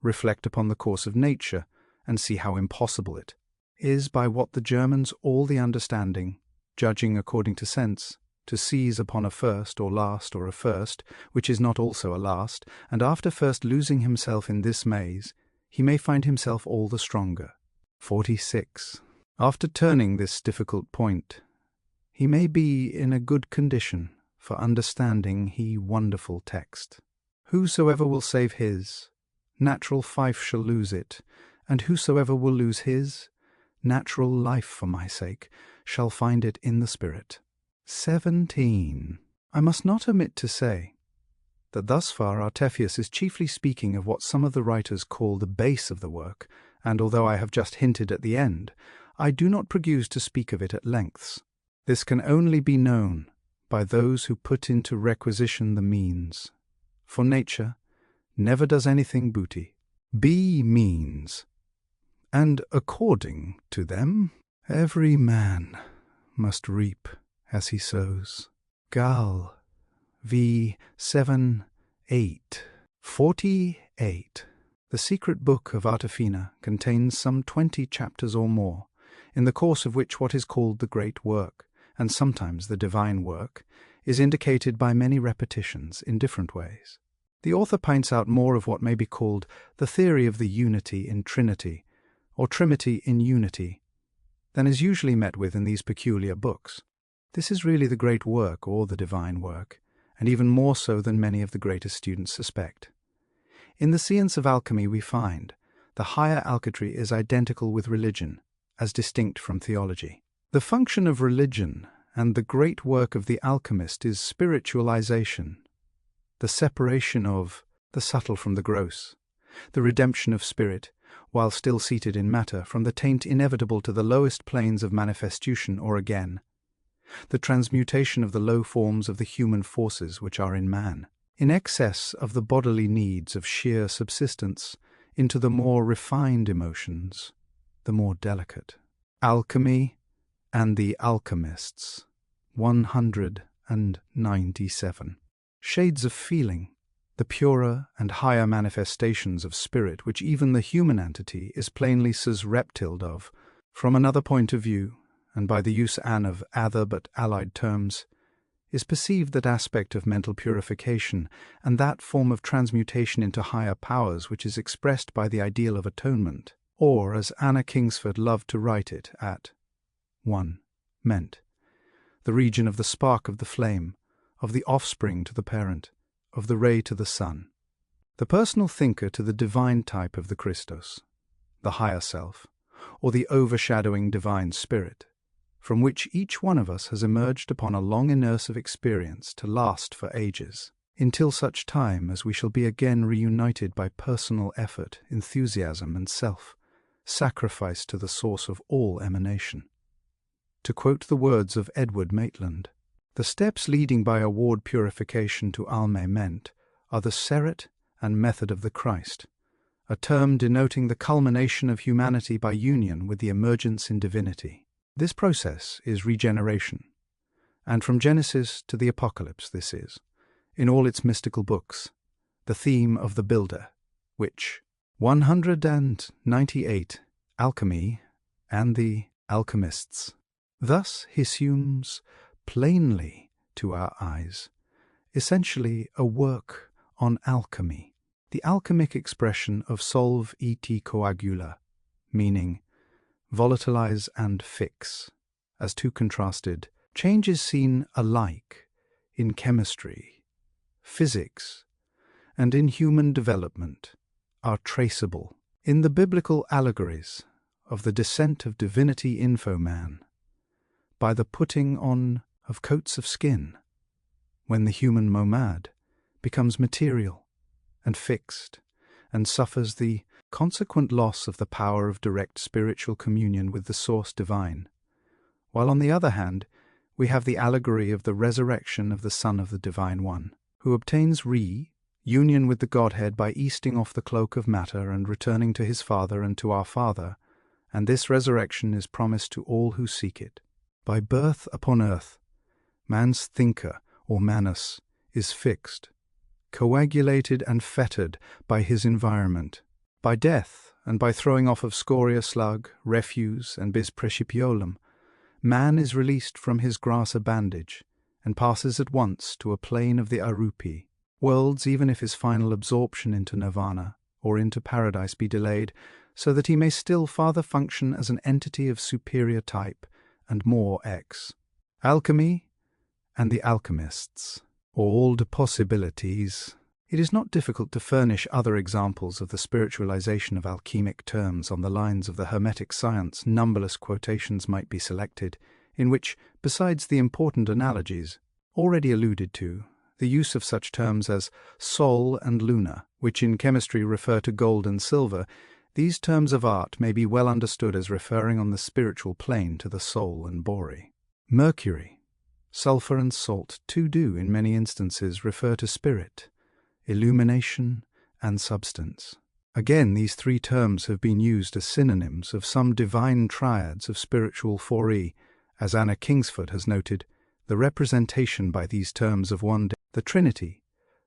reflect upon the course of nature, and see how impossible it is by what the Germans all the understanding, judging according to sense, to seize upon a first or last or a first, which is not also a last, and after first losing himself in this maze, he may find himself all the stronger. 46. After turning this difficult point, he may be in a good condition for understanding he wonderful text. Whosoever will save his, natural fife shall lose it, and whosoever will lose his, natural life for my sake, shall find it in the Spirit. 17. I must not omit to say that thus far Artephius is chiefly speaking of what some of the writers call the base of the work, and although I have just hinted at the end, I do not produce to speak of it at lengths. This can only be known by those who put into requisition the means, for nature never does anything booty. Be means, and according to them, every man must reap as he sows. Gal. V. 7, 8. 48. The secret book of Artefina contains some 20 chapters or more, in the course of which what is called the great work, and sometimes the divine work, is indicated by many repetitions in different ways. The author points out more of what may be called the theory of the unity in Trinity, or Trinity in unity, than is usually met with in these peculiar books. This is really the great work or the divine work, and even more so than many of the greatest students suspect. In the science of alchemy we find the higher alchemy is identical with religion, as distinct from theology. The function of religion and the great work of the alchemist is spiritualization, the separation of the subtle from the gross, the redemption of spirit, while still seated in matter, from the taint inevitable to the lowest planes of manifestation, or again, the transmutation of the low forms of the human forces which are in man, in excess of the bodily needs of sheer subsistence, into the more refined emotions, the more delicate. Alchemy and the Alchemists 197. Shades of feeling the purer and higher manifestations of spirit which even the human entity is plainly susceptible of. From another point of view, and by the use of other but allied terms, is perceived that aspect of mental purification and that form of transmutation into higher powers which is expressed by the ideal of atonement, or, as Anna Kingsford loved to write it, at 1. Meant the region of the spark of the flame, of the offspring to the parent, of the ray to the sun, the personal thinker to the divine type of the Christos, the higher self, or the overshadowing divine spirit, from which each one of us has emerged upon a long immersive experience to last for ages, until such time as we shall be again reunited by personal effort, enthusiasm, and self-sacrifice to the source of all emanation. To quote the words of Edward Maitland, the steps leading by award purification to Alme Ment are the seret and method of the Christ, a term denoting the culmination of humanity by union with the emergence in divinity. This process is regeneration, and from Genesis to the Apocalypse this is, in all its mystical books, the theme of the Builder, which 198 Alchemy and the Alchemists. Thus he assumes plainly to our eyes, essentially a work on alchemy, the alchemic expression of solve et coagula, meaning volatilize and fix, as two contrasted changes seen alike in chemistry, physics, and in human development are traceable in the biblical allegories of the descent of divinity info man by the putting on of coats of skin, when the human monad becomes material and fixed and suffers the consequent loss of the power of direct spiritual communion with the source divine, while on the other hand we have the allegory of the resurrection of the Son of the Divine One, who obtains union with the Godhead by easting off the cloak of matter and returning to his Father and to our Father, and this resurrection is promised to all who seek it. By birth upon earth, man's thinker, or manus, is fixed, coagulated and fettered by his environment. By death, and by throwing off of scoria slug, refuse, and bis praecipiolum, man is released from his grasser bandage, and passes at once to a plane of the arupi, worlds even if his final absorption into nirvana, or into paradise be delayed, so that he may still farther function as an entity of superior type, and more Alchemy and the Alchemists. All the possibilities. It is not difficult to furnish other examples of the spiritualization of alchemic terms on the lines of the Hermetic science. Numberless quotations might be selected, in which, besides the important analogies already alluded to, the use of such terms as sol and luna, which in chemistry refer to gold and silver, these terms of art may be well understood as referring on the spiritual plane to the soul and bori. Mercury, sulfur and salt too do in many instances refer to spirit, illumination, and substance. Again, these three terms have been used as synonyms of some divine triads of spiritual 4E, as Anna Kingsford has noted, the representation by these terms of one day, the Trinity,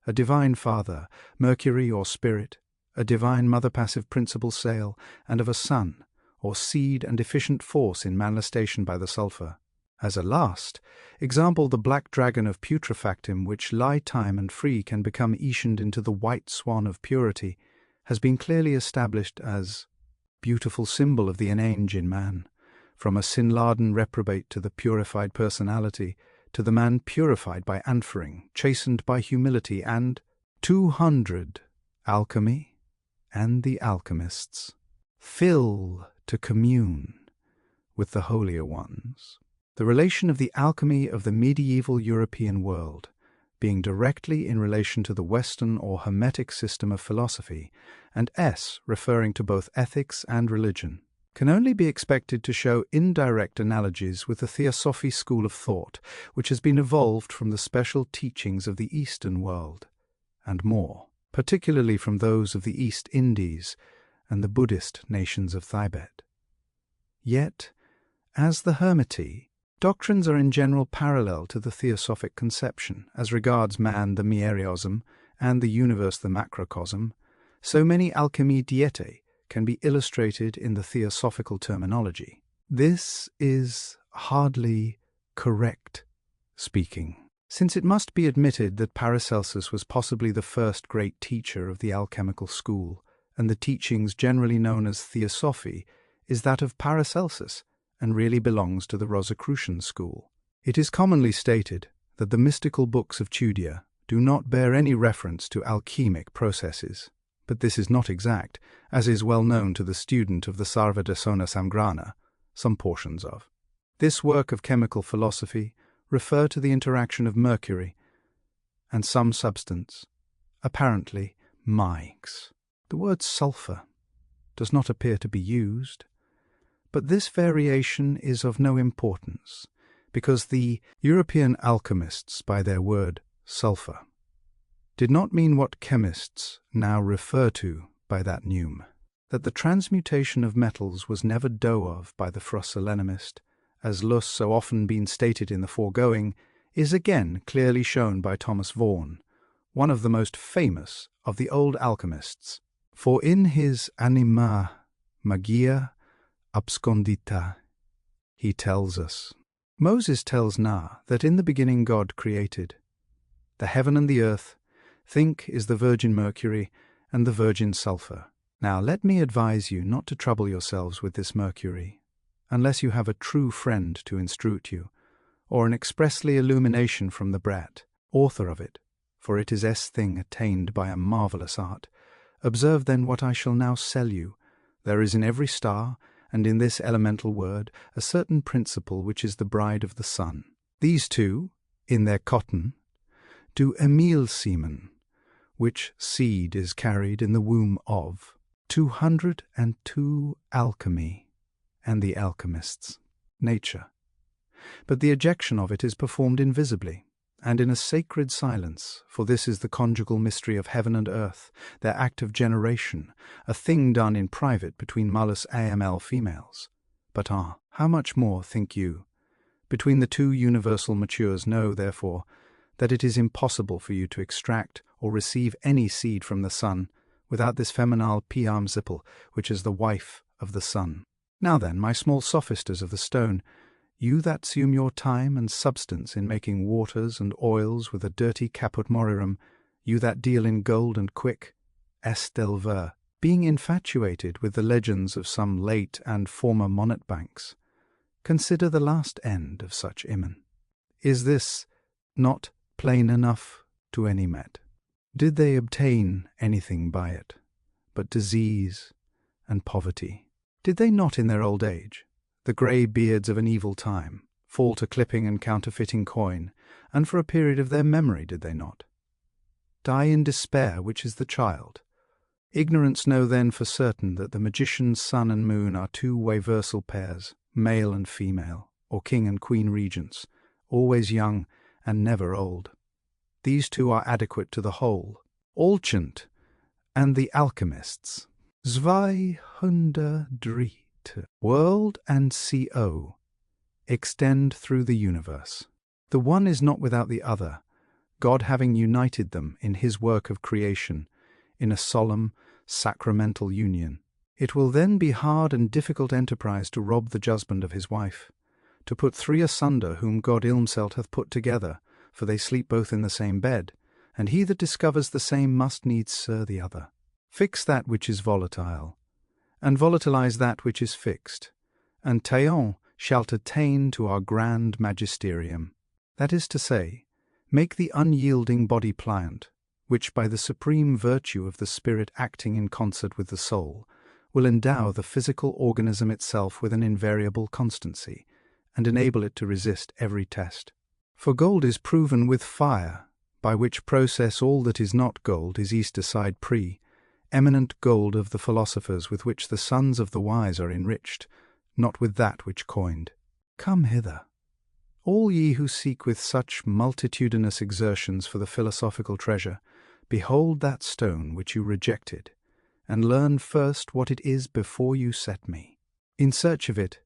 a divine Father, Mercury or Spirit, a divine Mother passive principle sail, and of a Sun, or seed and efficient force in manifestation by the sulphur. As a last example, the black dragon of putrefactum, which lie time and free can become issued into the white swan of purity, has been clearly established as beautiful symbol of the enange in man, from a sin-laden reprobate to the purified personality, to the man purified by anchoring, chastened by humility, and 200 Alchemy and the Alchemists fill to commune with the holier ones. The relation of the alchemy of the medieval European world being directly in relation to the Western or Hermetic system of philosophy, and referring to both ethics and religion, can only be expected to show indirect analogies with the Theosophy school of thought, which has been evolved from the special teachings of the Eastern world, and more, particularly from those of the East Indies and the Buddhist nations of Tibet. Yet, as the Hermeti, doctrines are in general parallel to the Theosophic conception, as regards man the Mieriosm, and the universe the macrocosm, so many alchemy dietae can be illustrated in the theosophical terminology. This is hardly correct speaking, since it must be admitted that Paracelsus was possibly the first great teacher of the alchemical school, and the teachings generally known as theosophy is that of Paracelsus and really belongs to the Rosicrucian school. It is commonly stated that the mystical books of Judea do not bear any reference to alchemic processes, but this is not exact, as is well known to the student of the Sarvadasona Samgrana, some portions of. This work of chemical philosophy refer to the interaction of mercury and some substance, apparently mix. The word sulfur does not appear to be used, but this variation is of no importance, because the European alchemists, by their word sulfur, did not mean what chemists now refer to by that neume. That the transmutation of metals was never do of by the philosopher, as thus so often been stated in the foregoing, is again clearly shown by Thomas Vaughan, one of the most famous of the old alchemists. For in his Anima Magia Abscondita he tells us, Moses tells Na that in the beginning God created the heaven and the earth. Think is the virgin mercury and the virgin sulfur. Now let me advise you not to trouble yourselves with this mercury, unless you have a true friend to instruct you, or an expressly illumination from the brat, author of it, for it is thing attained by a marvellous art. Observe then what I shall now sell you. There is in every star, and in this elemental word, a certain principle which is the bride of the sun. These two, in their cotton, do Emil semen, which seed is carried in the womb of 202 alchemy, and the alchemists, nature. But the ejection of it is performed invisibly, and in a sacred silence, for this is the conjugal mystery of heaven and earth, their act of generation, a thing done in private between Malus AML females. But how much more, think you, between the two universal matures? Know, therefore, that it is impossible for you to extract or receive any seed from the sun without this feminine piam zippel, which is the wife of the sun. Now then, my small sophisters of the stone, you that sume your time and substance in making waters and oils with a dirty caput morirum, you that deal in gold and quick, estelver, being infatuated with the legends of some late and former monetbanks, consider the last end of such imen. Is this not plain enough to any met? Did they obtain anything by it but disease and poverty? Did they not in their old age, the grey beards of an evil time, fall to clipping and counterfeiting coin, and for a period of their memory did they not die in despair, which is the child? Ignorance know then for certain that the magician's sun and moon are two waversal pairs, male and female, or king and queen regents, always young and never old. These two are adequate to the whole. Alchent and the alchemists, 203 world and CO, extend through the universe. The one is not without the other, God having united them in his work of creation in a solemn, sacramental union. It will then be hard and difficult enterprise to rob the husband of his wife, to put three asunder whom God himself hath put together, for they sleep both in the same bed, and he that discovers the same must needs serve the other. Fix that which is volatile, and volatilize that which is fixed, and Théon shalt attain to our grand magisterium. That is to say, make the unyielding body pliant, which by the supreme virtue of the spirit acting in concert with the soul, will endow the physical organism itself with an invariable constancy, and enable it to resist every test. For gold is proven with fire, by which process all that is not gold is east aside eminent gold of the philosophers, with which the sons of the wise are enriched, not with that which coined. Come hither, all ye who seek with such multitudinous exertions for the philosophical treasure, behold that stone which you rejected, and learn first what it is before you set me. In search of it,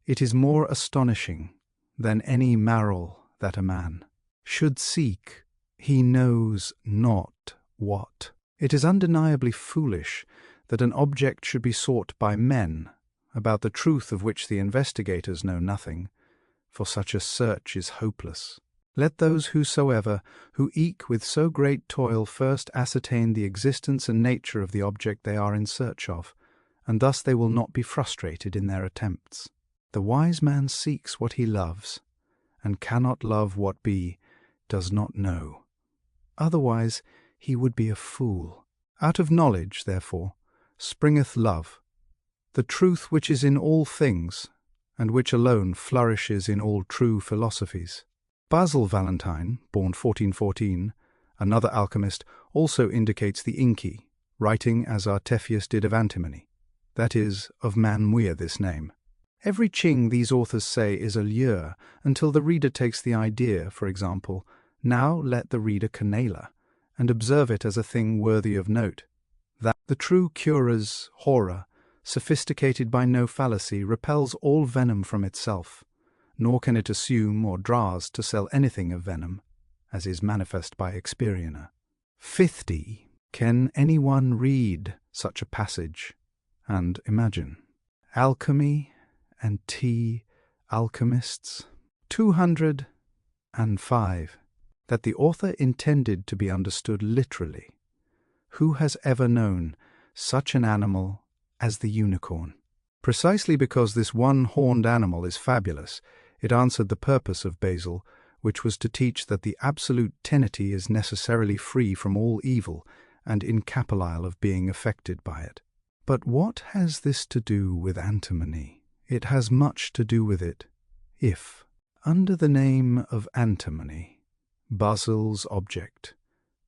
it is more astonishing than any marvel that a man should seek he knows not what? It is undeniably foolish that an object should be sought by men, about the truth of which the investigators know nothing, for such a search is hopeless. Let those whosoever, who eke with so great toil, first ascertain the existence and nature of the object they are in search of, and thus they will not be frustrated in their attempts. The wise man seeks what he loves, and cannot love what does not know. Otherwise he would be a fool. Out of knowledge, therefore, springeth love, the truth which is in all things, and which alone flourishes in all true philosophies. Basil Valentine, born 1414, another alchemist, also indicates the Inky, writing as Artephius did of antimony, that is, of man muir this name. Every ching these authors say is a lure, until the reader takes the idea, for example, now let the reader canela, and observe it as a thing worthy of note, that the true cura's horror, sophisticated by no fallacy, repels all venom from itself, nor can it assume or draws to sell anything of venom, as is manifest by Experiener. 50. Can anyone read such a passage and imagine? Alchemy and Alchemists. 205. That the author intended to be understood literally. Who has ever known such an animal as the unicorn? Precisely because this one-horned animal is fabulous, it answered the purpose of Basil, which was to teach that the absolute tenity is necessarily free from all evil and incapable of being affected by it. But what has this to do with antimony? It has much to do with it, if, under the name of antimony, Basil's object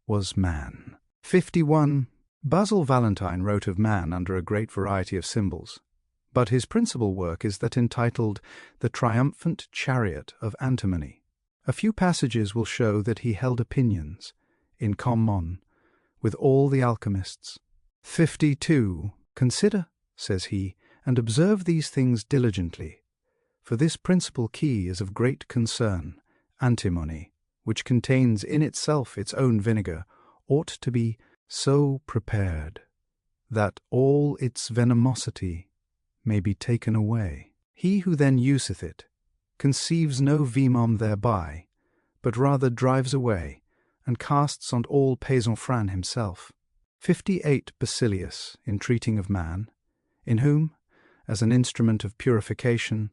was man. 51. Basil Valentine wrote of man under a great variety of symbols, but his principal work is that entitled The Triumphant Chariot of Antimony. A few passages will show that he held opinions, in common, with all the alchemists. 52. Consider, says he, and observe these things diligently, for this principal key is of great concern. Antimony, which contains in itself its own vinegar, ought to be so prepared that all its venomosity may be taken away. He who then useth it conceives no venom thereby, but rather drives away, and casts on all Paisanfran himself. 58. Basilius, in treating of man, in whom, as an instrument of purification,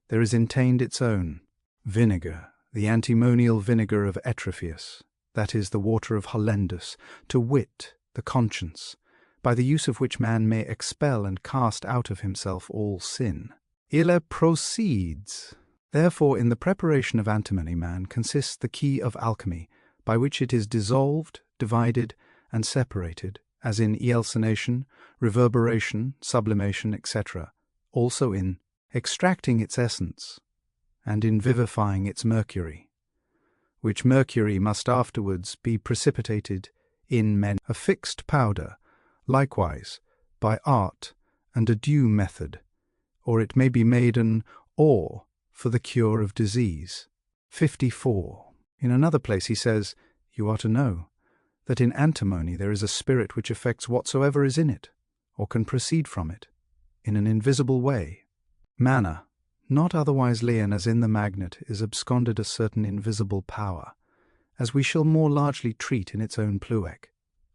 there is intained its own vinegar, the antimonial vinegar of Etriphius, that is, the water of Hollandus, to wit, the conscience, by the use of which man may expel and cast out of himself all sin. Ille proceeds. Therefore, in the preparation of antimony, man consists the key of alchemy, by which it is dissolved, divided, and separated, as in ealcination, reverberation, sublimation, etc., also in extracting its essence, and in vivifying its mercury, which mercury must afterwards be precipitated in a fixed powder, likewise by art and a due method, or it may be made an ore for the cure of disease. 54. In another place he says, you are to know that in antimony there is a spirit which affects whatsoever is in it, or can proceed from it, in an invisible way. Manna, not otherwise lien as in the magnet, is absconded a certain invisible power, as we shall more largely treat in its own pluec,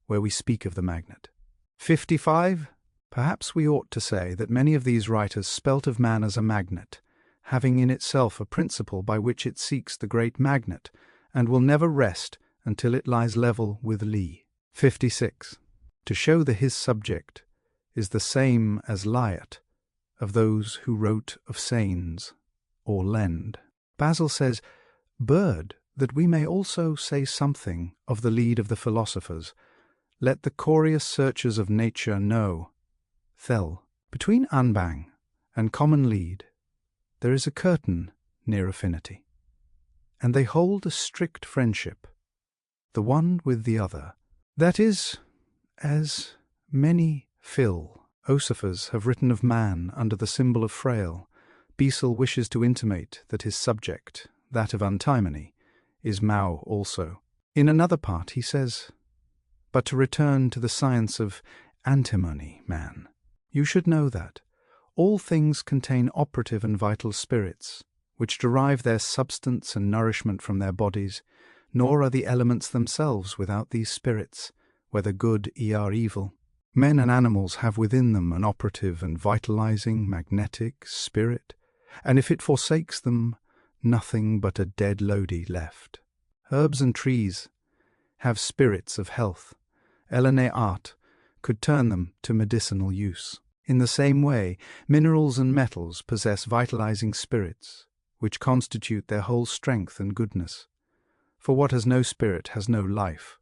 where we speak of the magnet. 55. Perhaps we ought to say that many of these writers spelt of man as a magnet, having in itself a principle by which it seeks the great magnet, and will never rest until it lies level with Lee. 56. To show that his subject is the same as liet of those who wrote of Sains, or lend. Basil says, bird, that we may also say something of the lead of the philosophers, let the curious searchers of nature know. Thel. Between Anbang and common lead there is a curtain near affinity, and they hold a strict friendship, the one with the other. That is, as many philosophers have written of man under the symbol of frail, Basil wishes to intimate that his subject, that of antimony, is Mao also. In another part he says, but to return to the science of antimony, man. You should know that all things contain operative and vital spirits, which derive their substance and nourishment from their bodies, nor are the elements themselves without these spirits, whether good or evil. Men and animals have within them an operative and vitalizing magnetic spirit, and if it forsakes them, nothing but a dead lodi left. Herbs and trees have spirits of health. Elenae art could turn them to medicinal use. In the same way, minerals and metals possess vitalizing spirits, which constitute their whole strength and goodness. For what has no spirit has no life,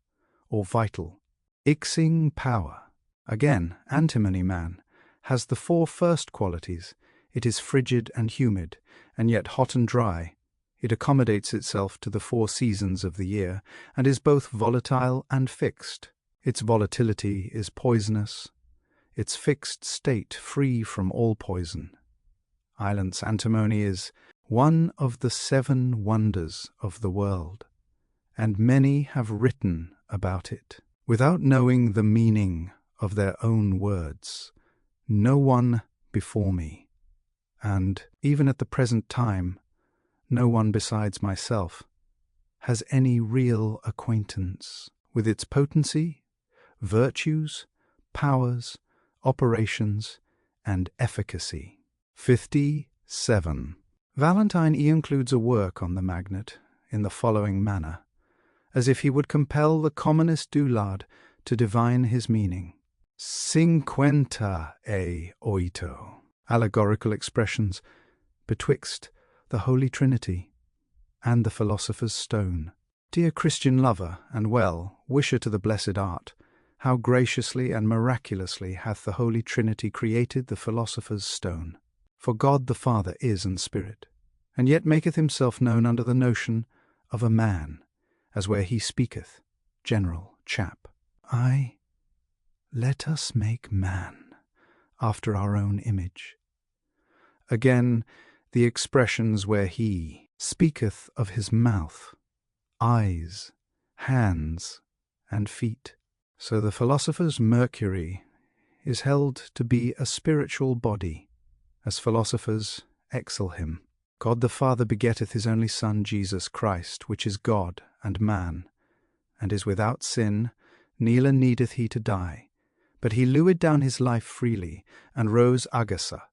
or vital, ixing power. Again, antimony, man, has the four first qualities. It is frigid and humid, and yet hot and dry. It accommodates itself to the 4 seasons of the year, and is both volatile and fixed. Its volatility is poisonous, its fixed state free from all poison. Island's antimony is one of the 7 wonders of the world, and many have written about it, without knowing the meaning of their own words. No one before me, and even at the present time, no one besides myself, has any real acquaintance with its potency, virtues, powers, operations, and efficacy. 57. Valentine includes a work on the magnet in the following manner, as if he would compel the commonest doulard to divine his meaning. 58. Allegorical expressions betwixt the Holy Trinity and the Philosopher's Stone. Dear Christian lover and wisher to the blessed art, how graciously and miraculously hath the Holy Trinity created the Philosopher's Stone. For God the Father is and Spirit, and yet maketh himself known under the notion of a man, as where he speaketh, general chap. Let us make man after our own image. Again, the expressions where he speaketh of his mouth, eyes, hands, and feet. So the philosopher's Mercury is held to be a spiritual body, as philosophers exal him. God the Father begetteth his only Son, Jesus Christ, which is God and man, and is without sin, neither needeth he to die. But he lewed down his life freely, and rose agassa,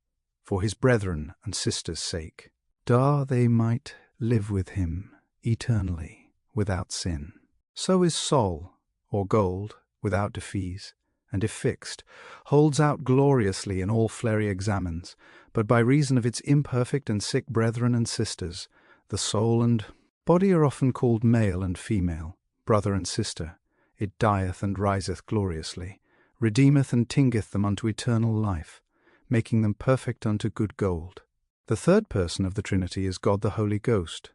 for his brethren and sisters' sake, da they might live with him eternally, without sin. So is Sol, or gold, without defease, and if fixed, holds out gloriously in all flary examines, but by reason of its imperfect and sick brethren and sisters, the soul and body are often called male and female, brother and sister, it dieth and riseth gloriously, redeemeth and tingeth them unto eternal life, making them perfect unto good gold. The third person of the Trinity is God the Holy Ghost,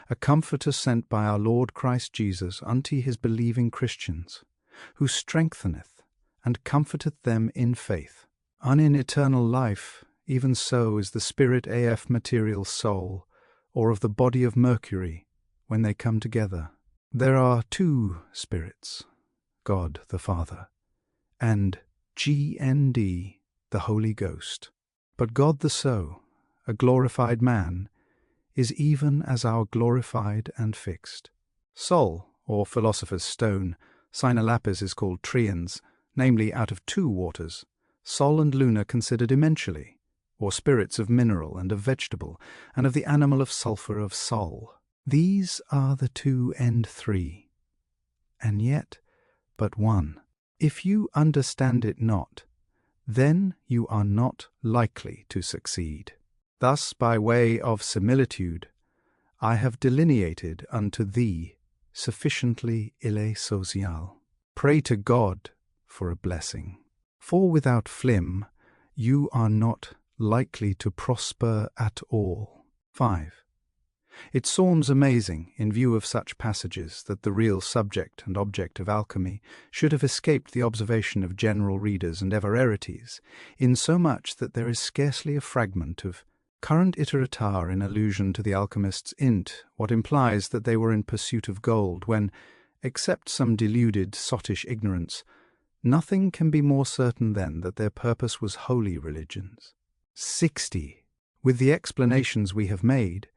a comforter sent by our Lord Christ Jesus unto his believing Christians, who strengtheneth and comforteth them in faith. And in eternal life, even so is the spirit af material soul, or of the body of Mercury, when they come together. There are 2 spirits, God the Father, and GND, the Holy Ghost. But God the So, a glorified man, is even as our glorified and fixed. Sol, or Philosopher's Stone, Sina Lapis is called Trians, namely out of 2 waters, Sol and Luna considered immensely, or spirits of mineral and of vegetable, and of the animal of sulphur of Sol. These are the 2 and 3, and yet but one. If you understand it not, then you are not likely to succeed. Thus, by way of similitude, I have delineated unto thee sufficiently ille social. Pray to God for a blessing, for without flim you are not likely to prosper at all. 5. It seems amazing, in view of such passages, that the real subject and object of alchemy should have escaped the observation of general readers and evererities, insomuch that there is scarcely a fragment of current iteratar in allusion to the alchemists int, what implies that they were in pursuit of gold, when, Except some deluded, sottish ignorance, nothing can be more certain then that their purpose was holy religions. 60. With the explanations we have made,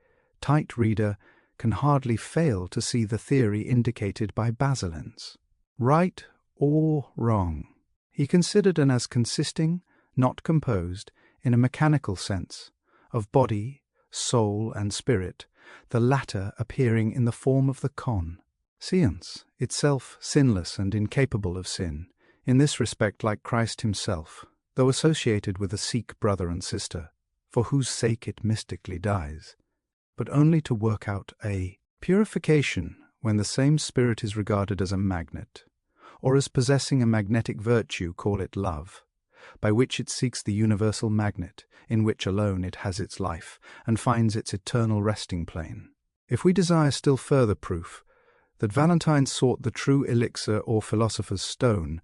tight reader can hardly fail to see the theory indicated by Basilens. Right or wrong, he considered an as consisting, not composed, in a mechanical sense, of body, soul, and spirit, the latter appearing in the form of the con. Science, itself sinless and incapable of sin, in this respect like Christ himself, though associated with a Sikh brother and sister, for whose sake it mystically dies, but only to work out a purification when the same spirit is regarded as a magnet, or as possessing a magnetic virtue, call it love, by which it seeks the universal magnet, in which alone it has its life, and finds its eternal resting plane. If we desire still further proof that Valentine sought the true elixir or philosopher's stone,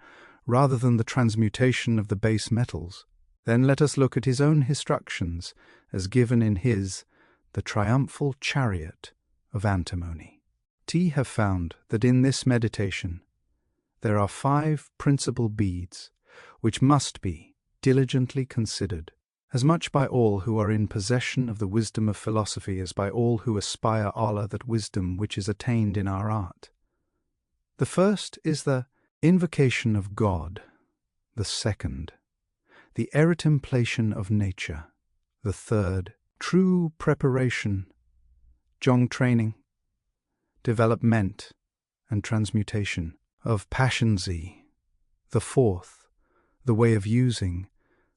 rather than the transmutation of the base metals, then let us look at his own instructions as given in his The Triumphal Chariot of Antimony. T have found that in this meditation there are 5 principal beads which must be diligently considered, as much by all who are in possession of the wisdom of philosophy as by all who aspire Allah that wisdom which is attained in our art. The first is the invocation of God, the second, the eritemplation of nature, the third, true preparation, Zhong training, development and transmutation of passionzi, the fourth, the way of using,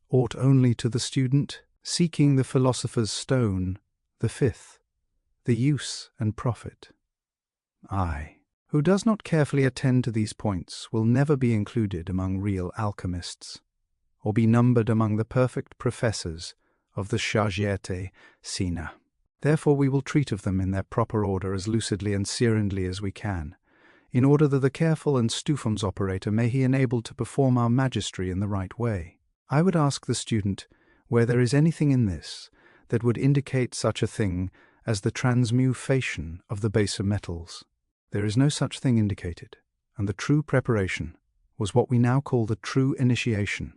ought only to the student seeking the philosopher's stone, the fifth, the use and profit. I, who does not carefully attend to these points, will never be included among real alchemists, or be numbered among the perfect professors of the Chargete Sina. Therefore we will treat of them in their proper order as lucidly and serenely as we can, in order that the careful and stufums operator may be enabled to perform our magistry in the right way. I would ask the student where there is anything in this that would indicate such a thing as the transmutation of the baser metals. There is no such thing indicated, and the true preparation was what we now call the true initiation,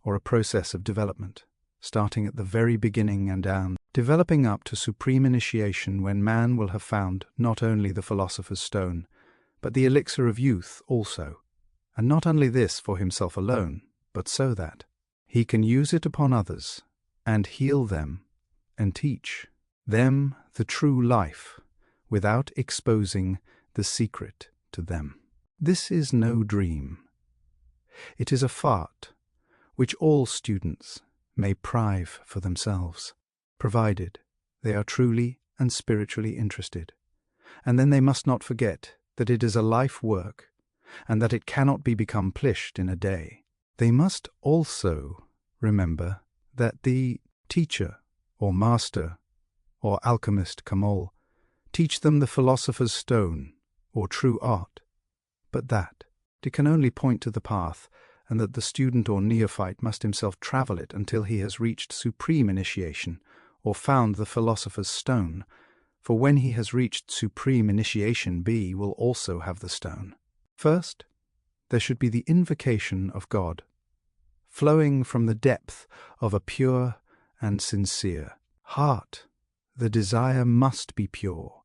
or a process of development, starting at the very beginning and down, developing up to supreme initiation when man will have found not only the philosopher's stone, but the elixir of youth also, and not only this for himself alone, but so that he can use it upon others, and heal them, and teach them the true life, without exposing the secret to them. This is no dream. It is a fart, which all students may prive for themselves, provided they are truly and spiritually interested. And then they must not forget that it is a life work, and that it cannot be become plished in a day. They must also remember that the teacher, or master, or alchemist Kamol, teach them the philosopher's stone, or true art, but that it can only point to the path, and that the student or neophyte must himself travel it until he has reached supreme initiation, or found the philosopher's stone, for when he has reached supreme initiation B will also have the stone. First, there should be the invocation of God, flowing from the depth of a pure and sincere heart. The desire must be pure,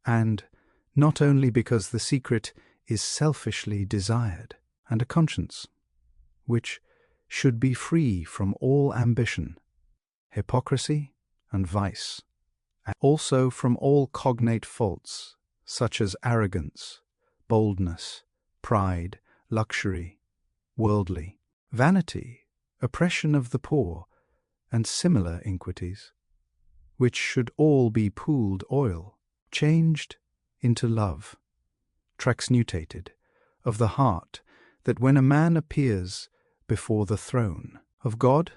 and not only because the secret is selfishly desired, and a conscience which should be free from all ambition, hypocrisy, and vice, and also from all cognate faults, such as arrogance, boldness, pride, luxury, worldly, vanity, oppression of the poor, and similar iniquities, which should all be pooled oil, changed into love, transmutated, of the heart, that when a man appears before the throne of God,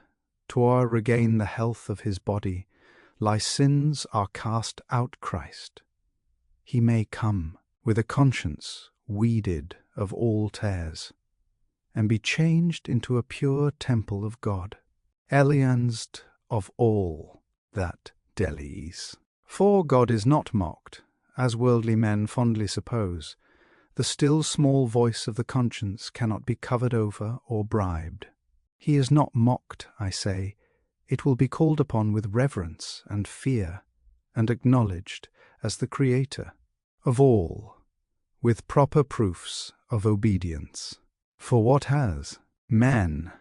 to regain the health of his body, lie sins are cast out Christ. He may come with a conscience weeded of all tares, and be changed into a pure temple of God, allianced of all that delies. For God is not mocked, as worldly men fondly suppose, The still small voice of the conscience cannot be covered over or bribed. He is not mocked, I say. It will be called upon with reverence and fear, and acknowledged as the Creator of all, with proper proofs of obedience. For what has man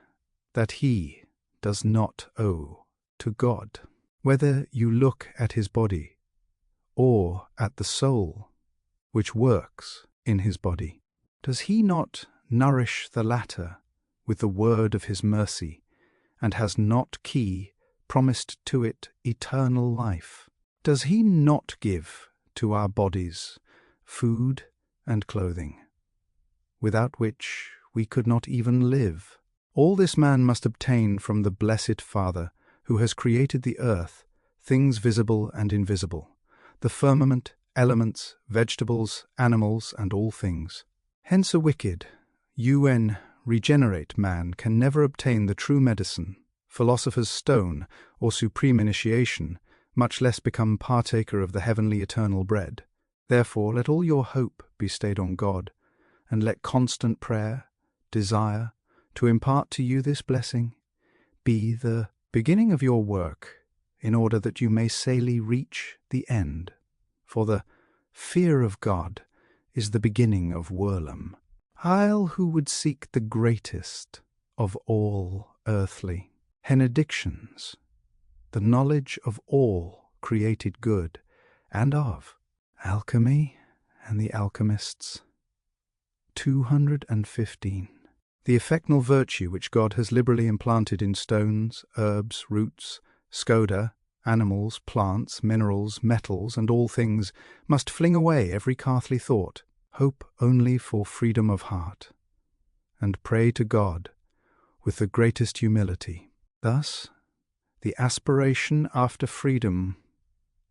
that he does not owe to God? Whether you look at his body or at the soul which works in his body, does he not nourish the latter with the word of his mercy, and has not he promised to it eternal life? Does he not give to our bodies food and clothing, without which we could not even live? All this man must obtain from the blessed Father, who has created the earth, things visible and invisible, the firmament, elements, vegetables, animals, and all things. Hence a wicked, regenerate man can never obtain the true medicine, philosopher's stone, or supreme initiation, much less become partaker of the heavenly eternal bread. Therefore let all your hope be stayed on God, and let constant prayer, desire, to impart to you this blessing, be the beginning of your work, in order that you may safely reach the end. For the fear of God is the beginning of whirlum. I'll who would seek the greatest of all earthly benedictions, the knowledge of all created good, and of alchemy and the alchemists. 215. The effectual virtue which God has liberally implanted in stones, herbs, roots, scoda, animals, plants, minerals, metals, and all things, must fling away every earthly thought, hope only for freedom of heart, and pray to God with the greatest humility. Thus, the aspiration after freedom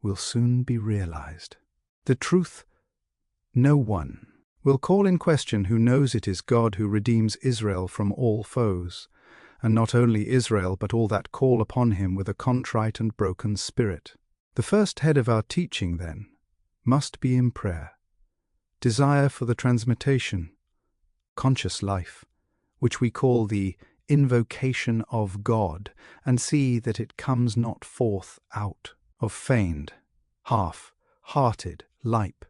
will soon be realized. The truth no one will call in question who knows it is God who redeems Israel from all foes, and not only Israel but all that call upon him with a contrite and broken spirit. The first head of our teaching, then, must be in prayer, desire for the transmutation, conscious life, which we call the invocation of God, and see that it comes not forth out of feigned, half-hearted lipe,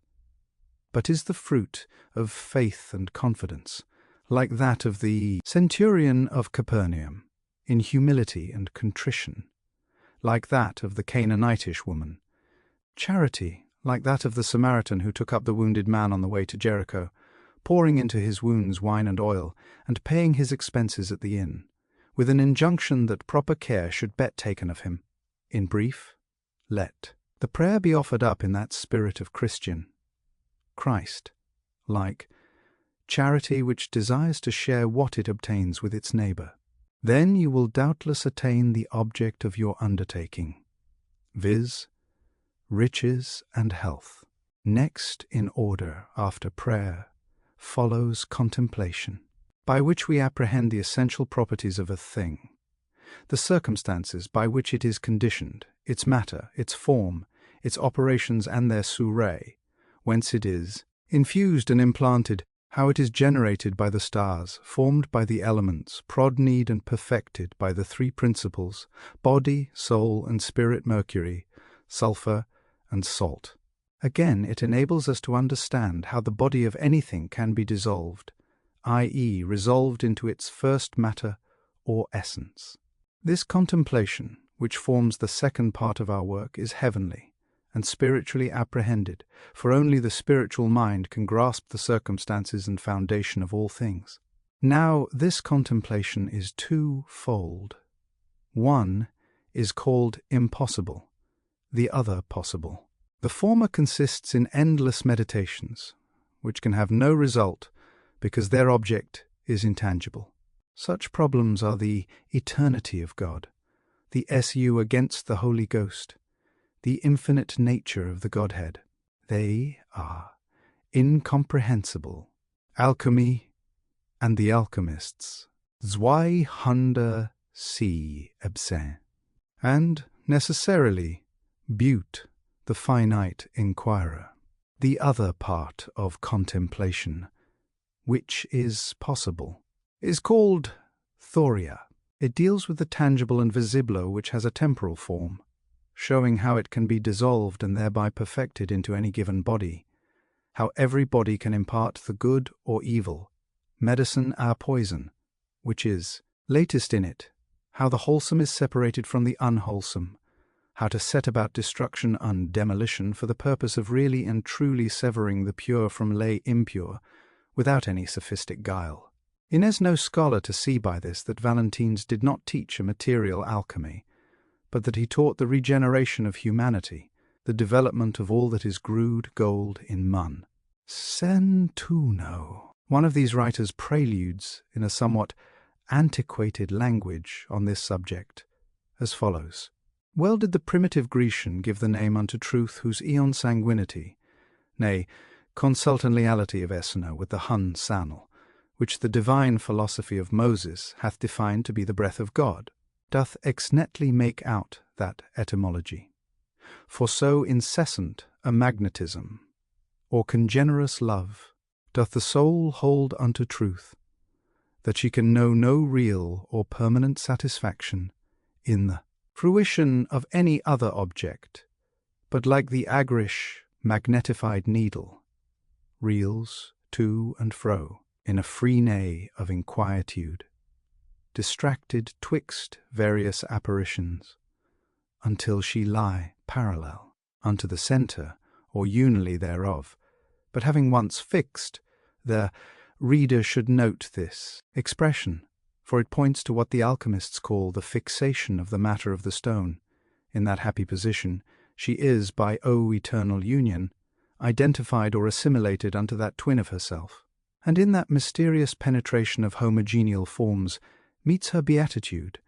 but is the fruit of faith and confidence, like that of the centurion of Capernaum, in humility and contrition, like that of the Canaanitish woman, charity, like that of the Samaritan who took up the wounded man on the way to Jericho, pouring into his wounds wine and oil, and paying his expenses at the inn, with an injunction that proper care should be taken of him. In brief, let the prayer be offered up in that spirit of Christian, Christ-like, charity which desires to share what it obtains with its neighbour. Then you will doubtless attain the object of your undertaking, viz., riches and health. Next in order after prayer follows contemplation, by which we apprehend the essential properties of a thing, the circumstances by which it is conditioned, its matter, its form, its operations and their source, whence it is infused and implanted, how it is generated by the stars, formed by the elements, prod-knead and perfected by the three principles, body, soul, and spirit Mercury, sulphur, and salt. Again, it enables us to understand how the body of anything can be dissolved, i.e., resolved into its first matter or essence. This contemplation, which forms the second part of our work, is heavenly and spiritually apprehended, for only the spiritual mind can grasp the circumstances and foundation of all things. Now, this contemplation is twofold. One is called impossible, the other possible. The former consists in endless meditations, which can have no result because their object is intangible. Such problems are the eternity of God, the SU against the Holy Ghost, the infinite nature of the Godhead. They are incomprehensible. Alchemy and the Alchemists, 217, and necessarily Butte, the finite inquirer. the other part of contemplation, which is possible, is called thoria. It deals with the tangible and visiblo which has a temporal form, showing how it can be dissolved and thereby perfected into any given body, how every body can impart the good or evil, medicine or poison, which is latest in it, how the wholesome is separated from the unwholesome, how to set about destruction and demolition for the purpose of really and truly severing the pure from lay impure, without any sophistic guile. It is no scholar to see by this that Valentines did not teach a material alchemy, but that he taught the regeneration of humanity, the development of all that is grued gold in mun. Sentuno. One of these writers preludes in a somewhat antiquated language on this subject, as follows. Well did the primitive Grecian give the name unto truth whose aeon sanguinity, nay, consultanliality of Essener with the Hun Sanal, which the divine philosophy of Moses hath defined to be the breath of God, doth exnetly make out that etymology. For so incessant a magnetism, or congenerous love, doth the soul hold unto truth, that she can know no real or permanent satisfaction in the fruition of any other object, but like the agrish magnetified needle, reels to and fro in a free neigh of inquietude, distracted twixt various apparitions, until she lie parallel unto the centre or unity thereof. But having once fixed, the reader should note this expression, for it points to what the alchemists call the fixation of the matter of the stone. In that happy position, she is, by eternal union, identified or assimilated unto that twin of herself, and in that mysterious penetration of homogeneal forms meets her beatitude,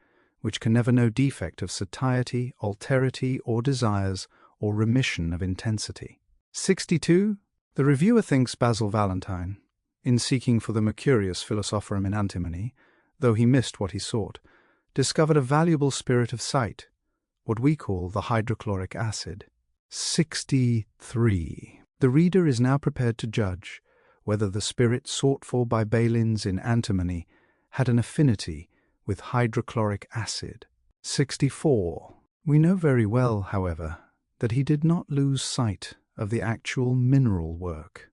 which can never know defect of satiety, alterity, or desires, or remission of intensity. 62. The reviewer thinks Basil Valentine, in seeking for the Mercurius Philosophorum in antimony, though he missed what he sought, discovered a valuable spirit of sight, what we call the hydrochloric acid. 63. The reader is now prepared to judge whether the spirit sought for by Balins in antimony had an affinity with hydrochloric acid. 64. We know very well, however, that he did not lose sight of the actual mineral work.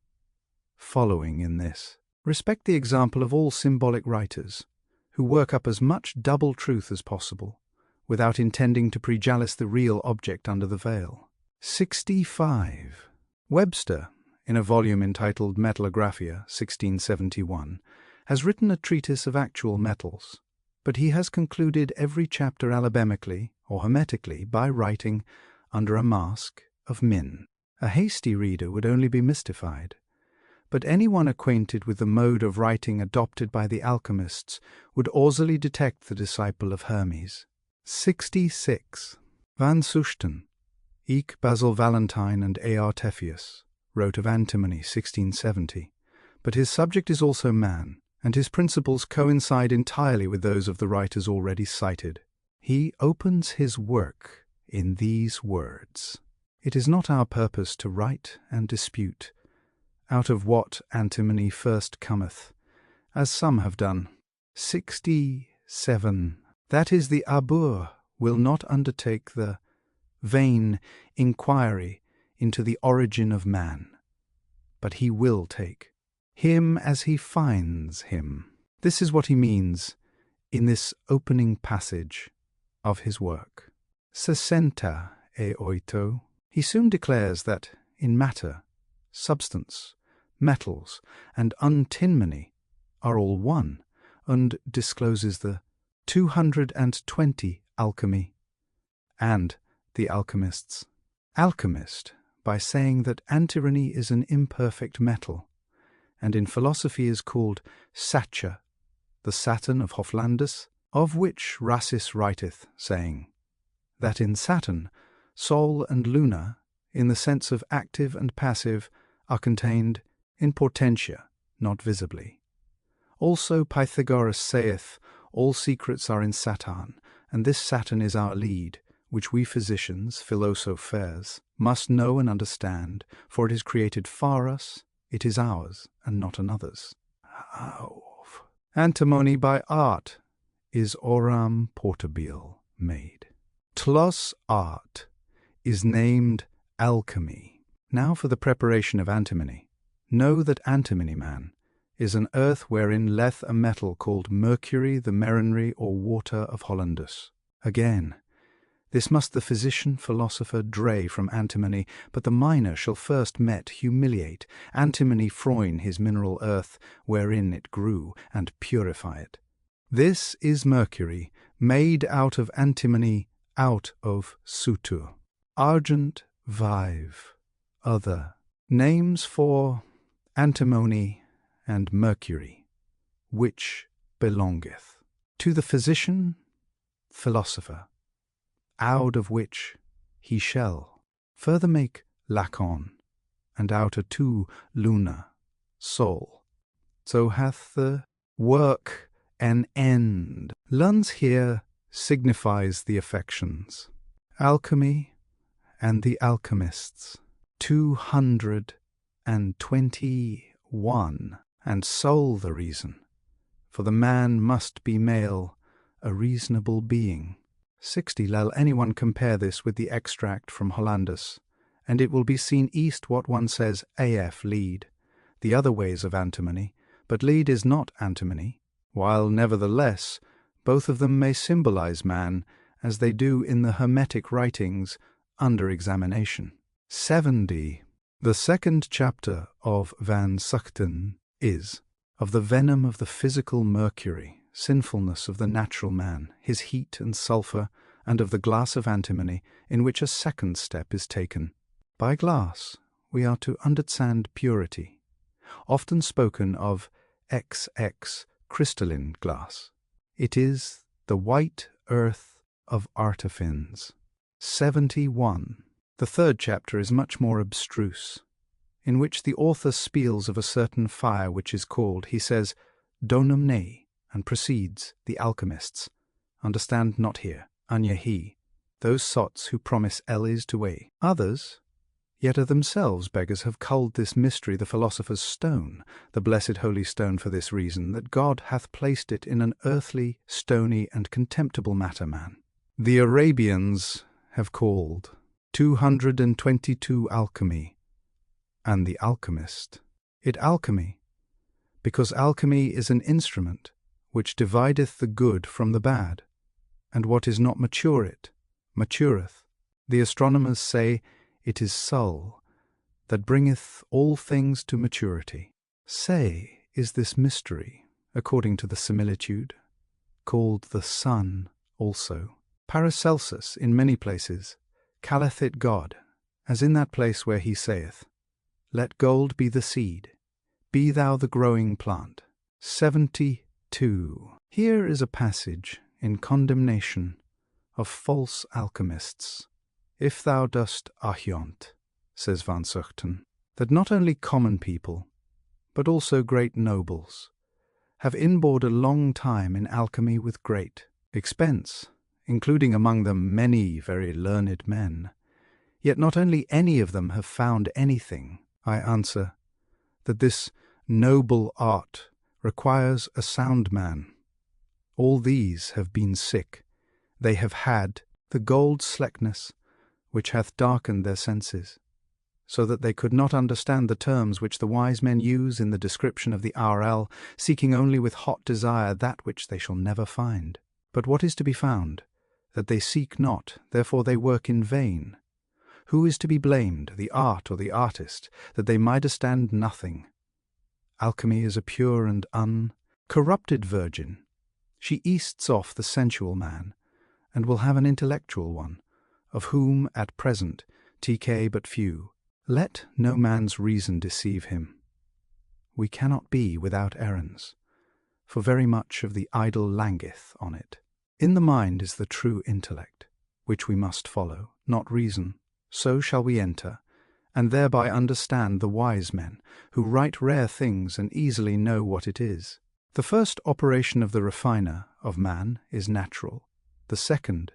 Following in this, respect the example of all symbolic writers, who work up as much double truth as possible, without intending to prejalis the real object under the veil. 65. Webster, in a volume entitled Metallographia, 1671, has written a treatise of actual metals, but he has concluded every chapter alabemically or hermetically by writing under a mask of min. A hasty reader would only be mystified, but anyone acquainted with the mode of writing adopted by the alchemists would easily detect the disciple of Hermes. 66. Van Suchten, Eke Basil Valentine and A.R. Tephius, wrote of antimony 1670, but his subject is also man, and his principles coincide entirely with those of the writers already cited. He opens his work in these words. It is not our purpose to write and dispute, out of what antimony first cometh, as some have done. 67. That is, the Abur will not undertake the vain inquiry into the origin of man, but he will take him as he finds him. This is what he means in this opening passage of his work. 68. He soon declares that in matter, substance, metals, and untinmony are all one, and discloses the 220 alchemy and the alchemists. Alchemist, by saying that antimony is an imperfect metal, and in philosophy is called Sacha, the Saturn of Hoflandus, of which Rhasis writeth, saying, that in Saturn, Sol and Luna, in the sense of active and passive, are contained in potentia, not visibly. Also Pythagoras saith, all secrets are in Saturn, and this Saturn is our lead, which we physicians, philosophers, must know and understand, for it is created for us, it is ours, and not another's. Antimony by art is oram portabile made. Tlos art is named alchemy. Now for the preparation of antimony. Know that antimony, man, is an earth wherein leth a metal called mercury, the merenry, or water of Hollandus. Again, this must the physician philosopher dray from antimony, but the miner shall first met humiliate antimony froin his mineral earth wherein it grew, and purify it. This is mercury, made out of antimony, out of sutur. Argent vive, other names for antimony and mercury, which belongeth to the physician philosopher, out of which he shall further make lacon, and outer to luna, soul. So hath the work an end. Luns here signifies the affections. Alchemy and the Alchemists, 221, and soul the reason, for the man must be male, a reasonable being. 60. Let anyone compare this with the extract from Hollandus, and it will be seen east what one says af lead, the other ways of antimony, but lead is not antimony, while nevertheless both of them may symbolize man, as they do in the Hermetic writings under examination. 70. The second chapter of Van Zuchten is of the venom of the physical mercury, sinfulness of the natural man, his heat and sulphur, and of the glass of antimony, in which a second step is taken. By glass we are to understand purity, often spoken of XX crystalline glass. It is the white earth of artificins. 71. The third chapter is much more abstruse, in which the author speaks of a certain fire which is called, he says, donum nei, and proceeds, the alchemists. Understand not here, anya he, those sots who promise Elis to A. Others, yet are themselves beggars, have culled this mystery, the philosopher's stone, the blessed holy stone, for this reason, that God hath placed it in an earthly, stony, and contemptible matter man. The Arabians have called 222 alchemy, and the alchemist it alchemy, because alchemy is an instrument which divideth the good from the bad, and what is not mature it matureth. The astronomers say it is Sol that bringeth all things to maturity. Say is this mystery, according to the similitude, called the sun also. Paracelsus in many places calleth it God, as in that place where he saith, let gold be the seed, be thou the growing plant. 72. Here is a passage in condemnation of false alchemists. If thou dost ahiont, says Van Zuchten, that not only common people, but also great nobles, have inbored a long time in alchemy with great expense, including among them many very learned men, yet not only any of them have found anything, I answer, that this noble art requires a sound man. All these have been sick, they have had the gold slackness, which hath darkened their senses, so that they could not understand the terms which the wise men use in the description of the RL, seeking only with hot desire that which they shall never find. But what is to be found? That they seek not, therefore they work in vain. Who is to be blamed, the art or the artist, that they might understand nothing? Alchemy is a pure and uncorrupted virgin. She easts off the sensual man, and will have an intellectual one, of whom at present TK but few. Let no man's reason deceive him. We cannot be without errands, for very much of the idle langueth on it. In the mind is the true intellect, which we must follow, not reason. So shall we enter, and thereby understand the wise men, who write rare things and easily know what it is. The first operation of the refiner of man is natural, the second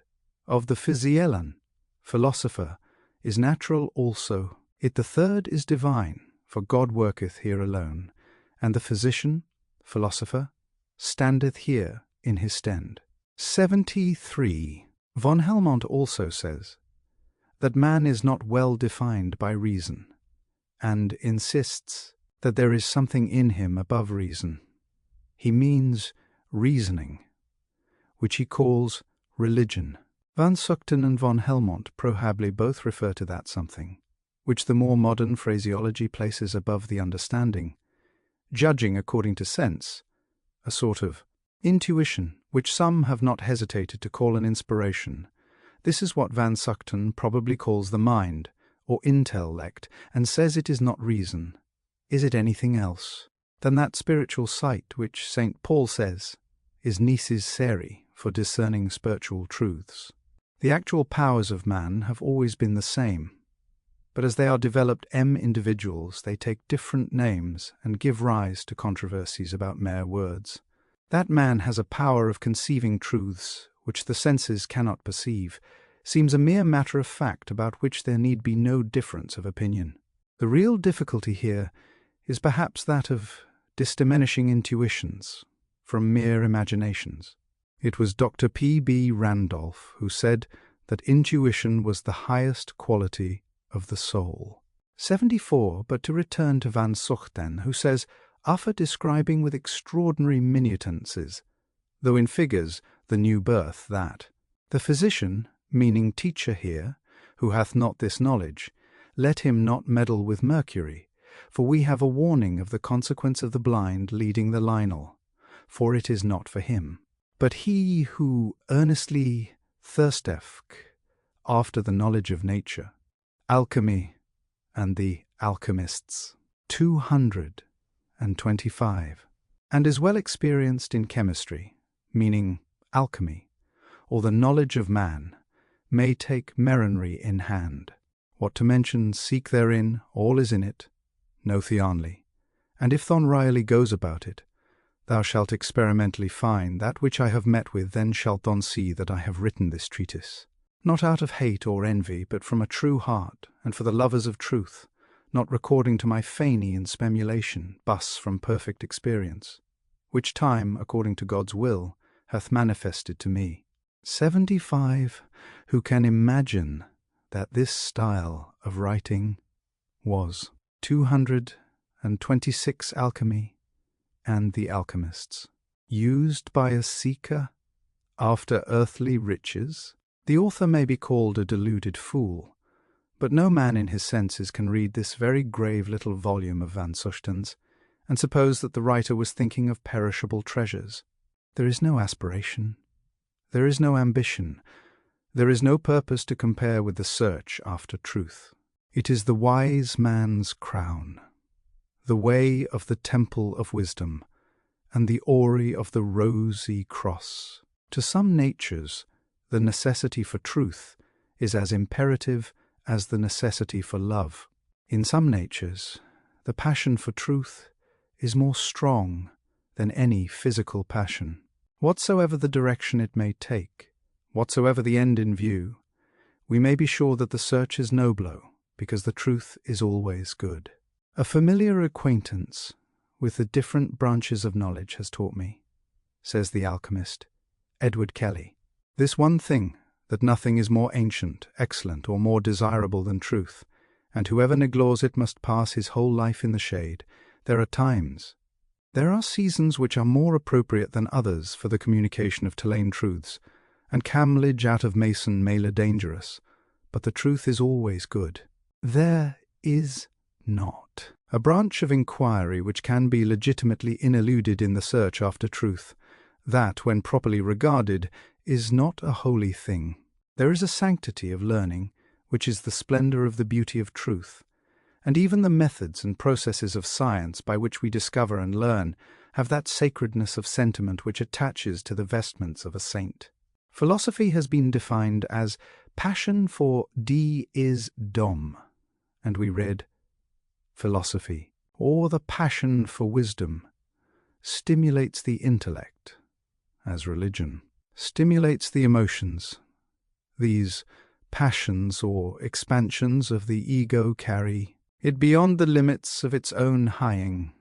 of the Physielon, Philosopher, is natural also. It the third is divine, for God worketh here alone, and the physician, Philosopher, standeth here in his stand. 73. Von Helmont also says that man is not well defined by reason, and insists that there is something in him above reason. He means reasoning, which he calls religion. Van Zuchten and von Helmont probably both refer to that something, which the more modern phraseology places above the understanding, judging according to sense, a sort of intuition, which some have not hesitated to call an inspiration. This is what Van Zuchten probably calls the mind, or intellect, and says it is not reason. Is it anything else than that spiritual sight which St. Paul says is nicis seri for discerning spiritual truths? The actual powers of man have always been the same, but as they are developed individuals, they take different names and give rise to controversies about mere words. That man has a power of conceiving truths which the senses cannot perceive seems a mere matter of fact about which there need be no difference of opinion. The real difficulty here is perhaps that of diminishing intuitions from mere imaginations. It was Dr. P.B. Randolph who said that intuition was the highest quality of the soul. 74. But to return to Van Zuchten, who says, after describing with extraordinary minutences, though in figures, the new birth, that the physician, meaning teacher here, who hath not this knowledge, let him not meddle with mercury, for we have a warning of the consequence of the blind leading the linel, for it is not for him. But he who earnestly thirsteth after the knowledge of nature, Alchemy and the Alchemists, 225, and is well experienced in chemistry, meaning alchemy, or the knowledge of man, may take meronry in hand. What to mention, seek therein, all is in it, no theonly. And if thon Riley goes about it, thou shalt experimentally find that which I have met with, then shalt thon see that I have written this treatise, not out of hate or envy, but from a true heart, and for the lovers of truth, not recording to my feigning and spemulation, bus from perfect experience, which time, according to God's will, hath manifested to me. 75. Who can imagine that this style of writing was 226 Alchemy and the Alchemists, used by a seeker after earthly riches? The author may be called a deluded fool, but no man in his senses can read this very grave little volume of Van Zuchten's and suppose that the writer was thinking of perishable treasures. There is no aspiration, there is no ambition, there is no purpose to compare with the search after truth. It is the wise man's crown, the way of the temple of wisdom, and the orrery of the rosy cross. To some natures, the necessity for truth is as imperative as the necessity for love. In some natures, the passion for truth is more strong than any physical passion. Whatsoever the direction it may take, whatsoever the end in view, we may be sure that the search is nobler, because the truth is always good. A familiar acquaintance with the different branches of knowledge has taught me, says the alchemist, Edward Kelly, this one thing, that nothing is more ancient, excellent, or more desirable than truth, and whoever neglects it must pass his whole life in the shade. There are seasons which are more appropriate than others for the communication of Tulane truths, and camlage out of mason mele dangerous, but the truth is always good. There is not a branch of inquiry which can be legitimately ineluded in the search after truth, that, when properly regarded, is not a holy thing. There is a sanctity of learning which is the splendor of the beauty of truth, and even the methods and processes of science by which we discover and learn have that sacredness of sentiment which attaches to the vestments of a saint. Philosophy has been defined as passion for die is dom, and we read, philosophy, or the passion for wisdom, stimulates the intellect, as religion stimulates the emotions. These passions or expansions of the ego carry it beyond the limits of its own highing,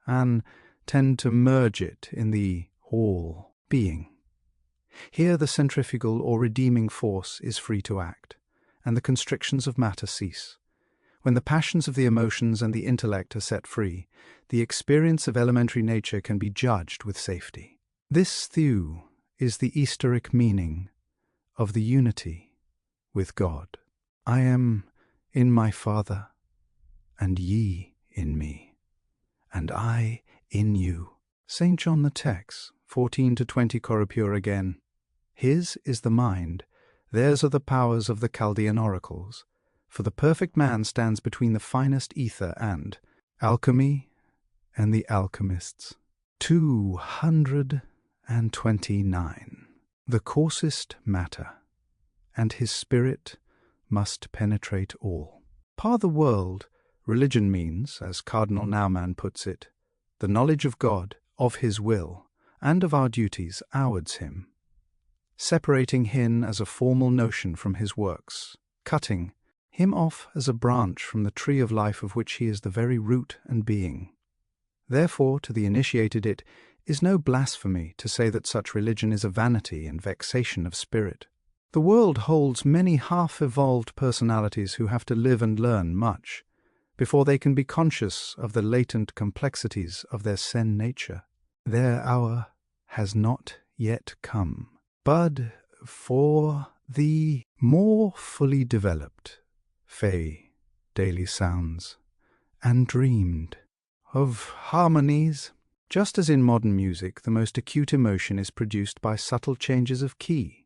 and tend to merge it in the all-being. Here the centrifugal or redeeming force is free to act, and the constrictions of matter cease. When the passions of the emotions and the intellect are set free, the experience of elementary nature can be judged with safety. This theou is the Easteric meaning of the unity with God. I am in my Father, and ye in me, and I in you. St. John the Text, 14-20 Corupure again. His is the mind, theirs are the powers of the Chaldean oracles. For the perfect man stands between the finest ether and alchemy and the alchemists. 229. The coarsest matter, and his spirit must penetrate all. Par the world, religion means, as Cardinal Naumann puts it, the knowledge of God, of his will, and of our duties owards him, separating him as a formal notion from his works, cutting him off as a branch from the tree of life of which he is the very root and being. Therefore, to the initiated it is no blasphemy to say that such religion is a vanity and vexation of spirit. The world holds many half-evolved personalities who have to live and learn much before they can be conscious of the latent complexities of their sen nature. Their hour has not yet come. But for the more fully developed, Fey daily sounds, and dreamed of harmonies. Just as in modern music the most acute emotion is produced by subtle changes of key,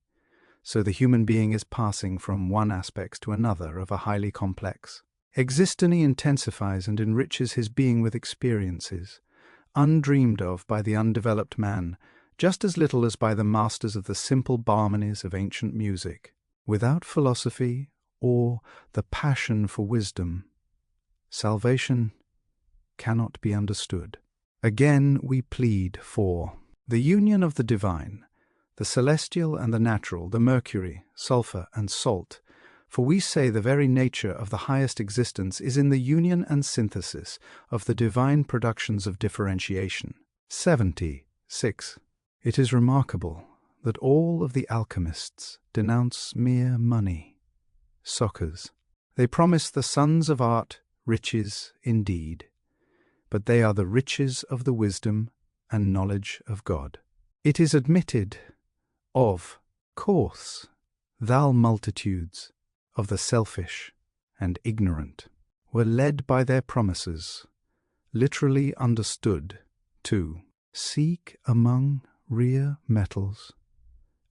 so the human being is passing from one aspect to another of a highly complex. Existence intensifies and enriches his being with experiences, undreamed of by the undeveloped man, just as little as by the masters of the simple harmonies of ancient music. Without philosophy or the passion for wisdom, salvation cannot be understood. Again we plead for the union of the divine, the celestial and the natural, the mercury, sulphur, and salt, for we say the very nature of the highest existence is in the union and synthesis of the divine productions of differentiation. 76. It is remarkable that all of the alchemists denounce mere money, suckers. They promise the sons of art riches indeed, but they are the riches of the wisdom and knowledge of God. It is admitted, of course, thou multitudes of the selfish and ignorant were led by their promises, literally understood, to seek among rare metals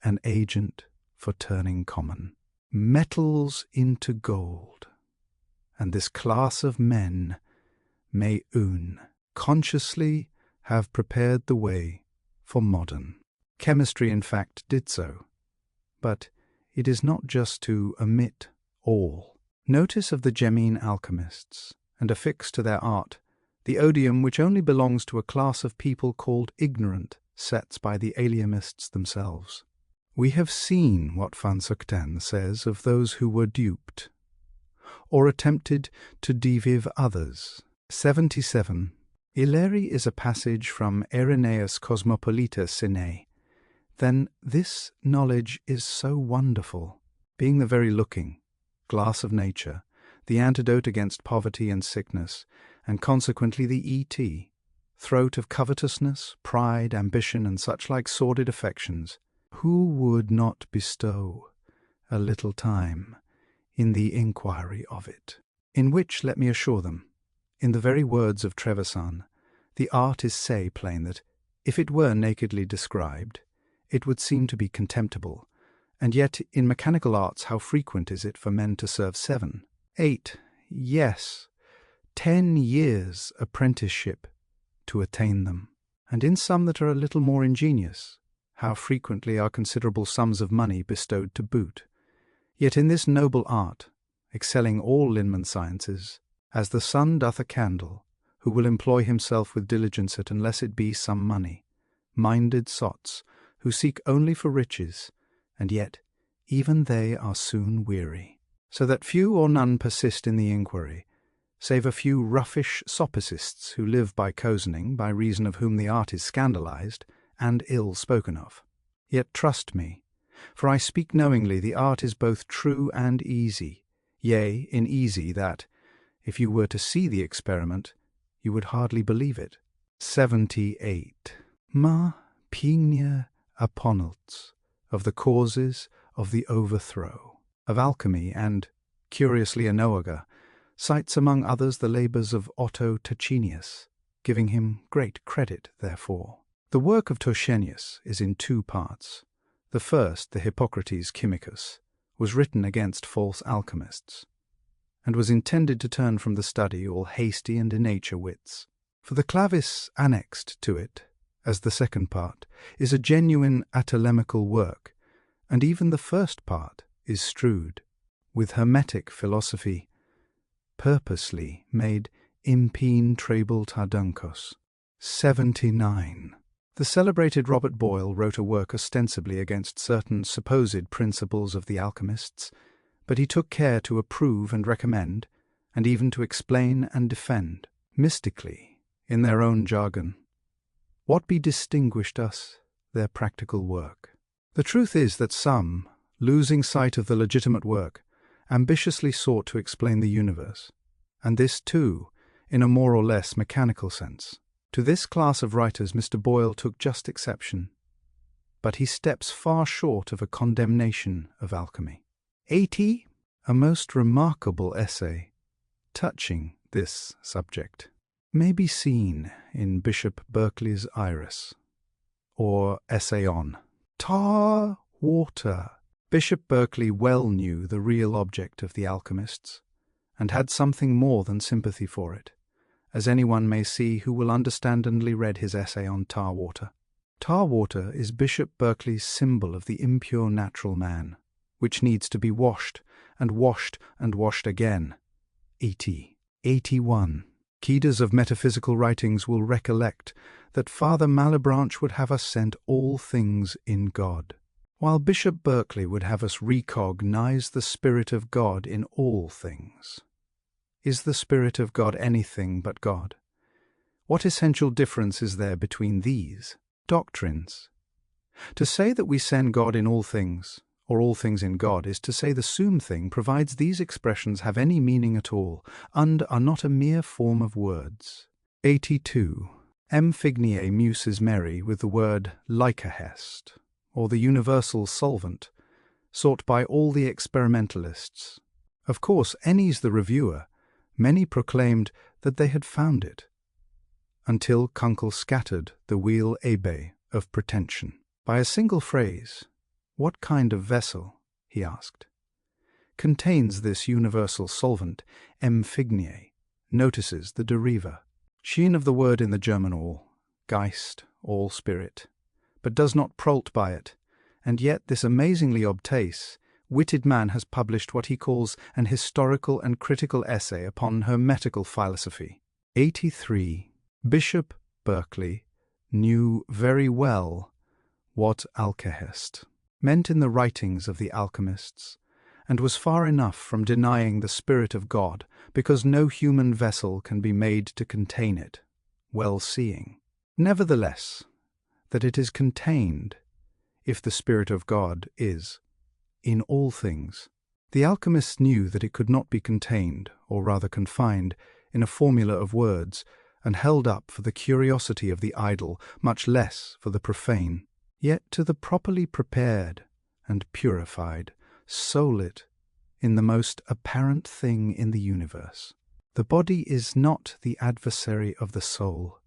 an agent for turning common metals into gold, and this class of men may consciously have prepared the way for modern chemistry. In fact, did so, but it is not just to omit all. Notice of the Gemene alchemists, and affix to their art the odium which only belongs to a class of people called ignorant, sets by the Alchemists themselves. We have seen what Van Zuchten says of those who were duped, or attempted to devive others. 77. Ileri is a passage from Irenaeus Cosmopolita Sine. Then this knowledge is so wonderful, being the very looking glass of nature, the antidote against poverty and sickness, and consequently the throat of covetousness, pride, ambition, and such like sordid affections. Who would not bestow a little time in the inquiry of it? In which, let me assure them, in the very words of Trevisan, the art is say plain that, if it were nakedly described, it would seem to be contemptible, and yet in mechanical arts how frequent is it for men to serve 7, 8, yes, 10 years apprenticeship to attain them, and in some that are a little more ingenious, how frequently are considerable sums of money bestowed to boot. Yet in this noble art, excelling all Linnean sciences, as the sun doth a candle, who will employ himself with diligence at unless it be some money, minded sots, who seek only for riches, and yet, even they are soon weary, so that few or none persist in the inquiry, save a few roughish sophists who live by cozening, by reason of whom the art is scandalized and ill spoken of. Yet trust me, for I speak knowingly, the art is both true and easy, yea, in easy that, if you were to see the experiment, you would hardly believe it. 78. Ma pignia apponults, of the causes of the overthrow of alchemy, and, curiously Enoaga, cites among others the labours of Otto Tachenius, giving him great credit therefore. The work of Tachenius is in two parts. The first, the Hippocrates Chymicus, was written against false alchemists, and was intended to turn from the study all hasty and inature wits. For the clavis annexed to it, as the second part, is a genuine atolemical work, and even the first part is strewed with hermetic philosophy, purposely made impene trebal tarduncos. 79. The celebrated Robert Boyle wrote a work ostensibly against certain supposed principles of the alchemists, but he took care to approve and recommend, and even to explain and defend, mystically, in their own jargon, what be distinguished us, their practical work. The truth is that some, losing sight of the legitimate work, ambitiously sought to explain the universe, and this too, in a more or less mechanical sense. To this class of writers Mr. Boyle took just exception, but he steps far short of a condemnation of alchemy. 80. A most remarkable essay touching this subject may be seen in Bishop Berkeley's Iris, or essay on tar water. Bishop Berkeley well knew the real object of the alchemists, and had something more than sympathy for it, as anyone may see who will understandingly read his essay on tar water. Tar water is Bishop Berkeley's symbol of the impure natural man, which needs to be washed and washed and washed again. 80. 81. Readers of metaphysical writings will recollect that Father Malebranche would have us send all things in God, while Bishop Berkeley would have us recognize the Spirit of God in all things. Is the Spirit of God anything but God? What essential difference is there between these doctrines? To say that we send God in all things, or all things in God, is to say the sum thing, provides these expressions have any meaning at all, and are not a mere form of words. 82. M. Fignier muses Mary with the word Lycahest, or the universal solvent, sought by all the experimentalists. Of course, Ennies the reviewer, many proclaimed that they had found it, until Kunkel scattered the wheel ebe of pretension. By a single phrase, "What kind of vessel," he asked, "contains this universal solvent?" M. Fignier notices the deriva, sheen of the word in the German all, Geist, all spirit, but does not prolt by it, and yet this amazingly obtuse, witted man has published what he calls an historical and critical essay upon hermetical philosophy. 83. Bishop Berkeley knew very well what Alcahest meant in the writings of the alchemists, and was far enough from denying the Spirit of God, because no human vessel can be made to contain it, well seeing, nevertheless, that it is contained, if the Spirit of God is, in all things. The alchemists knew that it could not be contained, or rather confined, in a formula of words, and held up for the curiosity of the idle, much less for the profane. Yet to the properly prepared and purified, soul it in the most apparent thing in the universe. The body is not the adversary of the soul,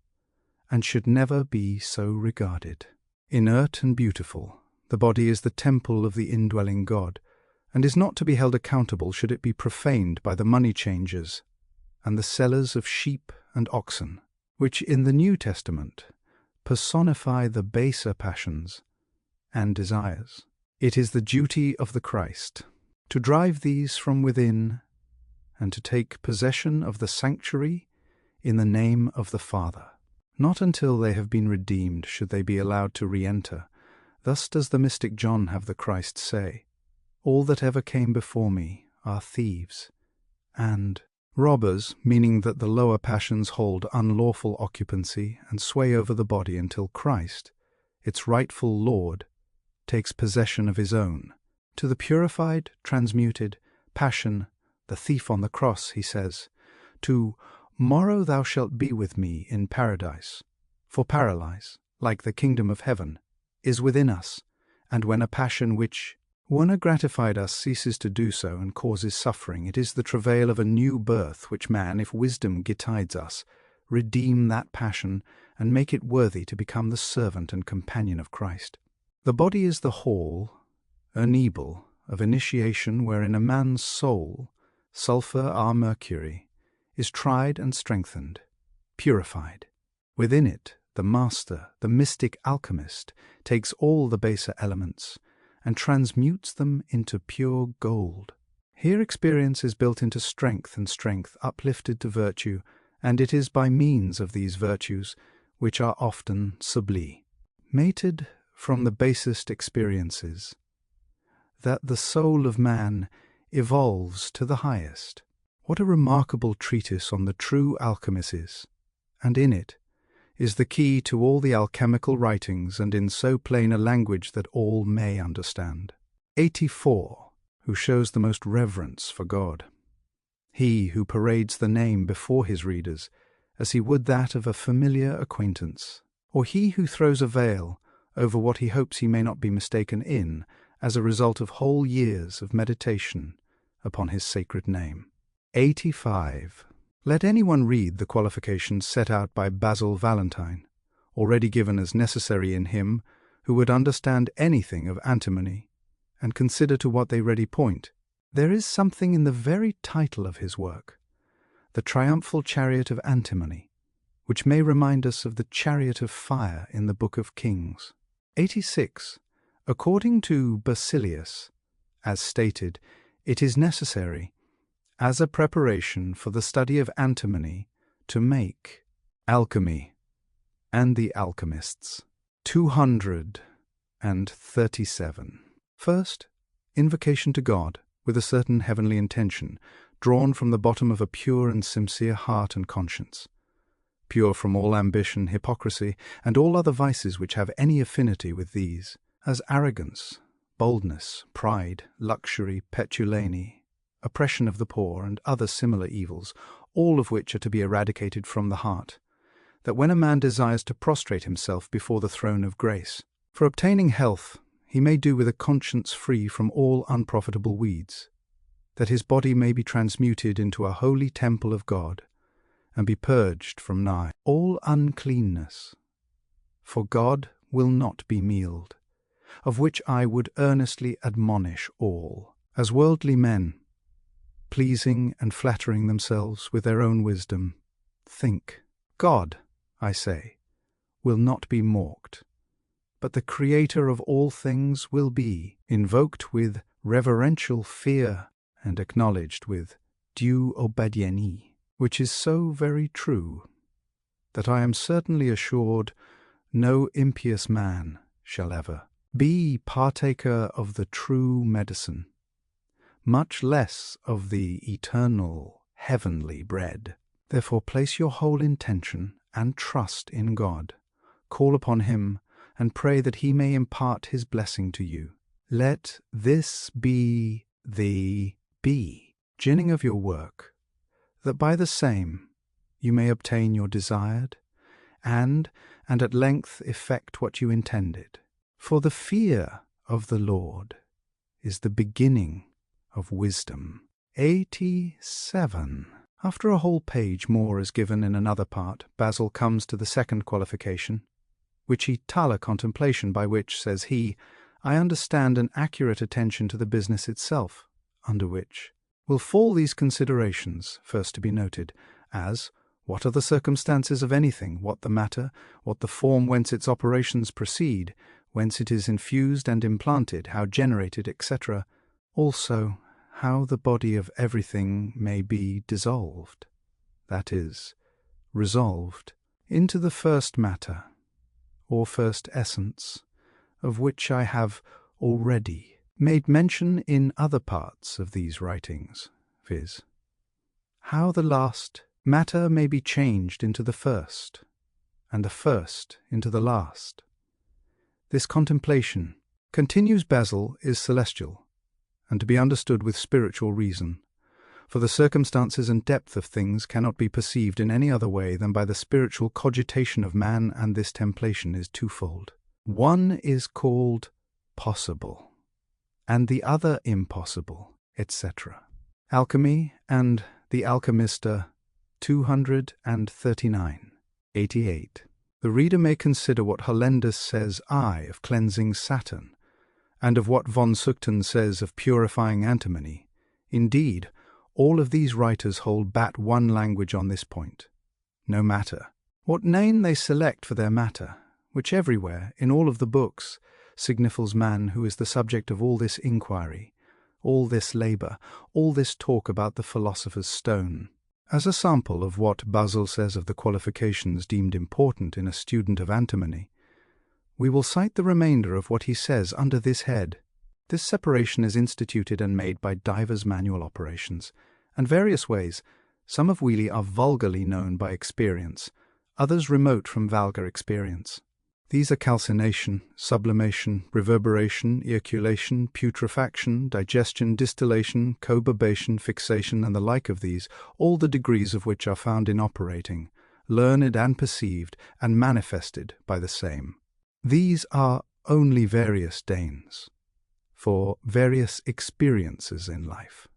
and should never be so regarded. Inert and beautiful, the body is the temple of the indwelling God, and is not to be held accountable should it be profaned by the money changers and the sellers of sheep and oxen, which in the New Testament personify the baser passions and desires. It is the duty of the Christ to drive these from within and to take possession of the sanctuary in the name of the Father. Not until they have been redeemed should they be allowed to re-enter. Thus does the mystic John have the Christ say, All that ever came before me are thieves and robbers, meaning that the lower passions hold unlawful occupancy and sway over the body until Christ, its rightful Lord, takes possession of his own. To the purified, transmuted passion, the thief on the cross, he says, "Tomorrow thou shalt be with me in paradise." For paradise, like the kingdom of heaven, is within us, and when a passion which, when it gratified us, ceases to do so and causes suffering, it is the travail of a new birth which man, if wisdom guides us, redeem that passion and make it worthy to become the servant and companion of Christ. The body is the hall, a neble, of initiation wherein a man's soul, sulphur our mercury, is tried and strengthened, purified. Within it, the master, the mystic alchemist, takes all the baser elements and transmutes them into pure gold. Here experience is built into strength, and strength uplifted to virtue, and it is by means of these virtues, which are often sublime, mated from the basest experiences, that the soul of man evolves to the highest. What a remarkable treatise on the true alchemists is, and in it is the key to all the alchemical writings, and in so plain a language that all may understand. 84. Who shows the most reverence for God. He who parades the name before his readers as he would that of a familiar acquaintance, or he who throws a veil over what he hopes he may not be mistaken in as a result of whole years of meditation upon his sacred name. 85. Let anyone read the qualifications set out by Basil Valentine, already given as necessary in him who would understand anything of antimony, and consider to what they ready point. There is something in the very title of his work, The Triumphal Chariot of Antimony, which may remind us of the Chariot of Fire in the Book of Kings. 86. According to Basilius, as stated, it is necessary, as a preparation for the study of antimony, to make Alchemy and the Alchemists. 237. First, invocation to God with a certain heavenly intention, drawn from the bottom of a pure and sincere heart and conscience, pure from all ambition, hypocrisy, and all other vices which have any affinity with these, as arrogance, boldness, pride, luxury, petulany, oppression of the poor, and other similar evils, all of which are to be eradicated from the heart, that when a man desires to prostrate himself before the throne of grace, for obtaining health, he may do with a conscience free from all unprofitable weeds, that his body may be transmuted into a holy temple of God, and be purged from nigh all uncleanness. For God will not be mealed, of which I would earnestly admonish all, as worldly men, pleasing and flattering themselves with their own wisdom, think. God, I say, will not be mocked, but the Creator of all things will be invoked with reverential fear and acknowledged with due obedience, which is so very true, that I am certainly assured no impious man shall ever be partaker of the true medicine, much less of the eternal heavenly bread. Therefore place your whole intention and trust in God, call upon him, and pray that he may impart his blessing to you. Let this be the beginning of your work, that by the same you may obtain your desired, and at length effect what you intended. For the fear of the Lord is the beginning of wisdom. 87. After a whole page more is given in another part, Basil comes to the second qualification, which he tala contemplation, by which, says he, I understand an accurate attention to the business itself, under which will fall these considerations, first to be noted, as what are the circumstances of anything, what the matter, what the form whence its operations proceed, whence it is infused and implanted, how generated, etc., also how the body of everything may be dissolved, that is, resolved, into the first matter, or first essence, of which I have already made mention in other parts of these writings, viz., how the last matter may be changed into the first, and the first into the last. This contemplation, continues Basil, is celestial, and to be understood with spiritual reason, for the circumstances and depth of things cannot be perceived in any other way than by the spiritual cogitation of man, and this templation is twofold. One is called possible, and the other impossible, etc. Alchemy and the Alchemist, 239, 88. The reader may consider what Hollandus says of cleansing Saturn, and of what von Suchten says of purifying antimony. Indeed, all of these writers hold but one language on this point. No matter what name they select for their matter, which everywhere, in all of the books, signifies man who is the subject of all this inquiry, all this labour, all this talk about the philosopher's stone. As a sample of what Basil says of the qualifications deemed important in a student of antimony, we will cite the remainder of what he says under this head. This separation is instituted and made by divers manual operations, and various ways, some of which are vulgarly known by experience, others remote from vulgar experience. These are calcination, sublimation, reverberation, ejaculation, putrefaction, digestion, distillation, cobabation, fixation, and the like of these, all the degrees of which are found in operating, learned and perceived, and manifested by the same. These are only various danes, for various experiences in life.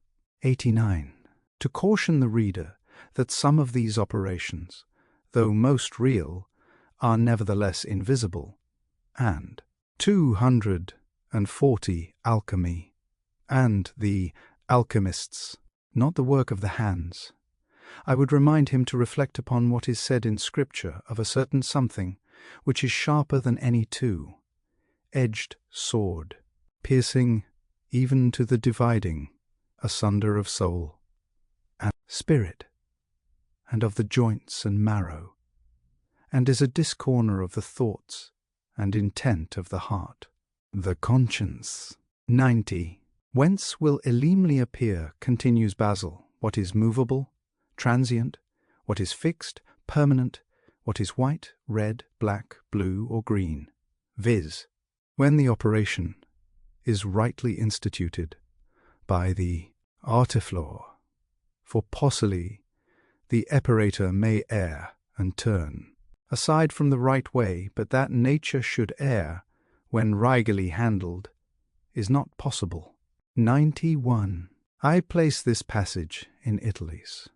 89. To caution the reader that some of these operations, though most real, are nevertheless invisible, and 240 Alchemy, and the Alchemists, not the work of the hands. I would remind him to reflect upon what is said in Scripture of a certain something which is sharper than any two-edged sword, piercing even to the dividing asunder of soul and spirit, and of the joints and marrow, and is a discorner of the thoughts and intent of the heart, the conscience. 90. Whence will illemely appear, continues Basil, what is movable, transient, what is fixed, permanent, what is white, red, black, blue, or green, viz., when the operation is rightly instituted by the artiflor, for possibly the eparator may err and turn aside from the right way, but that nature should err when regally handled is not possible. 91. I place this passage in italics,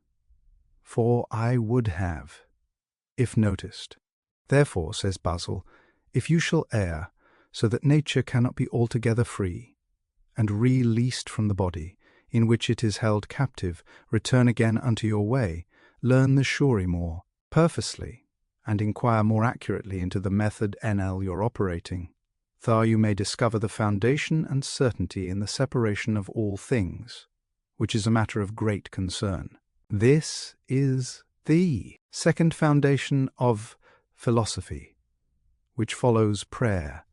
for I would have, if noticed. Therefore, says Basil, if you shall err, so that nature cannot be altogether free, and released from the body, in which it is held captive, return again unto your way, learn the shuri more purposely, and inquire more accurately into the method NL you're operating. Thus you may discover the foundation and certainty in the separation of all things, which is a matter of great concern. This is the second foundation of philosophy, which follows prayer,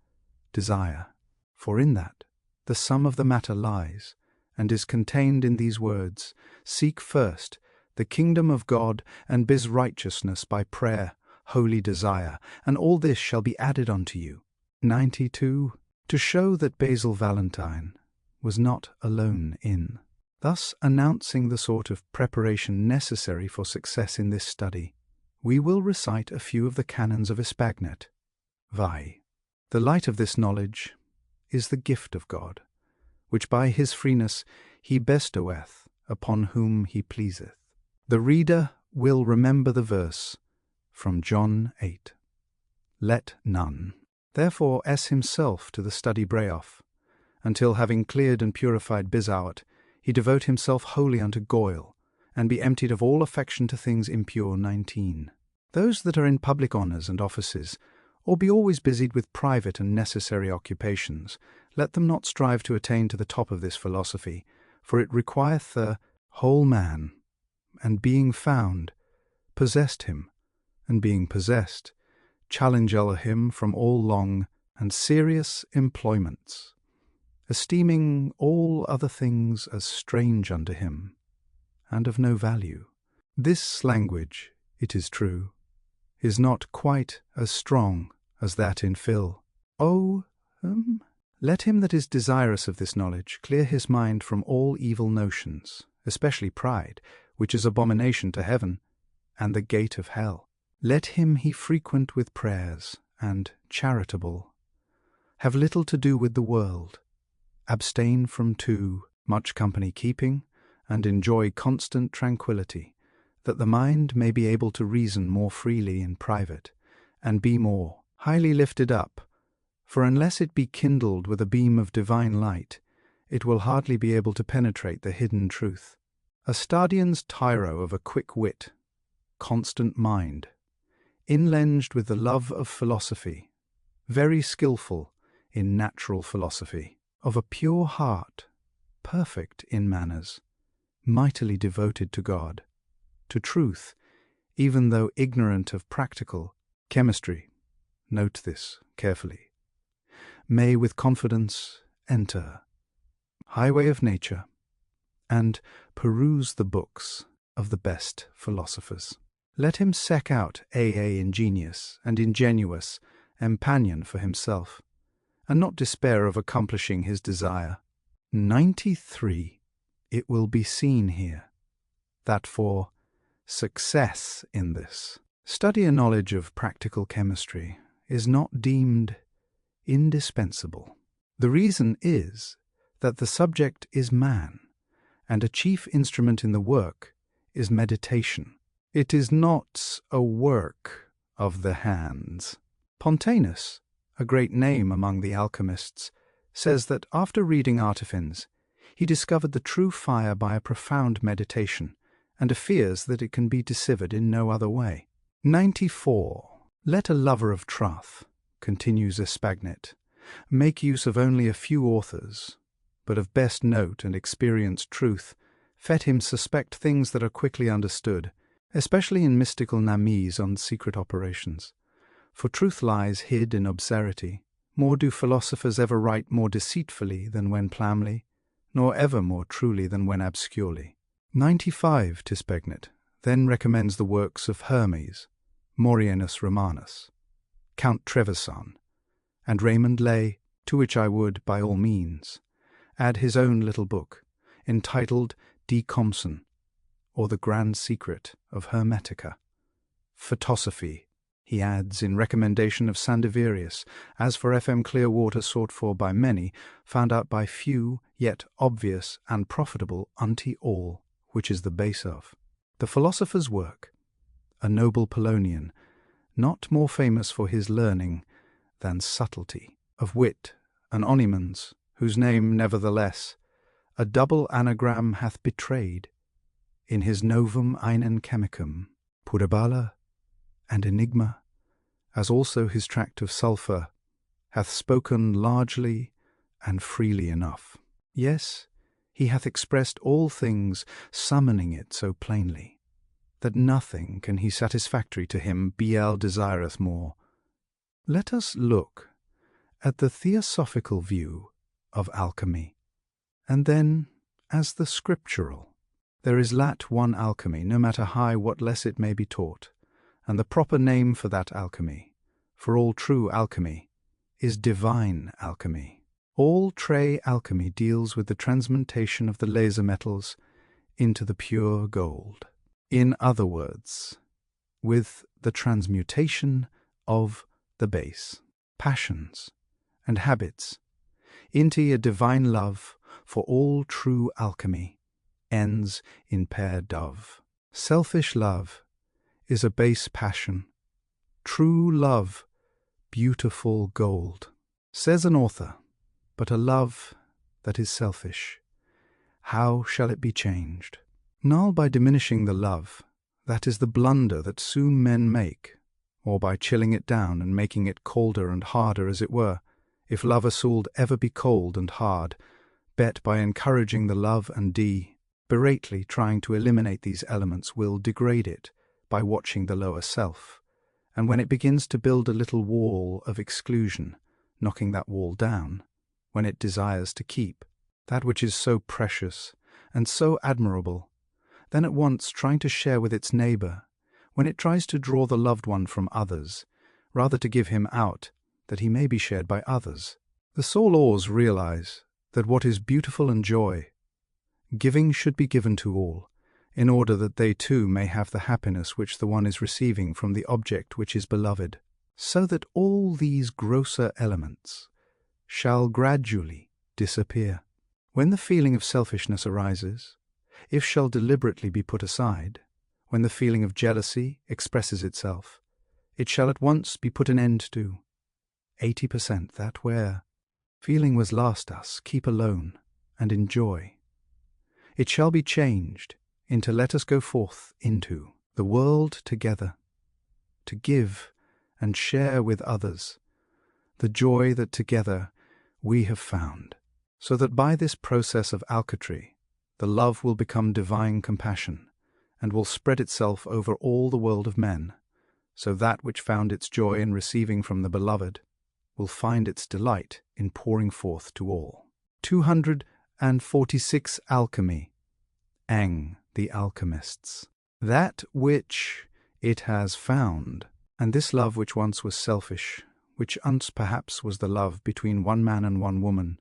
desire, for in that the sum of the matter lies, and is contained in these words: seek first the kingdom of God and his righteousness by prayer, holy desire, and all this shall be added unto you. 92. To show that Basil Valentine was not alone in thus announcing the sort of preparation necessary for success in this study, we will recite a few of the canons of Espagnet. Vi. The light of this knowledge is the gift of God, which by his freeness he bestoweth upon whom he pleaseth. The reader will remember the verse from John 8. Let none, therefore, ess himself to the study Breoff, until having cleared and purified Bisaut, he devote himself wholly unto Goyle, and be emptied of all affection to things impure. 19. Those that are in public honours and offices, or be always busied with private and necessary occupations, let them not strive to attain to the top of this philosophy, for it requireth the whole man, and being found, possessed him, and being possessed, challenge him from all long and serious employments, esteeming all other things as strange unto him, and of no value. This language, it is true, is not quite as strong as that in Phil. Let him that is desirous of this knowledge clear his mind from all evil notions, especially pride, which is abomination to heaven, and the gate of hell. Let him he frequent with prayers, and charitable, have little to do with the world, abstain from too much company keeping, and enjoy constant tranquillity, that the mind may be able to reason more freely in private, and be more highly lifted up. For unless it be kindled with a beam of divine light, it will hardly be able to penetrate the hidden truth. A Stadian's tyro of a quick wit, constant mind, inlenged with the love of philosophy, very skilful in natural philosophy, of a pure heart, perfect in manners, mightily devoted to God, to truth, even though ignorant of practical chemistry, note this carefully, may with confidence enter highway of nature, and peruse the books of the best philosophers. Let him seek out ingenious and ingenuous empanion for himself, and not despair of accomplishing his desire. 93. It will be seen here that for success in this study a knowledge of practical chemistry is not deemed indispensable. The reason is that the subject is man, and a chief instrument in the work is meditation. It is not a work of the hands. Pontanus, a great name among the alchemists, says that after reading Artefins, he discovered the true fire by a profound meditation, and fears that it can be deciphered in no other way. 94. Let a lover of truth, continues Espagnet, make use of only a few authors, but of best note and experienced truth, let him suspect things that are quickly understood, especially in mystical names on secret operations. For truth lies hid in obscurity, nor do philosophers ever write more deceitfully than when plainly, nor ever more truly than when obscurely. 95. Tispegnet then recommends the works of Hermes, Maurianus Romanus, Count Trevisan, and Raymond Lay, to which I would, by all means, add his own little book, entitled De Compson, or The Grand Secret of Hermetica. Philosophy, he adds in recommendation of Sandiverius, as for FM Clearwater sought for by many, found out by few, yet obvious and profitable unto all, which is the base of. The philosopher's work, a noble Polonian, not more famous for his learning than subtlety, of wit, an Onimans, whose name, nevertheless, a double anagram hath betrayed, in his Novum Einen Chemicum, Pudabala and Enigma, as also his tract of Sulphur, hath spoken largely and freely enough. Yes, he hath expressed all things, summoning it so plainly, that nothing can he satisfactory to him BL desireth more. Let us look at the theosophical view of alchemy, and then as the scriptural. There is lat one alchemy, no matter high what less it may be taught, and the proper name for that alchemy, for all true alchemy, is divine alchemy. All tray alchemy deals with the transmutation of the laser metals into the pure gold. In other words, with the transmutation of the base, passions, and habits into a divine love, for all true alchemy ends in pear dove. Selfish love is a base passion, true love beautiful gold. Says an author, but a love that is selfish, how shall it be changed? Null by diminishing the love, that is the blunder that soon men make, or by chilling it down and making it colder and harder as it were, if love assault ever be cold and hard, bet by encouraging the love and berately trying to eliminate these elements will degrade it by watching the lower self, and when it begins to build a little wall of exclusion, knocking that wall down, when it desires to keep that which is so precious and so admirable, then at once trying to share with its neighbor, when it tries to draw the loved one from others, rather to give him out, that he may be shared by others. The soul laws realize that what is beautiful and joy, giving should be given to all, in order that they too may have the happiness which the one is receiving from the object which is beloved, so that all these grosser elements shall gradually disappear. When the feeling of selfishness arises, if shall deliberately be put aside, when the feeling of jealousy expresses itself, it shall at once be put an end to. 80% that where feeling was last us keep alone and enjoy. It shall be changed into let us go forth into the world together, to give and share with others the joy that together we have found, so that by this process of alchemy the love will become divine compassion and will spread itself over all the world of men, so that which found its joy in receiving from the beloved will find its delight in pouring forth to all. 246 Alchemy. The Alchemists. That which it has found, and this love which once was selfish, which once perhaps was the love between one man and one woman,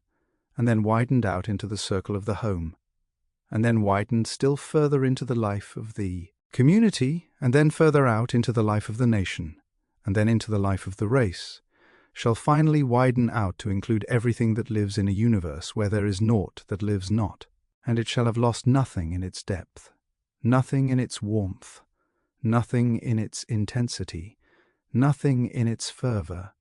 and then widened out into the circle of the home, and then widened still further into the life of the community, and then further out into the life of the nation, and then into the life of the race, shall finally widen out to include everything that lives in a universe where there is naught that lives not, and it shall have lost nothing in its depth, nothing in its warmth, nothing in its intensity, nothing in its fervor,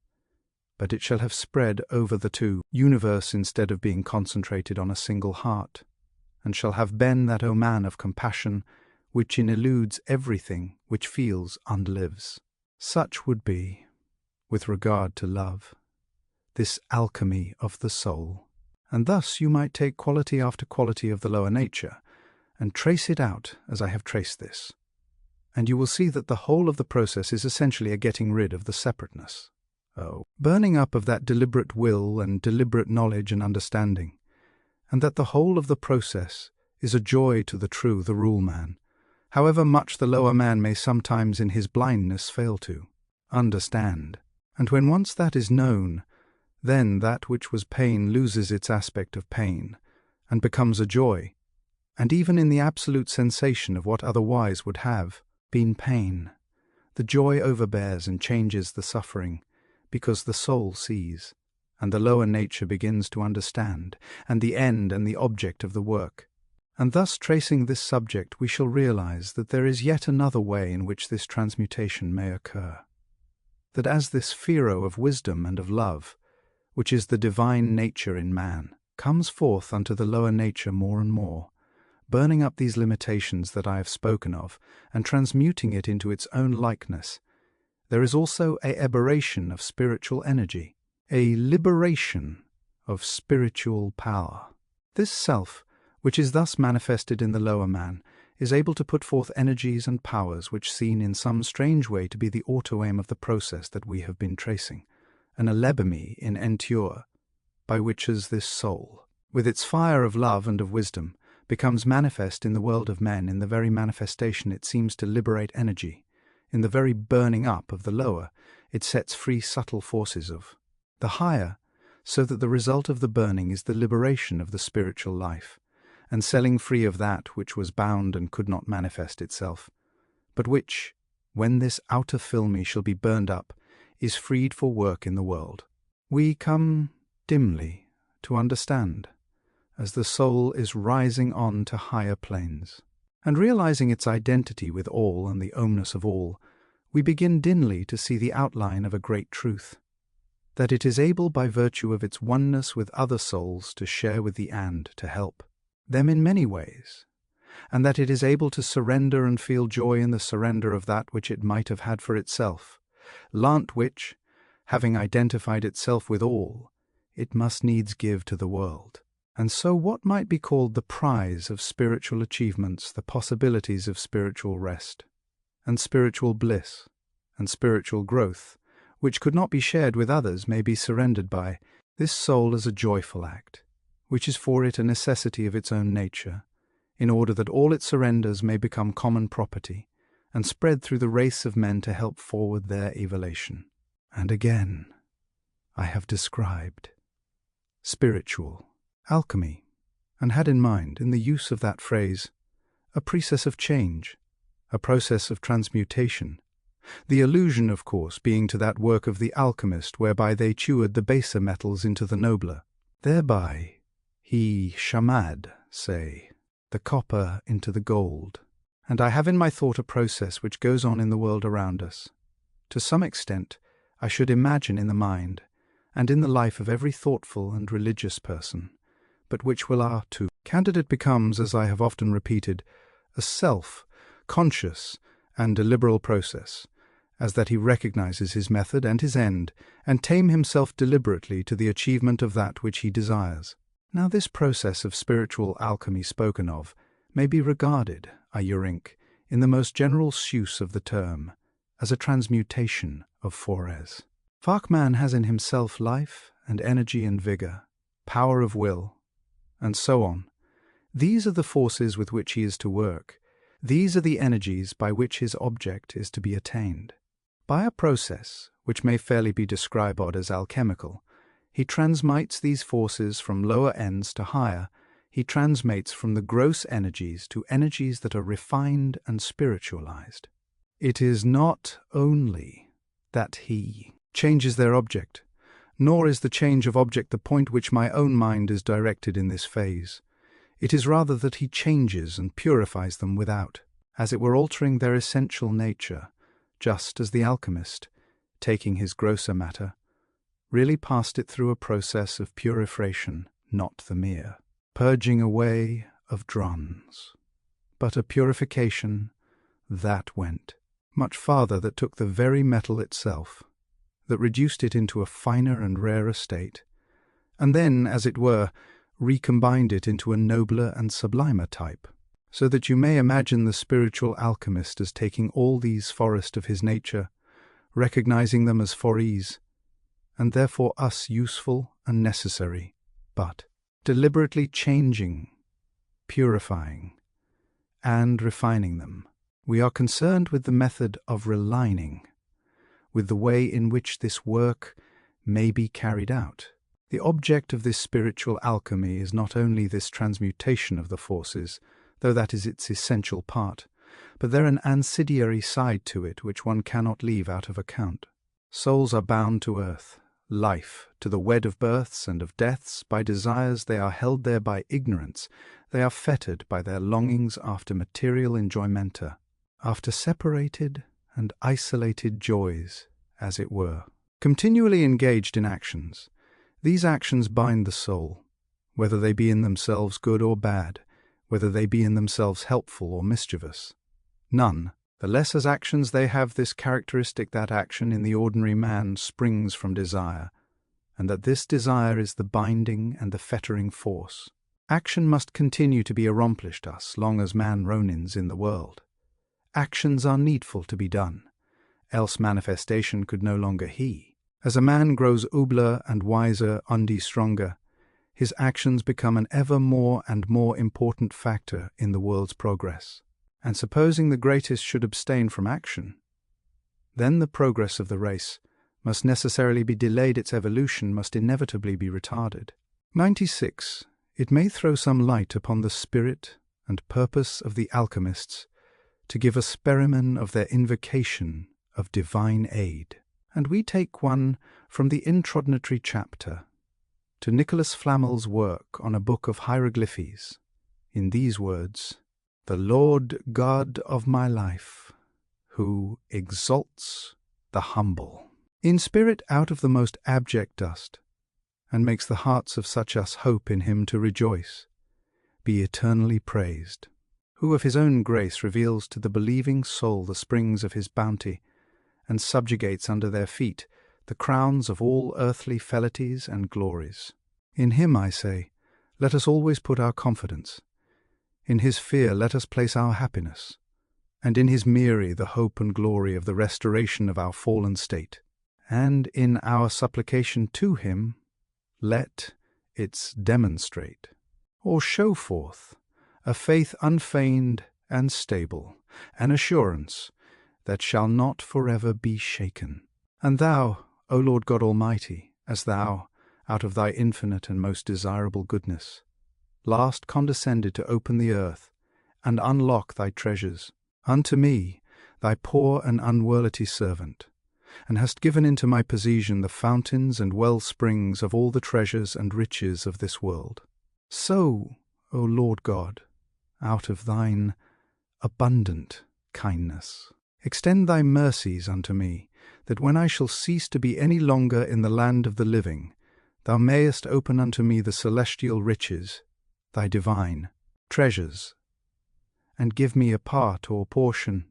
but it shall have spread over the two universe instead of being concentrated on a single heart, and shall have been that oman of compassion which eludes everything which feels and lives. Such would be, with regard to love, this alchemy of the soul. And thus you might take quality after quality of the lower nature, and trace it out as I have traced this, and you will see that the whole of the process is essentially a getting rid of the separateness. Burning up of that deliberate will and deliberate knowledge and understanding, and that the whole of the process is a joy to the true, the rule man, however much the lower man may sometimes in his blindness fail to understand. And when once that is known, then that which was pain loses its aspect of pain, and becomes a joy, and even in the absolute sensation of what otherwise would have been pain, the joy overbears and changes the suffering, because the soul sees, and the lower nature begins to understand, and the end and the object of the work. And thus tracing this subject we shall realize that there is yet another way in which this transmutation may occur. That as this phero of wisdom and of love, which is the divine nature in man, comes forth unto the lower nature more and more, burning up these limitations that I have spoken of, and transmuting it into its own likeness, there is also a eburation of spiritual energy, a liberation of spiritual power. This self, which is thus manifested in the lower man, is able to put forth energies and powers which seem in some strange way to be the auto-aim of the process that we have been tracing, an alchemy in enture, by which as this soul, with its fire of love and of wisdom, becomes manifest in the world of men in the very manifestation it seems to liberate energy, in the very burning up of the lower, it sets free subtle forces of the higher, so that the result of the burning is the liberation of the spiritual life, and selling free of that which was bound and could not manifest itself, but which, when this outer filmy shall be burned up, is freed for work in the world. We come dimly to understand, as the soul is rising on to higher planes, and realizing its identity with all and the omness of all, we begin dimly to see the outline of a great truth, that it is able by virtue of its oneness with other souls to share with the and to help them in many ways, and that it is able to surrender and feel joy in the surrender of that which it might have had for itself, lant which, having identified itself with all, it must needs give to the world. And so what might be called the prize of spiritual achievements, the possibilities of spiritual rest, and spiritual bliss, and spiritual growth, which could not be shared with others, may be surrendered by This soul is a joyful act, which is for it a necessity of its own nature, in order that all it surrenders may become common property, and spread through the race of men to help forward their evolution. And again, I have described spiritual alchemy, and had in mind, in the use of that phrase, a process of change, a process of transmutation, the allusion, of course, being to that work of the alchemist whereby they chewed the baser metals into the nobler. Thereby he shamad, say, the copper into the gold. And I have in my thought a process which goes on in the world around us. To some extent, I should imagine in the mind, and in the life of every thoughtful and religious person, but which will our too. Candidate becomes, as I have often repeated, a self-conscious and deliberate process, as that he recognizes his method and his end, and tame himself deliberately to the achievement of that which he desires. Now this process of spiritual alchemy spoken of may be regarded, I urink, in the most general use of the term, as a transmutation of fores. Man has in himself life and energy and vigor, power of will, and so on. These are the forces with which he is to work. These are the energies by which his object is to be attained. By a process, which may fairly be described as alchemical, he transmutes these forces from lower ends to higher. He transmates from the gross energies to energies that are refined and spiritualized. It is not only that he changes their object, nor is the change of object the point which my own mind is directed in this phase. It is rather that he changes and purifies them without, as it were altering their essential nature, just as the alchemist, taking his grosser matter, really passed it through a process of purification, not the mere purging away of drones, but a purification that went much farther, that took the very metal itself, that reduced it into a finer and rarer state, and then, as it were, recombined it into a nobler and sublimer type, so that you may imagine the spiritual alchemist as taking all these forest of his nature, recognizing them as fores, and therefore us useful and necessary, but deliberately changing, purifying, and refining them. We are concerned with the method of relining, with the way in which this work may be carried out. The object of this spiritual alchemy is not only this transmutation of the forces, though that is its essential part, but there is an ancillary side to it which one cannot leave out of account. Souls are bound to earth, life, to the web of births and of deaths, by desires. They are held there by ignorance. They are fettered by their longings after material enjoymenta, after separated and isolated joys, as it were. Continually engaged in actions, these actions bind the soul, whether they be in themselves good or bad, whether they be in themselves helpful or mischievous. None the less as actions they have this characteristic, that action in the ordinary man springs from desire, and that this desire is the binding and the fettering force. Action must continue to be accomplished us, long as man ronins in the world. Actions are needful to be done, else manifestation could no longer he. As a man grows ubler and wiser, undi stronger, his actions become an ever more and more important factor in the world's progress. And supposing the greatest should abstain from action, then the progress of the race must necessarily be delayed, its evolution must inevitably be retarded. 96. It may throw some light upon the spirit and purpose of the alchemists to give a specimen of their invocation of divine aid. And we take one from the introductory chapter to Nicholas Flamel's work on a book of hieroglyphies, in these words: "The Lord God of my life, who exalts the humble in spirit out of the most abject dust, and makes the hearts of such as hope in him to rejoice, be eternally praised, who of his own grace reveals to the believing soul the springs of his bounty, and subjugates under their feet the crowns of all earthly felicities and glories. In him, I say, let us always put our confidence. In his fear let us place our happiness, and in his mercy the hope and glory of the restoration of our fallen state. And in our supplication to him let its demonstrate, or show forth, a faith unfeigned and stable, an assurance that shall not forever be shaken. And thou, O Lord God Almighty, as thou, out of thy infinite and most desirable goodness, last condescended to open the earth and unlock thy treasures unto me, thy poor and unworthy servant, and hast given into my possession the fountains and well springs of all the treasures and riches of this world. So, O Lord God, out of thine abundant kindness, extend thy mercies unto me, that when I shall cease to be any longer in the land of the living, thou mayest open unto me the celestial riches, thy divine treasures, and give me a part or portion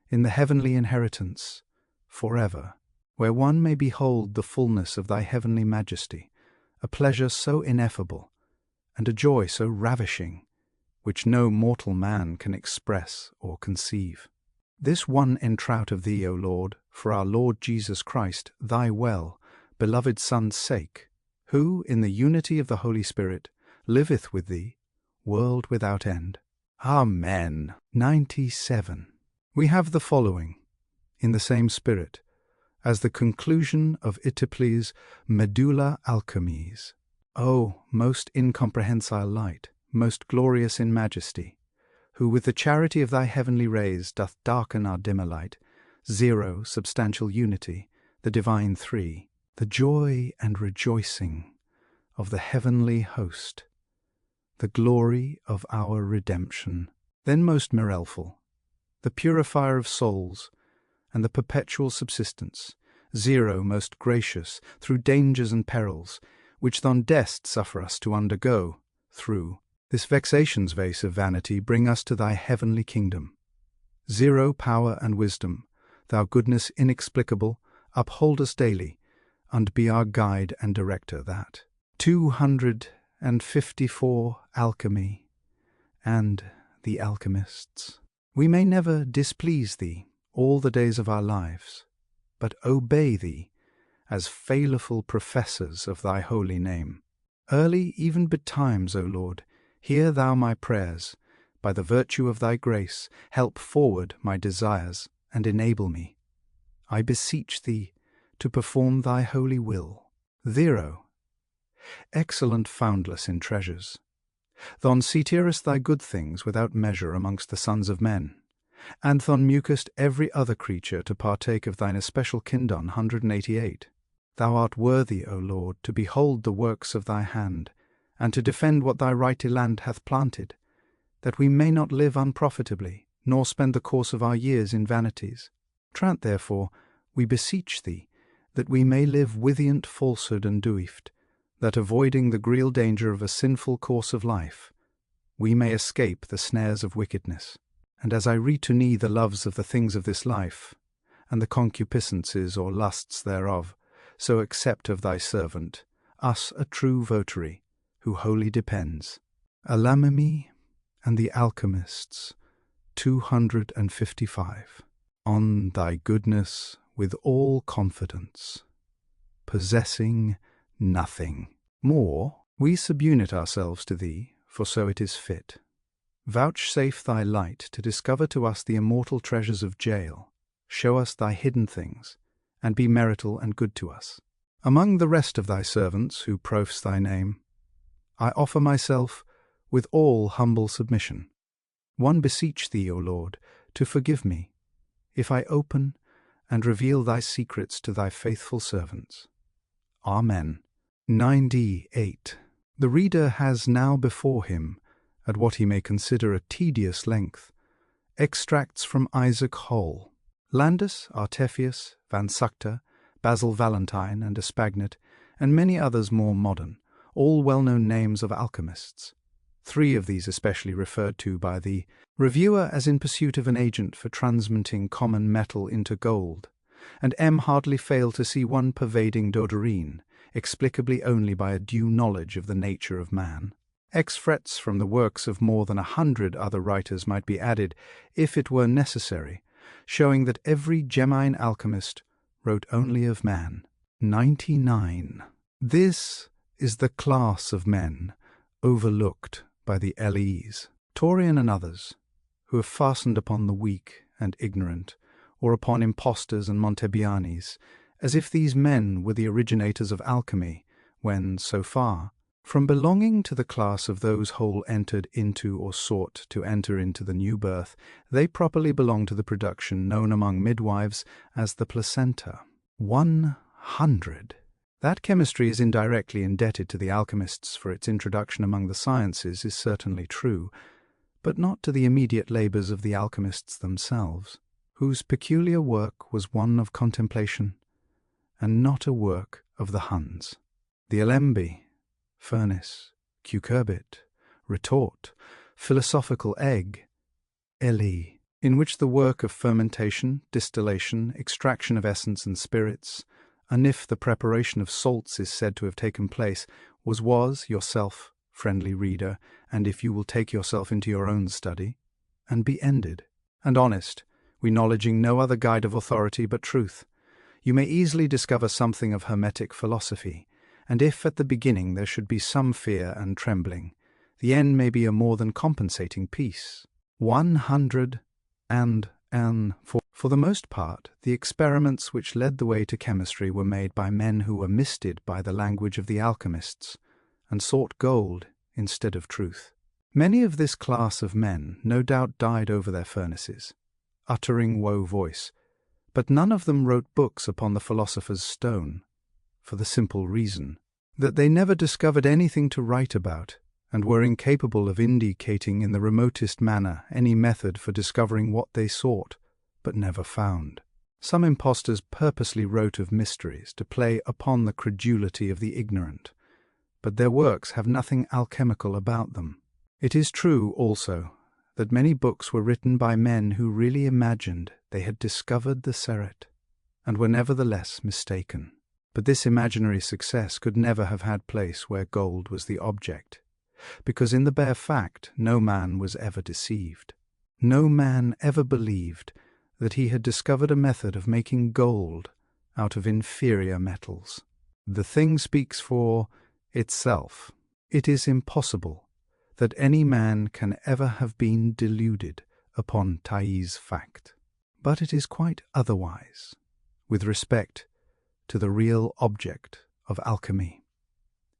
in the heavenly inheritance forever, where one may behold the fullness of thy heavenly majesty, a pleasure so ineffable, and a joy so ravishing, which no mortal man can express or conceive. This one entrout of thee, O Lord, for our Lord Jesus Christ, thy well-beloved Son's sake, who, in the unity of the Holy Spirit, liveth with thee, world without end. Amen. 97. We have the following, in the same spirit, as the conclusion of Itipli's Medulla Alchemies. O most incomprehensile light, most glorious in majesty, who with the charity of thy heavenly rays doth darken our dimmer light, zero substantial unity, the divine three, the joy and rejoicing of the heavenly host, the glory of our redemption, then most mirelful, the purifier of souls, and the perpetual subsistence, zero most gracious, through dangers and perils, which thou dost suffer us to undergo, through this vexation's vase of vanity bring us to thy heavenly kingdom. Zero power and wisdom, thou goodness inexplicable, uphold us daily, and be our guide and director that. 254 Alchemy and the Alchemists. We may never displease thee all the days of our lives, but obey thee as faithful professors of thy holy name. Early even betimes, O Lord, hear thou my prayers, by the virtue of thy grace, help forward my desires, and enable me, I beseech thee, to perform thy holy will. 0. Excellent foundless in treasures, thou seatirest thy good things without measure amongst the sons of men, and thou mukest every other creature to partake of thine especial kingdom. 188. Thou art worthy, O Lord, to behold the works of thy hand, and to defend what thy righty land hath planted, that we may not live unprofitably, nor spend the course of our years in vanities. Grant, therefore, we beseech thee, that we may live without falsehood and deift, that avoiding the greal danger of a sinful course of life, we may escape the snares of wickedness. And as I read to thee the loves of the things of this life, and the concupiscences or lusts thereof, so accept of thy servant, us a true votary, who wholly depends. Alchemy and the Alchemists. 255. On thy goodness with all confidence, possessing nothing more, we subunit ourselves to thee, for so it is fit. Vouchsafe thy light to discover to us the immortal treasures of jail, show us thy hidden things, and be marital and good to us. Among the rest of thy servants who profess thy name, I offer myself with all humble submission. One beseech thee, O Lord, to forgive me, if I open and reveal thy secrets to thy faithful servants. Amen. 98. The reader has now before him, at what he may consider a tedious length, extracts from Isaac Hall, Landus, Artephius, Van Sucter, Basil Valentine, and Espagnet, and many others more modern, all well-known names of alchemists. 3 of these especially referred to by the reviewer as in pursuit of an agent for transmuting common metal into gold, and M hardly failed to see one pervading Dodorine, explicably only by a due knowledge of the nature of man. Extracts from the works of more than 100 other writers might be added, if it were necessary, showing that every genuine alchemist wrote only of man. 99. This is the class of men overlooked by the LEs, Torian and others, who have fastened upon the weak and ignorant, or upon impostors and Montebianis, as if these men were the originators of alchemy, when, so far, from belonging to the class of those whole entered into or sought to enter into the new birth, they properly belong to the production known among midwives as the placenta. 100. That chemistry is indirectly indebted to the alchemists for its introduction among the sciences is certainly true, but not to the immediate labours of the alchemists themselves, whose peculiar work was one of contemplation, and not a work of the Huns. The alembi, furnace, cucurbit, retort, philosophical egg, Eli, in which the work of fermentation, distillation, extraction of essence and spirits, and if the preparation of salts is said to have taken place, was yourself, friendly reader, and if you will take yourself into your own study, and be ended, and honest, we knowledging no other guide of authority but truth, you may easily discover something of Hermetic philosophy, and if at the beginning there should be some fear and trembling, the end may be a more than compensating peace. 100 for the most part, the experiments which led the way to chemistry were made by men who were misted by the language of the alchemists, and sought gold instead of truth. Many of this class of men no doubt died over their furnaces, uttering woe voice, but none of them wrote books upon the philosopher's stone, for the simple reason that they never discovered anything to write about, and were incapable of indicating in the remotest manner any method for discovering what they sought, but never found. Some impostors purposely wrote of mysteries to play upon the credulity of the ignorant, but their works have nothing alchemical about them. It is true, also, that many books were written by men who really imagined they had discovered the seret, and were nevertheless mistaken. But this imaginary success could never have had place where gold was the object, because in the bare fact no man was ever deceived. No man ever believed that he had discovered a method of making gold out of inferior metals. The thing speaks for itself. It is impossible that any man can ever have been deluded upon Thais fact. But it is quite otherwise with respect to the real object of alchemy,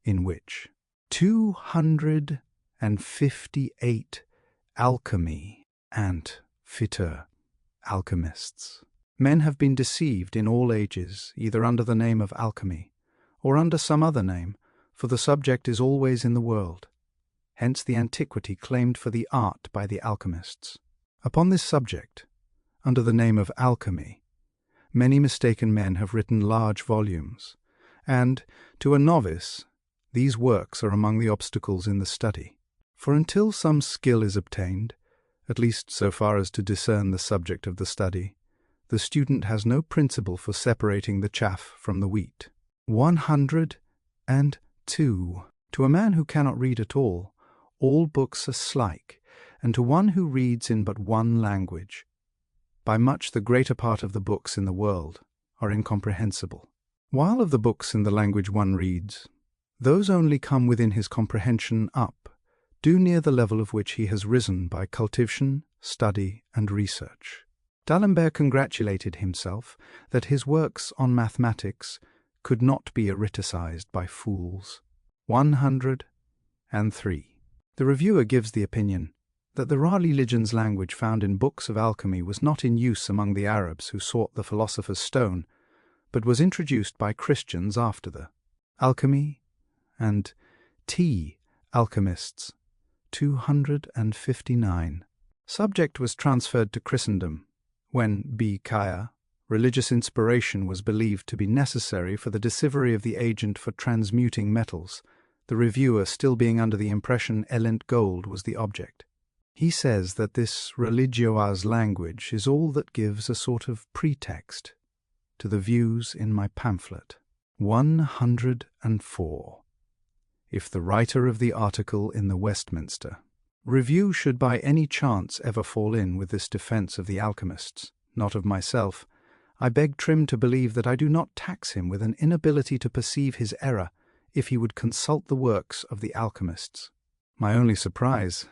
in which 258 alchemy and fitter alchemists. Men have been deceived in all ages, either under the name of alchemy, or under some other name, for the subject is always in the world. Hence the antiquity claimed for the art by the alchemists. Upon this subject, under the name of alchemy, many mistaken men have written large volumes, and, to a novice, these works are among the obstacles in the study. For until some skill is obtained, at least so far as to discern the subject of the study, the student has no principle for separating the chaff from the wheat. 102. To a man who cannot read at all books are slight, and to one who reads in but one language, by much the greater part of the books in the world are incomprehensible. While of the books in the language one reads, those only come within his comprehension up, due near the level of which he has risen by cultivation, study, and research. D'Alembert congratulated himself that his works on mathematics could not be erraticized by fools. 103. The reviewer gives the opinion that the Ra religion's language found in books of alchemy was not in use among the Arabs who sought the philosopher's stone, but was introduced by Christians after the Alchemy and Alchemists. 259. Subject was transferred to Christendom when B. Kaya, religious inspiration was believed to be necessary for the deciphering of the agent for transmuting metals, the reviewer still being under the impression Elent gold was the object. He says that this religioise language is all that gives a sort of pretext to the views in my pamphlet. 104. If the writer of the article in the Westminster Review should by any chance ever fall in with this defence of the alchemists, not of myself, I beg Trim to believe that I do not tax him with an inability to perceive his error if he would consult the works of the alchemists. My only surprise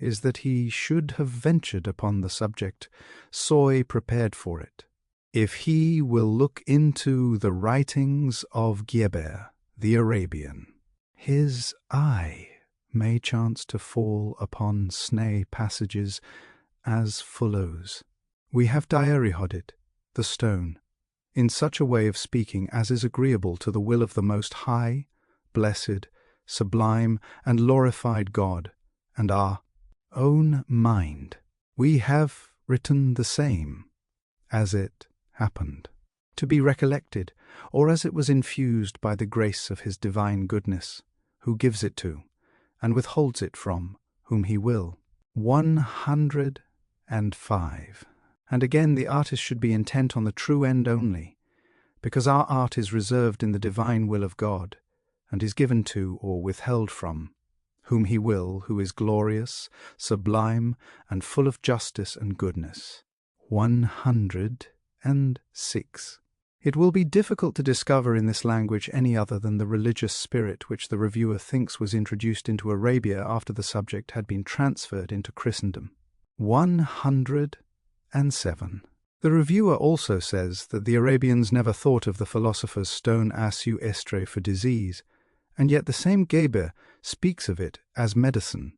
is that he should have ventured upon the subject, soy prepared for it. If he will look into the writings of Geber, the Arabian, his eye may chance to fall upon snay passages as follows. We have diarihoded the stone in such a way of speaking as is agreeable to the will of the most high, blessed, sublime, and glorified God, and our own mind. We have written the same, as it happened, to be recollected, or as it was infused by the grace of his divine goodness, who gives it to, and withholds it from, whom he will. 105. And again the artist should be intent on the true end only, because our art is reserved in the divine will of God, and is given to or withheld from, whom he will, who is glorious, sublime, and full of justice and goodness. 106. It will be difficult to discover in this language any other than the religious spirit which the reviewer thinks was introduced into Arabia after the subject had been transferred into Christendom. 107. The reviewer also says that the Arabians never thought of the philosopher's stone asu estre for disease, and yet the same Geber speaks of it as medicine,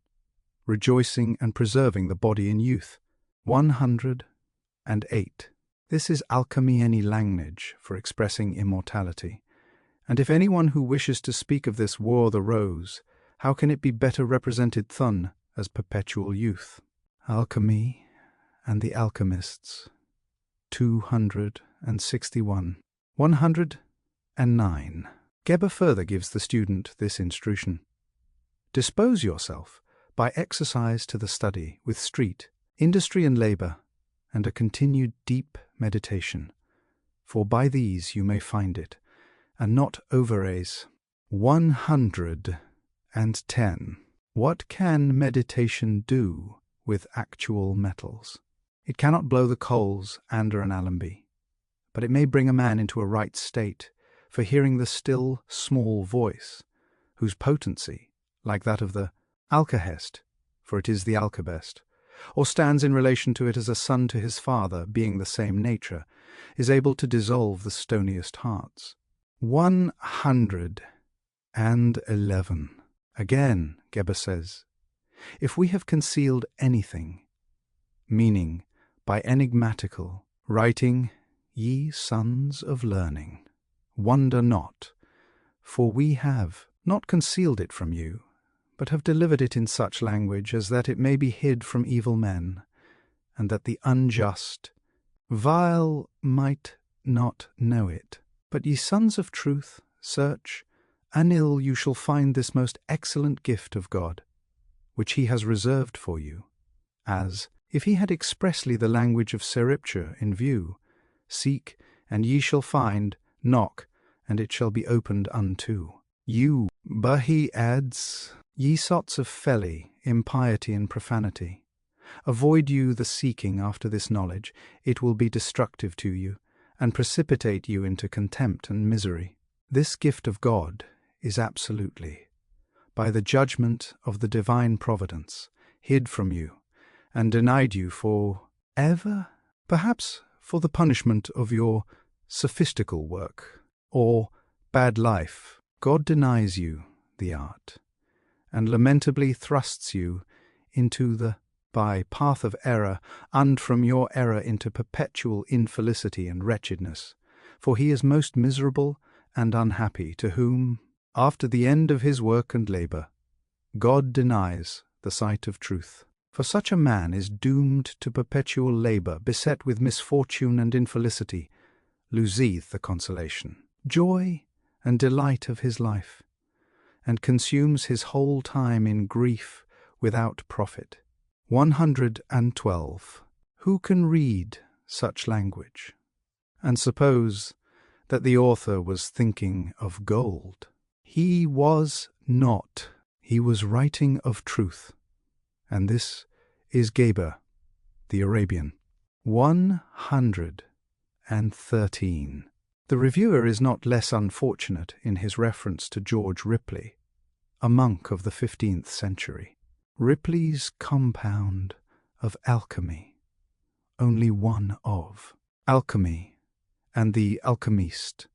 rejoicing and preserving the body in youth. 108. This is alchemy any language for expressing immortality, and if anyone who wishes to speak of this wore the rose, how can it be better represented thun as perpetual youth? Alchemy and the Alchemists. 261. 109. Geber further gives the student this instruction. Dispose yourself by exercise to the study with street, industry and labor, and a continued deep meditation, for by these you may find it, and not overaise. 110. What can meditation do with actual metals? It cannot blow the coals and or an alemby, but it may bring a man into a right state for hearing the still, small voice, whose potency, like that of the Alcahest, for it is the Alcabest, or stands in relation to it as a son to his father, being the same nature, is able to dissolve the stoniest hearts. 111. Again, Geber says, if we have concealed anything, meaning by enigmatical writing, ye sons of learning, wonder not, for we have not concealed it from you, but have delivered it in such language as that it may be hid from evil men, and that the unjust, vile might not know it. But ye sons of truth, search, and ill you shall find this most excellent gift of God, which he has reserved for you, as if he had expressly the language of Scripture in view. Seek, and ye shall find, knock, and it shall be opened unto you. But he adds, ye sots of felly, impiety and profanity, avoid you the seeking after this knowledge, it will be destructive to you, and precipitate you into contempt and misery. This gift of God is absolutely, by the judgment of the divine providence, hid from you, and denied you for ever, perhaps for the punishment of your sophistical work, or bad life. God denies you the art, and lamentably thrusts you into the by path of error, and from your error into perpetual infelicity and wretchedness, for he is most miserable and unhappy to whom, after the end of his work and labor, God denies the sight of truth. For such a man is doomed to perpetual labor, beset with misfortune and infelicity, loseth the consolation, joy, and delight of his life, and consumes his whole time in grief without profit. 112. Who can read such language, and suppose that the author was thinking of gold? He was not. He was writing of truth. And this is Geber, the Arabian. 113. The reviewer is not less unfortunate in his reference to George Ripley, a monk of the 15th century. Ripley's compound of alchemy, only one of. Alchemy and the Alchemists,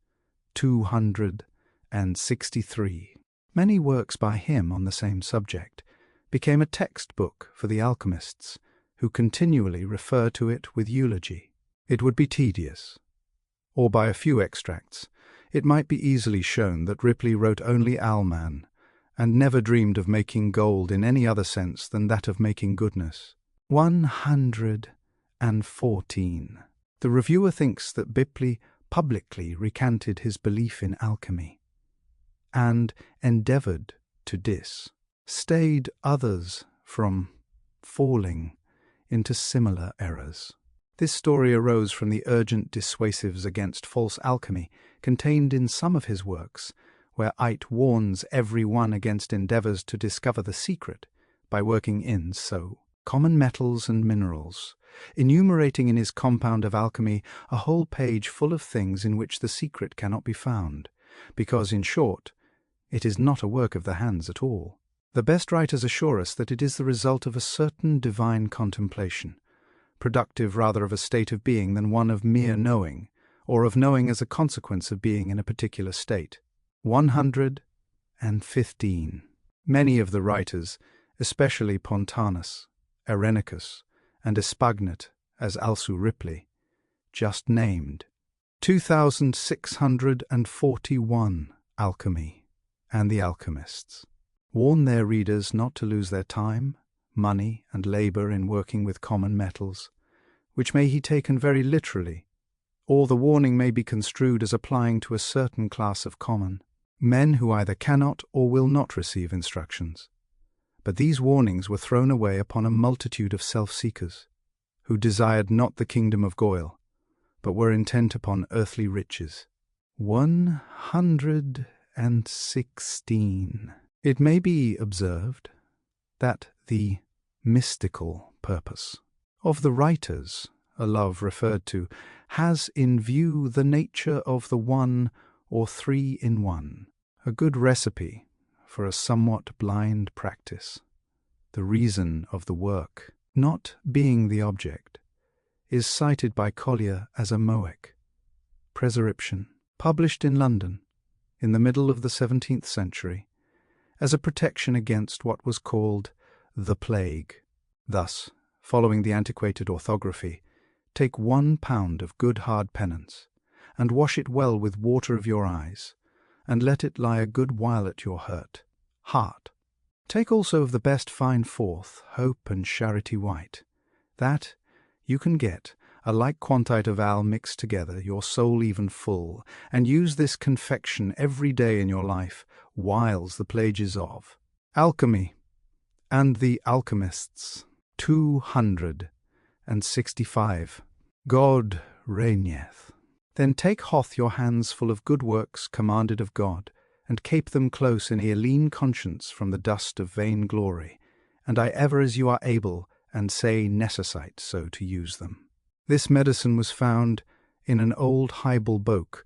263. Many works by him on the same subject became a textbook for the alchemists, who continually refer to it with eulogy. It would be tedious, or by a few extracts, it might be easily shown that Ripley wrote only Alman, and never dreamed of making gold in any other sense than that of making goodness. 114. The reviewer thinks that Ripley publicly recanted his belief in alchemy, and endeavoured to dissuade others from falling into similar errors. This story arose from the urgent dissuasives against false alchemy contained in some of his works, where Ait warns every one against endeavours to discover the secret by working in common metals and minerals, enumerating in his compound of alchemy a whole page full of things in which the secret cannot be found, because, in short, it is not a work of the hands at all. The best writers assure us that it is the result of a certain divine contemplation, productive rather of a state of being than one of mere knowing, or of knowing as a consequence of being in a particular state. 115. Many of the writers, especially Pontanus, Irenicus, and Espagnet, as also Ripley, just named, 2641 Alchemy and the Alchemists, warn their readers not to lose their time, money, and labour in working with common metals, which may be taken very literally, or the warning may be construed as applying to a certain class of common men who either cannot or will not receive instructions. But these warnings were thrown away upon a multitude of self-seekers, who desired not the kingdom of Goyle, but were intent upon earthly riches. 116. It may be observed that the mystical purpose of the writers above referred to has in view the nature of the one or three in one, a good recipe for a somewhat blind practice. The reason of the work, not being the object, is cited by Collier as a Moic prescription, published in London in the middle of the 17th century, as a protection against what was called the plague. Thus, following the antiquated orthography, take 1 pound of good hard penance, and wash it well with water of your eyes, and let it lie a good while at your heart. Take also of the best fine forth, hope and charity white, that you can get a like quantite of al mixed together, your soul even full, and use this confection every day in your life, whiles the plagues of alchemy and the Alchemists. 265. God reigneth. Then take hoth your hands full of good works commanded of God, and cape them close in a lean conscience from the dust of vain glory, and I ever as you are able, and say necessite so to use them. This medicine was found in an old Hybel book,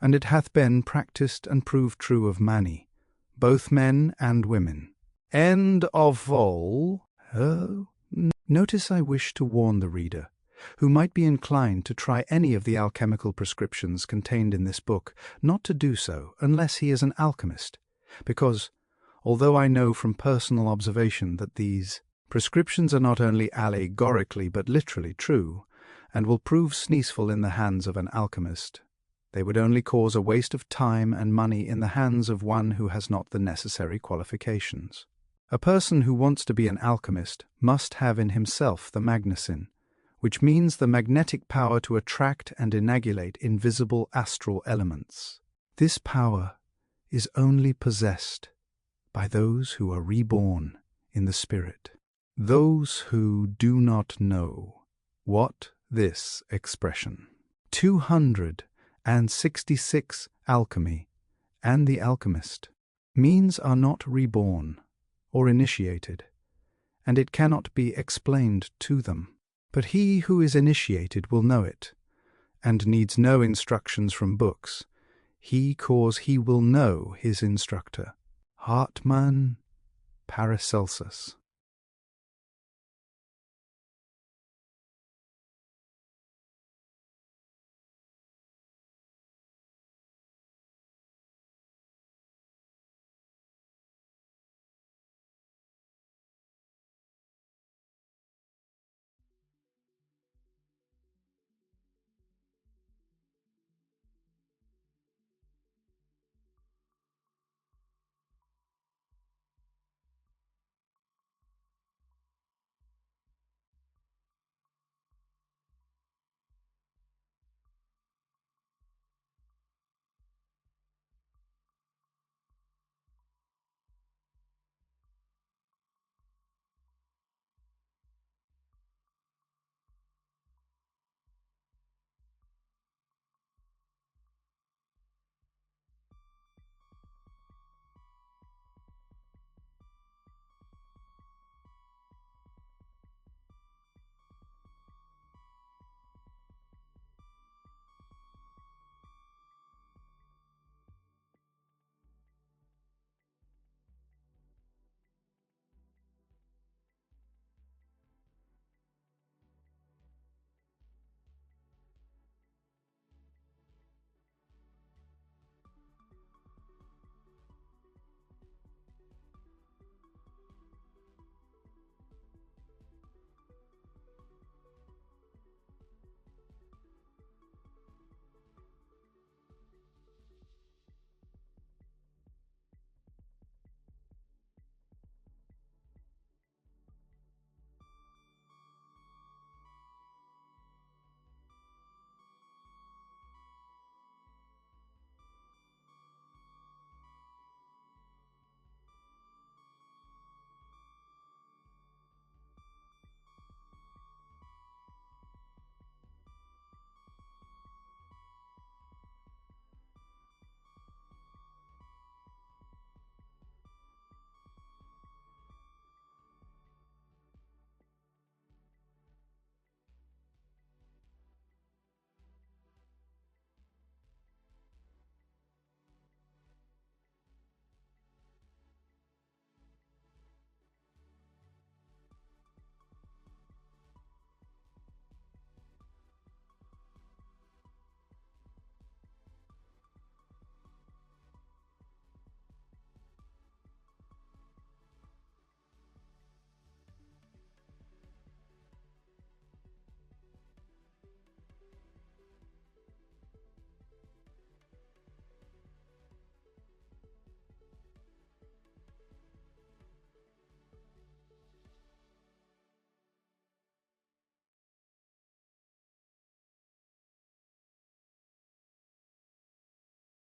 and it hath been practised and proved true of many, both men and women. End of vol. Notice I wish to warn the reader, who might be inclined to try any of the alchemical prescriptions contained in this book, not to do so unless he is an alchemist, because, although I know from personal observation that these prescriptions are not only allegorically but literally true, and will prove sneezeful in the hands of an alchemist, they would only cause a waste of time and money in the hands of one who has not the necessary qualifications. A person who wants to be an alchemist must have in himself the magnesin, which means the magnetic power to attract and inagulate invisible astral elements. This power is only possessed by those who are reborn in the spirit, those who do not know what this expression. 266 Alchemy and the Alchemist means are not reborn or initiated, and it cannot be explained to them. But he who is initiated will know it, and needs no instructions from books, he cause he will know his instructor. Hartmann Paracelsus.